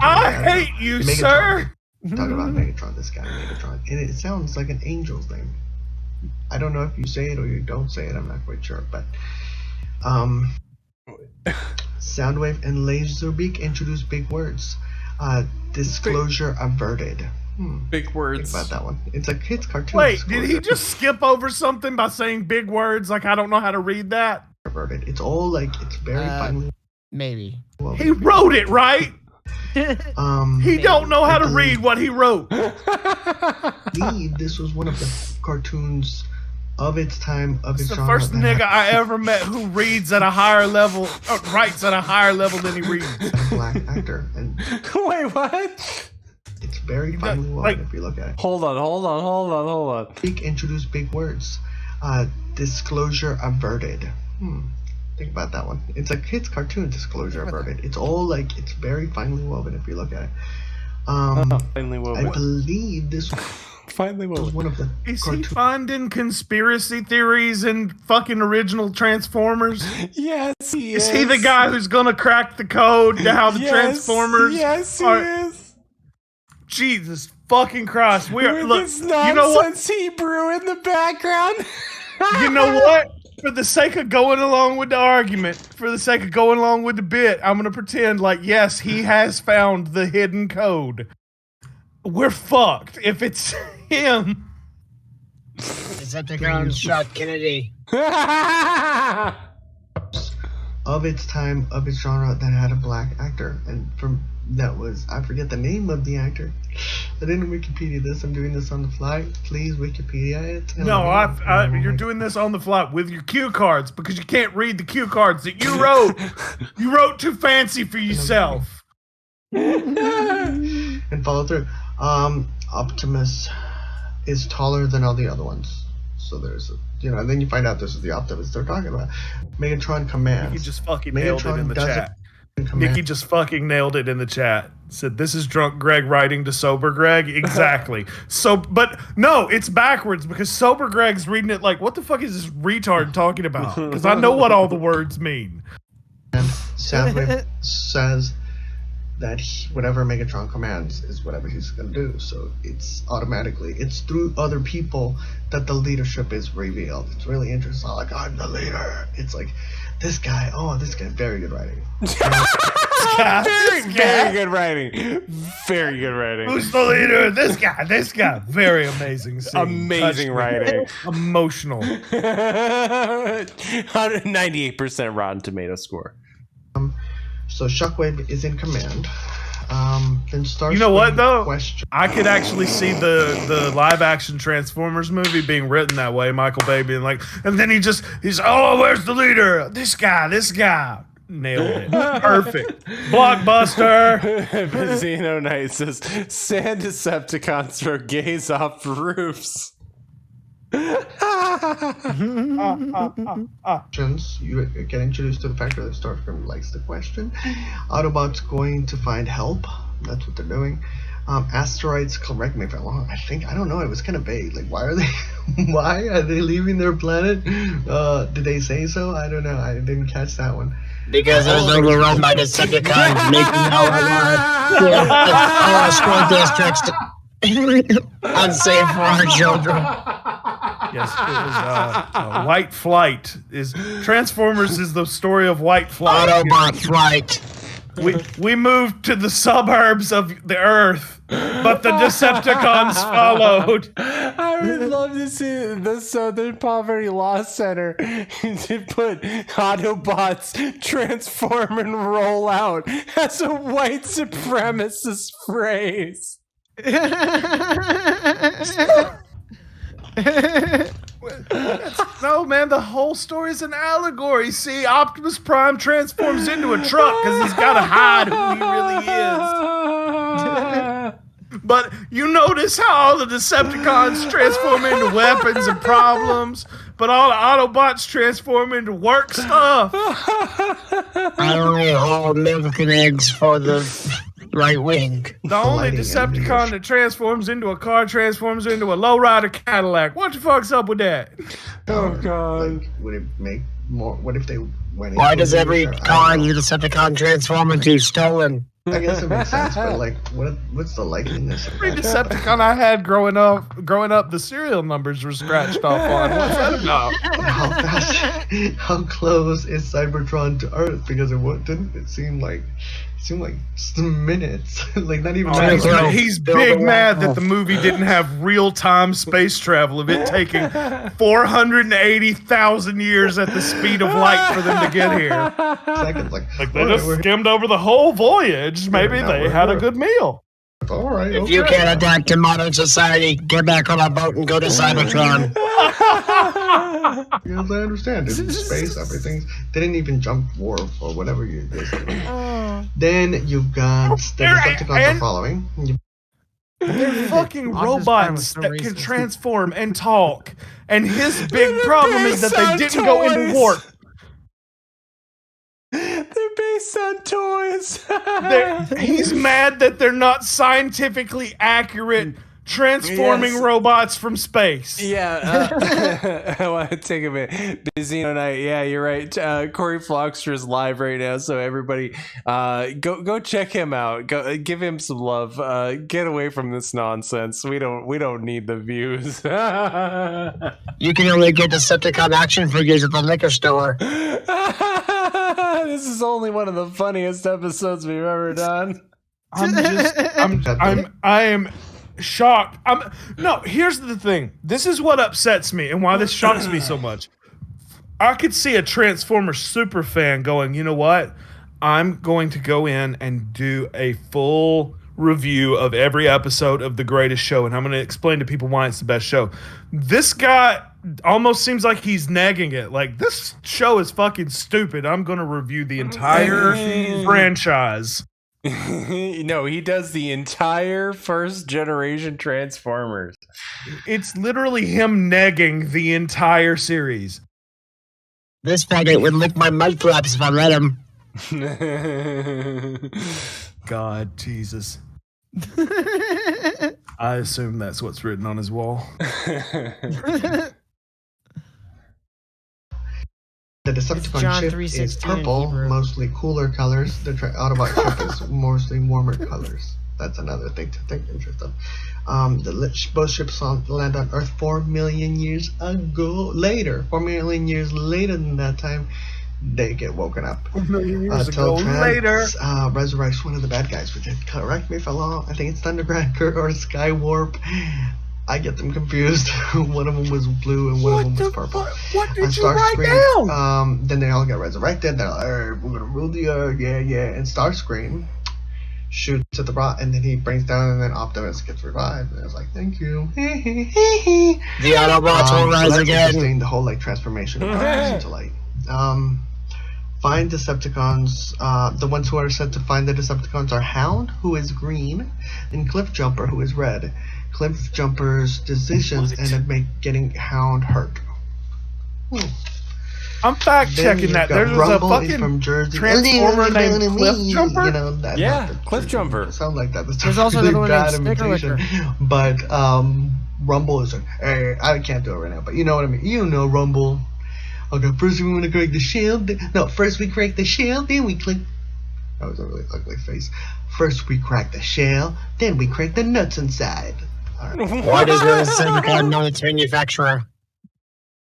I hate you, Megatron. sir. Talking about Megatron, this guy Megatron, and it sounds like an angel's name. I don't know if you say it or you don't say it. I'm not quite sure, but Soundwave and Laserbeak introduced big words. Disclosure averted. Big words. Think about that one. It's a kids' cartoon. Wait, did he just skip over something by saying big words? Like I don't know how to read that. Averted. It's all like it's very finely. Maybe. He wrote it right. He don't know how to read what he wrote. This was one of the cartoons of its time, of its The genre. first nigga I ever met who reads at a higher level, writes at a higher level than he reads. A black actor, and wait, what? It's very finely woven if you look at it. Hold on. Speak introduced big words. Disclosure averted. Think about that one. It's a kids' cartoon. Disclosure averted. It's all like it's very finely woven if you look at it. Finely woven. I believe this finally was one of the. Is he finding conspiracy theories in fucking original Transformers? Yes, he is. Is he the guy who's gonna crack the code to how the Transformers? Yes, he is. Jesus fucking Christ! With Look. this You know what? nonsense Hebrew in the background. You know what? For the sake of going along with the argument, for the sake of going along with the bit, I'm gonna pretend like yes, he has found the hidden code. We're fucked if it's him. Decepticons shot Kennedy. Of its time, of its genre, that had a black actor, and from that was I forget the name of the actor. I didn't Wikipedia this. I'm doing this on the fly. Please Wikipedia it. No, you're doing this on the fly with your cue cards because you can't read the cue cards that you wrote. You wrote too fancy for yourself. And follow through. Optimus is taller than all the other ones. So there's and then you find out this is the Optimus they're talking about. Megatron commands. Nikki just fucking nailed it in the chat. Command. Nikki just fucking nailed it in the chat. Said this is drunk Greg writing to sober Greg. Exactly. So, but no, it's backwards because sober Greg's reading it like, what the fuck is this retard talking about? Because I know what all the words mean. And Soundwave says that whatever Megatron commands is whatever he's going to do. So it's through other people that the leadership is revealed. It's really interesting. Like, I'm the leader. It's like, this guy, very good writing. Very good writing. Very good writing. Who's the leader? This guy. Very amazing scene. Amazing writing. Emotional. 198% Rotten Tomato score. So Shockwave is in command. Then starts. You know what though? Question. I could actually see the live action Transformers movie being written that way. Michael Bay being like, and then he's oh, where's the leader? This guy. Nailed it. Perfect. Blockbuster. Zeno Knight says, Sand Decepticons throw gays off roofs. You get introduced to the fact that Starframe likes the question. Autobots going to find help. That's what they're doing. Asteroids, correct me if I'm wrong. I don't know. It was kind of vague. Like, why are they leaving their planet? Did they say so? I don't know. I didn't catch that one. Because it was overrun by Decepticons making our school districts unsafe for our children. Yes, it was White Flight. Transformers is the story of White Flight. Autobot Flight. We moved to the suburbs of the Earth, but the Decepticons followed. I would love to see the Southern Poverty Law Center to put Autobots transform and roll out as a white supremacist phrase. No, man, the whole story is an allegory. See, Optimus Prime transforms into a truck because he's got to hide who he really is. But you notice how all the Decepticons transform into weapons and problems, but all the Autobots transform into work stuff. I only hold milk and eggs for the right wing. The only Decepticon that transforms into a car transforms into a lowrider Cadillac. What the fuck's up with that? Oh god. Like, would it make more? What if they went? Why does every car the Decepticon transform into stolen? I guess it makes sense, but like, what's the likeliness of Every that? Decepticon I had growing up, the serial numbers were scratched off on. What's that about? How close is Cybertron to Earth? Because it seemed like some minutes, like not even. He's big mad that the movie didn't have real-time space travel of it taking 480,000 years at the speed of light for them to get here. Seconds, like they just skimmed over the whole voyage. Maybe they had a good meal. All right. If you can't adapt to modern society, get back on a boat and go to Cybertron. Yes, I understand. It's in space, everything. They didn't even jump warp or whatever you did. Then you've got the Decepticons are following. They're fucking robots that can transform and talk. And his big problem is that they didn't go into warp. They're based on toys. He's mad that they're not scientifically accurate transforming robots from space. Yeah, I want to take a minute. Bizino Night. Yeah, you're right. Corey Flockster's live right now, so everybody, go check him out. Go give him some love. Get away from this nonsense. We don't need the views. You can only get Decepticon action figures at the liquor store. This is only one of the funniest episodes we've ever done. I am shocked. No, here's the thing. This is what upsets me and why this shocks me so much. I could see a Transformers super fan going, you know what? I'm going to go in and do a full review of every episode of The Greatest Show, and I'm going to explain to people why it's the best show. This guy almost seems like he's nagging it. Like, this show is fucking stupid. I'm going to review the entire franchise. No, he does the entire first generation Transformers. It's literally him negging the entire series. This faggot would lick my mud flaps if I let him. God, Jesus. I assume that's what's written on his wall. The Decepticon ship is purple, mostly cooler colors. The Autobot ship is mostly warmer colors. That's another thing to think interesting. Both ships land on Earth 4 million years ago. 4 million years later than that time, they get woken up. 4 million years ago later. Resurrects one of the bad guys, which correct me if I'm wrong. I think it's Thundercracker or Skywarp. I get them confused. One of them was blue and one of them was purple. What did you write down? Then they all get resurrected. They're like, we're gonna rule the earth, yeah. And Starscream shoots at the rock, and then he brings down, and then Optimus gets revived. And I was like, thank you. The Autobots will rise again. The whole transformation of darkness into light. Find Decepticons. The ones who are sent to find the Decepticons are Hound, who is green, and Cliffjumper, who is red. Cliffjumper's decisions ended up getting Hound hurt. I'm fact checking that. There's a fucking from Jersey. Transformer named Cliffjumper. You know that. Yeah, Cliffjumper. Sound like that. There's also another one named Snickerlicker. But Rumble is like, hey, I can't do it right now. But you know what I mean. You know Rumble. Okay, first we want to crack the shield. No, first we crack the shell, then we click. That was a really ugly face. First we crack the shell, then we crack the nuts inside. Right. Why does the Decepticon know its manufacturer?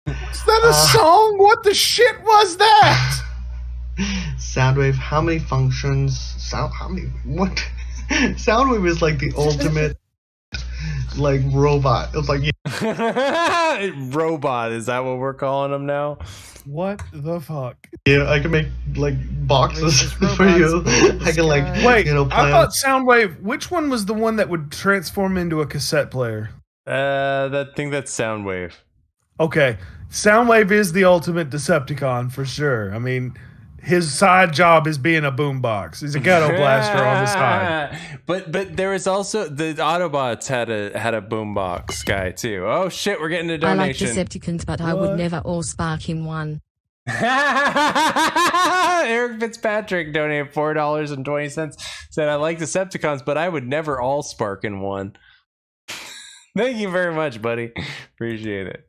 Is that a song? What the shit was that? Soundwave, how many functions? What? Soundwave is like the ultimate robot. It was like robot, is that what we're calling him now? What the fuck? Yeah, I can make boxes for you. I can wait. I thought Soundwave. Which one was the one that would transform into a cassette player? That thing that's Soundwave. Okay, Soundwave is the ultimate Decepticon for sure. I mean, his side job is being a boombox. He's a ghetto blaster on the side. But there was also the Autobots had a boombox guy too. Oh shit, we're getting a I like donation. Decepticons, but I would never all-spark in one. Eric Fitzpatrick donated $4.20. Said, I like Decepticons, but I would never all spark in one. Thank you very much, buddy. Appreciate it.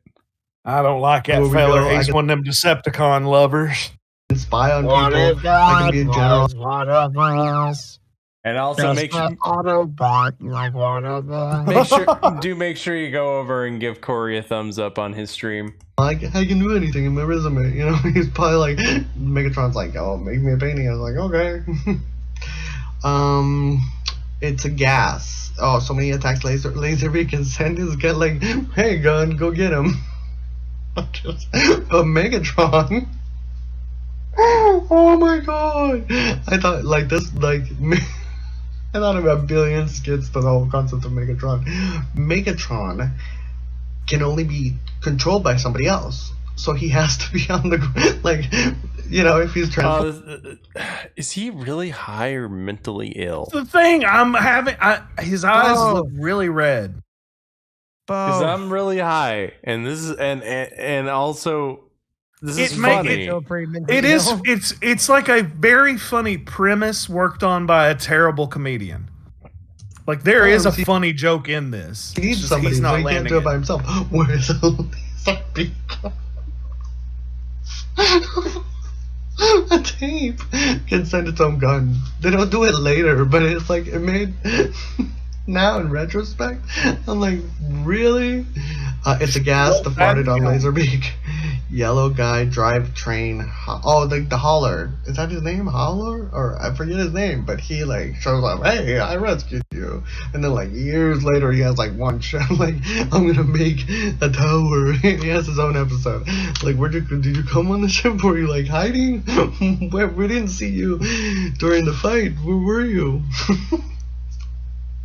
I don't like that fella. He's one of them Decepticon lovers. Spy on What people. if I God can be in general. was one of us? And also Just make an Autobot like one of us. make sure you go over and give Corey a thumbs up on his stream. I can do anything in my resume. You know, he's probably like, Megatron's like, oh, make me a painting. I was like, okay. It's a gas. Oh, so many attacks Laserbeak can send his gun like, hey, gun, go get him. But Megatron. Oh my god! I thought like this, like I thought about billion skits to the whole concept of Megatron. Megatron can only be controlled by somebody else, so he has to be on the like, you know, if he's is he really high or mentally ill? The thing I'm having, his eyes look really red. Because I'm really high, and this is and also. This is funny. It is. It's like a very funny premise worked on by a terrible comedian. Like there is a funny joke in this. He needs somebody, he's not so he can't do it by himself. Where's a tape can send its own gun. They don't do it later, but it's like it made. Now in retrospect, I'm like, really? It's a gas that farted on Laserbeak. Yellow guy drive train. Oh, the hauler. Is that his name? Hauler? Or I forget his name, but he like shows up. Hey, I rescued you. And then like years later, he has like one shot. Like, I'm gonna make a tower. He has his own episode. Like, did you come on the ship? Were you like hiding? We didn't see you during the fight. Where were you?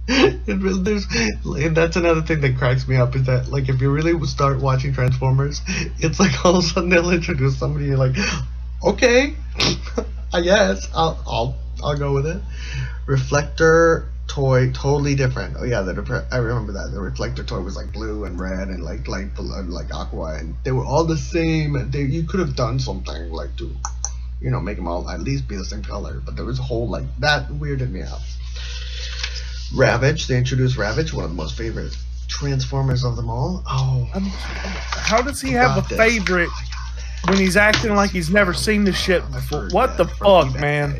That's another thing that cracks me up is that like if you really start watching Transformers, it's like all of a sudden they'll introduce somebody and you're like, okay, I guess I'll go with it. Reflector toy totally different. Oh yeah, I remember that the reflector toy was like blue and red and like aqua, and they were all the same. You could have done something like to, you know, make them all at least be the same color, but there was a whole like that weirded me out. Ravage, they introduced Ravage, one of the most favorite Transformers of them all. Oh, how does he have a favorite when he's acting like he's never seen this shit before? What the fuck, man?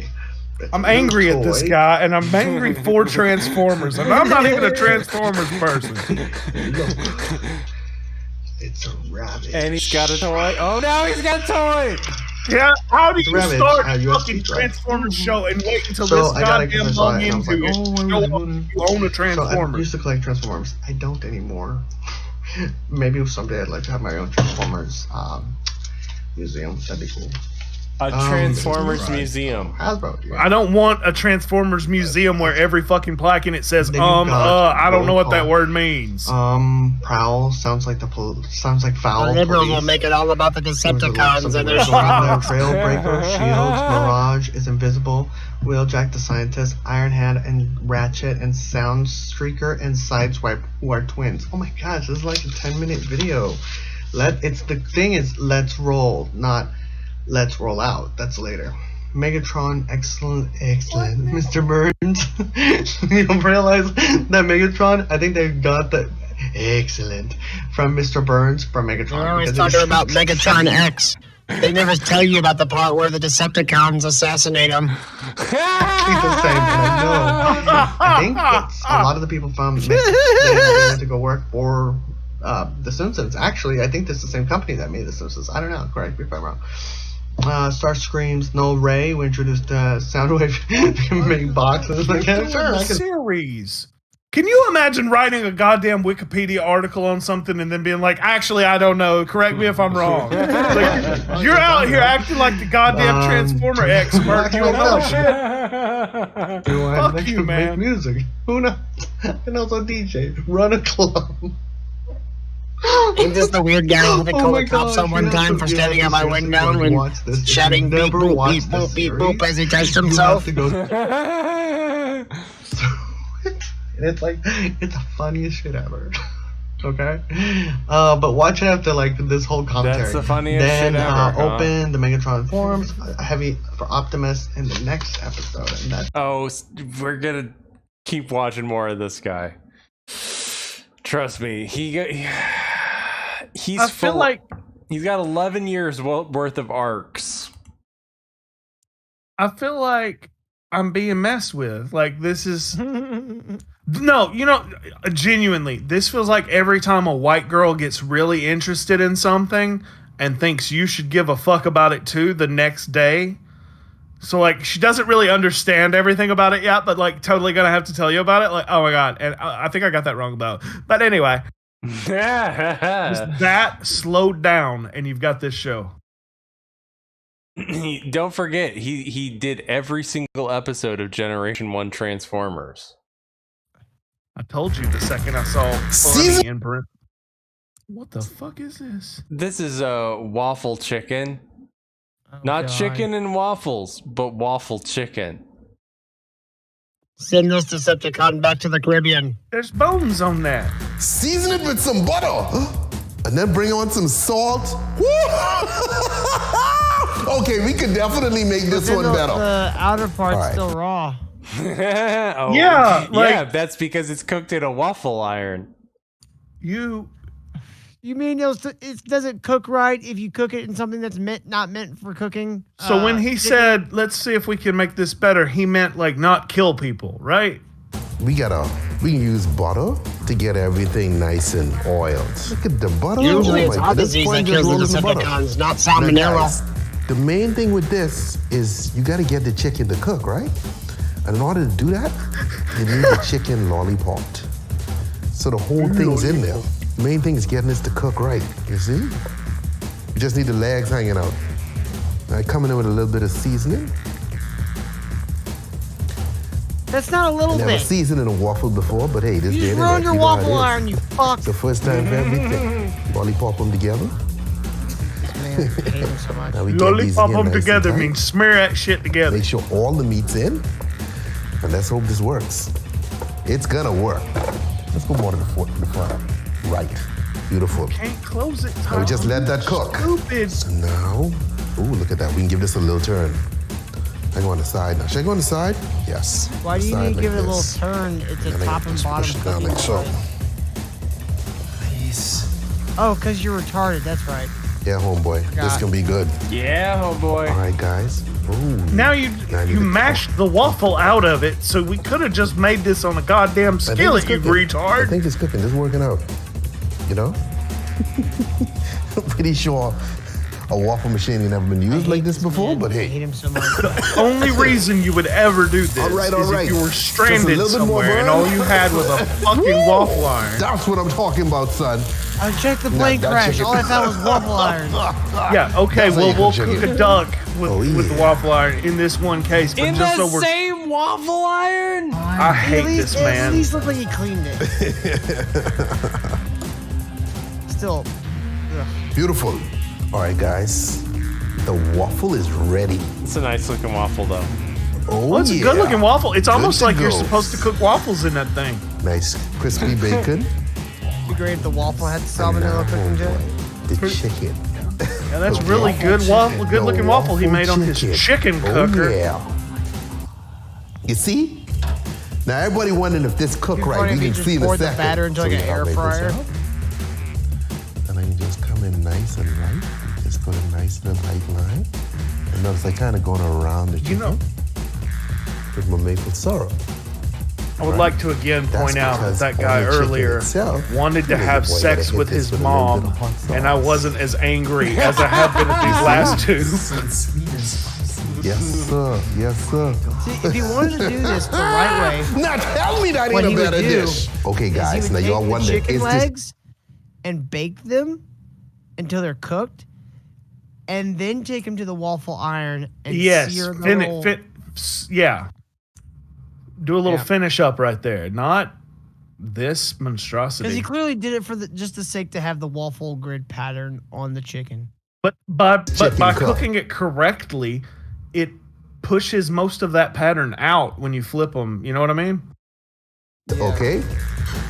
I'm angry at this guy, and I'm angry for Transformers, and I'm not even a Transformers person. It's a Ravage. And he's got a toy. Oh no, he's got a toy! Yeah, how do you Ravage, start a USB fucking drive. Transformers show and wait until So this I gotta goddamn give long this into it? You own a Transformer. So I used to collect Transformers. I don't anymore. Maybe someday I'd like to have my own Transformers museum. That'd be cool. A Transformers museum. Hasbro. Yeah. I don't want a Transformers museum where every fucking plaque in it says I don't know what that word means. Prowl sounds like foul. The liberals will make it all about the Decepticons and their Trailbreaker, Shields, Mirage is invisible. Wheeljack the Scientist, Iron Hand and Ratchet and Sound Streaker and Sideswipe who are twins. Oh my gosh, this is like a 10-minute video. The thing is let's roll, not let's roll out. That's later. Megatron, excellent. Mr. Burns. You don't realize that Megatron, I think they got the excellent from Mr. Burns from Megatron. They're always talking about Megatron X. They never tell you about the part where the Decepticons assassinate him. The same, and I know. I think it's a lot of the people from Megatron to go work for The Simpsons. Actually, I think this is the same company that made The Simpsons. I don't know. Correct me if I'm wrong. Star Screams, Null Ray, we introduced Soundwave make boxes. Like, Series. Can you imagine writing a goddamn Wikipedia article on something and then being like, actually, I don't know. Correct me if I'm wrong. Like, you're out here acting like the goddamn Transformer expert. You don't know shit. Fuck you, man. Make music. Who knows? And also DJ. Run a club. Ain't this the weird guy who they Oh called my the cops God, on one you have time to- for you have standing to at my seriously window go and watch this. If you shouting beep never boop watched beep this boop beep boop series, as he touched you himself. have to go. It's like it's the funniest shit ever. Okay, but watch it after like this whole commentary. That's the funniest then, shit ever. Huh? Open the Megatron forums, heavy for Optimus in the next episode, and that's we're gonna keep watching more of this guy. Trust me, he's I feel like he's got 11 years worth of arcs. I feel like I'm being messed with. Like this is no, genuinely, this feels like every time a white girl gets really interested in something and thinks you should give a fuck about it too the next day. So like she doesn't really understand everything about it yet, but like totally gonna have to tell you about it. Like, oh my God. And I think I got that wrong though. But anyway. Just that slowed down and you've got this show. Don't forget, he did every single episode of Generation 1 Transformers. I told you the second I saw funny in print. What the fuck is this? This is a waffle chicken. Not God. chicken and waffles, but waffle chicken. Send this Decepticon back to the Caribbean. There's bones on that. Season it with some butter. And then bring on some salt. Okay, we could definitely make this one better. The outer part's All right. still raw. Oh, Yeah, that's because it's cooked in a waffle iron. You mean it doesn't cook right if you cook it in something that's not meant for cooking? So when he said, let's see if we can make this better, he meant like not kill people, right? We can use butter to get everything nice and oiled. Look at the butter. Usually Oh it's my heart goodness, disease that plain kills the just rolling butter. Decepticons, not Now, salmonella. guys, the main thing with this is you got to get the chicken to cook, right? And in order to do that, you need the chicken lollipopped. So the whole thing's in there. The main thing is getting this to cook right, you see? You just need the legs hanging out. Now coming in with a little bit of seasoning. That's not a little Never bit. seasoned in a waffle before, but hey, this You day just and ruined age, your you know how it waffle is. iron, you fuck. It's the first time for everything. Lollipop them together. Man, I hate him so much. Now we get these Lollipop in them nice and together tight. means smear that shit together. Make sure all the meat's in, and let's hope this works. It's gonna work. Let's put more to the front. Right. Beautiful. Can't close it. Now we just let that cook. Stupid. So now, ooh, look at that. We can give this a little turn. I go on the side now. Should I go on the side? Yes. Why do you Side need to like give it a little this. turn? It's a And then top and just bottom push it down cooking like so. device. Nice. Oh, because you're retarded. That's right. Yeah, homeboy. This Forgot. can be good. Yeah, homeboy. All right, guys. Ooh. Now you Now I need you to- mashed the waffle out of it, so we could have just made this on a goddamn I think skillet, it's you cooking. I retard. think it's cooking. This is working out. You know? I'm pretty sure a waffle machine ain't never been used like this before, but I hey. hate him so much. The only reason you would ever do this All right. is if you were Just a stranded little bit more somewhere and burn. all you had was a fucking waffle iron. That's what I'm talking about, son. I checked the plane that crash. chicken- All I found was waffle iron. Yeah, okay, That's how well, you we'll cook cook chicken. a duck with, Oh, with the yeah. waffle iron in this one case. But In just the so we're, same waffle iron? I hate this, At man. least looked like he cleaned it. Still. Ugh. Beautiful. All right, guys. The waffle is ready. It's a nice looking waffle, though. Oh, Well, it's yeah. a good looking waffle. It's Good almost to like you're go. supposed to cook waffles in that thing. Nice crispy bacon. It'd be great if the waffle had And now, salmonella cooking to it. homeboy, the chicken. Yeah, that's The really waffle good chicken. good looking The waffle he made on his chicken cooker. Oh, yeah. You see? Now, everybody wondering if this cooked It'd be right. funny We if you can just see in a poured the second. batter into like So an I'll air make this fryer. up. And then you just come in nice and light. Just put a nice little light line. And notice I kind of going around the chicken with my maple syrup. I would like to again That's point out that because that guy on the chicken earlier itself, wanted to you know, have your boy sex gotta hit with this his with a little mom, bit of hot sauce. and I wasn't as angry as I have been at these last two. Yes, sir. Yes, sir. See, if he wanted to do this the right way, now tell me that what ain't he a would better do dish. Okay, is he guys. would Now take y'all the wonder, chicken is this legs and bake them until they're cooked, and then take them to the waffle iron and Yes, sear the whole. yeah. Do a little Yeah. finish up right there. Not this monstrosity. Because he clearly did it for just the sake to have the waffle grid pattern on the chicken. But by Chicken cooking it correctly, it pushes most of that pattern out when you flip them. You know what I mean? Okay.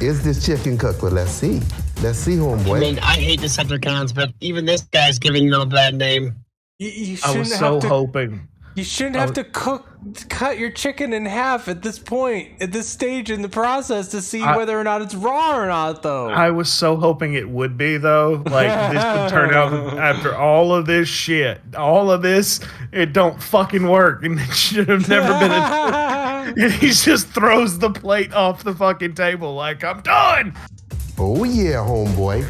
Is this chicken cooked? Well, let's see. Let's see, homeboy. I mean, I hate Decepticons, but even this guy's giving them a bad name. You I was so hoping. You shouldn't have to cut your chicken in half at this point, at this stage in the process to see whether or not it's raw or not, though. I was so hoping it would be, though. Like, this would turn out after all of this shit. All of this, it don't fucking work. And it should have never been and he just throws the plate off the fucking table like, I'm done! Oh yeah, homeboy.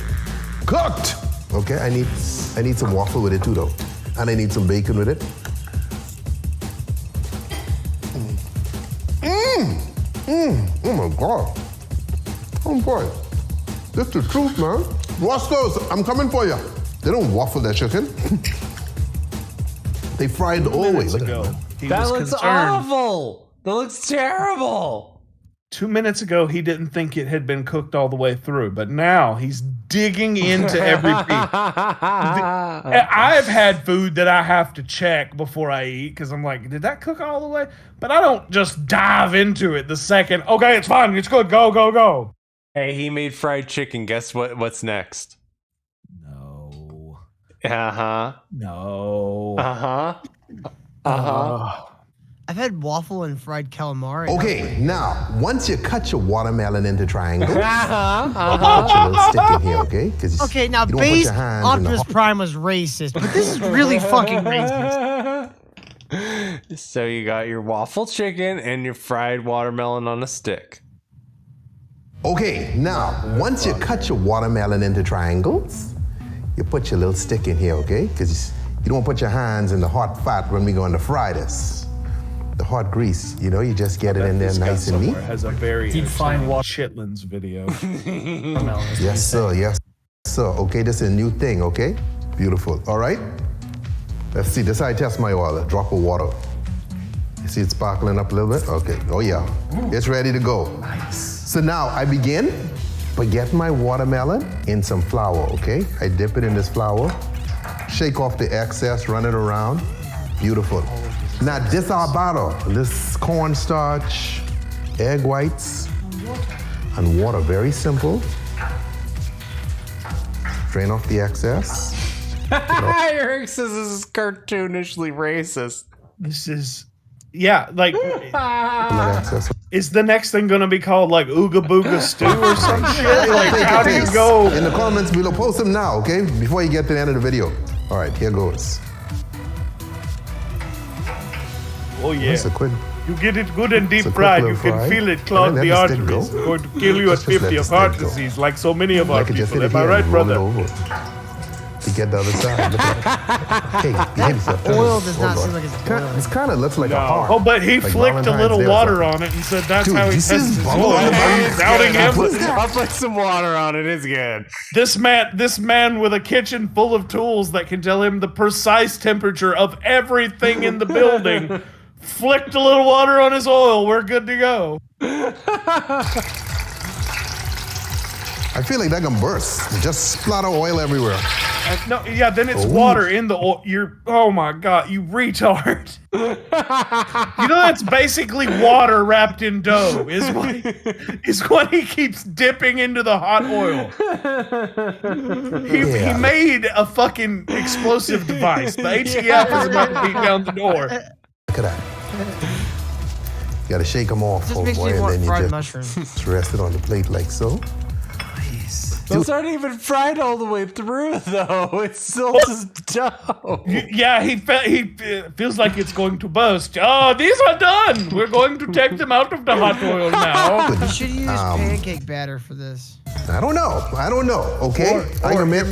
Cooked! Okay, I need some waffle with it too, though. And I need some bacon with it. Oh my God. Oh boy. That's the truth, man. Roscoe's, I'm coming for you. They don't waffle their chicken. They fry it the old way. Look at that. That looks awful. That looks terrible. 2 minutes ago, he didn't think it had been cooked all the way through, but now he's digging into every piece. I've had food that I have to check before I eat because I'm like, did that cook all the way? But I don't just dive into it the second, okay, it's fine, it's good, go, go, go. Hey, he made fried chicken. Guess what's next? No. Uh-huh. No. Uh-huh. Uh-huh. I've had waffle and fried calamari. Okay, now, once you cut your watermelon into triangles, put Uh-huh. your little stick in here, okay? 'Cause Okay, now you don't put base your hands in the Optimus Prime was racist, but this is really fucking racist. So you got your waffle chicken and your fried watermelon on a stick. Okay, now, once you cut your watermelon into triangles, you put your little stick in here, okay? Because you don't put your hands in the hot fat when we're going to fry this. The hot grease, you know, you just get it in there nice and neat. Has a very Deep frying chitlins video. Yes, sir. Yes, sir. Okay, this is a new thing, okay? Beautiful. All right? Let's see. This is how I test my oil. A drop of water. You see it sparkling up a little bit? Okay. Oh, yeah. It's ready to go. Nice. So now I begin by getting my watermelon in some flour, okay? I dip it in this flour, shake off the excess, run it around. Beautiful. Now, this our batter. This cornstarch, egg whites, and water. Very simple. Drain off the excess. Eric says this is cartoonishly racist. This is, yeah, like, Excess. is the next thing going to be called like Ooga Booga Stew or some shit? Like, how do you go? In the comments below, post them now, okay? Before you get to the end of the video. All right, here goes. Oh yeah. That's a quick. You get it good and deep It's a quick fried. You little can fry. feel it clog And let the the stick arteries. go. It's going to kill you at Just let 50 the of stick heart go. disease, like so many of our Like it just people. hit it Am I here right, and roll it brother? over. To get the other side. Look at it. Hey, behave yourself. Oil does not Hold seem on. like it's boiling. This kind of looks like a heart. Oh, but he Like flicked a Valentine's little Day or water something. on it and said that's Dude, how he this tests is his bubble oil. in the Are you mouth. doubting him? I'll put some water on it. It's good. This man with a kitchen full of tools that can tell him the precise temperature of everything in the building flicked a little water on his oil. We're good to go. I feel like that can burst. Just splatter oil everywhere. No, yeah, then it's Oh. water in the oil. Oh my god, you retard. You know that's basically water wrapped in dough, is what he keeps dipping into the hot oil. He made a fucking explosive device. The ATF is about to beat down the door. Look at that. You gotta shake them off, Just oh makes boy, me and want then you fried just mushrooms. rest it on the plate like so. Those aren't even fried all the way through, though. It's still just dough. Yeah, he feels like it's going to burst. Oh, these are done. We're going to take them out of the hot oil now. You should use pancake batter for this. I don't know. Okay, I admit,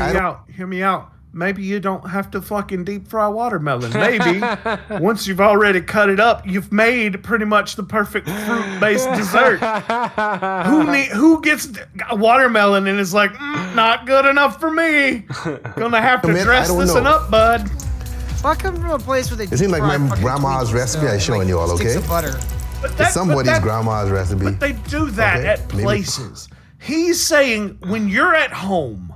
Hear me out. Maybe you don't have to fucking deep fry watermelon. Maybe once you've already cut it up, you've made pretty much the perfect fruit-based dessert. Who gets a watermelon and is like, not good enough for me? Gonna have to dress this one up, bud. Well, I come from a place where they It seems like fry my fucking grandma's Twinkies, recipe so, I showing like, you all, sticks okay? of butter. It's somebody's grandma's recipe. But they do that at places. He's saying when you're at home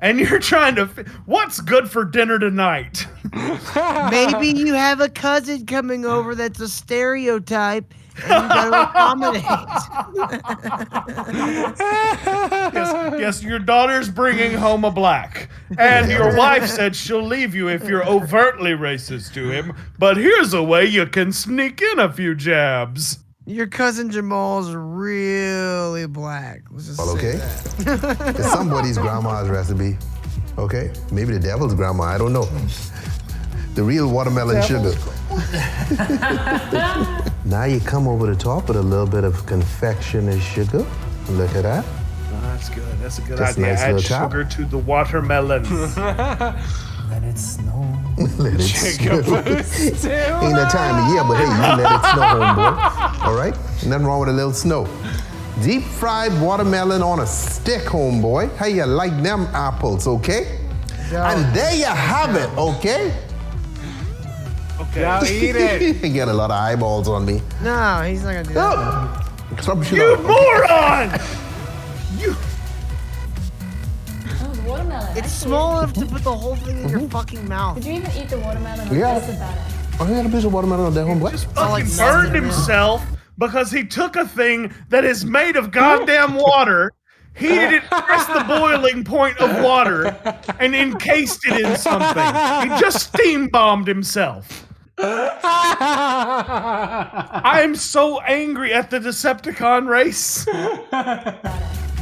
and you're trying to, what's good for dinner tonight? Maybe you have a cousin coming over that's a stereotype and you gotta accommodate. Yes, your daughter's bringing home a black. And your wife said she'll leave you if you're overtly racist to him. But here's a way you can sneak in a few jabs. Your cousin Jamal's really black. Let's just say that. It's somebody's grandma's recipe. Okay? Maybe the devil's grandma. I don't know. The real watermelon sugar. Now you come over the top with a little bit of confectioner's sugar. Look at that. That's good. That's a good Just idea. nice Add little top. sugar to the watermelon. Let it snow. Let it snow. Ain't that time of year, but hey, you let it snow, homeboy. All right? Nothing wrong with a little snow. Deep fried watermelon on a stick, homeboy. How you like them apples, okay? And there you have it, okay? Okay. Now eat it. You get a lot of eyeballs on me. No, he's not gonna do that. Stop shit You up. moron! You. Watermelon. It's small enough to put the whole thing in your fucking mouth. Did you even eat the watermelon? Or Yeah. taste about it? Oh, he had a piece of watermelon on that, homeboy. Fucking burned himself because he took a thing that is made of goddamn water, heated it past the boiling point of water, and encased it in something. He just steam bombed himself. I'm so angry at the Decepticon race.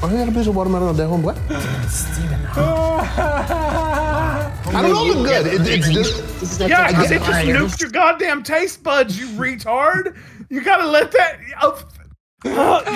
Oh, he had a piece of watermelon on that, homeboy. I don't know if it's good. It's just... Yeah, because it just nuked your goddamn taste buds, you retard. You gotta let that...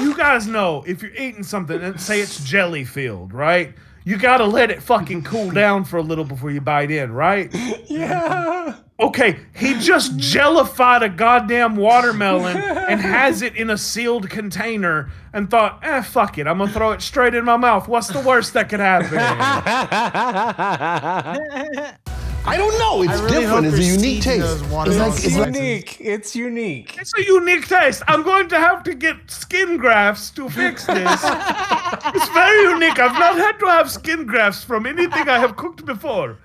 you guys know, if you're eating something, and say it's jelly filled, right? You gotta let it fucking cool down for a little before you bite in, right? Yeah. Okay, he just jellified a goddamn watermelon and has it in a sealed container and thought, fuck it, I'm gonna throw it straight in my mouth. What's the worst that could happen? I don't know. It's different. It's a unique taste. It's unique. It's unique. It's a unique taste. I'm going to have to get skin grafts to fix this. It's very unique. I've not had to have skin grafts from anything I have cooked before.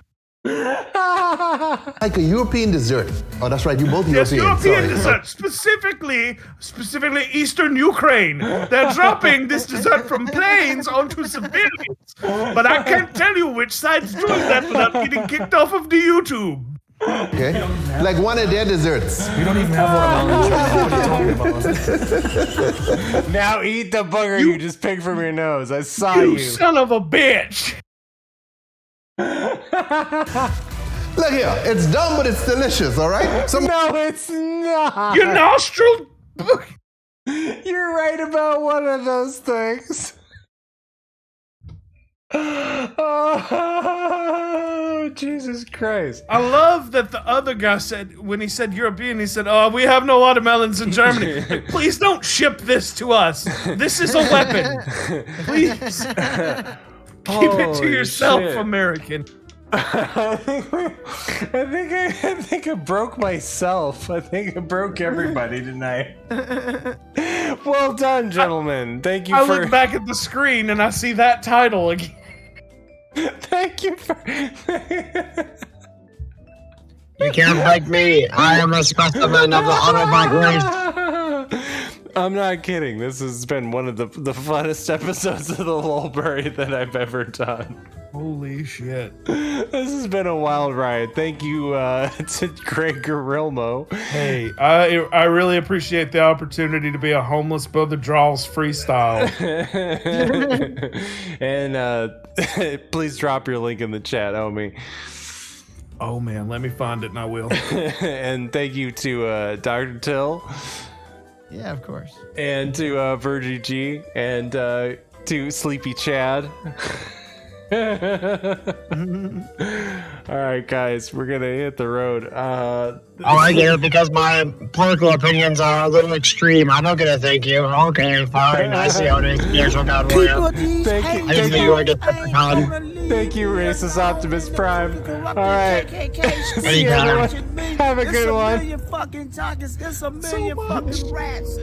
Like a European dessert. Oh, that's right. You both Yes, European. European dessert, specifically Eastern Ukraine. They're dropping this dessert from planes onto civilians. But I can't tell you which side's doing that without getting kicked off of the YouTube. Okay. Like one of their desserts. We don't even have watermelon. What are you talking about? Now eat the booger you just picked from your nose. I saw you. You son of a bitch. Look here. It's dumb, but it's delicious, all right? No, it's not. Your nostril. You're right about one of those things. Oh, Jesus Christ. I love that the other guy said, when he said European, he said, oh, we have no watermelons in Germany. Please don't ship this to us. This is a weapon. Please. Keep it to yourself, shit. American. I think I broke myself. I think I broke everybody tonight. Well done, gentlemen. Thank you I for... look back at the screen and I see that title again. Thank you for... You can't like me. I am a specimen of the autobot race. I'm not kidding. This has been one of the funnest episodes of the Lolbrary that I've ever done. Holy shit. This has been a wild ride. Thank you to Greg Garilmo. Hey, I really appreciate the opportunity to be a homeless Brother Draws freestyle. And please drop your link in the chat, homie. Oh man, let me find it and I will. And thank you to Dr. Till. Yeah, of course. And to Virgie G. And to Sleepy Chad. Alright guys, we're gonna hit the road. I get it because my political opinions are a little extreme. I'm not gonna thank you. Okay, fine. I see how it is. Yes, we'll God warrior. Thank you. I didn't think you were a Decepticon. Thank you, Racist Optimus Prime. All right. See you, everyone. Have a good one. It's a million fucking junkies. It's a million fucking rats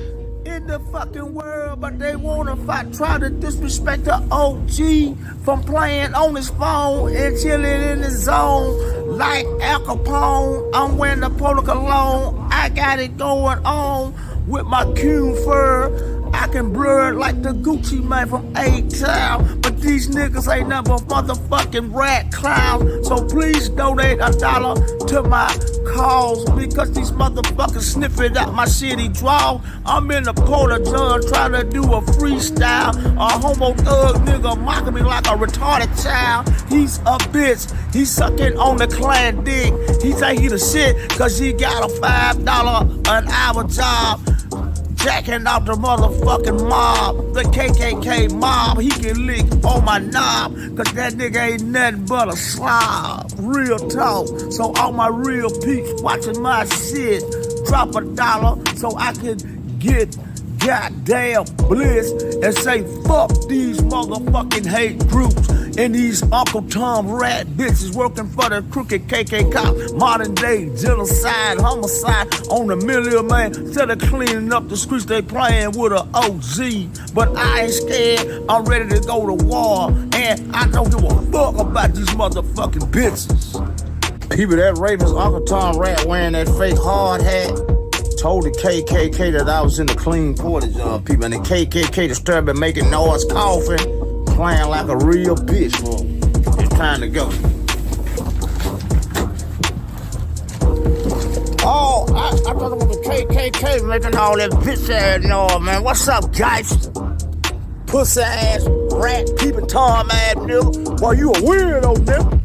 in the fucking world, but they wanna fight, try to disrespect the OG from playing on his phone and chilling in his zone like Al Capone. I'm wearing the polo cologne. I got it going on with my coon fur. I can blur it like the Gucci man from A-Town, but these niggas ain't nothing but motherfucking rat clowns. So please donate $1 to my cause, because these motherfuckers sniffing out my shitty draw. I'm in the Porta John trying to do a freestyle. A homo thug nigga mocking me like a retarded child. He's a bitch. He's sucking on the clan dick. He say he the shit cause he got a $5 an hour job. Jacking out the motherfucking mob, the KKK mob. He can lick on my knob, cause that nigga ain't nothing but a slob. Real talk. So all my real peeps watching my shit, drop $1 so I can get goddamn bliss and say fuck these motherfucking hate groups and these Uncle Tom rat bitches working for the crooked KK cop. Modern day genocide, homicide on the million man. Instead of cleaning up the streets, they playing with a OG. But I ain't scared, I'm ready to go to war, and I don't give a fuck about these motherfucking bitches. People that rapist Uncle Tom rat wearing that fake hard hat told the KKK that I was in the clean portage people, and the KKK disturbed me making noise coughing, playing like a real bitch. Well, it's time to go. Oh, I thought it was the KKK making all that bitch ass noise, man. What's up, guys? Pussy ass, rat, peeping Tom ass nigga. Boy, you a weirdo, nigga.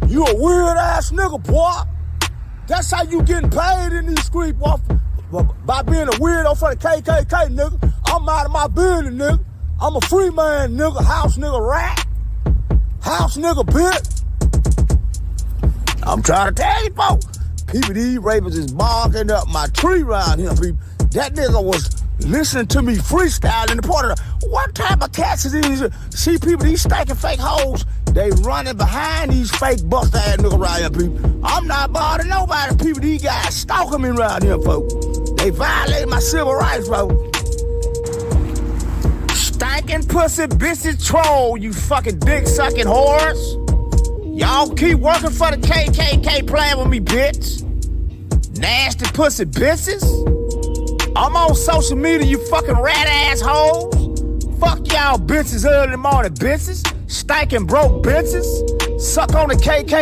You a weird ass nigga, boy. That's how you getting paid in these streets, boy. By being a weirdo for the KKK, nigga. I'm out of my business, nigga. I'm a free man, nigga. House nigga rat. House nigga bitch. I'm trying to tell you, folks. People, these rapists is barking up my tree around here, people. That nigga was listening to me freestyle in the part of the, what type of cats is these? See people, these stinking fake hoes, they running behind these fake bust ass niggas around here, people. I'm not bothering nobody, people. These guys stalking me around here, folks. They violate my civil rights, folks. Stinking pussy bitches troll, you fucking dick sucking whores. Y'all keep working for the KKK playing with me, bitch. Nasty pussy bitches. I'm on social media, you fucking rat assholes. Fuck y'all bitches early morning bitches. Stinking broke bitches. Suck on the KKK.